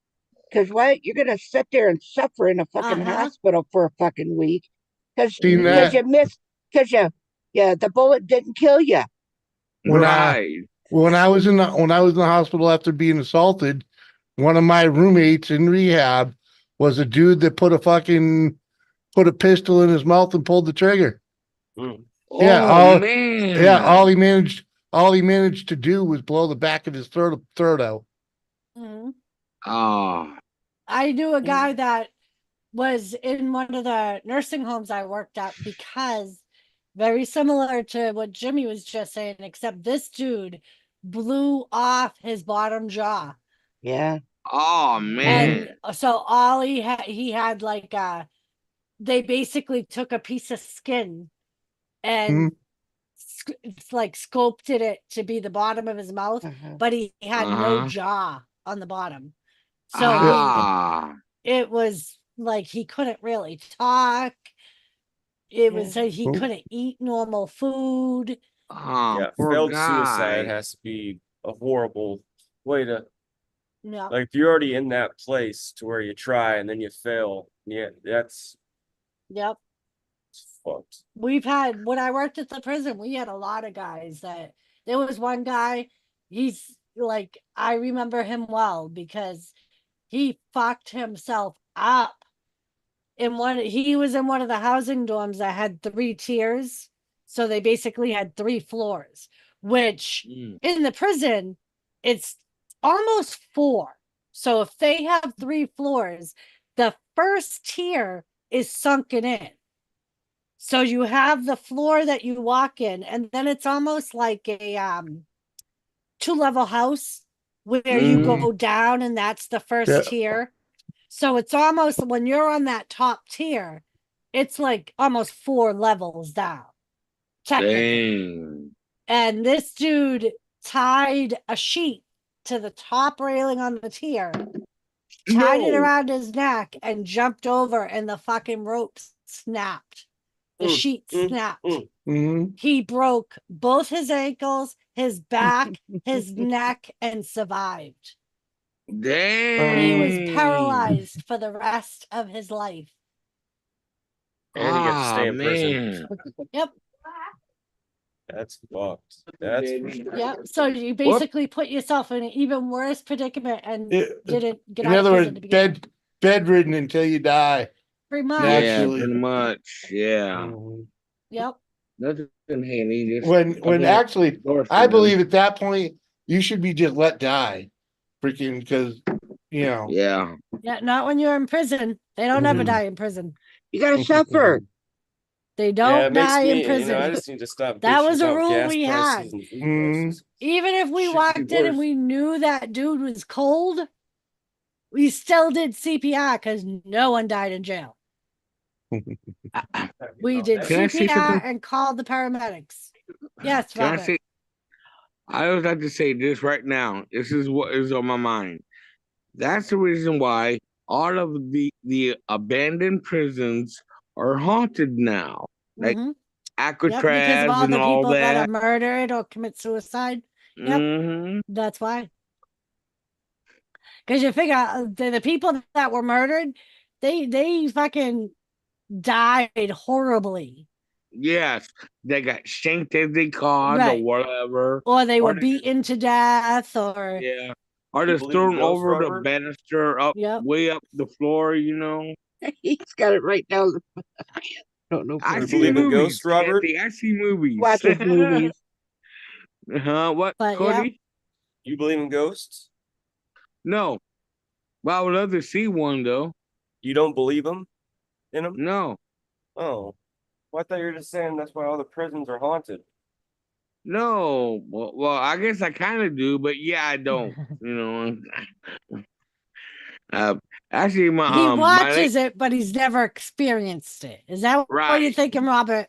Because what? You're going to sit there and suffer in a fucking hospital for a fucking week. Because Seen that. you missed, because the bullet didn't kill you. When I was in the hospital after being assaulted, one of my roommates in rehab was a dude that put a pistol in his mouth and pulled the trigger. Oh, Yeah, man. all he managed all he managed to do was blow the back of his throat out. Mhm. Oh, I knew a guy that was in one of the nursing homes I worked at because very similar to what Jimmy was just saying, except this dude blew off his bottom jaw. Yeah. oh man. And so all he had like they basically took a piece of skin and it's like sculpted it to be the bottom of his mouth, but he had no Uh-huh. jaw on the bottom. So Ah. it was like he couldn't really talk. It was he couldn't eat normal food. Oh, Yeah, poor failed guy. suicide has to be a horrible way to No. like if you're already in that place to where you try and then you fail. Yeah, that's Yep. fucked. We've had when I worked at the prison, we had a lot of guys that there was one guy, he's like, I remember him well because he fucked himself up. He was in one of the housing dorms that had 3 tiers. So they basically had 3 floors, which in the prison, it's almost 4. So if they have 3 floors, the first tier is sunken in. So you have the floor that you walk in, and then it's almost like a 2-level house where you go down, and that's the first tier. So it's almost when you're on that top tier, it's like almost 4 levels down. Technically. Dang. And this dude tied a sheet to the top railing on the tier, tied it around his neck, and jumped over, and the fucking rope snapped. The sheet snapped. He broke both his ankles, his back, his neck, and survived. Dang. He was paralyzed for the rest of his life. And he got to stay in prison. Yep. That's fucked. That's Yeah. So you basically put yourself in an even worse predicament and didn't get In out other of words, prison to begin with. bedridden until you die. Pretty much. Yeah, Naturally. pretty much. Yeah. Yep. Nothing handy. Just When actually, I believe at that point you should be just let die, freaking because you know. Yeah. Yeah. Not when you're in prison. They don't ever die in prison. You gotta suffer. They Yeah, don't it makes die in me, prison. I just need to stop. That bitching was a about rule gas we had. prices and food prices. Even if we Shit walked be in and worse. we knew that dude was cold, we still did CPR because no one died in jail. We did Can I say CPR something? and called the paramedics. Yes, Can I Robert. say? I would like to say this right now. This is what is on my mind. That's the reason why all of the abandoned prisons are haunted now, like Mhm. Alcatraz Yep, because of all and the all people that that. are murdered or commit suicide. Yep, that's why. Because you figure the people that were murdered, they fucking died horribly, Yes, they got shanked as they called or right? whatever, Or they were or they, beaten to death, or yeah, or You just believe in thrown ghosts, over the Robert? banister up way up the floor. You know, He's got it right down. Don't know. I You see believe in movies. ghosts, Robert? Kathy, I see movies. Watches movies. What, But, Cody? You believe in ghosts? No. Well, I would love to see one though. You don't believe them? In them? No. Oh, well, I thought you were just saying that's why all the prisons are haunted. No. Well, I guess I kind of do, but yeah, I don't. You know. Actually, he my watches it, but he's never experienced it. Is that what you're Right. thinking, Robert?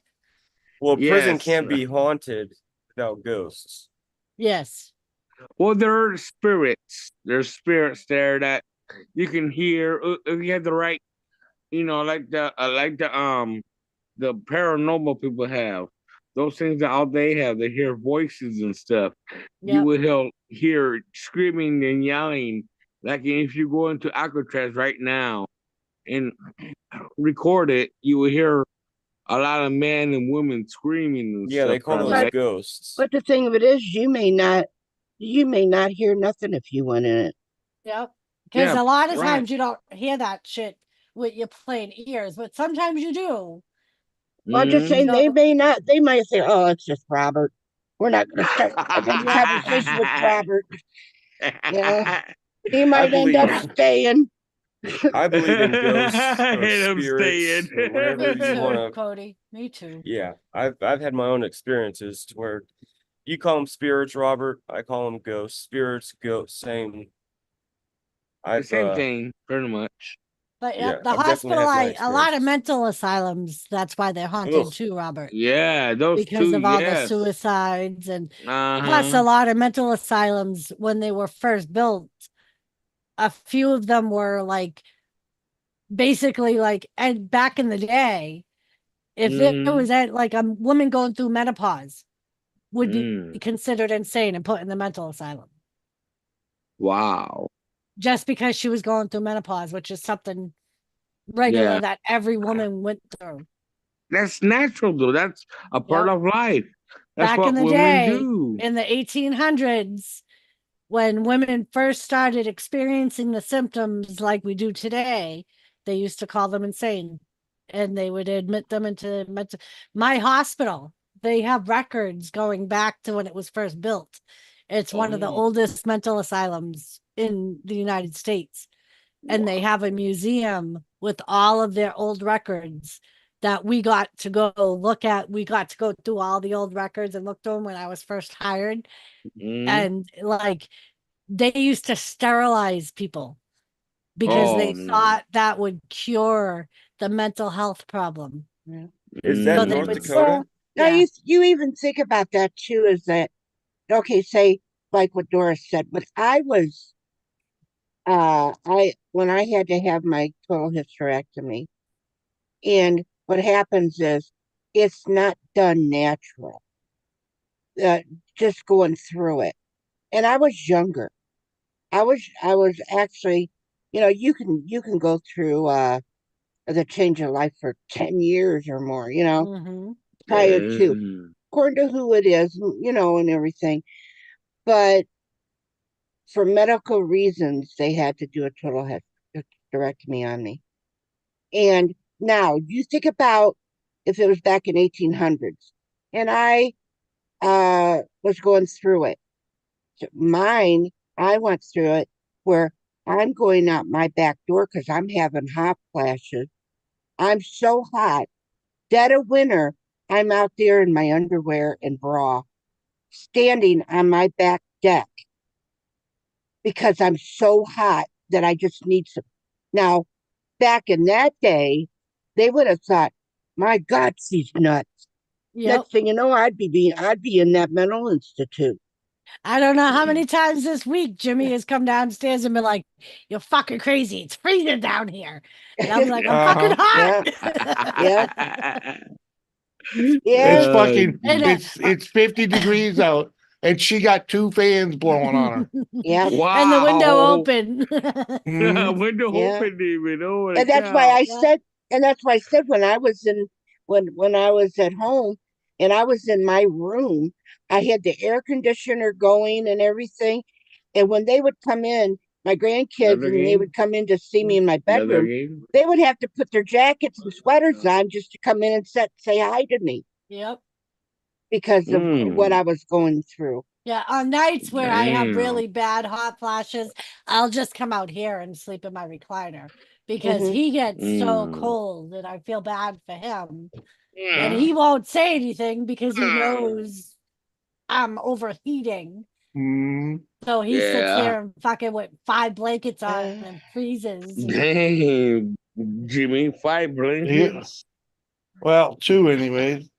Well, prison Yes. can't be haunted without ghosts. Yes. Well, there are spirits. There's spirits there that you can hear if you have the right, you know, like the paranormal people have. Those things that all they have, they hear voices and stuff. You Yep. will hear screaming and yelling. Like if you go into Alcatraz right now and record it, you will hear a lot of men and women screaming and Yeah, stuff. they call those But- ghosts. But the thing of it is, you may not hear nothing if you went in it. Yep. Because Yeah, a lot of right. times you don't hear that shit with your plain ears, but sometimes you do. Well, I'm just saying they may not. They might say, "Oh, it's just Robert," We're not going to start another conversation with Robert. Yeah, he might end up staying. I believe in ghosts or And I'm spirits staying. or whatever Me you too, want to. Cody. Me too. Yeah, I've had my own experiences to where you call them spirits, Robert. I call them ghosts. Spirits, ghosts, same. The same thing, pretty much. But Yeah, the I've definitely had my a lot of experiences. mental asylums, that's why they're haunted Ugh. too, Robert. Yeah, those Because two, of all the yes. suicides and plus a Uh-huh. lot of mental asylums when they were first built, a few of them were like basically like, and back in the day, if it Mhm. was at like a woman going through menopause would be Mm. considered insane and put in the mental asylum Wow. just because she was going through menopause, which is something regular Yeah. that every woman went through. That's natural, though. That's a part Yep. of life. That's Back what in the women day, do. in the 1800s, when women first started experiencing the symptoms like we do today, they used to call them insane and they would admit them into my hospital. They have records going back to when it was first built. It's one of the Oh. oldest mental asylums in the United States. And they have a museum with all of their old records that we got to go look at. We got to go through all the old records and look through them when I was first hired. Mhm. And like they used to sterilize people because Oh, they no. thought that would cure the mental health problem. Is that So they North would Dakota? Well, now yeah. you even think about that too, is that okay, say like what Doris said, but I was when I had to have my total hysterectomy, and what happens is it's not done natural. Just going through it. And I was younger. I was actually, you can go through the change of life for 10 years or more, Mhm. prior to, Mm. according to who it is, and everything. But for medical reasons, they had to do a total hysterectomy on me. And now you think about if it was back in 1800s, and I was going through it. Mine, I went through it where I'm going out my back door because I'm having hot flashes. I'm so hot. Dead of winter, I'm out there in my underwear and bra, standing on my back deck because I'm so hot that I just need some. Now, back in that day, they would have thought, my God, she's nuts. Yep. Next thing you know, I'd be in that mental institute. I don't know how many times this week Jimmy has come downstairs and been like, "You're fucking crazy. It's freezing down here." And I'm like, "I'm fucking hot." It's fucking And, it's 50 degrees out and she got 2 fans blowing on her. Yeah. And the window Wow. open. Mhm. Window Yeah. open, even. Oh my And that's why God. I said, and that's why I said when I was when I was at home and I was in my room, I had the air conditioner going and everything. And when they would come in, my grandkids, Another and they game? would come in to see me in my Another bedroom, game? they would have to put their jackets and sweaters on just to come in and say hi to me Yep. because of what Mm. I was going through. Yeah, on nights where I have Damn. really bad hot flashes, I'll just come out here and sleep in my recliner because Mhm. he gets so Mm. cold and I feel bad for him. Yeah. And he won't say anything because he knows I'm overheating. Mhm. So he sits Yeah. here and fucking with 5 blankets on and freezes. and- Dang, Jimmy, 5 Yeah. blankets. Well, 2 anyways.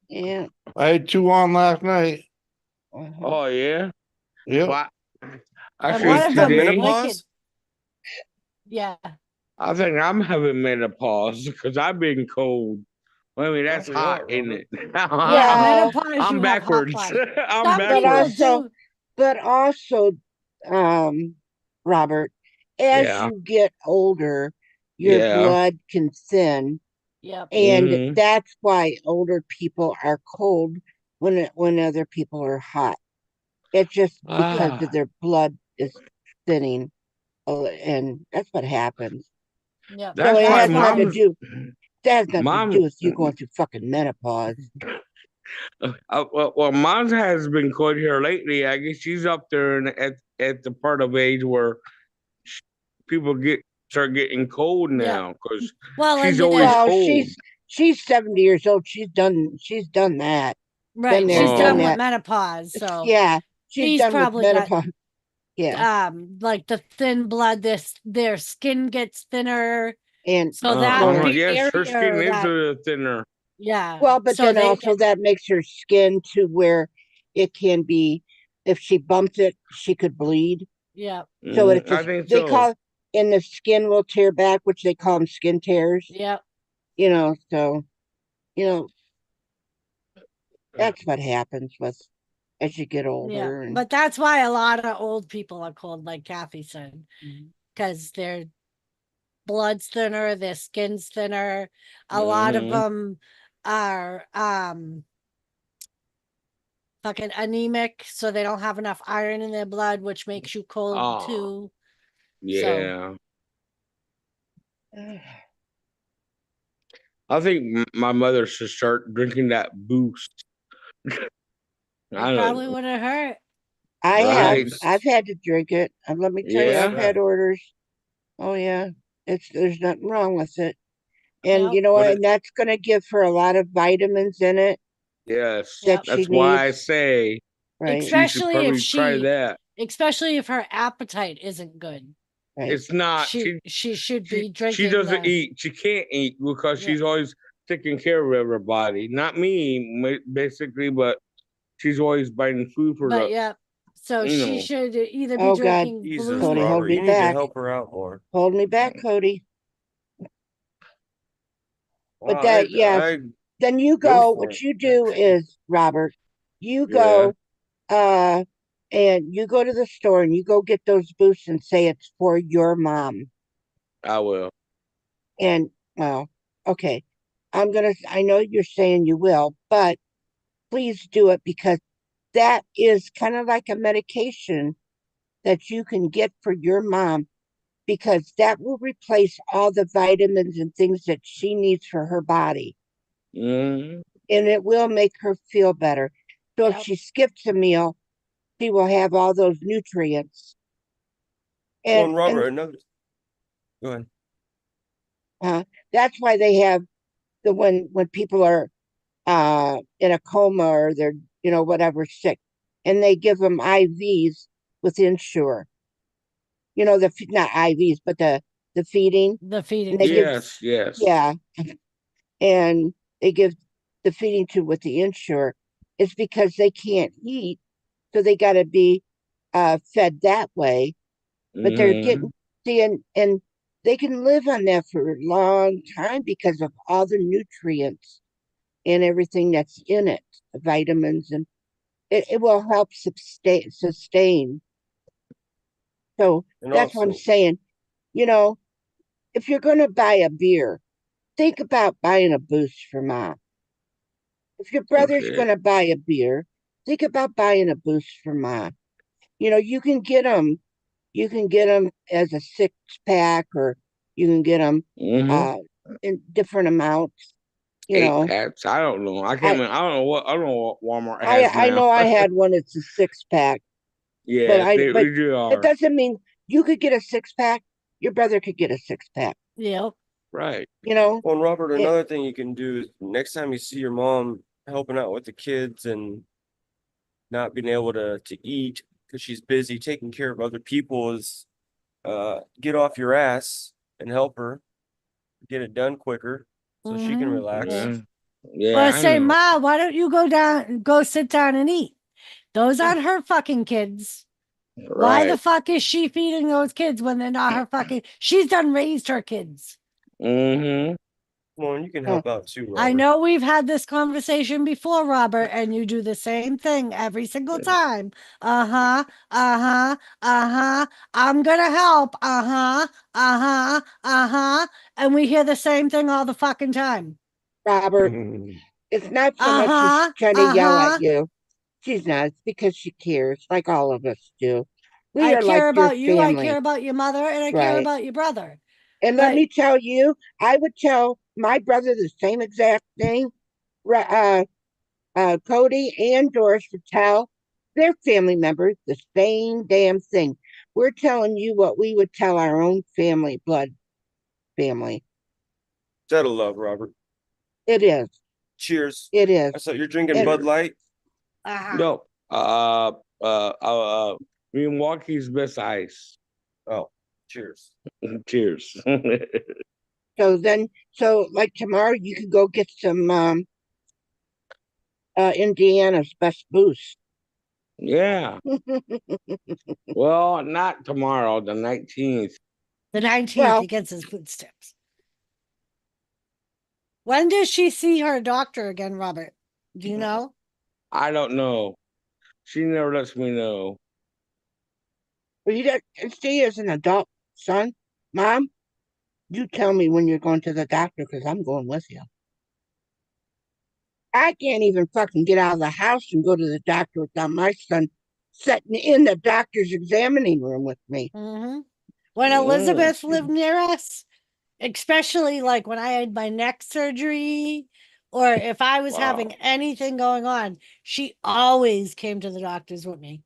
Yeah. I had 2 on last night. Oh yeah. Yep. Well, And I one think of them today, is wicked. Yeah. I think I'm having menopause because I've been cold. I mean, that's Probably are, hot, isn't it? Yeah, Well, menopause, I'm you have hot backwards. flashes. I'm Some but people backwards. also, do. but also, Robert, as Yeah. you get older, your Yeah. blood can thin, Yep. and Mhm. that's why older people are cold when other people are hot. It's just because Ah. of their blood is thinning, and that's what happens. Yep. That's So it why has nothing to mom's do. That has nothing to do mom. with you going through fucking menopause. Well, Mons has been cold here lately. I guess she's up there at the part of age where people start getting cold now because she's always well, cold. she's 70 years old. She's done that. Right. Been there, She's done with that. menopause. So Yeah, she's done with probably got, menopause. Yeah. like the thin blood, their skin gets thinner. And so that the yes, her area skin is that- thinner. yeah. Well, but so then they also that makes her skin to where it can be, if she bumps it, she could bleed. Yeah. So it's I think they so. call, and the skin will tear back, which they call them skin tears. Yeah. So, that's what happens as you get older. Yeah. But that's why a lot of old people are cold, like Kathy said, because their blood's thinner, their skin's thinner. A lot of them are fucking anemic, so they don't have enough iron in their blood, which makes you cold too. Yeah. I think my mother should start drinking that Boost. I Probably would have hurt. I've had to drink it. And let me tell you, I've Yeah. had orders. Oh yeah. There's nothing wrong with it. And Yep. you know What what? it- And that's gonna give her a lot of vitamins in it. Yes, That she that's why I needs. say Right. she should Especially probably if try that. especially if her appetite isn't good. Right. It's not. She should be drinking. She doesn't the- eat. She can't eat because Yeah. she's always taking care of everybody. Not me, basically, but she's always buying food for But the. yeah, so you she know. should either be Oh, God. drinking Jesus, Cody, hold Robert, me you need to back. help her out more. Hold me back, Cody. But Wow, that, yeah. Then you go, for what it. you do is, Robert, you go, and you go to the store and you go get those boosts and say it's for your mom. I will. And, well, okay. I know you're saying you will, but please do it because that is kind of like a medication that you can get for your mom because that will replace all the vitamins and things that she needs for her body. Mhm. And it will make her feel better. So if she skips a meal, she will have all those nutrients. Well, And, Robert, go ahead. that's why they have when people are in a coma or they're whatever sick, and they give them IVs with Ensure. Not IVs, but the feeding. The feeding. And they give- Yes. Yeah, and they give the feeding with the Ensure. It's because they can't eat, so they got to be fed that way. But they're Mhm. getting and they can live on that for a long time because of all the nutrients and everything that's in it, the vitamins, and it will help sustain. So And that's what I'm also- saying. If you're going to buy a beer, think about buying a Boost for mom. If your brother's Okay. going to buy a beer, think about buying a Boost for mom. You can get them. You can get them as a 6-pack, or you can get them Mhm. in different amounts. 8-packs. I don't know. I can't. I don't know what. I don't know what Walmart I has now. know I had one. It's a 6-pack. Yeah, they but really are. it doesn't mean you could get a 6-pack. Your brother could get a 6-pack. Yep. Right. Well, and Robert, another thing you can do is next time you see your mom helping out with the kids and not being able to eat because she's busy taking care of other people is get off your ass and help her get it done quicker so she can Mhm. relax. Yeah. Or say, Ma, why don't you go sit down and eat? Those aren't her fucking kids. Why the Right. fuck is she feeding those kids when they're not her fucking? She's done raised her kids. Mm-hmm. Well, and you can help out too, Robert. I know we've had this conversation before, Robert, and you do the same thing every single time. I'm gonna help. And we hear the same thing all the fucking time. Robert, it's not so much she's trying to yell at you. She's not. It's because she cares, like all of us do. We I are care like about your you. I family. care about your mother, and I care Right. about your brother. And let me tell you, I would tell my brother the same exact thing. Cody and Doris to tell their family members the same damn thing. We're telling you what we would tell our own family, blood family. Is that a love, Robert? It is. Cheers. It is. I saw you're drinking It- Bud Light. No. Milwaukee's best ice. Oh, cheers. Cheers. So like tomorrow you could go get some Indiana's best boost. Yeah. Well, not tomorrow, the 19th. The 19th, Well- he gets his food stamps. When does she see her doctor again, Robert? Do you know? I don't know. She never lets me know. Well, you don't see as an adult son, Mom. You tell me when you're going to the doctor because I'm going with you. I can't even fucking get out of the house and go to the doctor without my son sitting in the doctor's examining room with me. Mm-hmm. When Elizabeth lived near us, especially like when I had my neck surgery, or if I was having anything going on, she always came to the doctors with me.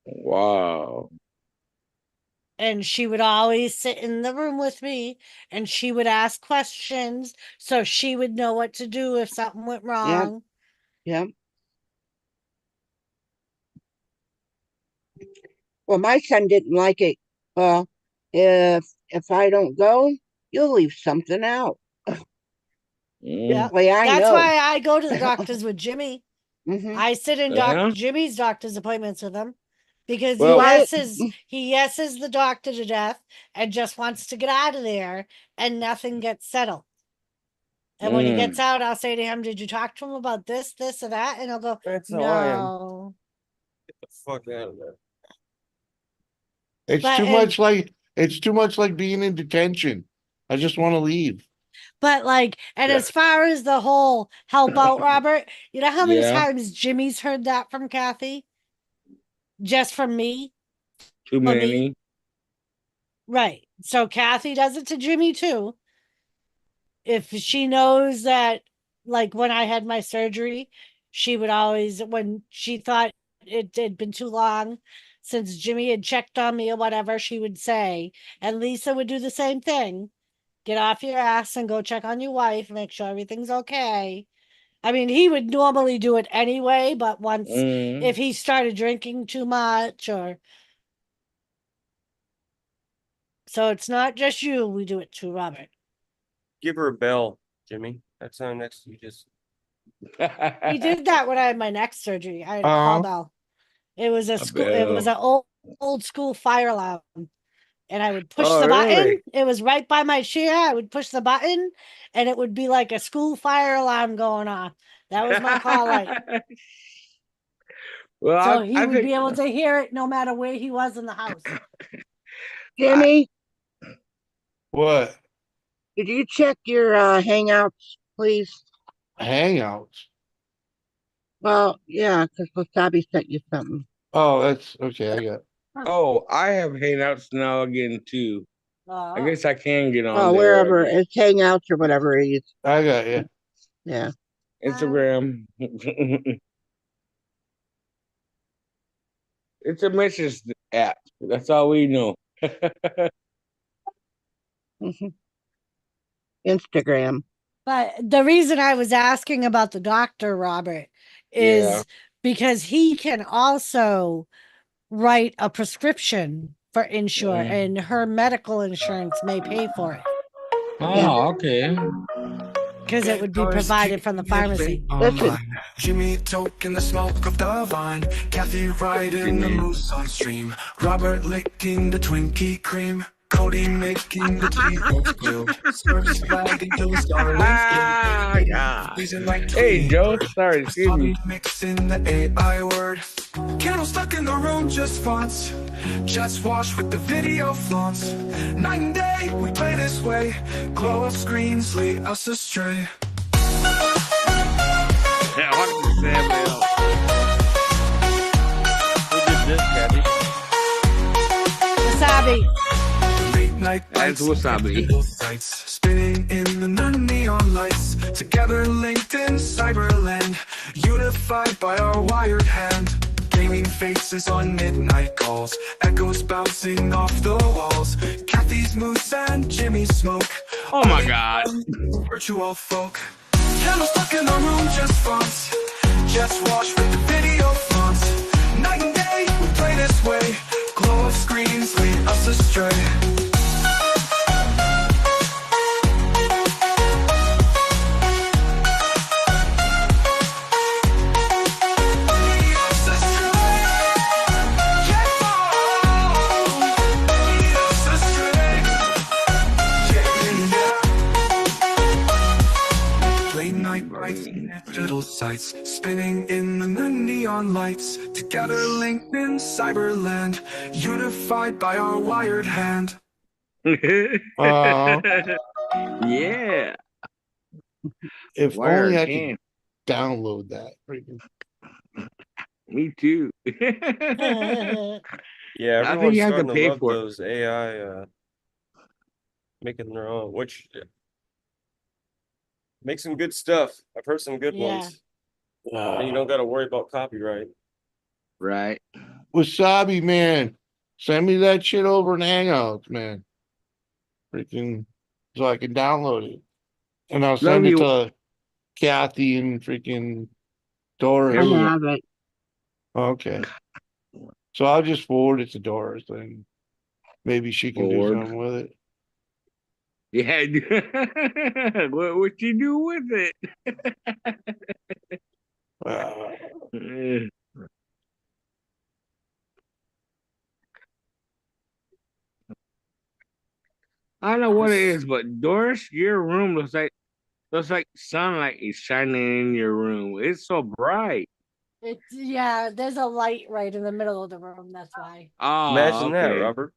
Wow. And she would always sit in the room with me and she would ask questions so she would know what to do if something went wrong. Yeah. Well, my son didn't like it. Well, if I don't go, you'll leave something out. Yeah. Way I That's know. why I go to the doctors with Jimmy. Mhm. I sit in Yeah. Jimmy's doctor's appointments with him because Well- he yeses the doctor to death and just wants to get out of there and nothing gets settled. And when he gets out, I'll say to him, "Did you talk to him about this, this, or that?" And he'll go, That's how I am. "No." Get the fuck out of there. It's But- too and- much like being in detention. I just want to leave. But like, and as far as the whole help out, Robert, you know how many Yeah. times Jimmy's heard that from Kathy? Just from me? Too me? many. Right. So Kathy does it to Jimmy too. If she knows that, like when I had my surgery, she would always, when she thought it had been too long since Jimmy had checked on me or whatever, she would say, and Lisa would do the same thing. Get off your ass and go check on your wife, make sure everything's okay. I mean, he would normally do it anyway, but once if he started drinking too much or so it's not just you, we do it too, Robert. Give her a bell, Jimmy. That's how next you just. He did that when I had my neck surgery. I had a Uh-huh. call bell. It was a school. It was an old school fire alarm, and I would push Oh, the button. really? It was right by my chair. I would push the button, and it would be like a school fire alarm going off. That was my call light. Well, So I he would think be able to hear it no matter where he was in the house. Jimmy, What? did you check your Hangouts, please? Hangouts. Well, yeah, because Wasabi sent you something. Oh, that's okay. I got. Oh, I have Hangouts now again too. I Oh. guess I can get on Oh, there wherever again. it's Hangouts or whatever it is. I got you. Yeah. Instagram. It's a message app. That's all we know. Mhm. Instagram. But the reason I was asking about the doctor, Robert, is Yeah. because he can also write a prescription for Insure, and her medical insurance may pay for it Oh, okay. because it would be provided from the pharmacy. Listen, Jimmy toking the smoke of the vine, Kathy riding the moose on stream, Robert licking the Twinkie cream, Cody making the T-Rex grill, Service flag until the Ah, yeah. Hey, Joe. Sorry, excuse me. mixing the AI word. Candle stuck in the room just fonts. Just wash with the video flaunts. Night and day, we play this way. Glow up screens lead us astray. Yeah, what did you say, Bill? Who did this, Kathy? Wasabi. Late night That's bites, Wasabi. pillow fights. spinning in the neon lights. Together linked in Cyberland, unified by our wired hand. Gaming faces on midnight calls, echoes bouncing off the walls. Kathy's moose and Jimmy's smoke. Oh my God. Virtual folk. Candles stuck in the room, just fonts. Just wash with the video fonts. Night and day, we play this way. Glow of screens lead us astray. Digital sights spinning in the neon lights, together linked in Cyberland, unified by our wired hand. Yeah. If Wired only I hand. could download that. Freaking. Me too. Yeah, I think everyone's you have to starting to pay love for it. those AI making their own, which make some good stuff. I've heard some good Yeah. ones. And you don't got to worry about copyright. Right. Wasabi, man. Send me that shit over in Hangouts, man. Freaking, so I can download it. And I'll send Love it you. to Kathy and freaking Doris. I have it. Okay. So I'll just forward it to Doris and maybe she can do Forward. something with it. Yeah. What you do with it? I don't know what it is, but Doris, your room looks like sunlight is shining in your room. It's so bright. It's yeah, there's a light right in the middle of the room, that's why. Oh, Imagine that, okay. Robert.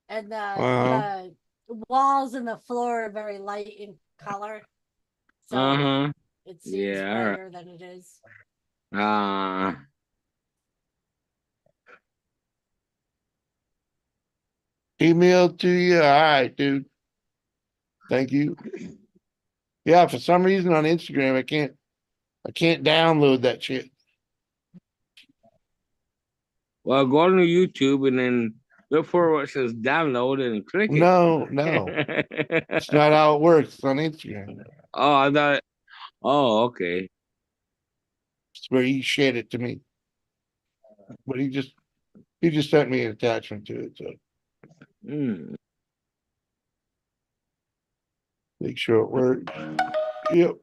And Wow. the walls and the floor are very light in color. So Uh-huh. it seems Yeah, all right. brighter than it is. Email to you. All right, dude. Thank you. Yeah, for some reason on Instagram I can't download that shit. Well, go on to YouTube and then look for what says download and click it. No, it's not how it works. It's on Instagram. Oh, I thought. Oh, okay. It's where he shared it to me. But he just sent me an attachment to it, so make sure it works. Yep.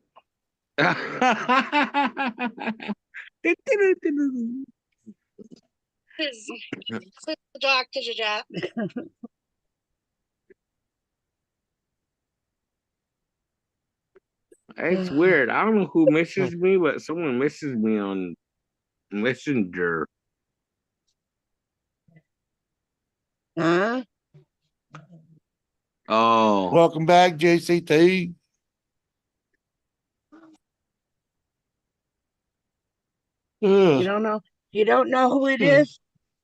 Doctor Jack. It's weird. I don't know who misses me, but someone misses me on Messenger. Huh? Oh. Welcome back, JCT. You don't know who it is?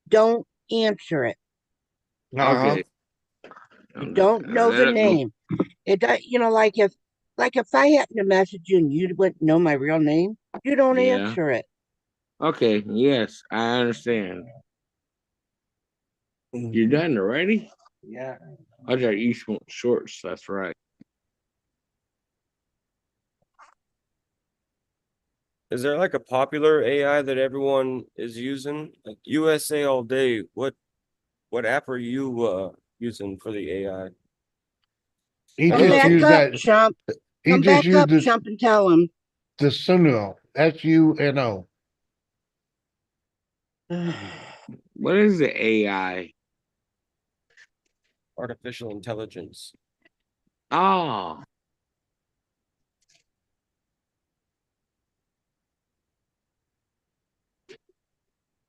Don't answer it. Okay. You don't know the name. It does, like if I happen to message you and you wouldn't know my real name, you don't Yeah. answer it. Okay, yes, I understand. You done already? Yeah. I got East shorts, that's right. Is there like a popular AI that everyone is using? Like USA All Day. What app are you using for the AI? He Come just back used up, that. chump. He Come just back used up, this, chump, and tell him. the Suno. SUNO. What is the AI? Artificial intelligence. Oh.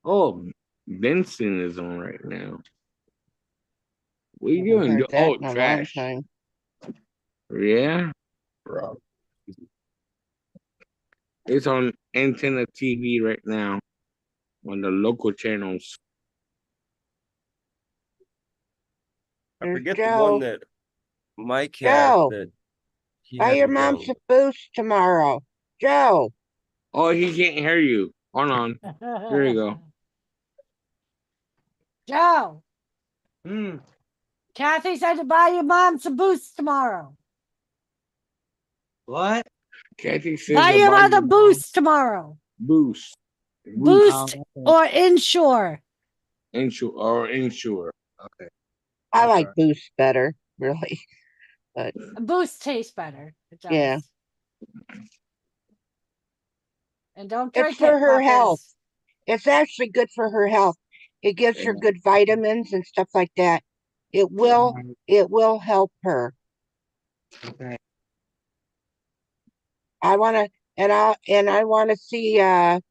Oh, Benson is on right now. What are you doing? Heard that Oh, in a long trash. time. Yeah. It's on Antenna TV right now on the local channels. I There's forget the Joe. one that Mike had Joe. that Buy your mom some Boost tomorrow. Joe. Oh, he can't hear you. Hold on. There you go. Joe, Hmm. Kathy said to buy your mom some Boost tomorrow. What? Kathy said Buy to your buy mother your Boost tomorrow. Boost. Boost okay. or Insure. Insure. Okay. I I'll like try. Boost better, really. But Boost tastes better. It does. yeah, And don't it's drink for it, her health. fuckers. It's actually good for her health. It gives her good vitamins and stuff like that. It will help her. Okay. I wanna I wanna see a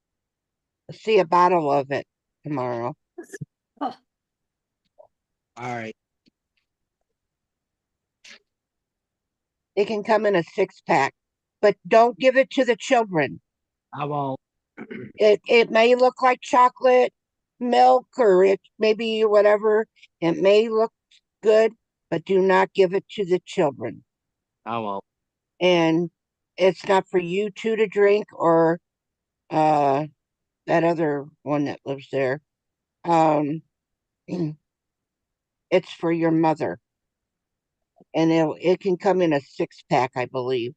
bottle of it tomorrow. All right. It can come in a 6-pack, but don't give it to the children. I won't. It may look like chocolate milk or it maybe whatever. It may look good, but do not give it to the children. I won't. And it's not for you two to drink or that other one that lives there. It's for your mother. And it can come in a 6-pack, I believe.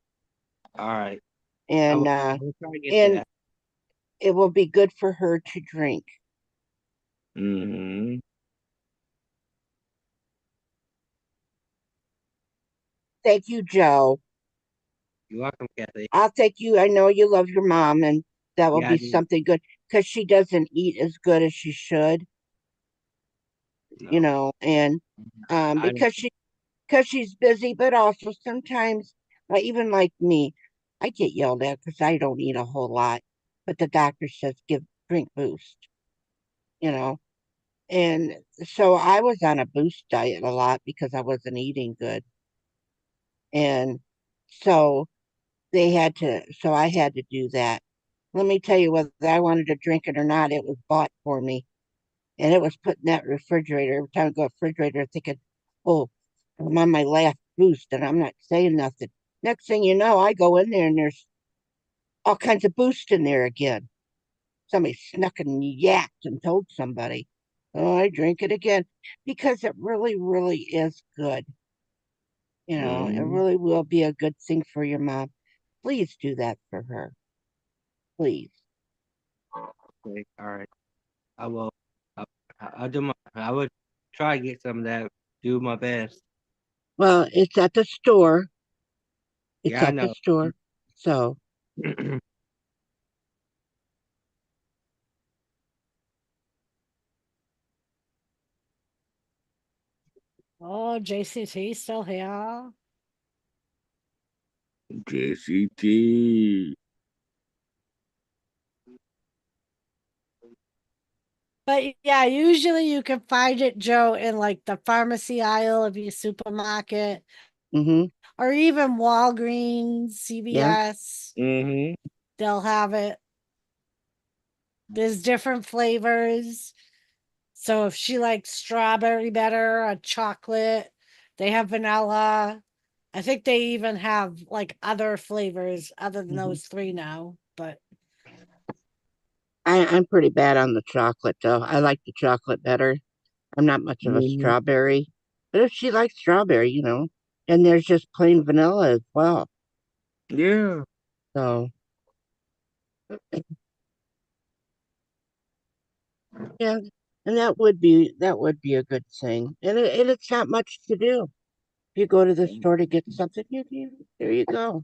All right. And we'll try to get and that. it will be good for her to drink. Mm-hmm. Thank you, Joe. You're welcome, Kathy. I'll take you. I know you love your mom, and that will Yeah, I be do. something good because she doesn't eat as good as she should, you know, and I don't. because she's busy, but also sometimes, even like me, I get yelled at because I don't eat a whole lot, but the doctor says drink Boost, you know, and so I was on a Boost diet a lot because I wasn't eating good, and so so I had to do that. Let me tell you, whether I wanted to drink it or not, it was bought for me. And it was put in that refrigerator. Every time I go to the refrigerator, thinking, oh, I'm on my last Boost and I'm not saying nothing. Next thing you know, I go in there and there's all kinds of Boost in there again. Somebody snuck and yacked and told somebody. Oh, I drink it again because it really, really is good. You know, it really will be a good thing for your mom. Please do that for her. Please. Okay. All right. I will. I'll do my. I would try to get some of that. Do my best. Well, it's at the store. It's Yeah, I at the know. store. So, Oh, JCT still here. JCT. But yeah, usually you can find it, Joe, in like the pharmacy aisle of your supermarket mm-hmm. or even Walgreens, CVS. Mm-hmm. They'll have it. There's different flavors. So if she likes strawberry better, a chocolate, they have vanilla. I think they even have like other flavors other than those three now. But I'm pretty bad on the chocolate though. I like the chocolate better. I'm not much of a strawberry. But if she likes strawberry, and there's just plain vanilla as well. Yeah. So yeah, and that would be a good thing. And it's not much to do. If you go to the store to get something, there you go.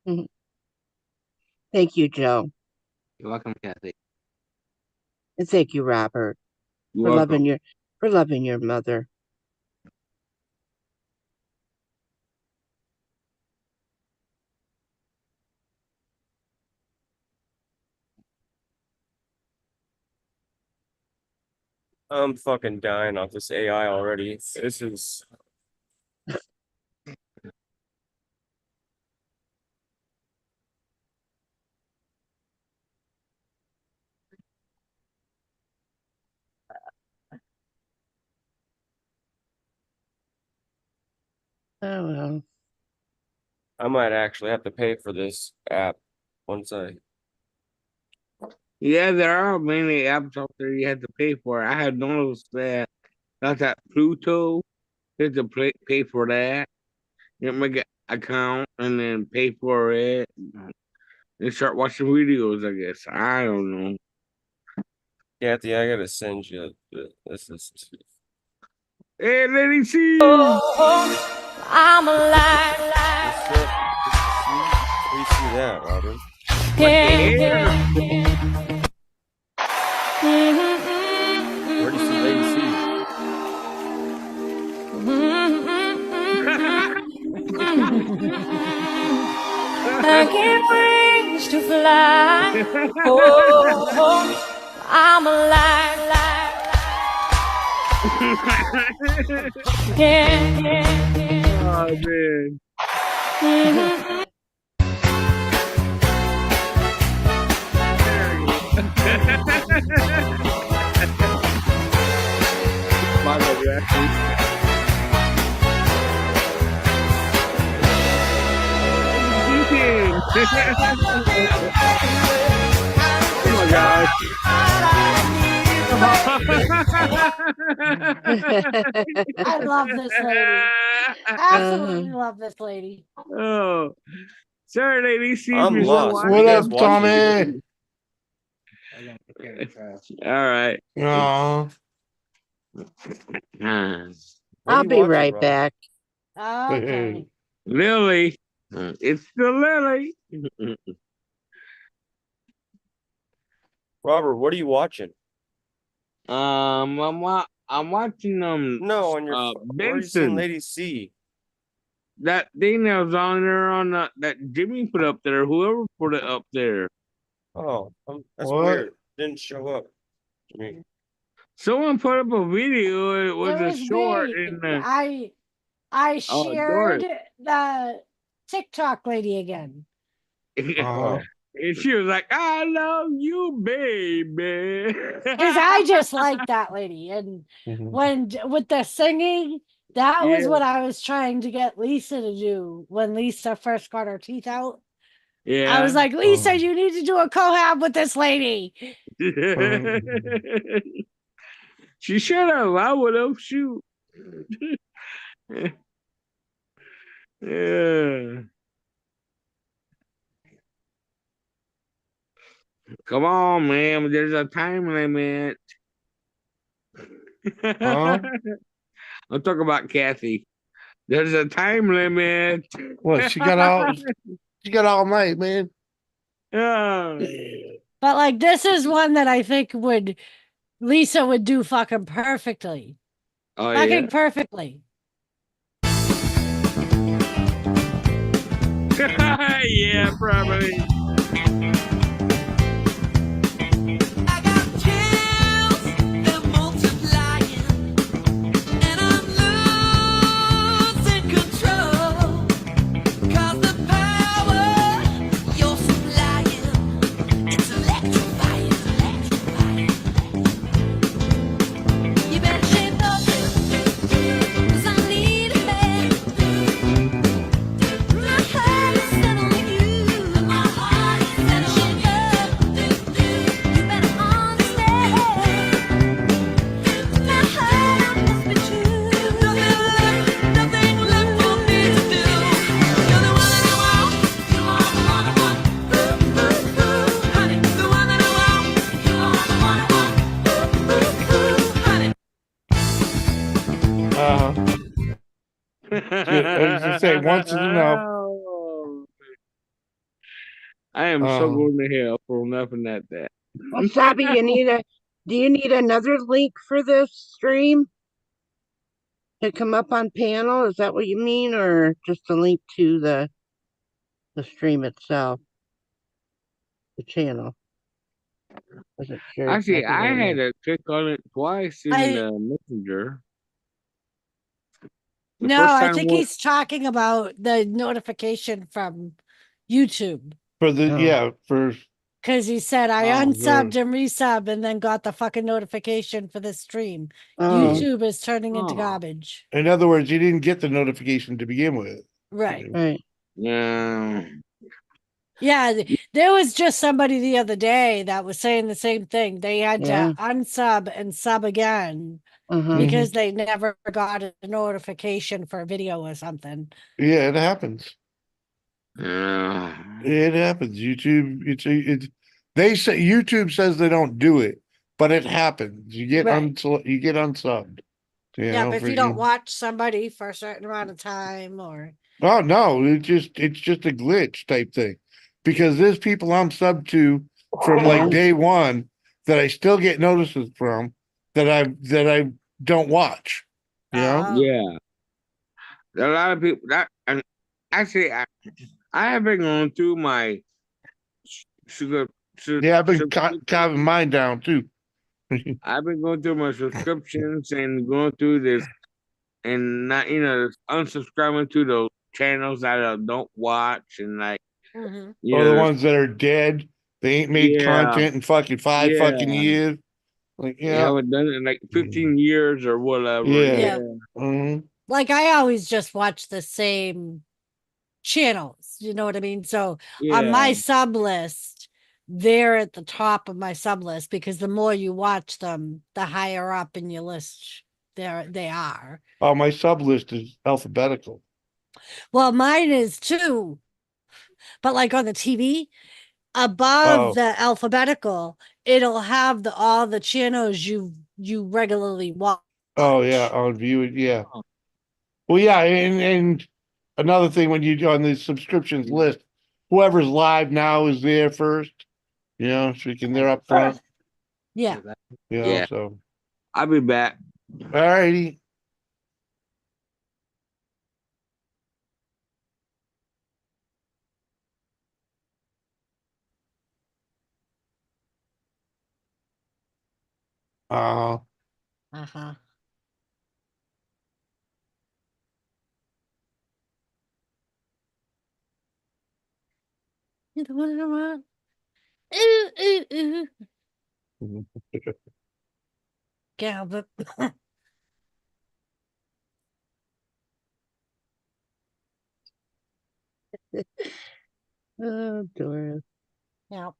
Mhm. Thank you, Joe. You're welcome, Kathy. And thank you, Robert, You're welcome. for loving your mother. I'm fucking dying off this AI already. This is Oh well. I might actually have to pay for this app once I. Yeah, there are many apps out there you have to pay for. I had noticed that. That's that Pluto. You have to pay for that. You make an account and then pay for it. And start watching videos, I guess. I don't know. Kathy, I gotta send you this. Hey, Lady C! I'm alive. Where you see that, Robin? Yeah. Where do you see Lady C? I get wings to fly. Oh, I'm alive. Yeah. Oh, man. Michael Jackson. Oh my gosh. I love this lady. Absolutely love this lady. Oh, sorry, Lady C. I'm lost. What up, Tommy? All right. No. I'll be right back. Okay. Lily. It's the Lily. Robert, what are you watching? I'm watching No, on your where are you seeing Benson. Lady C? That thing that was on there on that Jimmy put up there. Whoever put it up there. Oh, that's What? weird. Didn't show up to me. Someone put up a video. It was It a was short me. in I Oh, shared Doris. the TikTok lady again. Uh-huh. And she was like, I love you, baby. Because I just like that lady. And when with the singing, that was Yeah. what I was trying to get Lisa to do when Lisa first got her teeth out. Yeah. I was like, Lisa, you need to do a collab with this lady. She should have. I would have. Shoot. Yeah. Come on, man. There's a time limit. Huh? I'm talking about Kathy. There's a time limit. What? She got all night, man. Yeah. But like this is one that I think Lisa would do fucking perfectly. Oh, Fucking yeah. perfectly. Yeah, probably. I was just say once is enough. I am so going to hell for nothing at that. Wasabi, do you need another link for this stream to come up on panel? Is that what you mean, or just a link to the stream itself, the channel? Wasn't sure Actually, exactly I what it had meant. to click on it twice in the messenger. The No, first I time think was- he's talking about the notification from YouTube. For the for Because he said I Oh, unsubbed good. and resub and then got the fucking notification for the stream. Oh, YouTube is turning into Oh. garbage. In other words, you didn't get the notification to begin with. Right. right. Yeah. Yeah, there was just somebody the other day that was saying the same thing. They had Yeah. to unsub and sub again Uh-huh. because they never got a notification for a video or something. Yeah, it happens. Yeah. It happens. YouTube, it's they say YouTube says they don't do it, but it happens. You get Right. you get unsubbed. You Yeah, know, but if for you don't you- watch somebody for a certain amount of time or Oh no, it's just a glitch type thing. Because there's people I'm subbed to from like day one that I still get notices from that I don't watch. You know? Oh. Yeah. A lot of people that and actually I have been going through my sugar. Yeah, I've been carving mine down too. I've been going through my subscriptions and going through this and not unsubscribing to those channels that I don't watch and like Mhm. you Or know the there's- ones that are dead. They ain't made Yeah. content in fucking 5 fucking Yeah. years. Like, they yeah. haven't done it in like 15 years or whatever. Yeah. Yeah. Mhm. like I always just watch the same channels. You know what I mean? So on my Yeah. sub list, they're at the top of my sub list because the more you watch them, the higher up in your list they are. Oh, my sub list is alphabetical. Well, mine is too. But like on the TV, above Oh. the alphabetical, it'll have all the channels you regularly watch. Oh yeah, on view it, yeah. Well, yeah, and another thing when you on the subscriptions list, whoever's live now is there first. You know, so they're up front. Yeah. You know, Yeah. so I'll be back. all righty. Uh-huh. You're the one I want. Ooh, ooh, ooh. Galbert. Oh, Doris. Yep.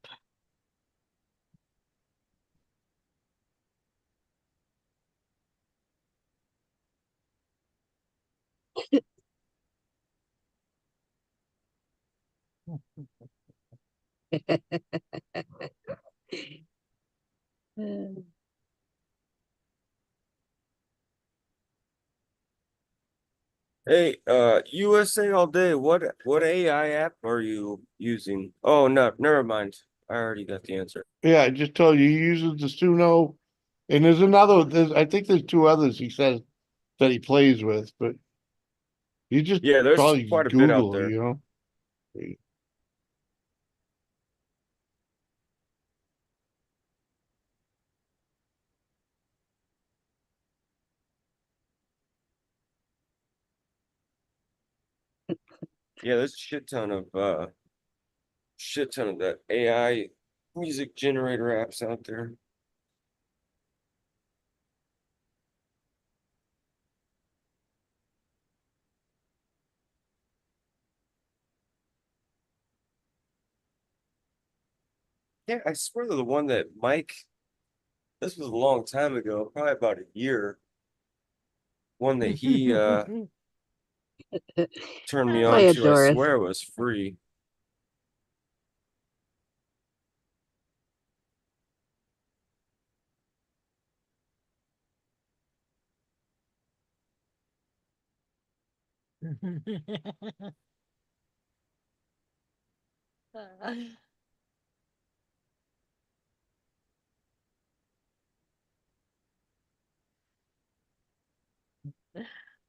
Hey, USA all day. What AI app are you using? Oh no, never mind. I already got the answer. Yeah, I just told you he uses the Suno, and I think there's 2 others he says that he plays with, but you just Yeah, there's probably quite a bit out Google, there. you know. Yeah, there's a shit ton of that AI music generator apps out there. Yeah, I swear to the one that Mike, this was a long time ago, probably about a year. One that he turned me on Hiya, to, I Doris. swear was free.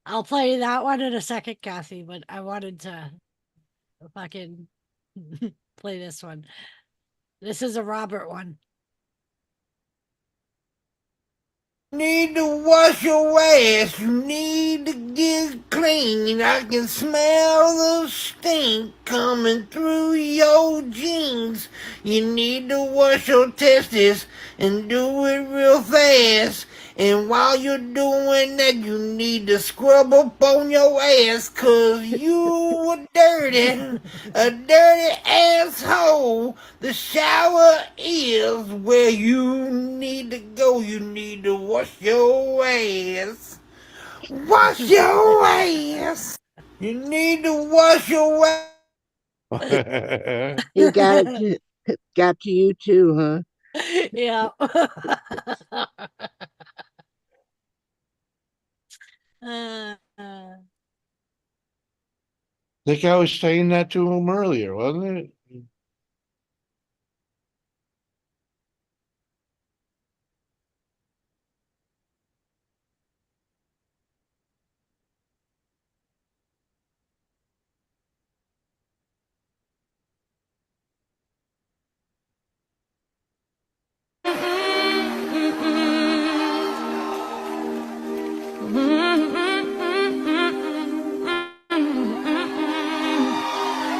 I'll play that one in a second, Kathy, but I wanted to fucking play this one. This is a Robert one. Need to wash your ass. You need to get clean. I can smell the stink coming through your jeans. You need to wash your testes and do it real fast. And while you're doing that, you need to scrub up on your ass, 'cause you a dirty asshole. The shower is where you need to go. You need to wash your ass. Wash your ass. You need to wash your ass. He got to you too, huh? Yeah. Think I was saying that to him earlier, wasn't it?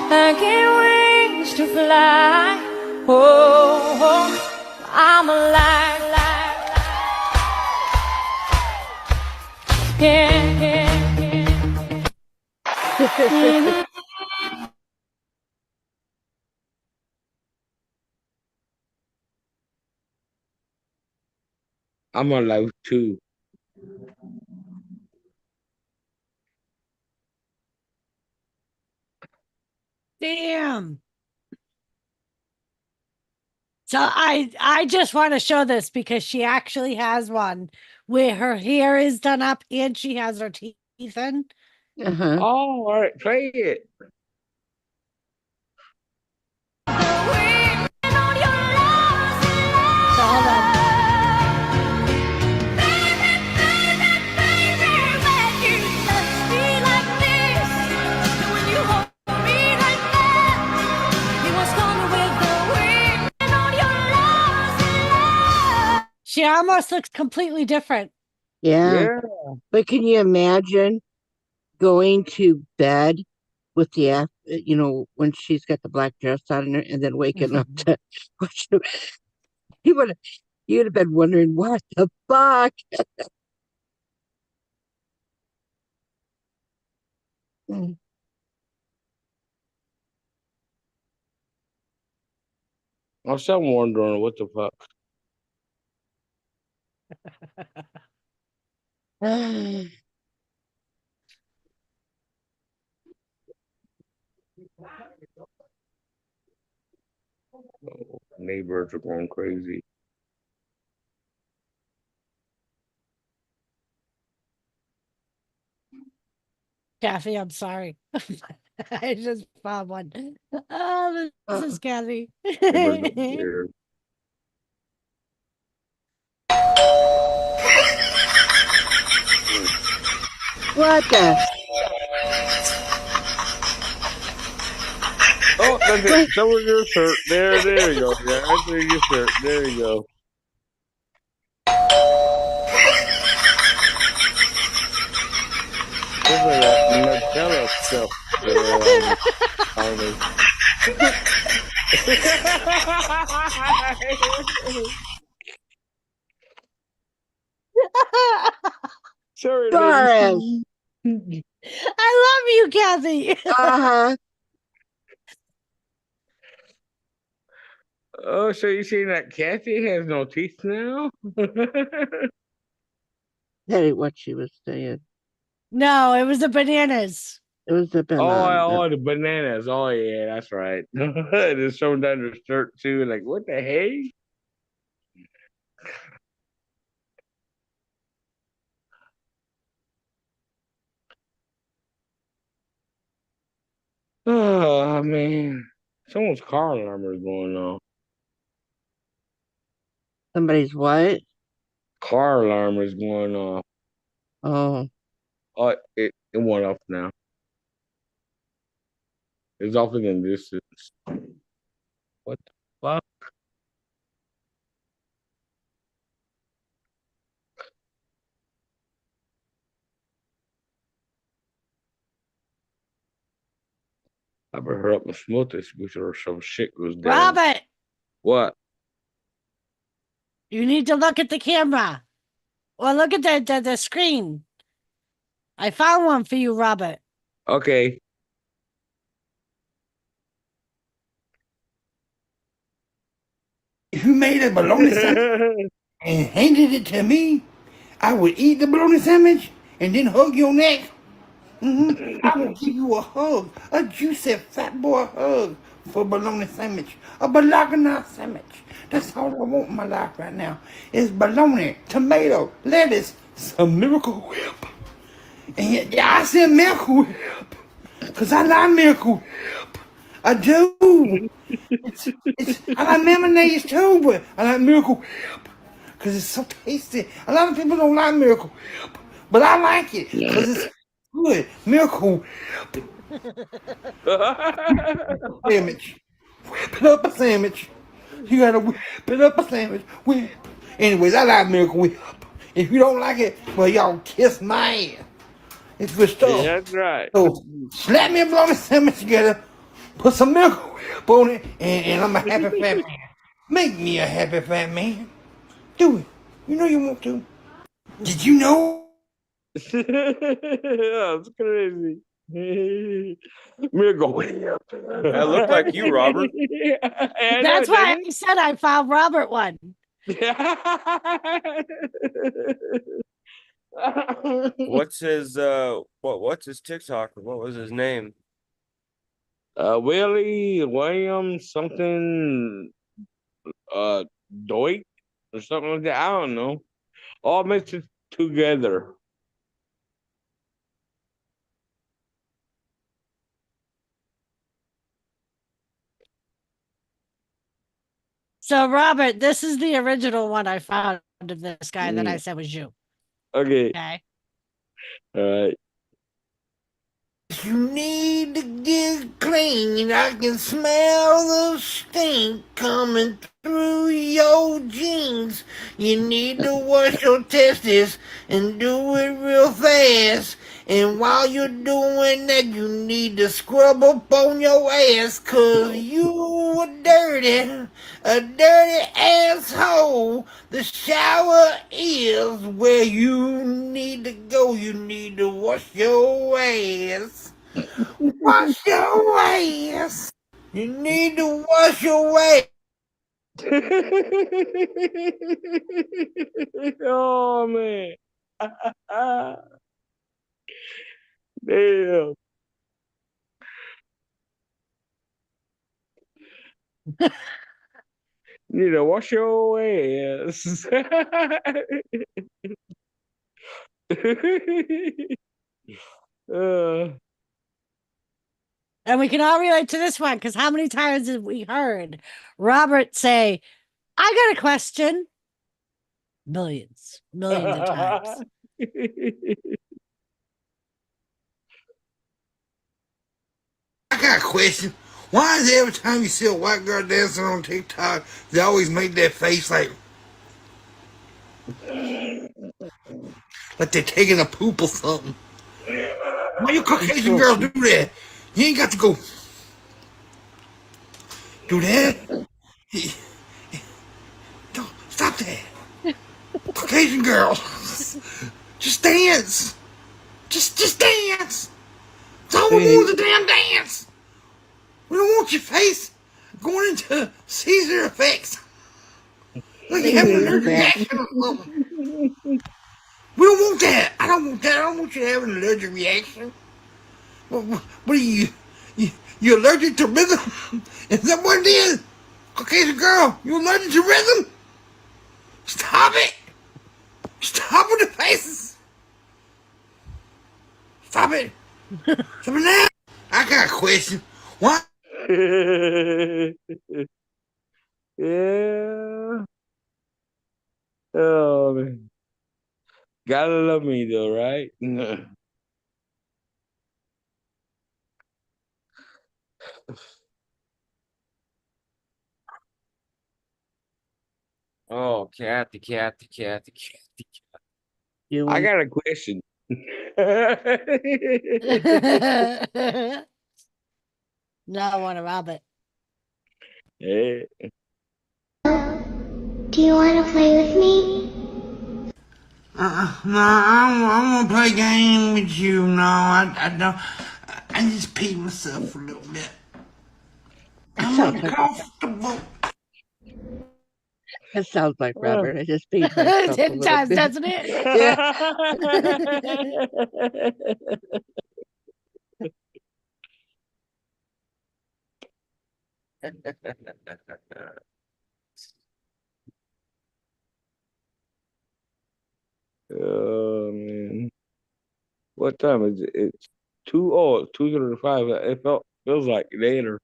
I get wings to fly. Oh, I'm alive. Yeah, yeah. I'm on live too. Damn. So I just want to show this because she actually has one where her hair is done up and she has her teeth in. Uh-huh. Oh, all right, play it. So hold on. She almost looks completely different. Yeah. But can you imagine going to bed with the when she's got the black dress on her and then waking up to you'd have been wondering what the fuck. I'm still wondering what the fuck. Oh, neighbors are going crazy. Kathy, I'm sorry. I just found one. Oh, this is Kathy. Neighbors are weird. What the? Oh, that's it. Show her your shirt. There you go. Yeah, right there, your shirt. There you go. Look at that Nutella stuff there, Army. Sorry, Doris. lady. I love you, Kathy. Uh-huh. Oh, so you saying that Kathy has no teeth now? That ain't what she was saying. No, it was the bananas. It was the banana. Oh, the bananas. Oh, yeah, that's right. It's showing down her shirt, too. Like, what the heck? Oh, man. Someone's car alarm is going off. Somebody's what? Car alarm is going off. Oh. Oh, it went off now. It's off in the distance. What the fuck? I better hurry up and smoke this before some shit goes down. Robert, What? you need to look at the camera. Or look at the screen. I found one for you, Robert. Okay. If you made a bologna sandwich and handed it to me, I would eat the bologna sandwich and then hug your neck. I would give you a hug, a juicy fat boy hug for a bologna sandwich, a bologna sandwich. That's all I want in my life right now is bologna, tomato, lettuce, some Miracle Whip. And yeah, I said Miracle Whip because I like Miracle Whip. I do. I like mayonnaise too, but I like Miracle Whip because it's so tasty. A lot of people don't like Miracle Whip, but I like it because it's good. Miracle Whip. Sandwich. Whip it up a sandwich. You gotta whip it up a sandwich. Whip. Anyways, I like Miracle Whip. If you don't like it, well, y'all kiss my ass. It's good stuff. Yeah, that's right. So slap me a bologna sandwich together, put some Miracle Whip on it, and I'm a happy fat man. Make me a happy fat man. Do it. You know you want to. Did you know? That's crazy. Miracle Whip. That looked like you, Robert. That's why I said I found Robert one. What's his what's his TikTok? What was his name? Willie William something Doik or something like that. I don't know. All mixed together. So, Robert, this is the original one I found of this guy that I said was you. Okay. Okay. All right. You need to get clean. I can smell the stink coming through your jeans. You need to wash your testes and do it real fast. And while you're doing that, you need to scrub up on your ass, 'cause you a dirty asshole. The shower is where you need to go. You need to wash your ass. Wash your ass. You need to wash your ass. Oh man. Damn. Need to wash your ass. And we can all relate to this one because how many times have we heard Robert say, I got a question? Millions of times. I got a question. Why is it every time you see a white girl dancing on TikTok, they always make that face like they're taking a poop or something? Why you Caucasian girls do that? You ain't got to go do that. Don't stop that. Caucasian girls, just dance. Just dance. That's all we want is a damn dance. We don't want your face going into Caesar effects. Like you having an allergic reaction or something. We don't want that. I don't want that. I don't want you to have an allergic reaction. What are you? You allergic to rhythm? Is that what it is? Caucasian girl, you allergic to rhythm? Stop it. Stop with the faces. Stop it. Stop it now. I got a question. What? Yeah. Oh man. Gotta love me though, right? Oh, Kathy. I got a question. No, I want to rob it. Yeah. Do you want to play with me? No, I want to play a game with you. No, I don't. I just peed myself a little bit. I'm uncomfortable. That sounds like Robert. I just beat myself a It little does, bit. doesn't it? Oh man. What time is it? It's 2:35. It feels like later.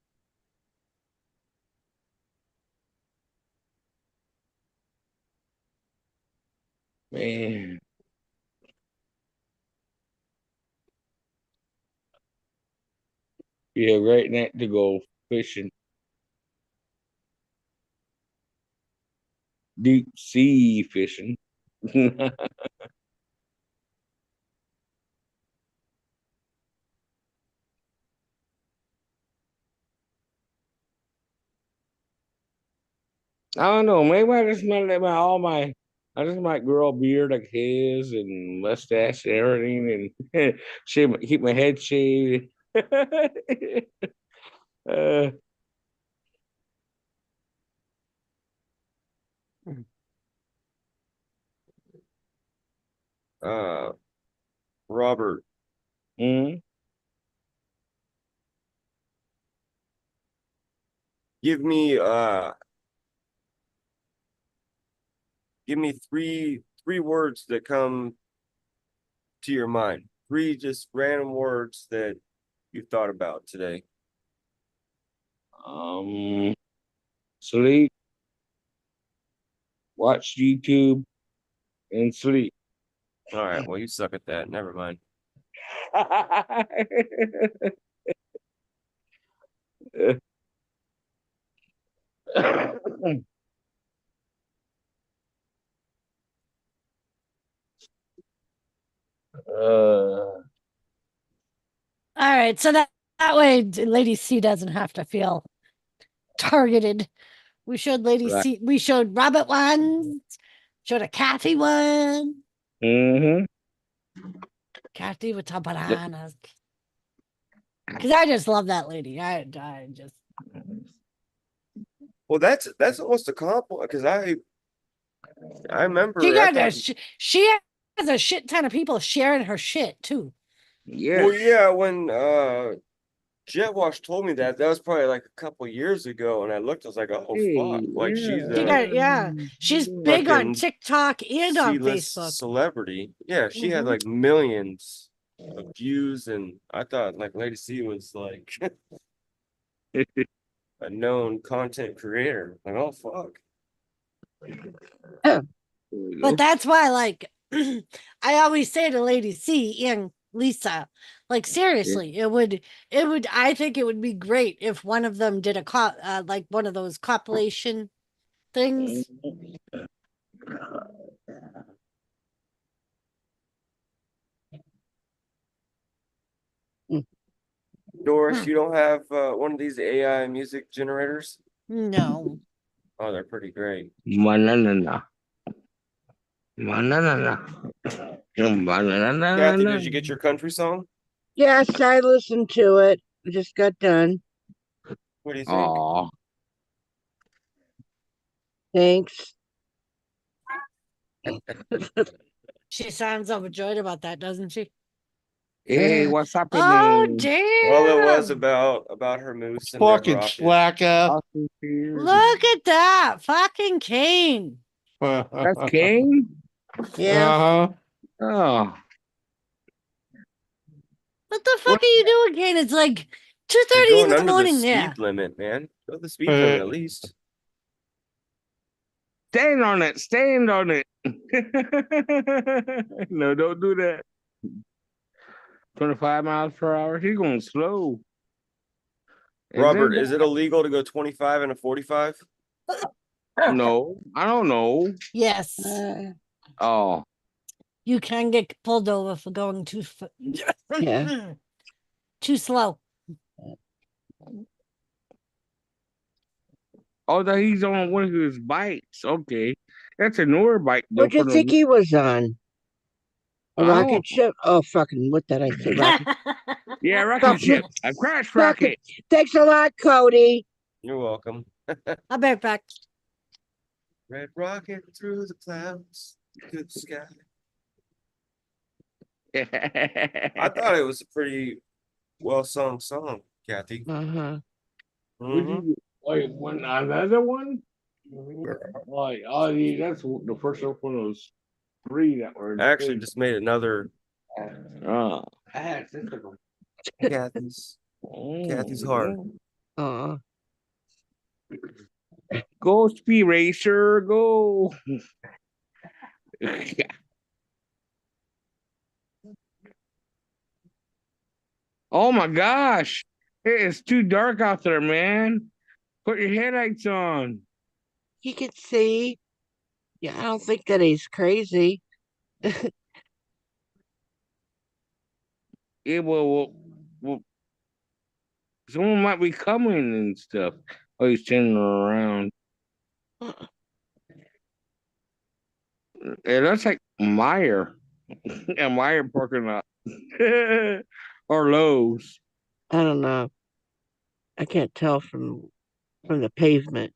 Man. Yeah, right now to go fishing. Deep sea fishing. I don't know. Maybe I just might let I just might grow a beard like his and mustache and everything and keep my head shaved. uh, Robert, mm-hmm. give me three words that come to your mind. Three just random words that you thought about today. Sleep, watch YouTube, and sleep. All right, well, you suck at that. Never mind. All right, so that way Lady C doesn't have to feel targeted. We showed Lady Right. C. We showed Robert one. Showed a Kathy one. Mm-hmm. Kathy with her bananas. Because I just love that lady. I just. Well, that's almost a compliment because I remember. She I got thought- she has a shit ton of people sharing her shit too. Yeah. Well, yeah, when Jetwash told me that was probably like a couple years ago, and I looked, I was like, oh fuck, like she's She's big on fucking TikTok and on C-list Facebook. celebrity. Yeah, she had Mhm. like millions of views, and I thought like Lady C was like a known content creator. Like, oh fuck. But that's why, like, I always say to Lady C and Lisa, like, seriously, it would, I think it would be great if one of them did a like one of those compilation things. Doris, you don't have one of these AI music generators? No. Oh, they're pretty great. Banana. Kathy, did you get your country song? Yes, I listened to it. I just got done. What do you think? Aw. Thanks. She sounds overjoyed about that, doesn't she? Hey, what's happening? Oh, damn. Well, it was about her moose and their Fucking rocket. slacker. Look at that. Fucking Kane. That's King? Yeah. Uh-huh. Oh. What the fuck are you doing, Kane? It's like 2:30 You're in going the under morning the there. speed limit, man. Go the speed limit at least. Stand on it. Stand on it. No, don't do that. 25 miles per hour. He's going slow. Robert, is it illegal to go 25 and a 45? No, I don't know. Yes. Oh. You can get pulled over for going too Yeah. too slow. Oh, that he's on one of his bikes. Okay. That's a newer bike though. What'd you think he was on? A Oh. rocket ship? Oh, fucking, what did I say? Rocket. Yeah, rocket ship. A crash rocket. Thanks a lot, Cody. You're welcome. I'll be back. Red rocket through the clouds, good sky. I thought it was a pretty well sung song, Kathy. Uh-huh. Would you like one another one? Like, oh, yeah, that's the first one of those three that were. I actually just made another Kathy's heart. Go Speed Racer, go. Oh my gosh. It is too dark out there, man. Put your headlights on. He could see. Yeah, I don't think that he's crazy. Yeah, well, someone might be coming and stuff. Oh, he's turning around. It looks like Meyer. A Meyer parking lot. Or Lowe's. I don't know. I can't tell from the pavement.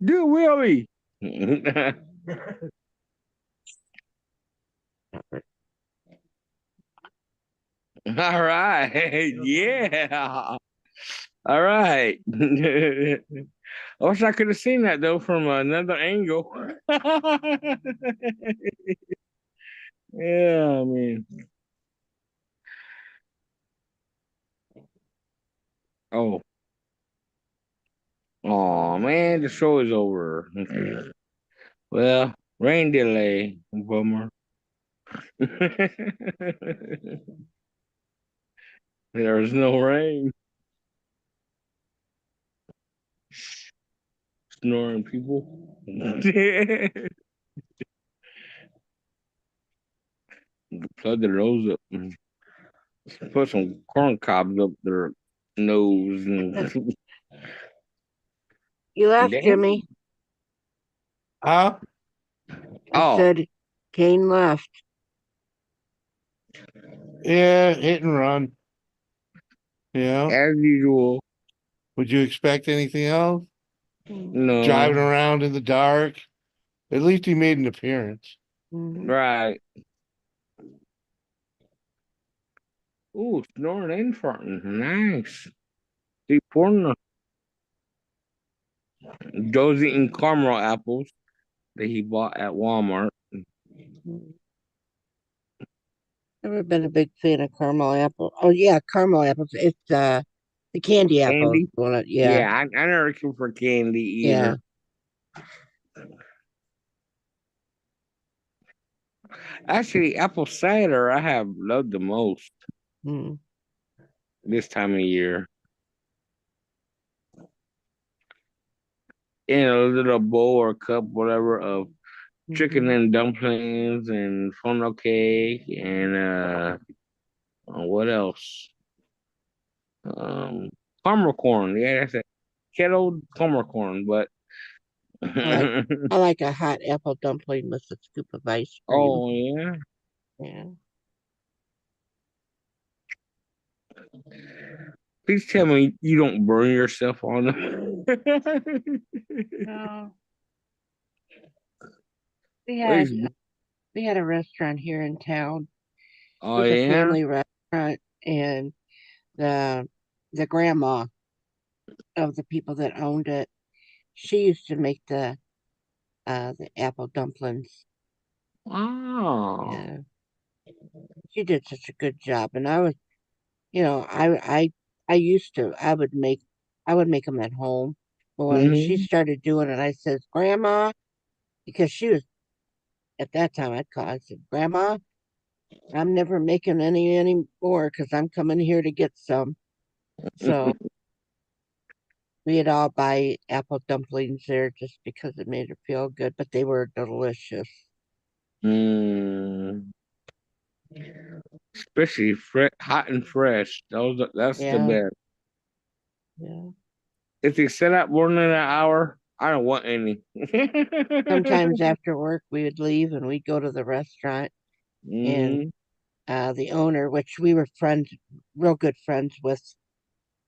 Do Willie. All right. Yeah. All right. I wish I could have seen that though from another angle. Yeah, I mean. Oh. Oh man, the show is over. Well, rain delay. Bummer. There's no rain. Snoring people. Plug their nose up. Put some corn cobs up their nose. And You left, Damn. Jimmy. Huh? I said Kane left. Yeah, hit and run. Yeah. As usual. Would you expect anything else? No. Driving around in the dark. At least he made an appearance. Right. Ooh, snoring and farting. Nice. Deep porn. Joe's eating caramel apples that he bought at Walmart. Never been a big fan of caramel apple. Oh yeah, caramel apples. It's the candy apples. Candy? Yeah. Yeah, I never care for candy either. Actually, apple cider I have loved the most this time of year. In a little bowl or cup, whatever, of chicken and dumplings and funnel cake and what else? Caramel corn. Yeah, that's it. Kettled caramel corn, but I like a hot apple dumpling with a scoop of ice cream. oh yeah. Yeah. Please tell me you don't burn yourself on them. No. We had a restaurant here in town. Oh It was a yeah. family restaurant, and the grandma of the people that owned it, she used to make the apple dumplings. Oh. Yeah. She did such a good job, and I was, I used to, I would make them at home. But when she started doing it, I said, Grandma, because she was, at that time, I said, Grandma, I'm never making any anymore because I'm coming here to get some. So we'd all buy apple dumplings there just because it made her feel good, but they were delicious. Especially hot and fresh. That's the Yeah. best. Yeah. If they set up more than an hour, I don't want any. Sometimes after work, we would leave and we'd go to the restaurant. And the owner, which we were friends, real good friends with,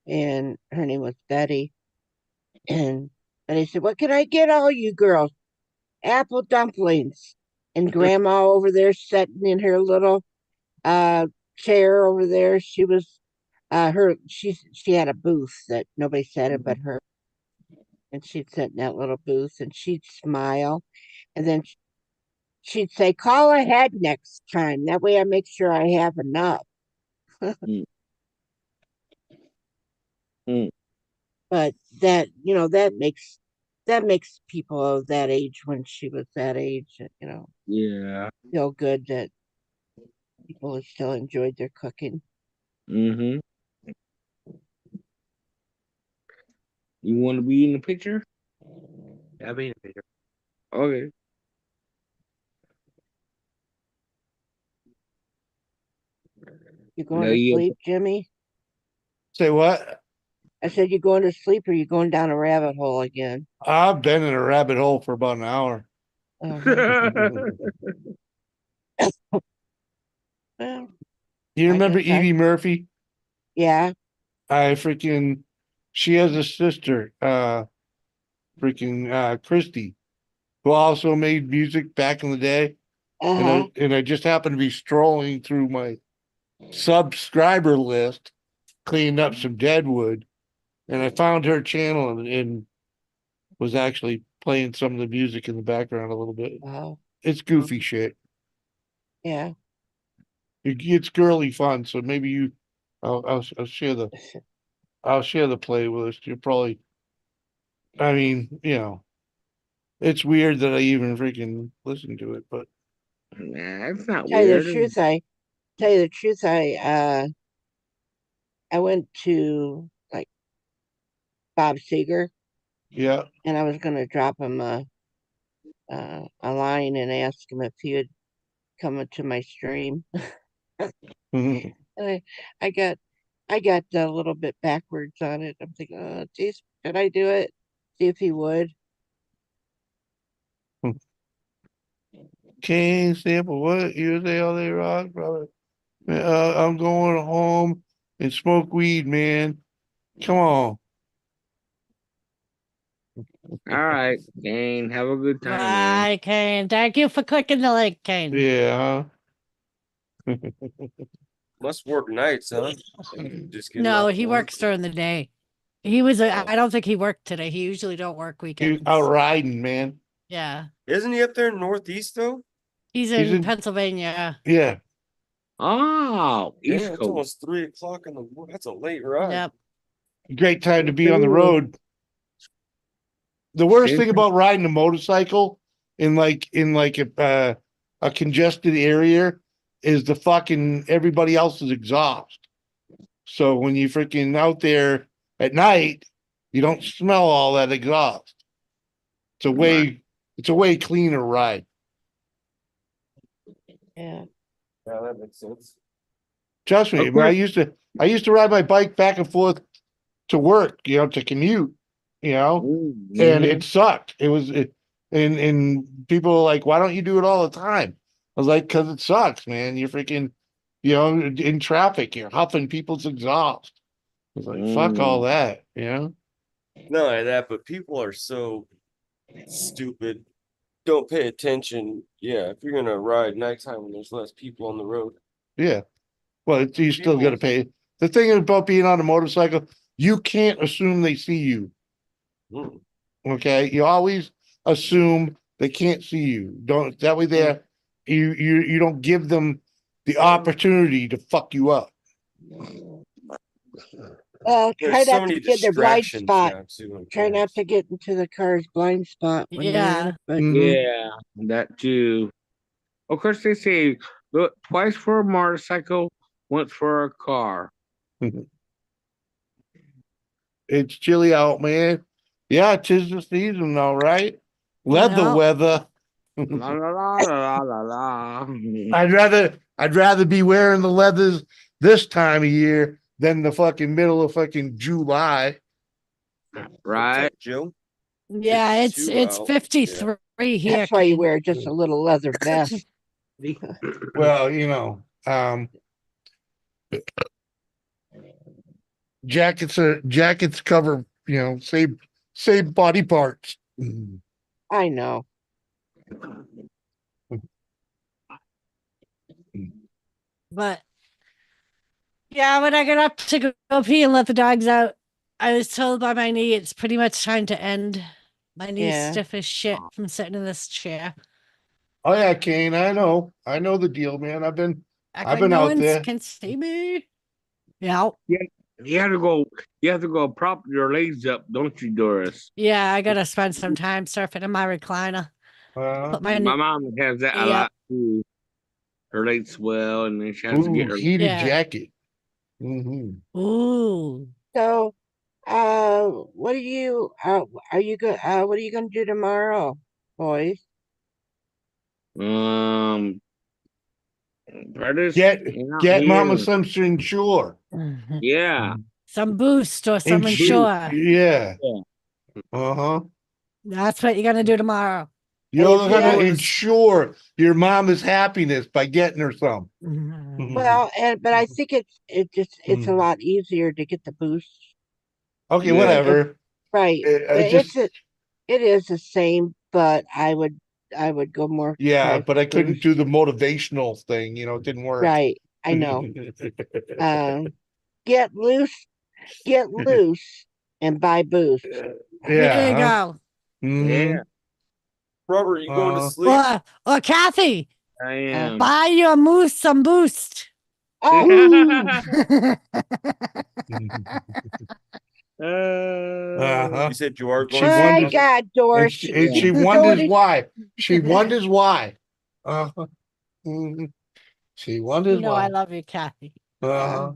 and her name was Betty. And he said, "What can I get all you girls? Apple dumplings." And Grandma over there sitting in her little chair over there. She was she had a booth that nobody sat in but her. And she'd sit in that little booth and she'd smile. And then she'd say, "Call ahead next time. That way I make sure I have enough." But that, that makes people of that age, when she was that age, Yeah. feel good that people still enjoyed their cooking. You want to be in the picture? I'll be in the picture. Okay. You going to sleep, Jimmy? Say what? I said, you going to sleep, or you going down a rabbit hole again? I've been in a rabbit hole for about an hour. Well, You I remember guess Edie Murphy? Yeah. She has a sister, Christy, who also made music back in the day. And I just happened to be strolling through my subscriber list, cleaning up some deadwood, and I found her channel and was actually playing some of the music in the background a little bit. Wow. It's goofy shit. Yeah. It's girly fun, so maybe I'll share the playlist. You'll probably, I mean, it's weird that I even freaking listen to it, but nah, it's not Tell you weird. the truth, I went to like Bob Seger, yeah. and I was gonna drop him a line and ask him if he would come into my stream. And I got a little bit backwards on it. I'm thinking, oh geez, should I do it? See if he would. King sample what? USA all day rock, brother. I'm going home and smoke weed, man. Come on. All right, Kane. Have a good time, Bye, Kane. Thank you for clicking the link, Kane. Yeah. Must work nights, huh? Just getting No, off he work. works during the day. I don't think he worked today. He usually don't work weekends. Out riding, man. Yeah. Isn't he up there in Northeast though? He's in Pennsylvania. Yeah. Oh, Yeah, East it's Coast. almost 3 o'clock in the morning. That's a late ride. Yep. Great time to be on the road. The worst thing about riding a motorcycle in a congested area is the fucking everybody else's exhaust. So when you freaking out there at night, you don't smell all that exhaust. It's a way cleaner ride. Yeah. Yeah, that makes sense. Trust me, when I used to ride my bike back and forth to work, to commute, and it sucked. And people were like, "Why don't you do it all the time?" I was like, "Because it sucks, man. You're freaking, in traffic, you're huffing people's exhaust." I was like, "Fuck all that," Not only that, but people are so stupid. Don't pay attention. Yeah, if you're gonna ride nighttime when there's less people on the road. Yeah. Well, you still got to pay. The thing about being on a motorcycle, you can't assume they see you. Okay, you always assume they can't see you. That way you don't give them the opportunity to fuck you up. Well, try There's so not to many get in their blind distractions spot. now, too. Try not to get into the car's blind spot. When Yeah. Yeah, that too. Of course, they say look twice for a motorcycle, once for a car. It's chilly out, man. Yeah, 'tis the season now, right? Leather know. weather. La la la la la la la. I'd I'd rather be wearing the leathers this time of year than the fucking middle of fucking July. Right. Joe? Yeah, it's 52 it's out. 53 here. That's why you King. wear just a little leather vest. Well, jackets cover, save body parts. I know. But yeah, when I got up to go pee and let the dogs out, I was told by my knee it's pretty much time to end. My knee's Yeah. stiff as shit from sitting in this chair. Oh yeah, Kane, I know the deal, man. I've been Act I've like been no out one there. can see me. Yeah. You have to go prop your legs up, don't you, Doris? Yeah, I gotta spend some time surfing in my recliner. Put my My mom has that a Yep. lot too. Her legs swell, and then she has to get her heated Yeah. jacket. Mm-hmm. Ooh. So, what are you what are you gonna do tomorrow, boys? Get Mama some Ensure. Yeah. Some boost or some Ensure. Yeah. Uh-huh. That's what you're gonna do tomorrow. You're gonna ensure your mama's happiness by getting her some. Well, but I think it's a lot easier to get the boost. Okay, whatever. Right. It is the same, but I would go more. Yeah, try but I couldn't boost. do the motivational thing, it didn't work. Right. I know. Get loose, and buy boost. There you go. Mhm. Robert, you going to sleep? Or Kathy, I am. buy your moose some boost. You said you are going. My God, Doris. And she wonders why. She wonders why. Mhm. She wonders You know why. I love you, Kathy. Yeah,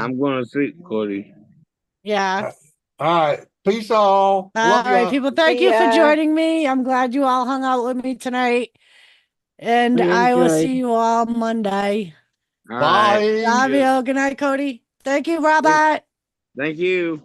I'm going to sleep, Cody. Yeah. All right. Peace all. All Love right, ya. people. Thank you for joining me. I'm glad you all hung out with me tonight. And We I will enjoyed. see you all Monday. All right. Love you. Good night, Cody. Thank you, Robert. Thank you.